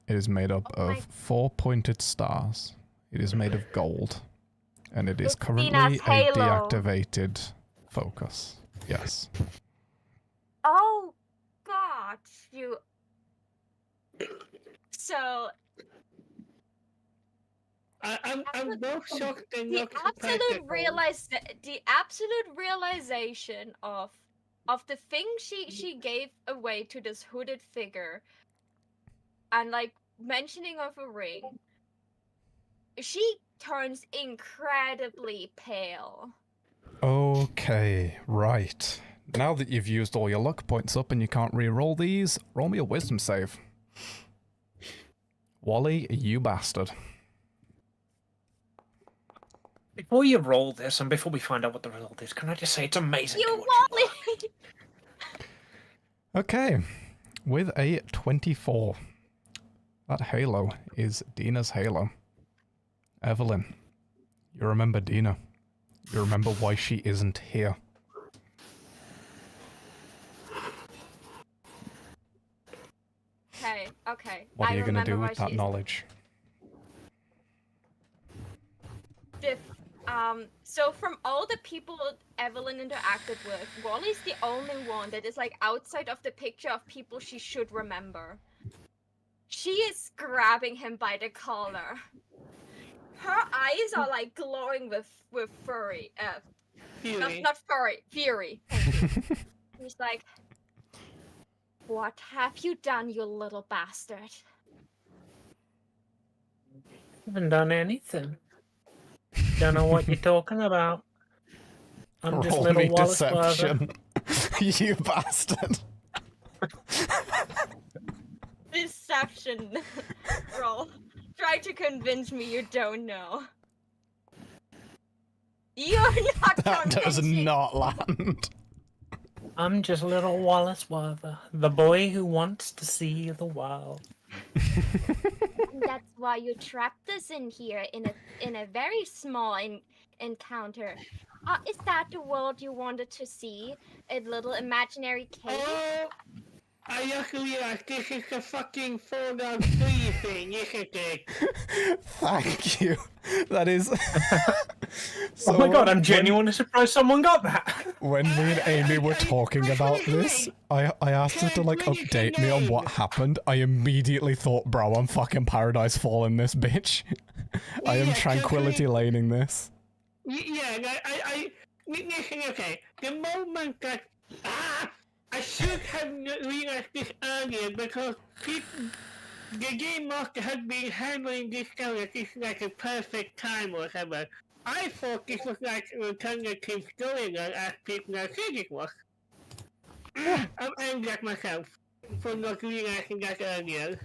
It is made up of 4 pointed stars. It is made of gold. And it is currently a deactivated focus. Yes. Oh, God, you... So... I'm both shocked and the absolute realization of the thing she gave away to this hooded figure, and like mentioning of a ring, she turns incredibly pale. Okay, right. Now that you've used all your luck points up and you can't re-roll these, roll me a wisdom save. Wally, you bastard. Before you roll this, and before we find out what the result is, can I just say it's amazing? You Wally! Okay, with a 24. That halo is Dina's halo. Evelyn, you remember Dina. You remember why she isn't here. Okay. What are you going to do with that knowledge? So from all the people Evelyn interacted with, Wally's the only one that is like outside of the picture of people she should remember. She is grabbing him by the collar. Her eyes are like glowing with fury. Fury. Not furry, fury. He's like, what have you done, you little bastard? I haven't done anything. Don't know what you're talking about. I'm just Roll little me Wallace Werther. deception. You bastard. Deception. Roll. Try to convince me you don't know. You're not That does convincing. not land. I'm just little Wallace Werther, the boy who wants to see the world. That's why you trapped us in here in a very small encounter. Is that the world you wanted to see? A little imaginary cave? I just realized this is the fucking Fallout 3 thing, isn't it? Thank you. That is. Oh my god, I'm genuinely surprised someone got that. When me and Amy were talking about this, I asked her to like update me on what happened. I immediately thought, bro, I'm fucking Paradise Falling this bitch. I am Tranquility Laning this. Yeah, listen, okay. The moment that I should have realized this earlier because the game master has been handling this game like it's like a perfect time or whatever. I thought this was like an alternative storyline as people are saying it was. I'm angry at myself for not realizing that earlier.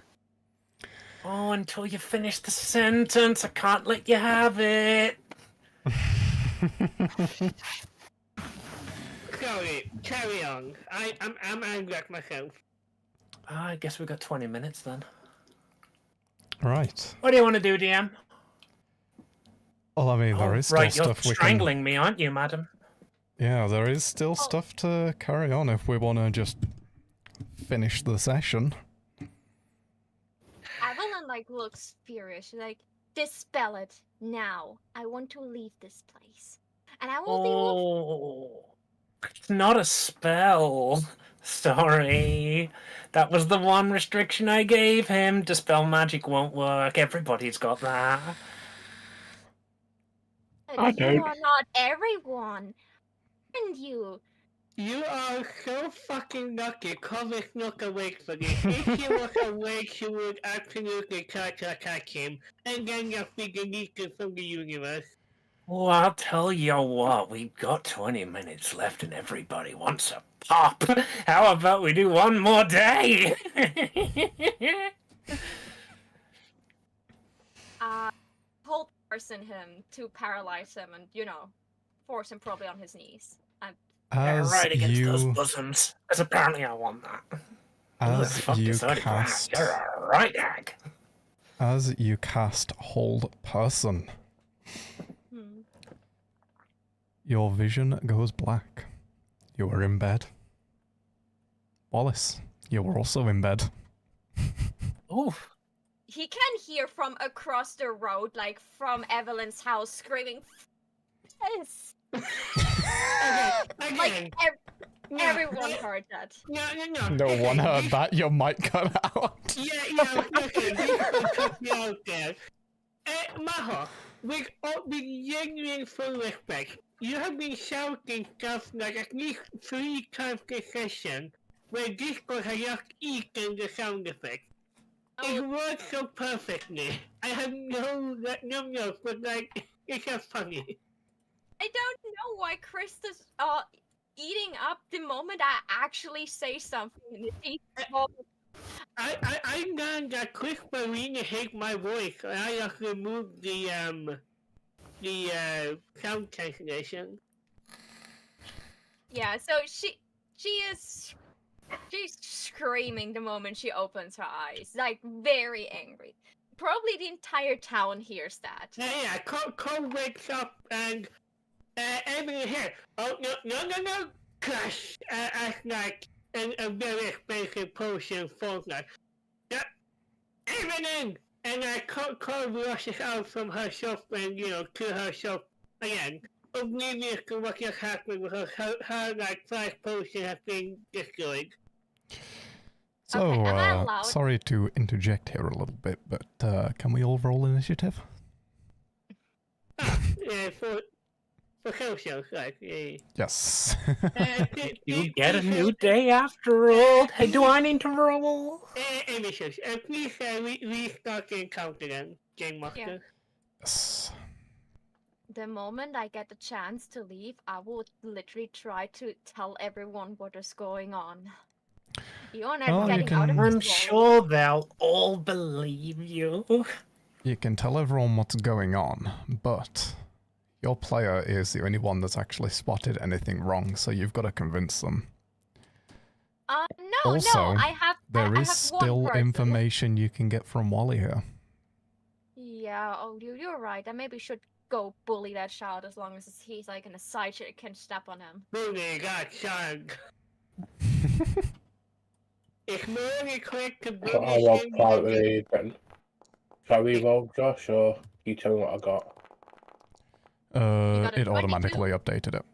Oh, until you finish the sentence, I can't let you have it. Sorry, carry on. I'm angry at myself. I guess we got 20 minutes then. Right. What do you want to do, DM? Well, I mean, there is still right, you're stuff we can. strangling me, aren't you, madam? Yeah, there is still stuff to carry on if we want to just finish the session. Evelyn looks furious. She's like, dispel it now. I want to leave this place. And I will Oh, it's not a spell. Sorry. That was the one restriction I gave him. Dispel magic won't work. Everybody's got that. I don't. You are not everyone. And you. You are so fucking lucky Covet's not awake for this. If she was awake, she would absolutely try to attack him, and then just be deleted from the universe. Well, I'll tell you what, we've got 20 minutes left and everybody wants a pop. How about we do one more day? Hold person him to paralyze him and, force him probably on his knees. Right against those bosoms, because apparently I want that. As you cast... You're a right hag. As you cast Hold Person, your vision goes black. You are in bed. Wallace, you were also in bed. Oh. He can hear from across the road, like from Evelyn's house, screaming, "Yes!" Like everyone heard that. No one heard that. Your mic cut out. Yeah. Okay, this cut me out there. Maho, with genuine full respect, you have been shouting stuff like at least 3 times this session, where Discord has just eaten the sound effect. It works so perfectly. I have no notes, but it's just funny. I don't know why Chris is eating up the moment I actually say something. I learned that Chris Marina hates my voice, and I just removed the sound cancellation. Yeah, so she's screaming the moment she opens her eyes, like very angry. Probably the entire town hears that. Yeah. Cole wakes up and Emily here. Oh no! Crash! Like a very expensive potion falls like. Yeah, Evelyn! And Cole rushes out from her shop and to her shop again. Oblivious to what just happened because her like flash potion has been destroyed. So, okay, sorry to interject here a little bit, but can we all roll initiative? Yeah, for socials, like, yeah. Yes. You get a new day after all. Hey, do I need to roll? Emissions. Please restart the encounter then, Game Master. Yes. the moment I get the chance to leave, I will literally try to tell everyone what is going on. You are not Well, you getting out of can- this. I'm Wally. sure they'll all believe you. You can tell everyone what's going on, but your player is the only one that's actually spotted anything wrong, so you've got to convince them. No, Also, no, I have. There I is have still one person. information you can get from Wally here. Yeah. Oh, you're right. I maybe should go bully that child as long as he's like in a side chick can step on him. Bully that child. It's more than quick to bully I roll him. privately then. Shall we roll, Josh, or you tell me what I got? got a It 22. automatically updated it.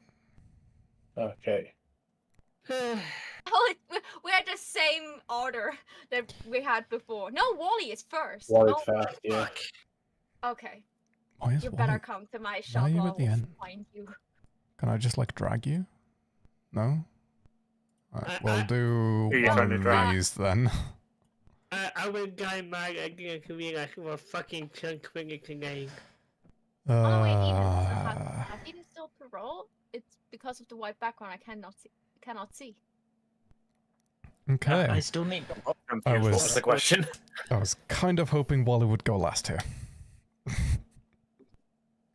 Okay. Oh, we're the same order that we had before. No, Wally is first. Wally Oh, first, yeah. okay. Why is You Wally? better come to my Why shop are you or I at the will end? find you. Can I just like drag you? No? Alright, we'll do Who are you one trying to of drag? these then. I would die mad idea to be like a fucking chunk finger today. Oh wait, Ethan, Uh, has Ethan still to roll? It's because of the white background. I cannot see. okay. I still need. Confused. What was the question? I was kind of hoping Wally would go last here.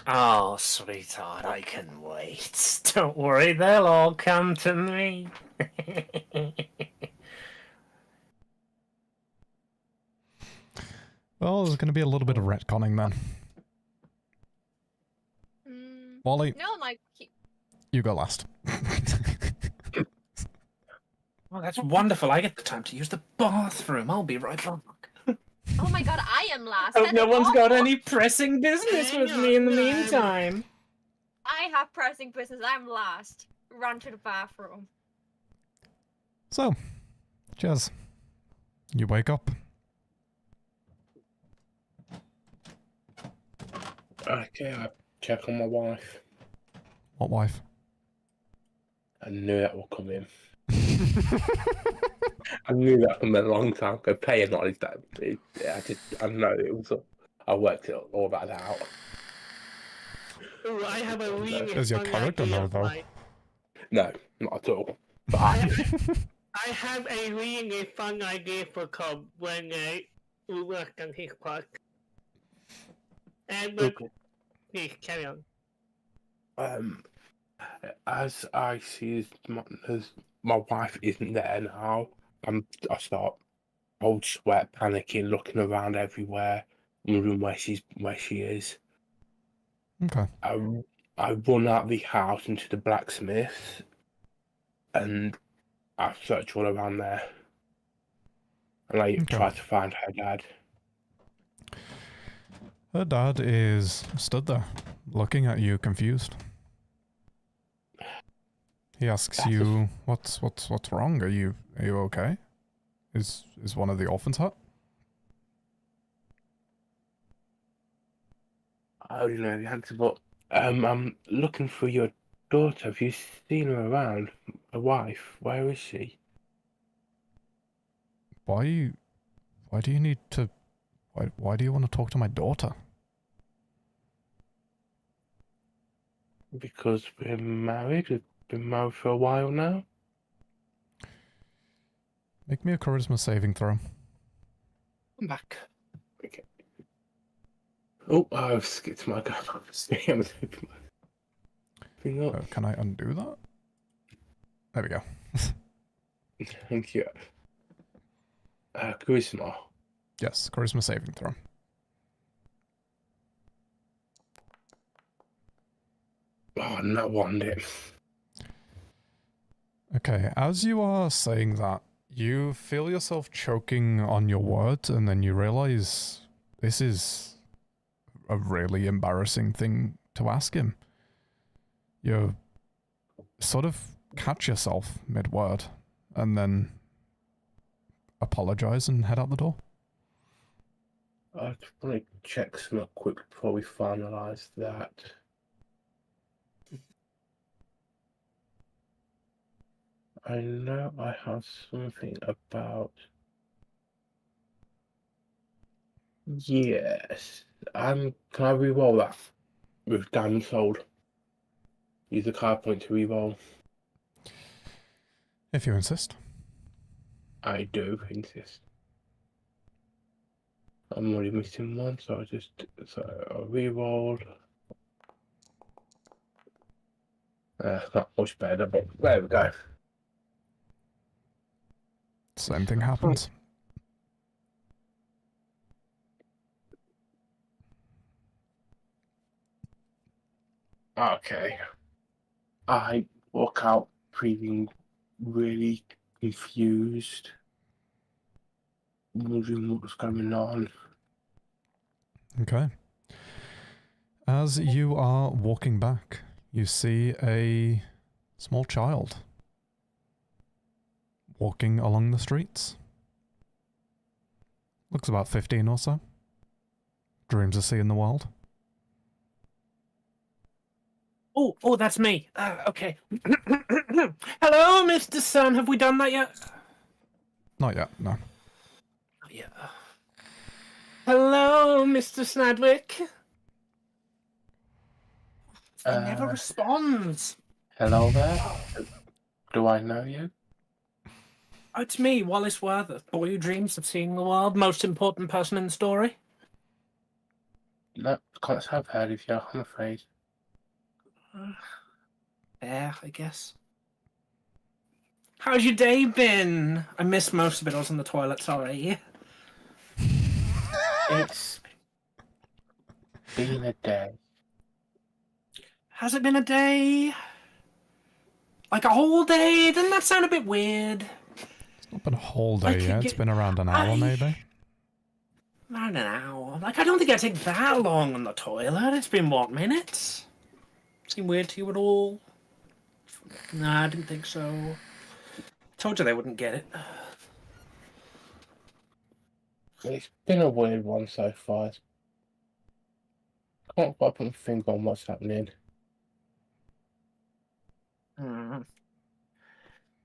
Oh, sweetheart, I can wait. Don't worry, they'll all come to me. Well, there's going to be a little bit of retconning then. Wally, No, like you go last. Oh, that's wonderful. I get the time to use the bathroom. I'll be right back. oh my god, I am last. Hope That no is one's got awful. any pressing business with me in the meantime. I have pressing business. I'm last. Run to the bathroom. So, cheers. You wake up. Okay, I check on my wife. What wife? I knew that would come in. I knew that from a long time ago. Pay or not is that. I know it was. I worked it all that out. Ooh, I have a really Does your fun character idea know of though? mine. No, not at all. But I have a really fun idea for Cobb when we work on his part. And okay. please carry on. As I see, as my wife isn't there now, I start cold sweat, panicking, looking around everywhere, wondering where she is. Okay. I run out the house into the blacksmith, and I search all around there, and I try to find her dad. Her dad is stood there, looking at you, confused. He asks you, "What's wrong? Are you okay? Is one of the orphans hurt?" I already know the answer, but I'm looking for your daughter. Have you seen her around? A wife? Where is she? Why do you need to? Why do you want to talk to my daughter? Because we're married. We've been married for a while now. Make me a charisma saving throw. I'm back. Okay. Oh, I've skipped my go. Can I undo that? There we go. Thank you. Charisma. Yes, charisma saving throw. Oh, no wonder. Okay, as you are saying that, you feel yourself choking on your words, and then you realize this is a really embarrassing thing to ask him. You sort of catch yourself mid-word, and then apologize and head out the door. I just want to check something quick before we finalise that. I know I have something about... Yes. Can I re-roll that? with damn sold. Use the card point to reroll. If you insist. I do insist. I'm already missing one, so I rerolled. Not much better, but there we go. Same thing happens. Okay. I walk out feeling really confused, wondering what's going on. Okay. As you are walking back, you see a small child walking along the streets. Looks about 15 or so. Dreams of seeing the world. Oh, that's me. Okay. Hello, Mr. Sun. Have we done that yet? Not yet, no. Not yet. Hello, Mr. Snadwick. He never responds. Hello there. Do I know you? Oh, it's me, Wallace Worth, boy who dreams of seeing the world, most important person in the story. No, can't say I've heard of you, I'm afraid. Yeah, I guess. How's your day been? I missed most of it. I was in the toilet, sorry. It's been a day. Has it been a day? Like a whole day? Doesn't that sound a bit weird? It's not been a whole day yet. It's been around an hour, maybe. Around an hour. Like, I don't think I'd take that long on the toilet. It's been, what, minutes? Seem weird to you at all? Nah, I didn't think so. Told you they wouldn't get it. It's been a weird one so far. Can't quite put my finger on what's happening.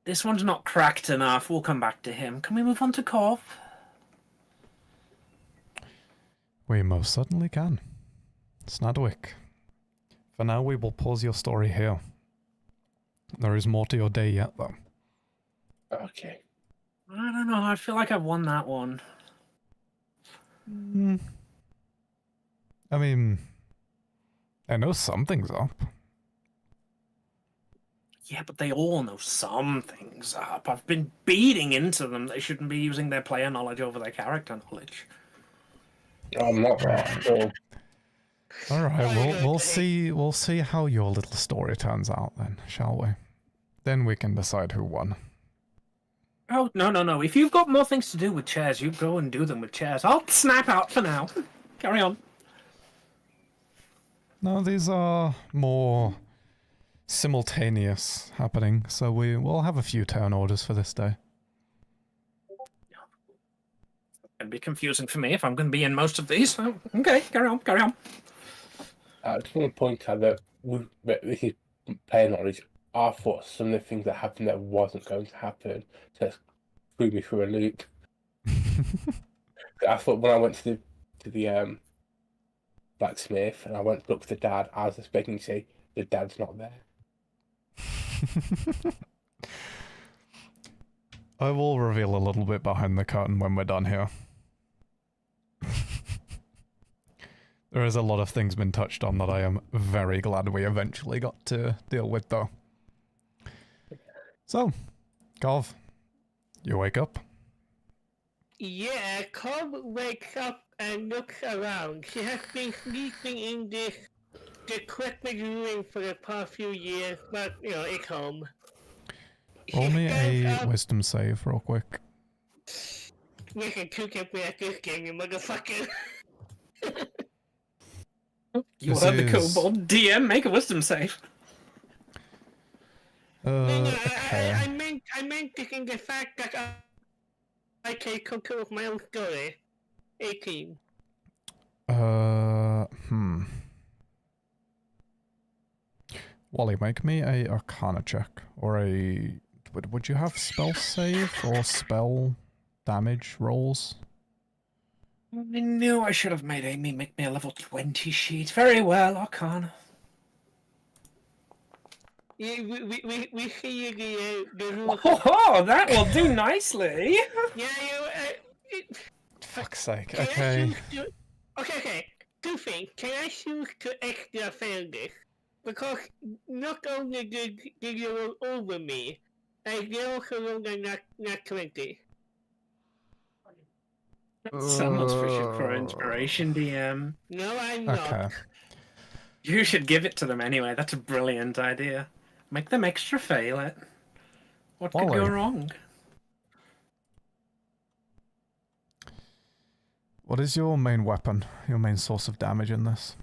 This one's not cracked enough. We'll come back to him. Can we move on to Corv? We most certainly can. Snadwick. For now, we will pause your story here. There is more to your day yet, though. Okay. I don't know. I feel like I've won that one. I mean, I know something's up. Yeah, but they all know something's up. I've been beating into them. They shouldn't be using their player knowledge over their character knowledge. I'm not sure. All right, we'll see how your little story turns out then, shall we? Then we can decide who won. Oh, no. If you've got more things to do with chairs, you go and do them with chairs. I'll snap out for now. Carry on. No, these are more simultaneous happening, so we will have a few turn orders for this day. It'd be confusing for me if I'm going to be in most of these. So, okay, carry on. I just want to point out that this is player knowledge. I thought some of the things that happened that wasn't going to happen, so it threw me through a loop. I thought when I went to the blacksmith and I went to look for the dad, I was expecting to see the dad's not there. I will reveal a little bit behind the curtain when we're done here. There is a lot of things been touched on that I am very glad we eventually got to deal with, though. So, Corv, you wake up. Yeah, Corv wakes up and looks around. She has been sleeping in the decrepit room for the past few years, but, it's home. Roll me a wisdom save real quick. Listen, two can play at this game, you motherfucker. You are the kobold DM. Make a wisdom save. Okay. I meant this in the fact that I can control of my own story. 18. Wally, make me a Arcana check, or a... Would you have spell save or spell damage rolls? I knew I should have made Amy make me a level 20 sheet. Very well, Arcana. Yeah, we see the rules. Oh, that will do nicely. Yeah, Fuck's sake. can I Okay. choose to... Okay. 2 things. Can I choose to extra fail this? Because not only did you roll over me, they also rolled a nat 20. Someone's fishing for inspiration, DM. No, I'm not. Okay. You should give it to them anyway. That's a brilliant idea. Make them extra fail it. What could go Wally. wrong? What is your main weapon? Your main source of damage in this?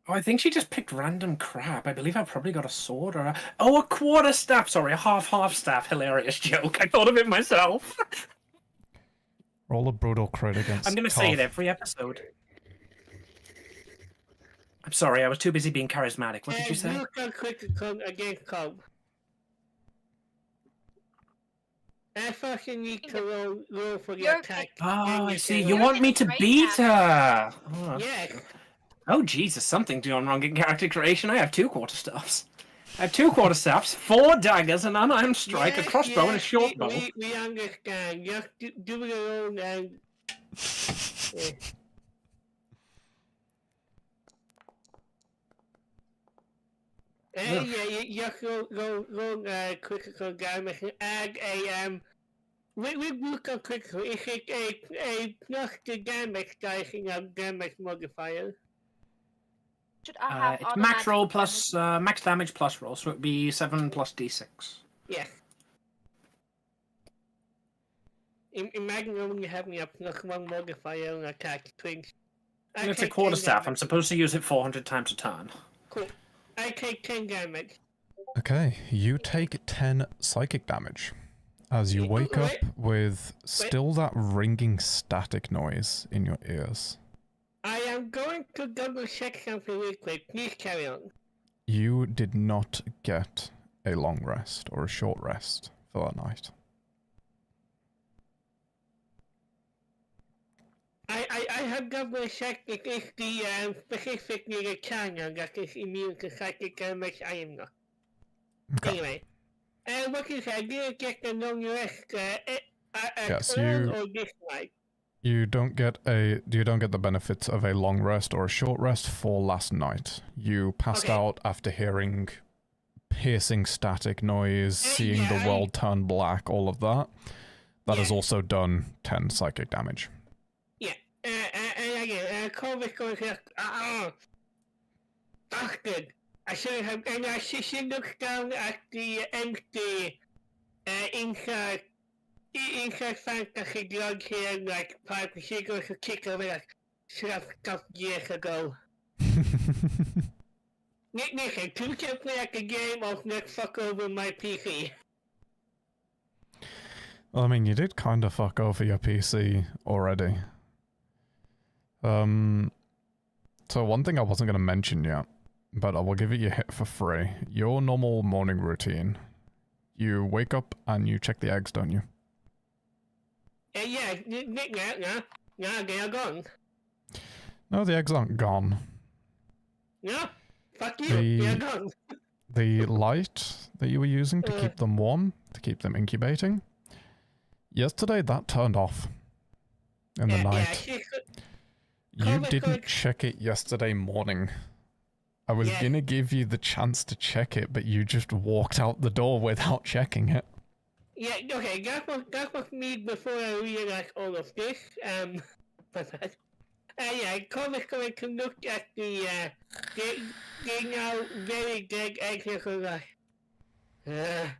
Oh, I think she just picked random crap. I believe I probably got a sword or a quarter staff. Sorry, a half staff. Hilarious joke. I thought of it myself. Roll a brutal crit against. I'm going to say it every episode. I'm sorry, I was too busy being charismatic. What did you say? You can critical against Cobb. I thought you need to roll for the attack. Oh, I see. can You roll. want me to Right beat her? Oh. Yes. Oh, Jesus, something going wrong in character creation. I have 2 quarterstaffs. I have 2 quarterstaffs, 4 daggers, an unarmed strike, a crossbow, and a short bow. We understand. Just do your own and... Yeah, you just roll critical damage and add a... We look on critical. Is it a plus the damage dice in a damage modifier? Should I have It's max roll plus max damage plus roll, so it'd be 7 plus d6. Yes. Imagine only having a plus 1 modifier on attack twins. And it's a quarterstaff. I'm supposed to use it 400 times a turn. Cool. I take 10 damage. Okay, you take 10 psychic damage as you wake up with still that ringing static noise in your ears. I am going to double check something real quick. Please carry on. You did not get a long rest or a short rest for that night. I have double checked it is the specifically the channel that is immune to psychic damage. I am not. Okay. Anyway, what you said, did you get the long rest Yes, all or this night? You don't get the benefits of a long rest or a short rest for last night. You passed out after hearing piercing static noise, seeing the world turn black, all of that. That has also done 10 psychic damage. Yeah, and again, Corvus going to bastard. I should have, and she looks down at the empty inside fantasy drug here, like pipe, and she goes to kick over like, should have stopped years ago. Listen, two can play at the game of let's fuck over my PC. Well, I mean, you did kind of fuck over your PC already. So one thing I wasn't going to mention yet, but I will give it your hit for free. Your normal morning routine. You wake up and you check the eggs, don't you? Yeah, they are gone. No, the eggs aren't gone. No, fuck you, they are gone. The light that you were using to keep them warm, to keep them incubating, yesterday that turned off in the night. You didn't check it yesterday morning. I was gonna give you the chance to check it, but you just walked out the door without checking it. Yeah, okay, that was me before I realized all of this. Yeah, Corvus going to look at the, they now very dead eggs like, and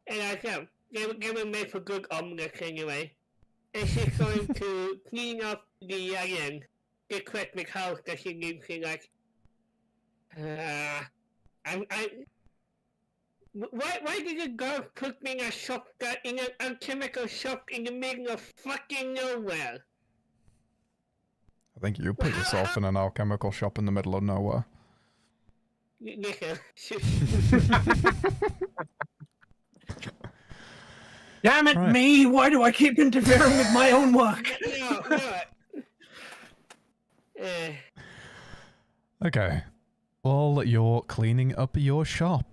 I said, they were made for good omelets anyway. And she's going to clean up the Christmas house that she lives in, like, why did the girl put me in a shop in an alchemical shop in the middle of fucking nowhere? I think you put yourself in an alchemical shop in the middle of nowhere. Yeah, Damn it, Right. me! Why do I keep interfering with my own work? No. Okay. Well, you're cleaning up your shop.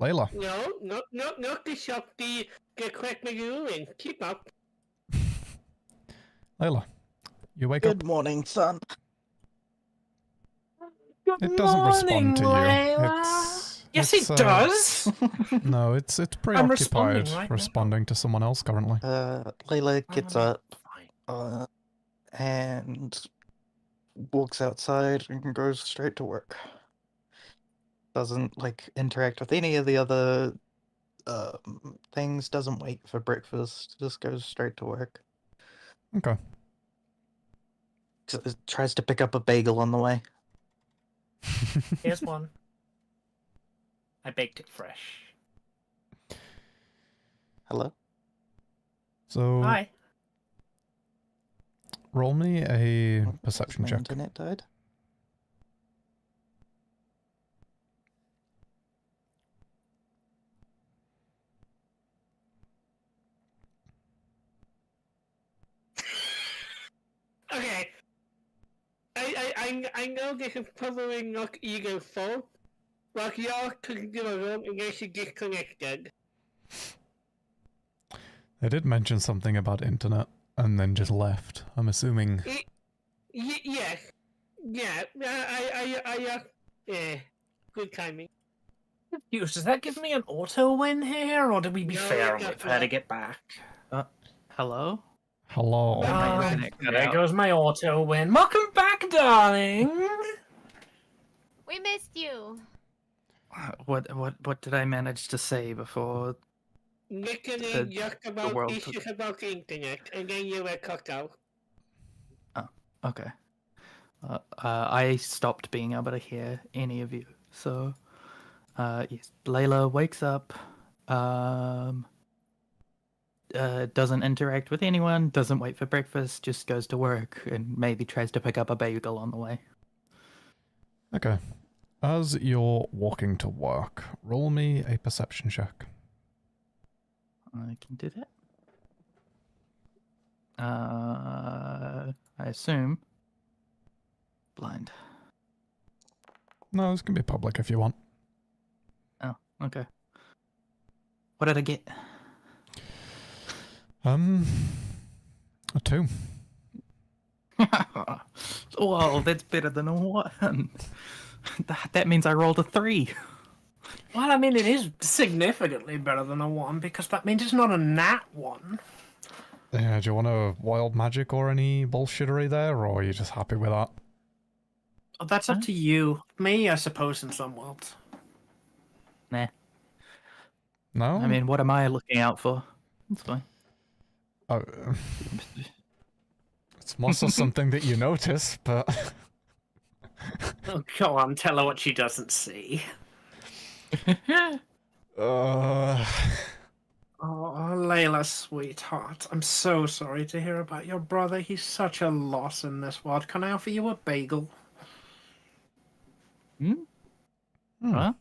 Layla. No, not the shop, the correct maroon. Keep up. Layla, you wake Good up. morning, son. It doesn't respond to you. Yes, it does. No, it's I'm preoccupied responding right now. responding to someone else currently. Layla gets up Fine. and walks outside and goes straight to work. Doesn't like interact with any of the other things. Doesn't wait for breakfast. Just goes straight to work. Okay. Tries to pick up a bagel on the way. Here's one. I baked it fresh. Hello? So Hi. roll me a Oh, perception my check. internet died. Okay. I know this is probably not Eagle's fault, but y'all could do a room in case you disconnected. They did mention something about internet and then just left. I'm assuming. Yes. Yeah. Good timing. Does that give me an auto win here, or did we be No, fair and it's wait for not. her to get back? Hello? Hello. There goes my auto win. Welcome back, darling. We missed you. What did I manage to say before? Literally just about world issues about the internet, and then you were cut out. Oh, okay. I stopped being able to hear any of you. So, yes, Layla wakes up, doesn't interact with anyone, doesn't wait for breakfast, just goes to work, and maybe tries to pick up a bagel on the way. Okay. As you're walking to work, roll me a perception check. I can do that. I assume blind. No, this can be public if you want. Oh, okay. What did I get? A 2. Whoa, that's better than a 1. That means I rolled a 3. Well, I mean, it is significantly better than a 1, because that means it's not a nat 1. Yeah, do you want a wild magic or any bullshittery there, or are you just happy with that? Oh, that's up to you. Me, I suppose, in some worlds. Nah. No? I mean, what am I looking out for? That's fine. Oh, it's more so something that you notice, but... Oh, go on, tell her what she doesn't see. Oh, Layla, sweetheart. I'm so sorry to hear about your brother. He's such a loss in this world. Can I offer you a bagel? Well,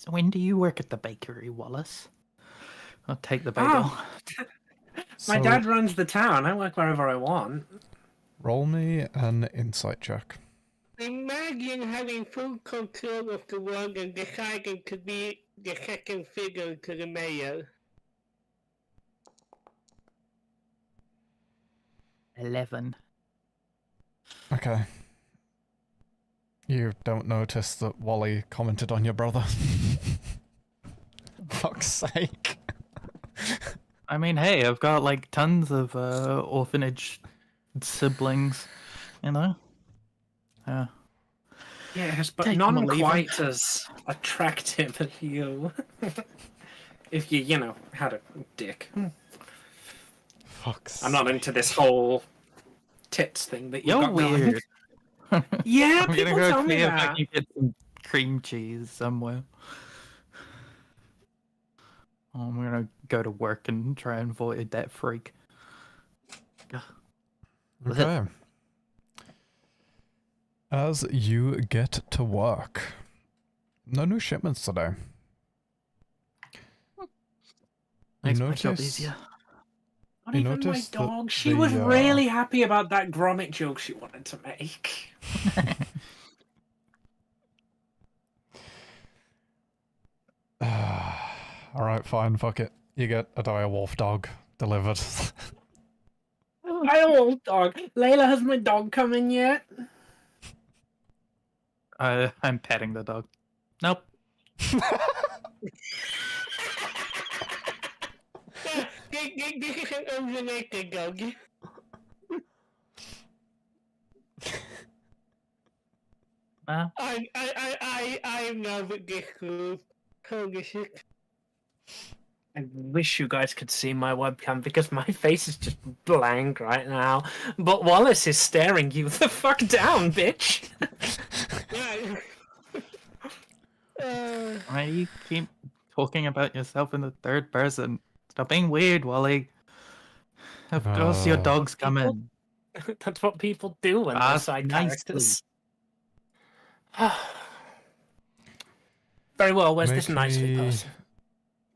when do you work at the bakery, Wallace? I'll take the bagel. Oh. My dad runs the town. I work wherever I want. Roll me an insight check. Imagine having full control of the world and deciding to be the second figure to the mayor. 11. Okay. You don't notice that Wally commented on your brother. Fuck's sake. I mean, hey, I've got like tons of orphanage siblings, you know? Yes, but Take none them or leave quite as attractive as you. If you know, had a dick. Fuck's I'm not into this whole tits thing that you You're got weird. going. Yeah, I'm people gonna tell go me see if I that. can get some cream cheese somewhere. I'm gonna go to work and try and avoid that freak. Okay. As you get to work, no new shipments today. Makes my job notice- easier. Not You even my notice that dog. She the, was really happy about that Gromit joke she wanted to make. Alright, fine, fuck it. You get a dire wolf dog delivered. My old dog. Layla, has my dog come in yet? I'm petting the dog. Nope. This is an unrelated dog. I'm now with this group. Holy shit. I wish you guys could see my webcam because my face is just blank right now. But Wallace is staring you the fuck down, bitch. Why do you keep talking about yourself in the third person? Stop being weird, Wally. Of course your dog's coming. That's what people do when they're side characters. Very well, where's this nicely person?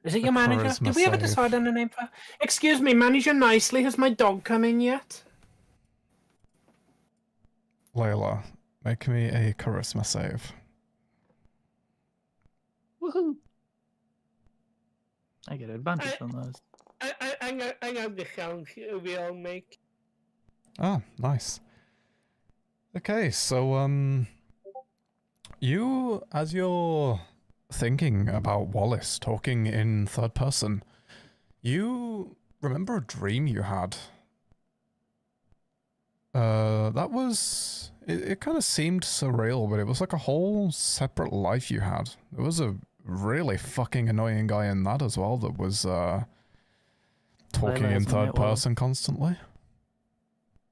Is it your manager? Did we ever decide on a name for her? Excuse me, manager nicely, has my dog come in yet? Layla, make me a charisma save. Woohoo! I get advantage on those. I know the sounds we all make. Oh, nice. Okay, so, you, as you're thinking about Wallace talking in third person, you remember a dream you had. That was... It kind of seemed surreal, but it was like a whole separate life you had. There was a really fucking annoying guy in that as well that was, talking in third person constantly.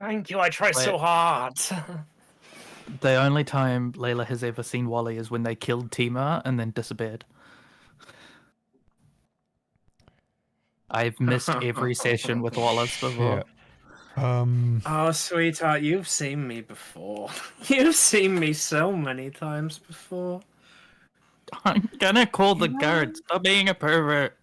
Thank you, I try so hard. The only time Layla has ever seen Wally is when they killed Tima and then disappeared. I've missed every session with Wallace before. Oh, sweetheart, you've seen me before. You've seen me so many times before. I'm gonna call the guards. Stop being a pervert.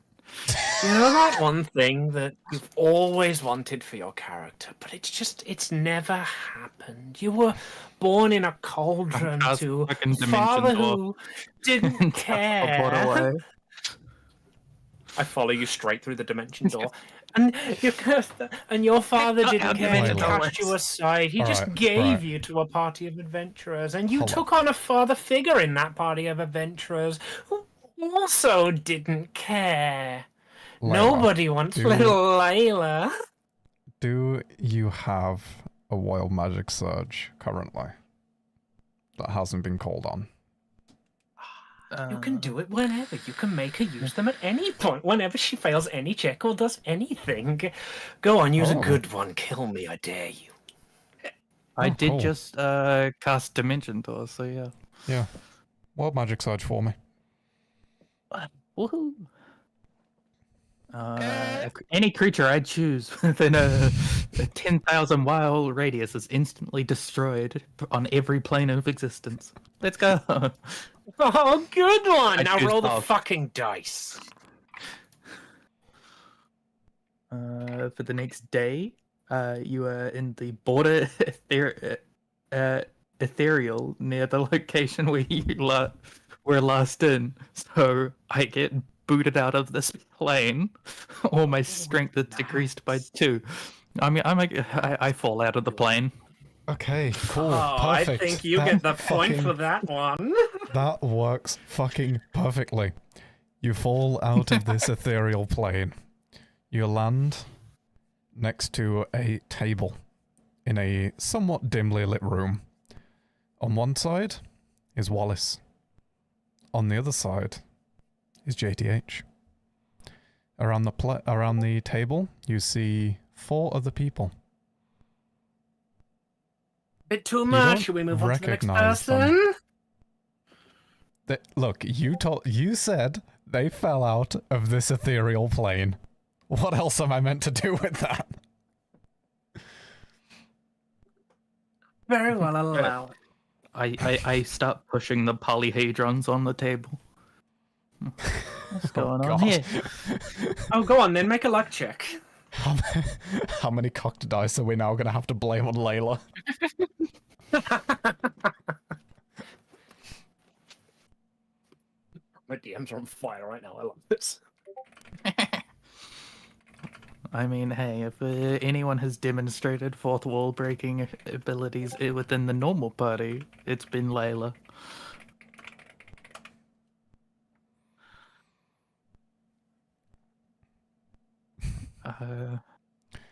You know that one thing that you've always wanted for your character, but it's never happened. You were born in a cauldron to a father who didn't care. I follow you straight through the dimension door. And your father didn't care to cast you aside. He just gave you to a party of adventurers, and you took on a father figure in that party of adventurers who also didn't care. Layla, nobody wants little Layla. Do you have a wild magic surge currently that hasn't been called on? You can do it whenever. You can make her use them at any point, whenever she fails any check or does anything. Go on, use a good one. Kill me, I dare you. I did just cast Dimension Door, so yeah. Yeah. Wild magic surge for me. Woohoo! Any creature I choose within a 10,000 mile radius is instantly destroyed on every plane of existence. Let's go. Oh, good one! Now roll the fucking dice. For the next day, you are in the border ethereal near the location where you were last in. So I get booted out of this plane, or my strength is decreased by 2. I fall out of the plane. Okay, cool, perfect. I think you get the point for that one. That works fucking perfectly. You fall out of this ethereal plane. You land next to a table in a somewhat dimly lit room. On one side is Wallace. On the other side is JTH. Around the table, you see 4 other people. Bit too much. Should we move on to the next person? Look, you said they fell out of this ethereal plane. What else am I meant to do with that? Very well, I'll allow it. I start pushing the polyhedrons on the table. What's going on God. here? Oh, go on then, make a luck check. How many cocked dice are we now going to have to blame on Layla? My DMs are on fire right now. I love this. I mean, hey, if anyone has demonstrated fourth wall breaking abilities within the normal party, it's been Layla.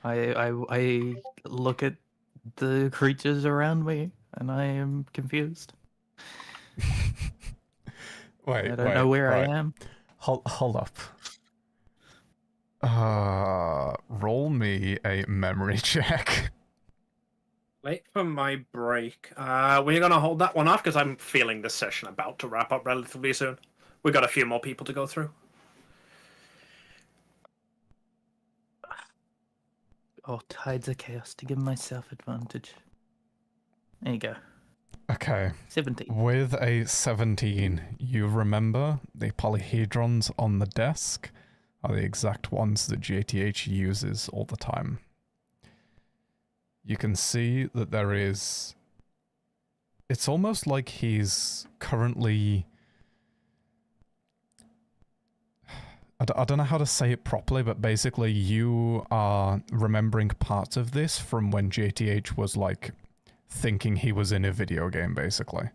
I look at the creatures around me and I am confused. Wait, I don't know where right. I am. Hold up. Roll me a memory check. Wait for my break. We're gonna hold that one off because I'm feeling this session about to wrap up relatively soon. We got a few more people to go through. Oh, Tides of Chaos to give myself advantage. There you go. Okay. 17. With a 17, you remember the polyhedrons on the desk are the exact ones that JTH uses all the time. You can see that there is... It's almost like he's currently... I don't know how to say it properly, but basically you are remembering parts of this from when JTH was like thinking he was in a video game, basically.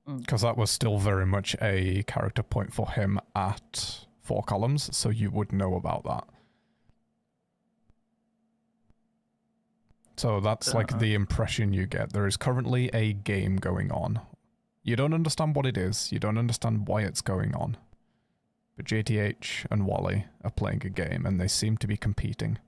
Because that was still very much a character point for him at 4 columns, so you would know about that. So that's like the impression you get. There is currently a game going on. You don't understand what it is, you don't understand why it's going on. But JTH and Wally are playing a game and they seem to be competing.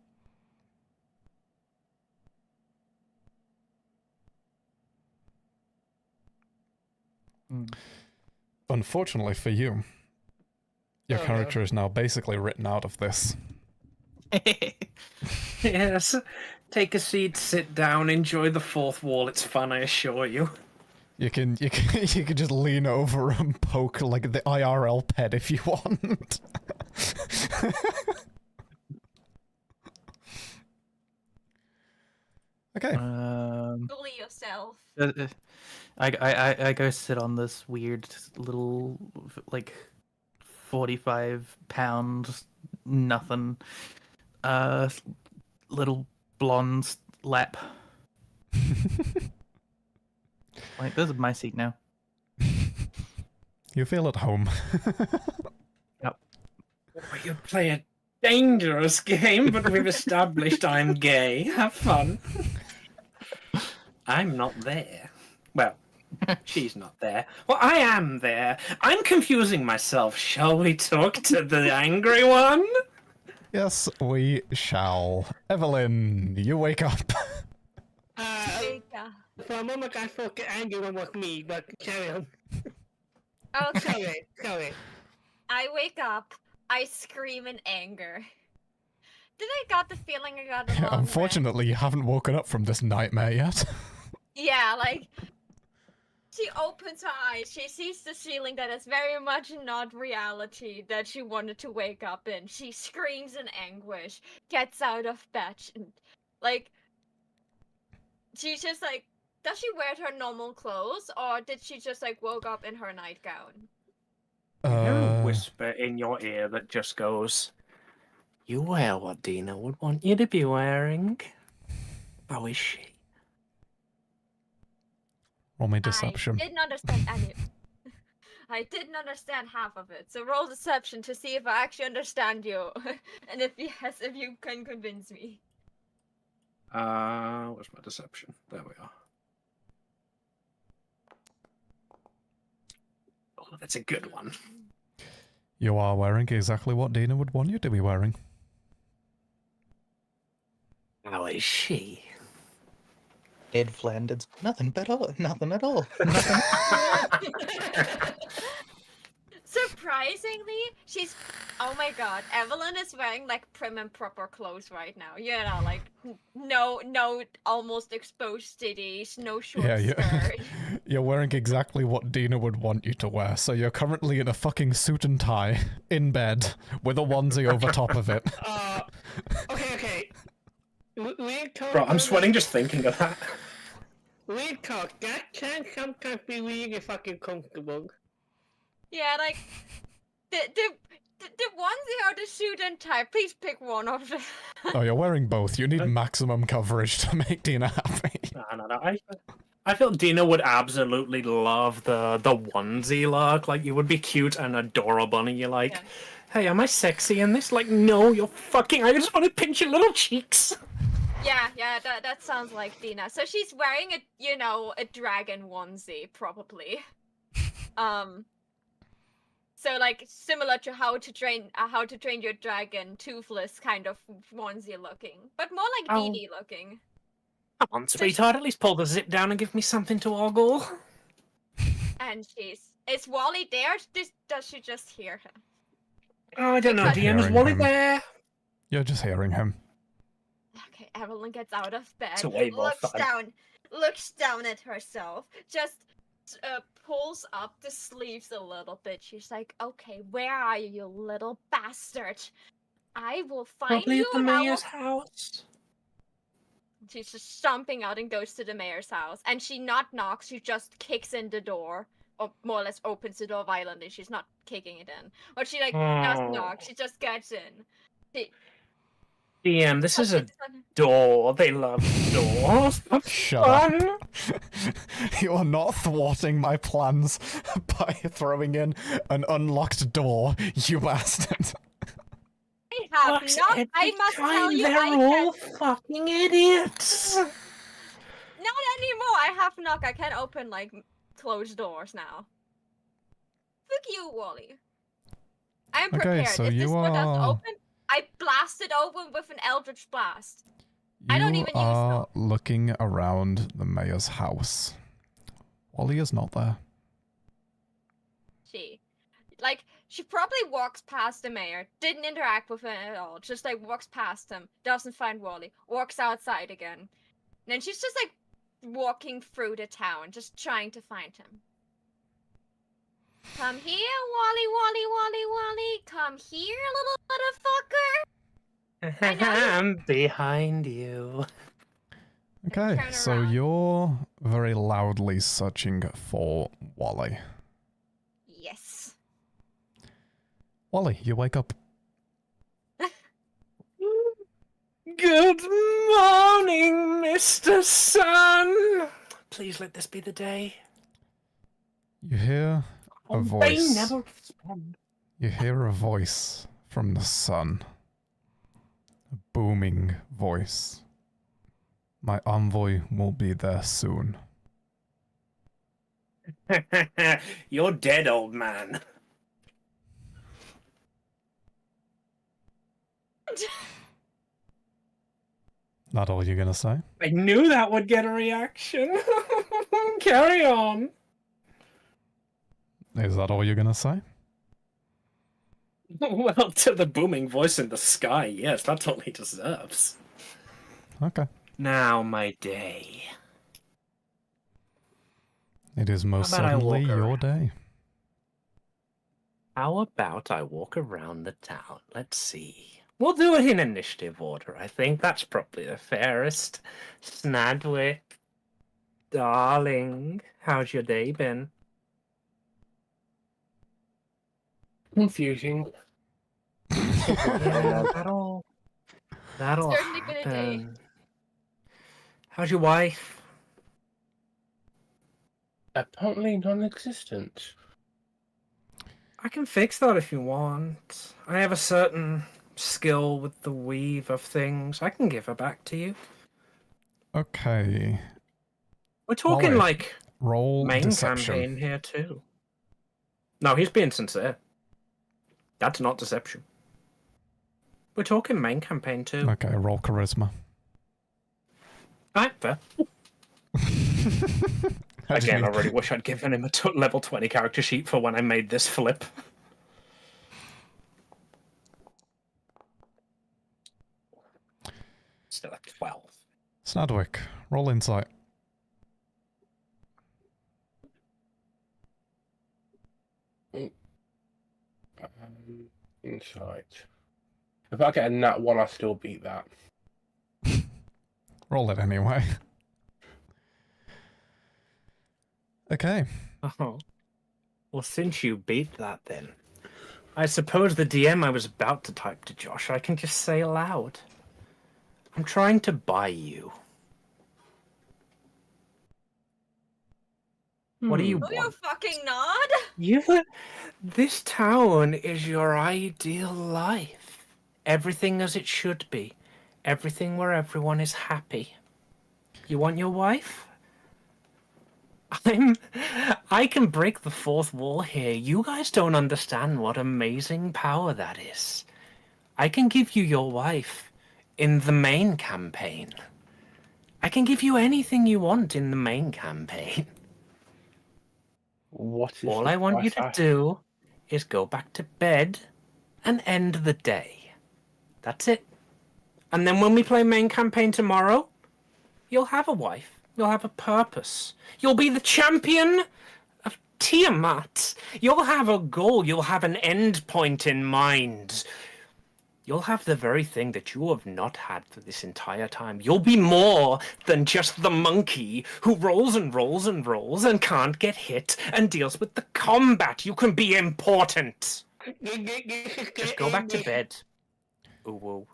Unfortunately for you, your character is now basically written out of this. Yes. Take a seat, sit down, enjoy the fourth wall. It's fun, I assure you. You can just lean over and poke like the IRL pet if you want. Okay. Bully yourself. I go sit on this weird little like 45-pound nothing little blonde lap. Like, this is my seat now. You feel at home. Yep. Oh, you play a dangerous game, but we've established I'm gay. Have fun. I'm not there. Well, she's not there. Well, I am there. I'm confusing myself. Shall we talk to the angry one? Yes, we shall. Evelyn, you wake up. For a moment I thought the angry one was me, but carry on. Okay. Sorry. I wake up. I scream in anger. Did I got the feeling I got a long Unfortunately, you haven't woken up from this nightmare yet. Yeah, like, she opens her eyes, she sees the ceiling that is very much not reality that she wanted to wake up in. She screams in anguish, gets out of bed, and, like, she's just like, does she wear her normal clothes, or did she just, like, woke up in her nightgown? You hear a whisper in your ear that just goes, "You wear what Dina would want you to be wearing." How is she? Roll me deception. I didn't understand any. I didn't understand half of it. So roll deception to see if I actually understand you, and if yes, if you can convince me. Where's my deception? There we are. Oh, that's a good one. You are wearing exactly what Dina would want you to be wearing. How is she? Ed Flanders. Nothing at all. Nothing. Surprisingly, she's Oh my god, Evelyn is wearing like prim and proper clothes right now. You know, like no almost exposed titties, no short skirt. You're wearing exactly what Dina would want you to wear. So you're currently in a fucking suit and tie, in bed, with a onesie over top of it. Okay. Weird talk. Bro, I'm sweating just thinking of that. Weird talk. That can sometimes be really fucking comfortable. Yeah, like the onesie or the suit and tie. Please pick one of them. Oh, you're wearing both. You need maximum coverage to make Dina happy. No. I feel Dina would absolutely love the onesie look. Like, you would be cute and adorable, and you're like, hey, am I sexy in this? Like, no, you're fucking. I just want to pinch your little cheeks. Yeah, that sounds like Dina. So she's wearing a dragon onesie, probably. So like similar to how to train your dragon, toothless kind of onesie looking, but more like DD looking. Come on, sweetheart, at least pull the zip down and give me something to ogle. And is Wally there? Does she just hear him? Oh, I don't know, DM, is Wally there? You're just hearing him. Okay, Evelyn gets out of bed, It's way more fun. looks down at herself, just pulls up the sleeves a little bit. She's like, okay, where are you, you little bastard? I will find Probably you at the mayor's house. She's just stomping out and goes to the mayor's house. And she not knocks, she just kicks in the door. Or more or less opens the door violently. She's not kicking it in. But she does knock. She just gets in. DM, this is a door. They love doors. Shut up. You are not thwarting my plans by throwing in an unlocked door, you bastard. I must tell you, they're all fucking idiots. Not anymore. I have knock. I can open like closed doors now. Fuck you, Wally. I'm prepared. Okay, so if this you door doesn't are... open, I blast it open with an Eldritch Blast. I don't even use You are looking around the mayor's house. Wally is not there. She probably walks past the mayor, didn't interact with him at all, just like walks past him, doesn't find Wally, walks outside again. And then she's just like walking through the town, just trying to find him. Come here, Wally. Come here, little motherfucker. I'm behind you. Okay, so you're very loudly searching for Wally. Yes. Wally, you wake up. Good morning, Mr. Sun. Please let this be the day. You hear a voice. They never respond. You hear a voice from the sun. A booming voice. My envoy will be there soon. You're dead, old man. Not all you're gonna say? I knew that would get a reaction. Carry on. Is that all you're gonna say? Well, to the booming voice in the sky, yes, that's all he deserves. Okay. Now, my day. It is most certainly your day. How about I walk around the town? Let's see. We'll do it in initiative order. I think that's probably the fairest. Snadwick, darling, how's your day been? Confusing. Yeah, that'll Certainly been a day. happen. How's your wife? Apparently non-existent. I can fix that if you want. I have a certain skill with the weave of things. I can give her back to you. Okay. We're talking Wally, like roll main deception. campaign here too. No, he's being sincere. That's not deception. We're talking main campaign too. Okay, roll charisma. Alright, fair. Again, I really wish I'd given him a level 20 character sheet for when I made this flip. Still at 12. Snadwick, roll insight. Insight. If I get a nat 1, I still beat that. Roll it anyway. Okay. Oh. Well, since you beat that then, I suppose the DM I was about to type to Josh, I can just say aloud. I'm trying to buy you. What do you No, you want? fucking not. This town is your ideal life. Everything as it should be. Everything where everyone is happy. You want your wife? I can break the fourth wall here. You guys don't understand what amazing power that is. I can give you your wife in the main campaign. I can give you anything you want in the main campaign. What is All I want you to do is go back to bed and end the day. That's it. And then when we play main campaign tomorrow, you'll have a wife. You'll have a purpose. You'll be the champion of Tiamat. You'll have a goal. You'll have an end point in mind. You'll have the very thing that you have not had for this entire time. You'll be more than just the monkey who rolls and rolls and rolls and can't get hit and deals with the combat. You can be important. Just go back to bed. Ooh.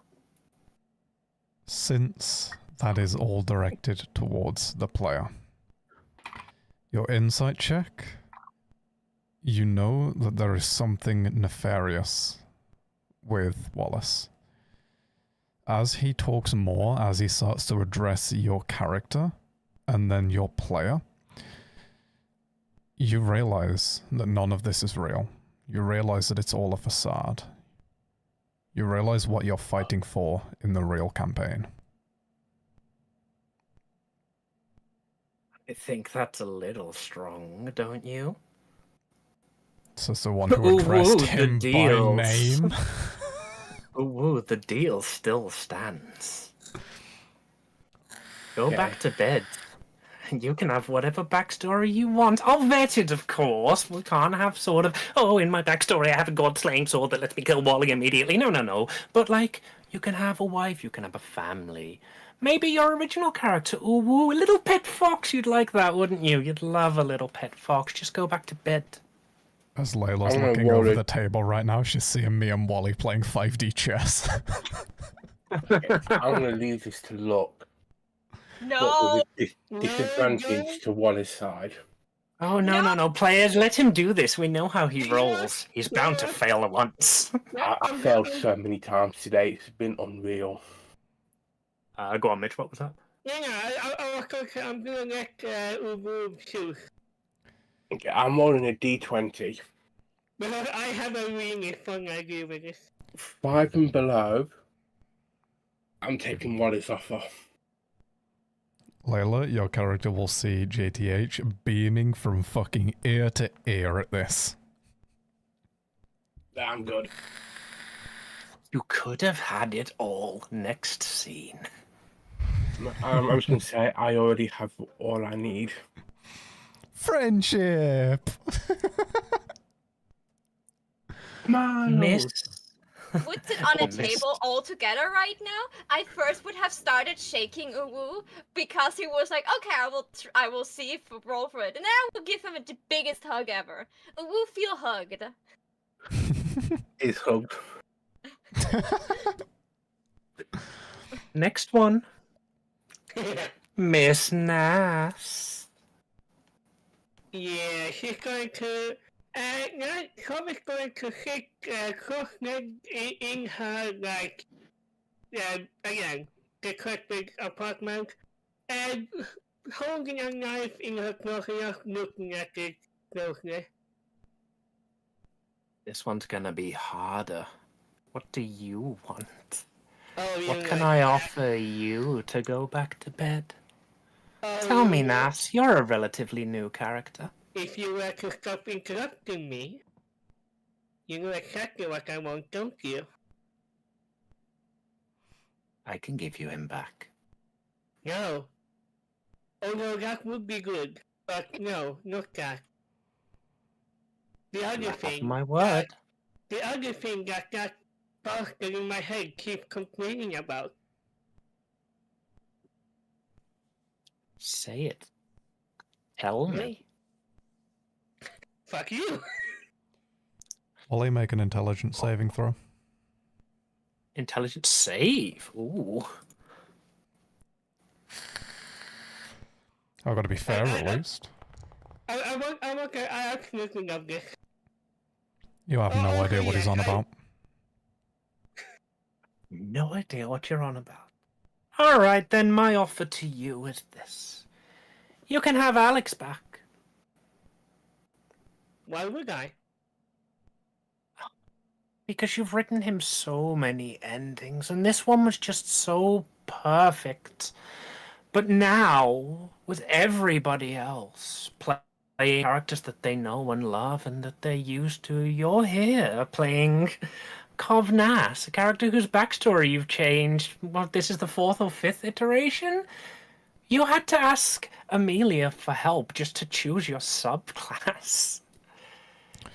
Since that is all directed towards the player, your insight check, you know that there is something nefarious with Wallace. As he talks more, as he starts to address your character and then your player, you realize that none of this is real. You realize that it's all a facade. You realize what you're fighting for in the real campaign. I think that's a little strong, don't you? Says the one who addressed him by name. Ooh, the deal still stands. Go back to bed. You can have whatever backstory you want. I'll vet it, of course. We can't have sort of, in my backstory I have a god-slaying sword that lets me kill Wally immediately. No. But, you can have a wife, you can have a family. Maybe your original character, a little pet fox. You'd like that, wouldn't you? You'd love a little pet fox. Just go back to bed. As Layla's looking over the table right now, she's seeing me and Wally playing 5D chess. I'm going to leave this to luck. No! With a disadvantage to Wallace's side. Oh, no. Players, let him do this. We know how he rolls. He's bound to fail once. I failed so many times today. It's been unreal. Go on, Mitch. What was that? I'm going to let Ubu choose. Okay, I'm rolling a D20. But I have a really fun idea with this. 5 and below, I'm taking Wallace's offer. Layla, your character will see JTH beaming from fucking ear to ear at this. I'm good. You could have had it all next scene. I was going to say, I already have all I need. Friendship! Miss. Would sit on a table all together right now. I first would have started shaking Uwu because he was like, okay, I will see if roll for it, and then I will give him the biggest hug ever. Uwu feel hugged. He's hugged. Next one. Miss Nass. Yeah, she's going to. Thomas going to sit cross-legged in her, again, the correct apartment, and holding a knife in her closet, looking at it closely. This one's gonna be harder. What do you want? Oh, what can I offer you to go back to bed? Tell me, Nass, you're a relatively new character. If you were to stop interrupting me, you know exactly what I want, don't you? I can give you him back. No. Although that would be good. But no, not that. The other You have thing. my word. The other thing that bastard in my head keeps complaining about. Say it. Tell me. Fuck you. Wally, make an intelligence saving throw. Intelligence save. Ooh. I've got to be fair, at least. I absolutely love this. You have no idea what he's on about. No idea what you're on about. All right, then my offer to you is this. You can have Alex back. Why would I? Because you've written him so many endings, and this one was just so perfect. But now, with everybody else playing characters that they know and love and that they're used to, you're here playing Kovnas, a character whose backstory you've changed. Well, this is the 4th or 5th iteration? You had to ask Amelia for help just to choose your subclass.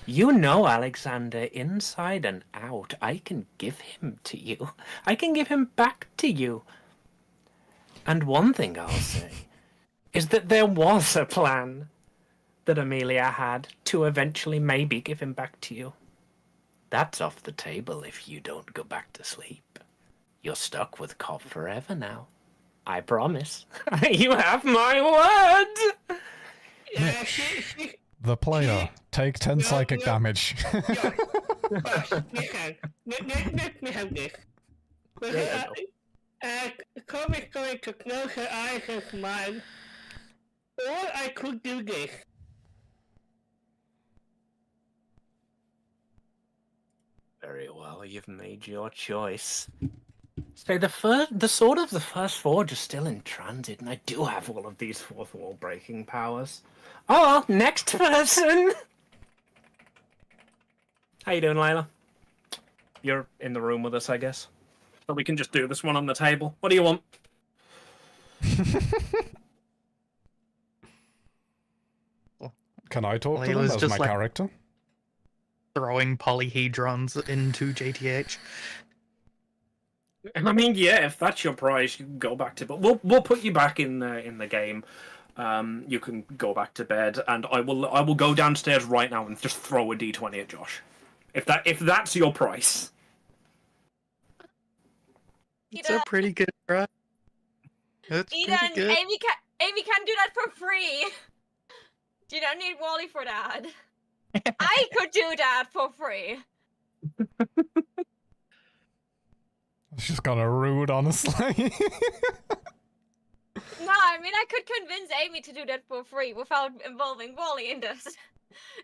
You know Alexander inside and out. I can give him to you. I can give him back to you. And one thing I'll say is that there was a plan that Amelia had to eventually maybe give him back to you. That's off the table if you don't go back to sleep. You're stuck with Cobb forever now. I promise. You have my word! Mitch, the player, take 10 psychic damage. Let me have this. Cobb is going to close her eyes and smile. Or I could do this. Very well, you've made your choice. So the sword of the first forge is still in transit, and I do have all of these fourth wall breaking powers. Oh well, next person! How you doing, Layla? You're in the room with us, I guess. So we can just do this one on the table. What do you want? Can I talk to Layla's them as just my like character? throwing polyhedrons into JTH. I mean, yeah, if that's your prize, you can go back to. But we'll put you back in the game. You can go back to bed, and I will go downstairs right now and just throw a d20 at Josh. If that's your price. It's a pretty good price. That's Eden, pretty good. Amy can do that for free. You don't need Wally for that. I could do that for free. It's just kind of rude, honestly. No, I mean, I could convince Amy to do that for free without involving Wally in this.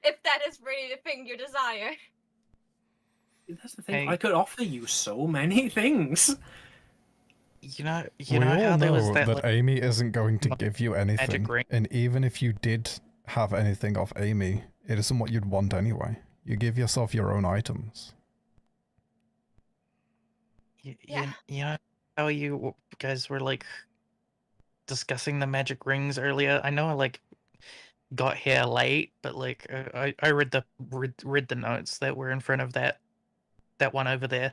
If that is really the thing you desire. That's the thing. Hey. I could offer you so many things. You know we how all there was know that, that like, Amy isn't going to give you anything. magic ring. And even if you did have anything off Amy, it isn't what you'd want anyway. You give yourself your own items. You know how you guys were like discussing the magic rings earlier? I know I like got here late, but like I read the notes that were in front of that one over there.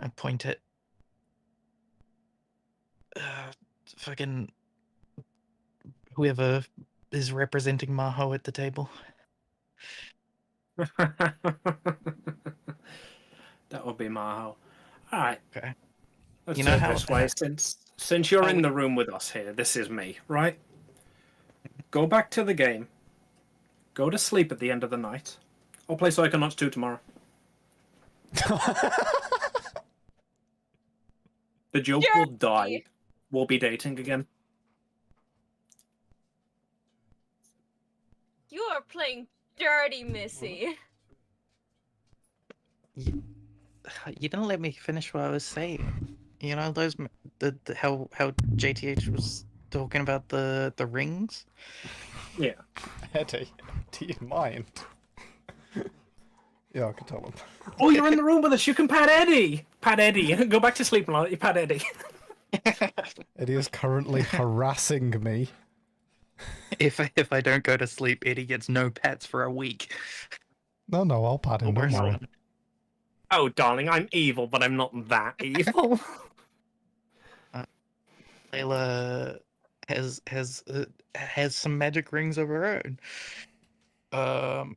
I point it. Fucking whoever is representing Maho at the table. That would be Maho. All right. Okay. Let's you do know it how this way. Since you're in the room with us here, this is me, right? Go back to the game. Go to sleep at the end of the night. I'll play Psychonauts 2 tomorrow. The joke will die. We'll be dating again. You are playing dirty, Missy. You didn't let me finish what I was saying. You know those how JTH was talking about the rings. Yeah. Eddie, do you mind? Yeah, I can tell him. Oh, you're in the room with us. You can pat Eddie. Pat Eddie. Go back to sleep and I'll let you pat Eddie. Eddie is currently harassing me. If I don't go to sleep, Eddie gets no pets for a week. No, I'll pat him. Don't worry. Oh, darling, I'm evil, but I'm not that evil. Layla has some magic rings of her own.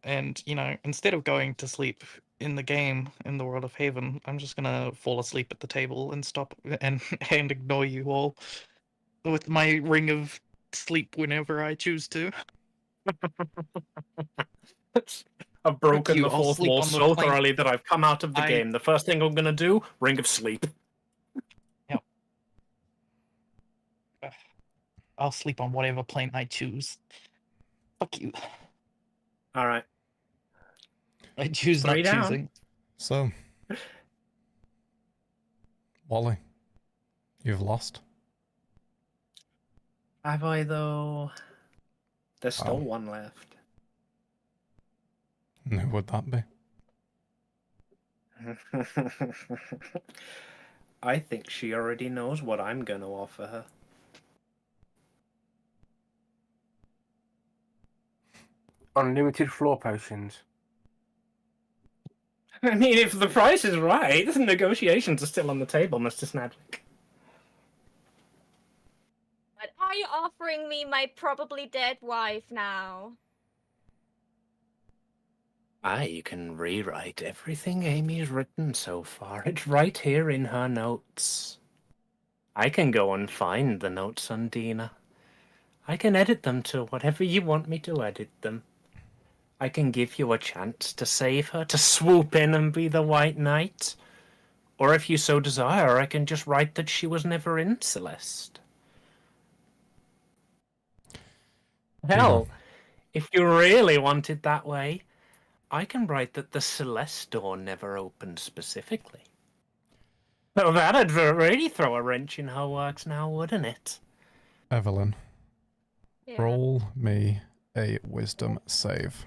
And instead of going to sleep in the game in the world of Haven, I'm just gonna fall asleep at the table and stop and ignore you all with my ring of sleep whenever I choose to. I've broken the I'll fourth sleep wall on the so plane. thoroughly that I've come out of the game. The first thing I'm gonna do, ring of sleep. Yep. I'll sleep on whatever plane I choose. Fuck you. All right. I choose not choosing. So, Wally, you've lost. Have I though? There's still one left. And who would that be? I think she already knows what I'm going to offer her. Unlimited floor potions. I mean, if the price is right, the negotiations are still on the table, Mr. Snadwick. But are you offering me my probably dead wife now? I can rewrite everything Amy's written so far. It's right here in her notes. I can go and find the notes on Dina. I can edit them to whatever you want me to edit them. I can give you a chance to save her, to swoop in and be the White Knight. Or if you so desire, I can just write that she was never in Celeste. Hell, if you really want it that way, I can write that the Celeste door never opened specifically. Well, that'd really throw a wrench in her works now, wouldn't it? Evelyn, roll me a wisdom save.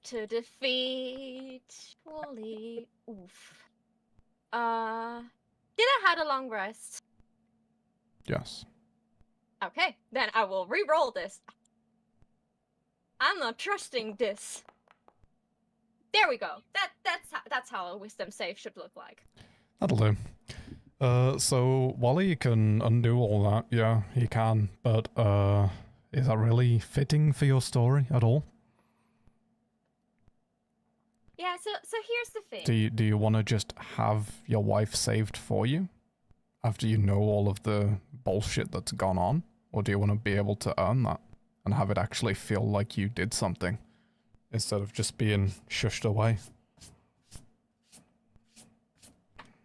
To defeat Wally. Oof. Did I had a long rest? Yes. Okay, then I will re-roll this. I'm not trusting this. There we go. That's how a wisdom save should look like. That'll do. So Wally can undo all that. Yeah, he can. But is that really fitting for your story at all? Yeah. So here's the thing. Do you want to just have your wife saved for you after you know all of the bullshit that's gone on, or do you want to be able to earn that and have it actually feel like you did something instead of just being shushed away?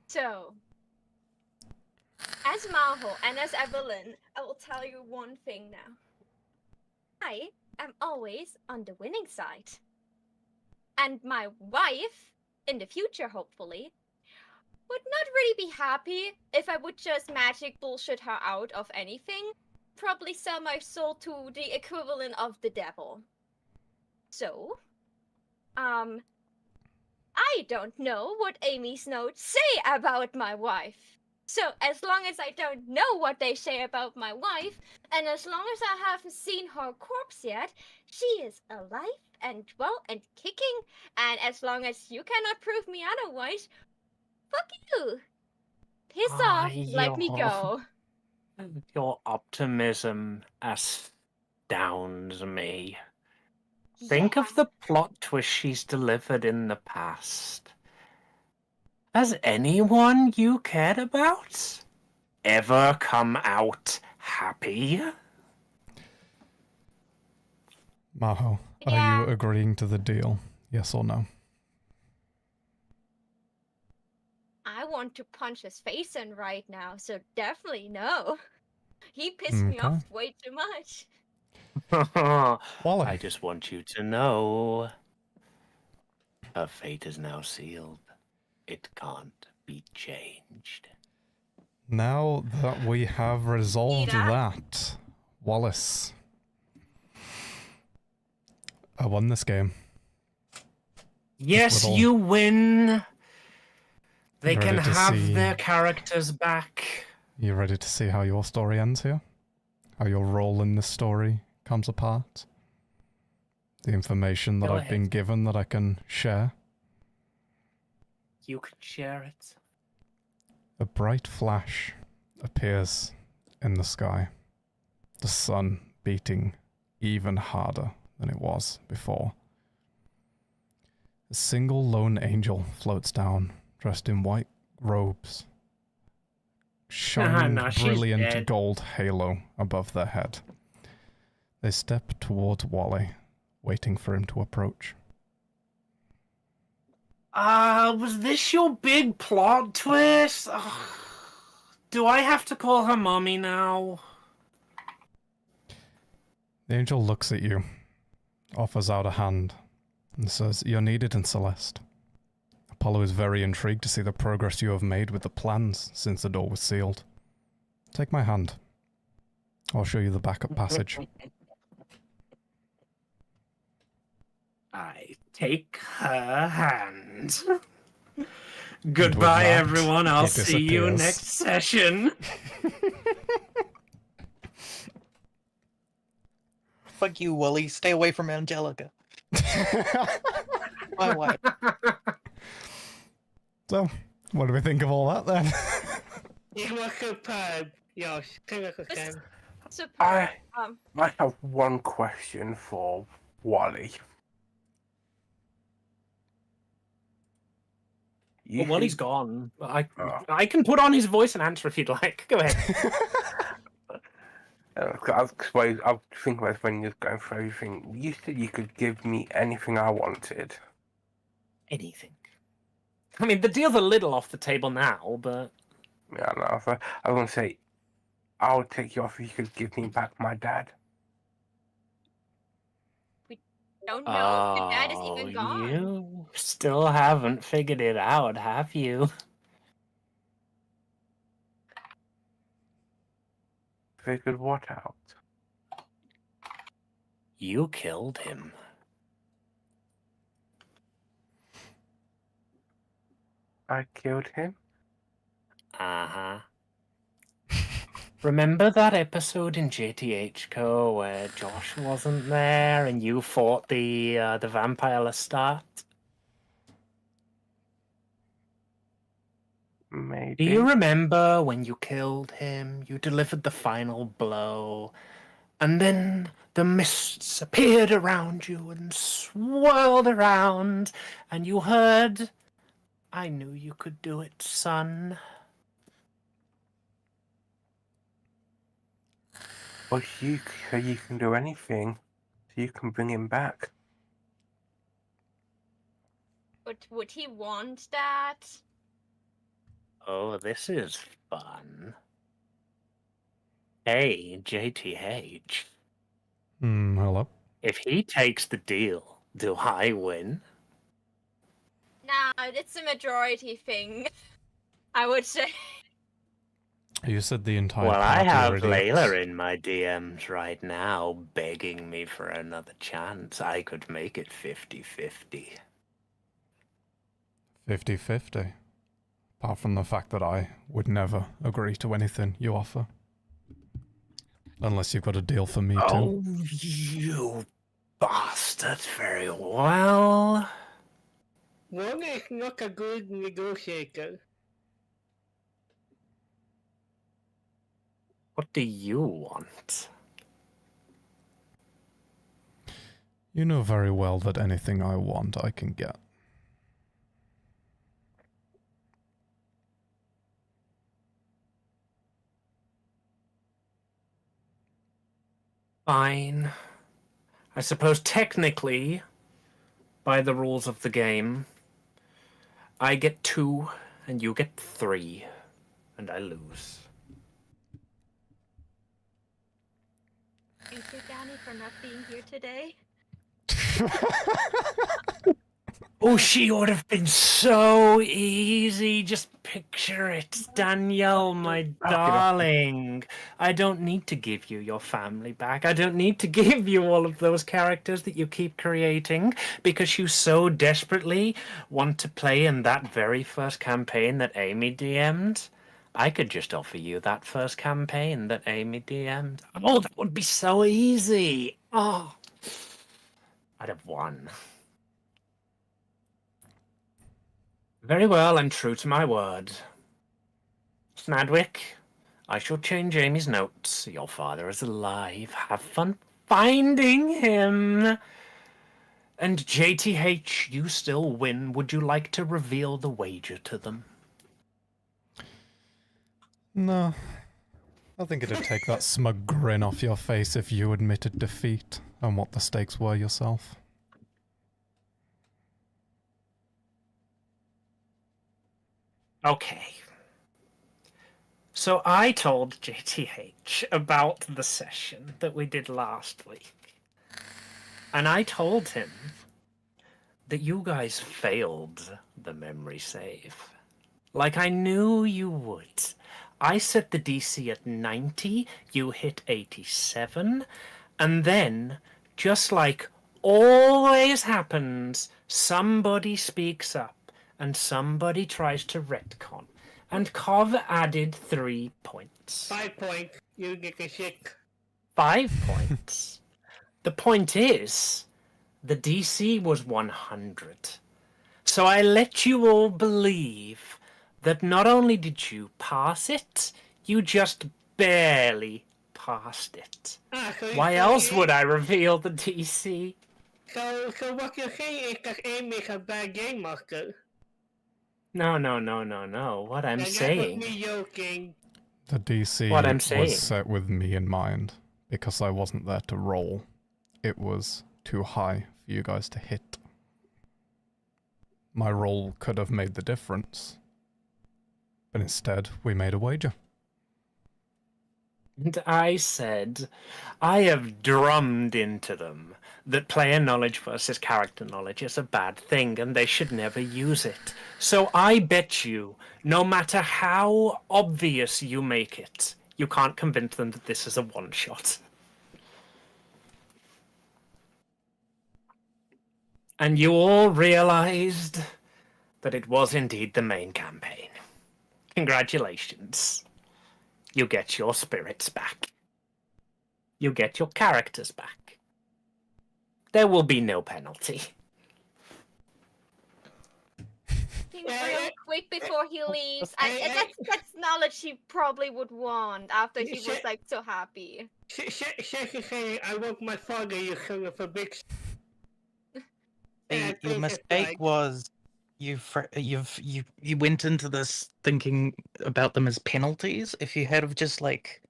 So, as Maho and as Evelyn, I will tell you one thing now. I am always on the winning side. And my wife, in the future hopefully, would not really be happy if I would just magic bullshit her out of anything. Probably sell my soul to the equivalent of the devil. So, I don't know what Amy's notes say about my wife. So, as long as I don't know what they say about my wife, and as long as I haven't seen her corpse yet, she is alive and well and kicking, and as long as you cannot prove me otherwise, fuck you. Piss off, let me go. Your optimism astounds me. Think of the plot twist she's delivered in the past. Has anyone you cared about ever come out happy? Maho, are you agreeing to the deal? Yes or no? I want to punch his face in right now, so definitely no. He pissed me off way too much. Wally. I just want you to know her fate is now sealed. It can't be changed. Now that we have resolved that, Wallace. I won this game. Yes, you win. They You can ready to have see- their characters back. You ready to see how your story ends here? How your role in this story comes apart? The information that Go I've been ahead. given that I can share? You can share it. A bright flash appears in the sky. The sun beating even harder than it was before. A single lone angel floats down, dressed in white robes, shining no, she's brilliant dead. gold halo above their head. They step towards Wally, waiting for him to approach. Was this your big plot twist? Ugh. Do I have to call her mommy now? The angel looks at you, offers out a hand, and says, "You're needed in Celeste. Apollo is very intrigued to see the progress you have made with the plans since the door was sealed. Take my hand. I'll show you the backup passage." I take her hand. Goodbye, that, everyone. I'll he see you disappears. next session. Fuck you, Wooly. Stay away from Angelica. My wife. So, what do we think of all that then? You look superb. Yes, you look again. Super. I Um, have one question for Wally. Well, said- he's gone. I Oh. can put on his voice and answer if you'd like. Go ahead. I suppose I was thinking about when you're going through everything. You said you could give me anything I wanted. Anything. I mean, the deal's a little off the table now, but... Yeah, no, I was going to say, I would take you off if you could give me back my dad. don't know if your dad is even gone. You still haven't figured it out, have you? Figured what out? You killed him. I killed him? Uh-huh. Remember that episode in JTHco where Josh wasn't there and you fought the vampire Lestat? Maybe. Do you remember when you killed him, you delivered the final blow, and then the mists appeared around you and swirled around, and you heard, "I knew you could do it, son." Well, you can do anything. So you can bring him back. But would he want that? Oh, this is fun. Hey, JTH. Hello? If he takes the deal, do I win? Nah, it's a majority thing. I would say. You said the entire Well, I party have are idiots. Layla in my DMs right now begging me for another chance. I could make it 50-50. 50-50. Apart from the fact that I would never agree to anything you offer. Unless you've got a deal for me too. Oh, you bastard. Very well. One is not a good negotiator. What do you want? You know very well that anything I want, I can get. Fine. I suppose technically, by the rules of the game, I get 2 and you get 3, and I lose. Thank you, Danny, for not being here today. Oh, she would have been so easy. Just picture it. Danielle, my darling. I don't need to give you your family back. I don't need to give you all of those characters that you keep creating because you so desperately want to play in that very first campaign that Amy DM'd. I could just offer you that first campaign that Amy DM'd. Oh, that would be so easy. Oh, I'd have won. Very well, I'm true to my word. Snadwick, I shall change Amy's notes. Your father is alive. Have fun finding him. And JTH, you still win. Would you like to reveal the wager to them? No. I think it'd take that smug grin off your face if you admitted defeat and what the stakes were yourself. Okay. So I told JTH about the session that we did last week. And I told him that you guys failed the memory save. Like I knew you would. I set the DC at 90, you hit 87, and then, just like always happens, somebody speaks up and somebody tries to retcon. And Kov added 3 points. 5 points. You get a shit. 5 points. The point is, the DC was 100. So I let you all believe that not only did you pass it, you just barely passed it. Why else would I reveal the DC? So what you're saying is that Amy's a bad game master? No. What I'm saying... That was me joking. The DC What I'm saying. was set with me in mind, because I wasn't there to roll. It was too high for you guys to hit. My roll could have made the difference. But instead, we made a wager. And I said, I have drummed into them that player knowledge versus character knowledge is a bad thing and they should never use it. So I bet you, no matter how obvious you make it, you can't convince them that this is a one-shot. And you all realized that it was indeed the main campaign. Congratulations. You get your spirits back. You get your characters back. There will be no penalty. Real quick before he leaves, that's knowledge he probably would want after he was like so happy. Second, I want my father, you son of a bitch. Your mistake was you went into this thinking about them as penalties. If you had have just like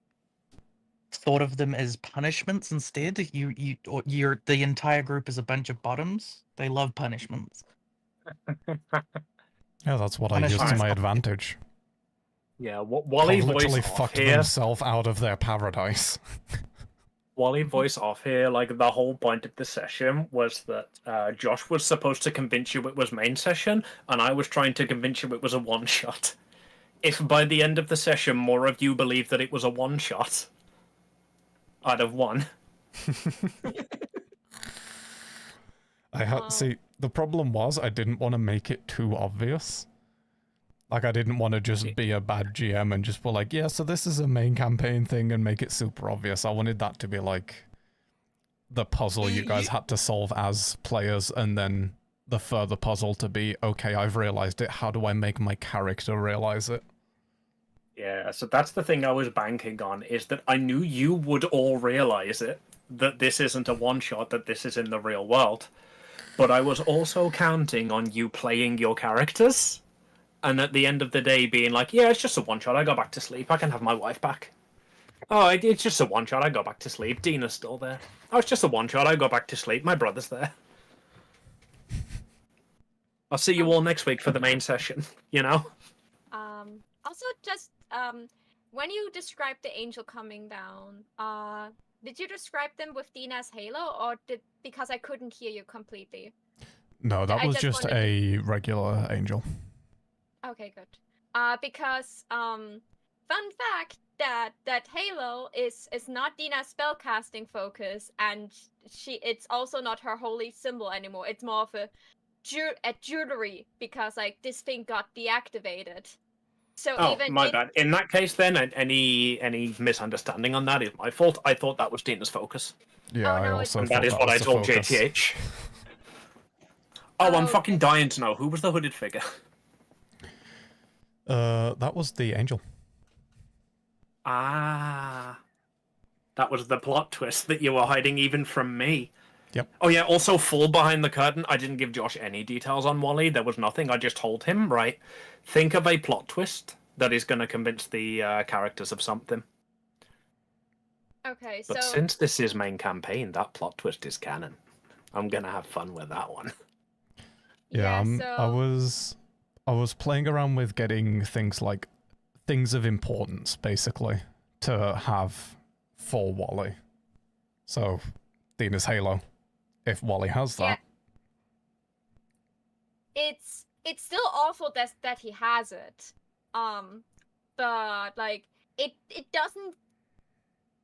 thought of them as punishments instead, the entire group is a bunch of bottoms. They love punishments. Yeah, that's what I used to my advantage. Yeah, Wally literally voice fucked off here. themselves out of their paradise. Wally voice off here, like the whole point of the session was that Josh was supposed to convince you it was main session, and I was trying to convince you it was a one-shot. If by the end of the session more of you believed that it was a one-shot, I'd have won. See, the problem was I didn't want to make it too obvious. Like, I didn't want to just be a bad GM and just be like, yeah, so this is a main campaign thing and make it super obvious. I wanted that to be like the puzzle you guys had to solve as players, and then the further puzzle to be, okay, I've realized it, how do I make my character realize it? Yeah, so that's the thing I was banking on, is that I knew you would all realize it, that this isn't a one-shot, that this is in the real world. But I was also counting on you playing your characters, and at the end of the day being like, yeah, it's just a one-shot, I go back to sleep, I can have my wife back. Oh, it's just a one-shot, I go back to sleep, Dina's still there. Oh, it's just a one-shot, I go back to sleep, my brother's there. I'll see you all next week for the main session, you know? Also, just, when you described the angel coming down, did you describe them with Dina's halo, or because I couldn't hear you completely? No, that I was just wanted a regular angel. Okay, good. Because fun fact that Halo is not Dina's spellcasting focus, and it's also not her holy symbol anymore. It's more of a jewelry, because like this thing got deactivated. So Oh, even my bad. In that case, then any misunderstanding on that is my fault. I thought that was Dina's focus. Yeah, Oh, I no, also And thought that is what I was the told focus. JTH. Oh, I'm Oh, fucking okay. dying to know. Who was the hooded figure? That was the angel. Ah. That was the plot twist that you were hiding even from me. Yep. Oh yeah, also full behind the curtain. I didn't give Josh any details on Wally. There was nothing. I just told him, right, think of a plot twist that is going to convince the characters of something. Okay, But so since this is main campaign, that plot twist is canon. I'm going to have fun with that one. Yeah, so I was playing around with getting things like things of importance, basically, to have for Wally. So, Dina's Halo, if Wally has that. yeah, it's still awful that he has it. But like it doesn't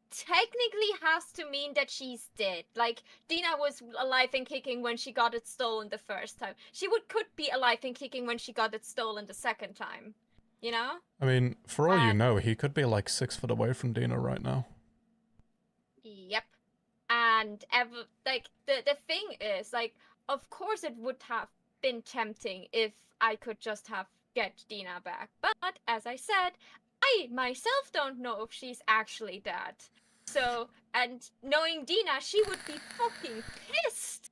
technically has to mean that she's dead. Like, Dina was alive and kicking when she got it stolen the first time. She could be alive and kicking when she got it stolen the second time. You know? I mean, for all you know, he could be like 6 foot away from Dina right now. Yep. And the thing is, like, of course it would have been tempting if I could just have get Dina back. But as I said, I myself don't know if she's actually dead. So, and knowing Dina, she would be fucking pissed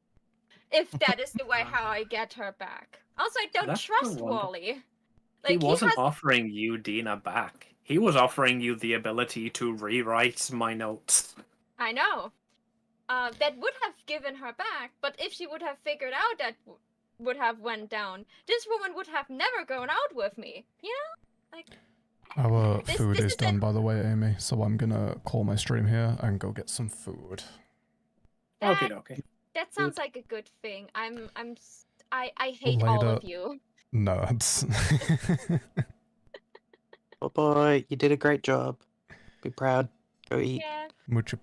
if that is the way how I get her back. Also, I don't trust Wally. Like, he wasn't offering you Dina back. He was offering you the ability to rewrite my notes. I know. That would have given her back, but if she would have figured out that would have went down, this woman would have never gone out with me. You know? Like, our food is done, by the way, Amy, so I'm gonna call my stream here and go get some food. Okay. That sounds like a good thing. I hate all of you. Nerds. Oh boy, you did a great job. Be proud. Go eat. Yeah. Mucho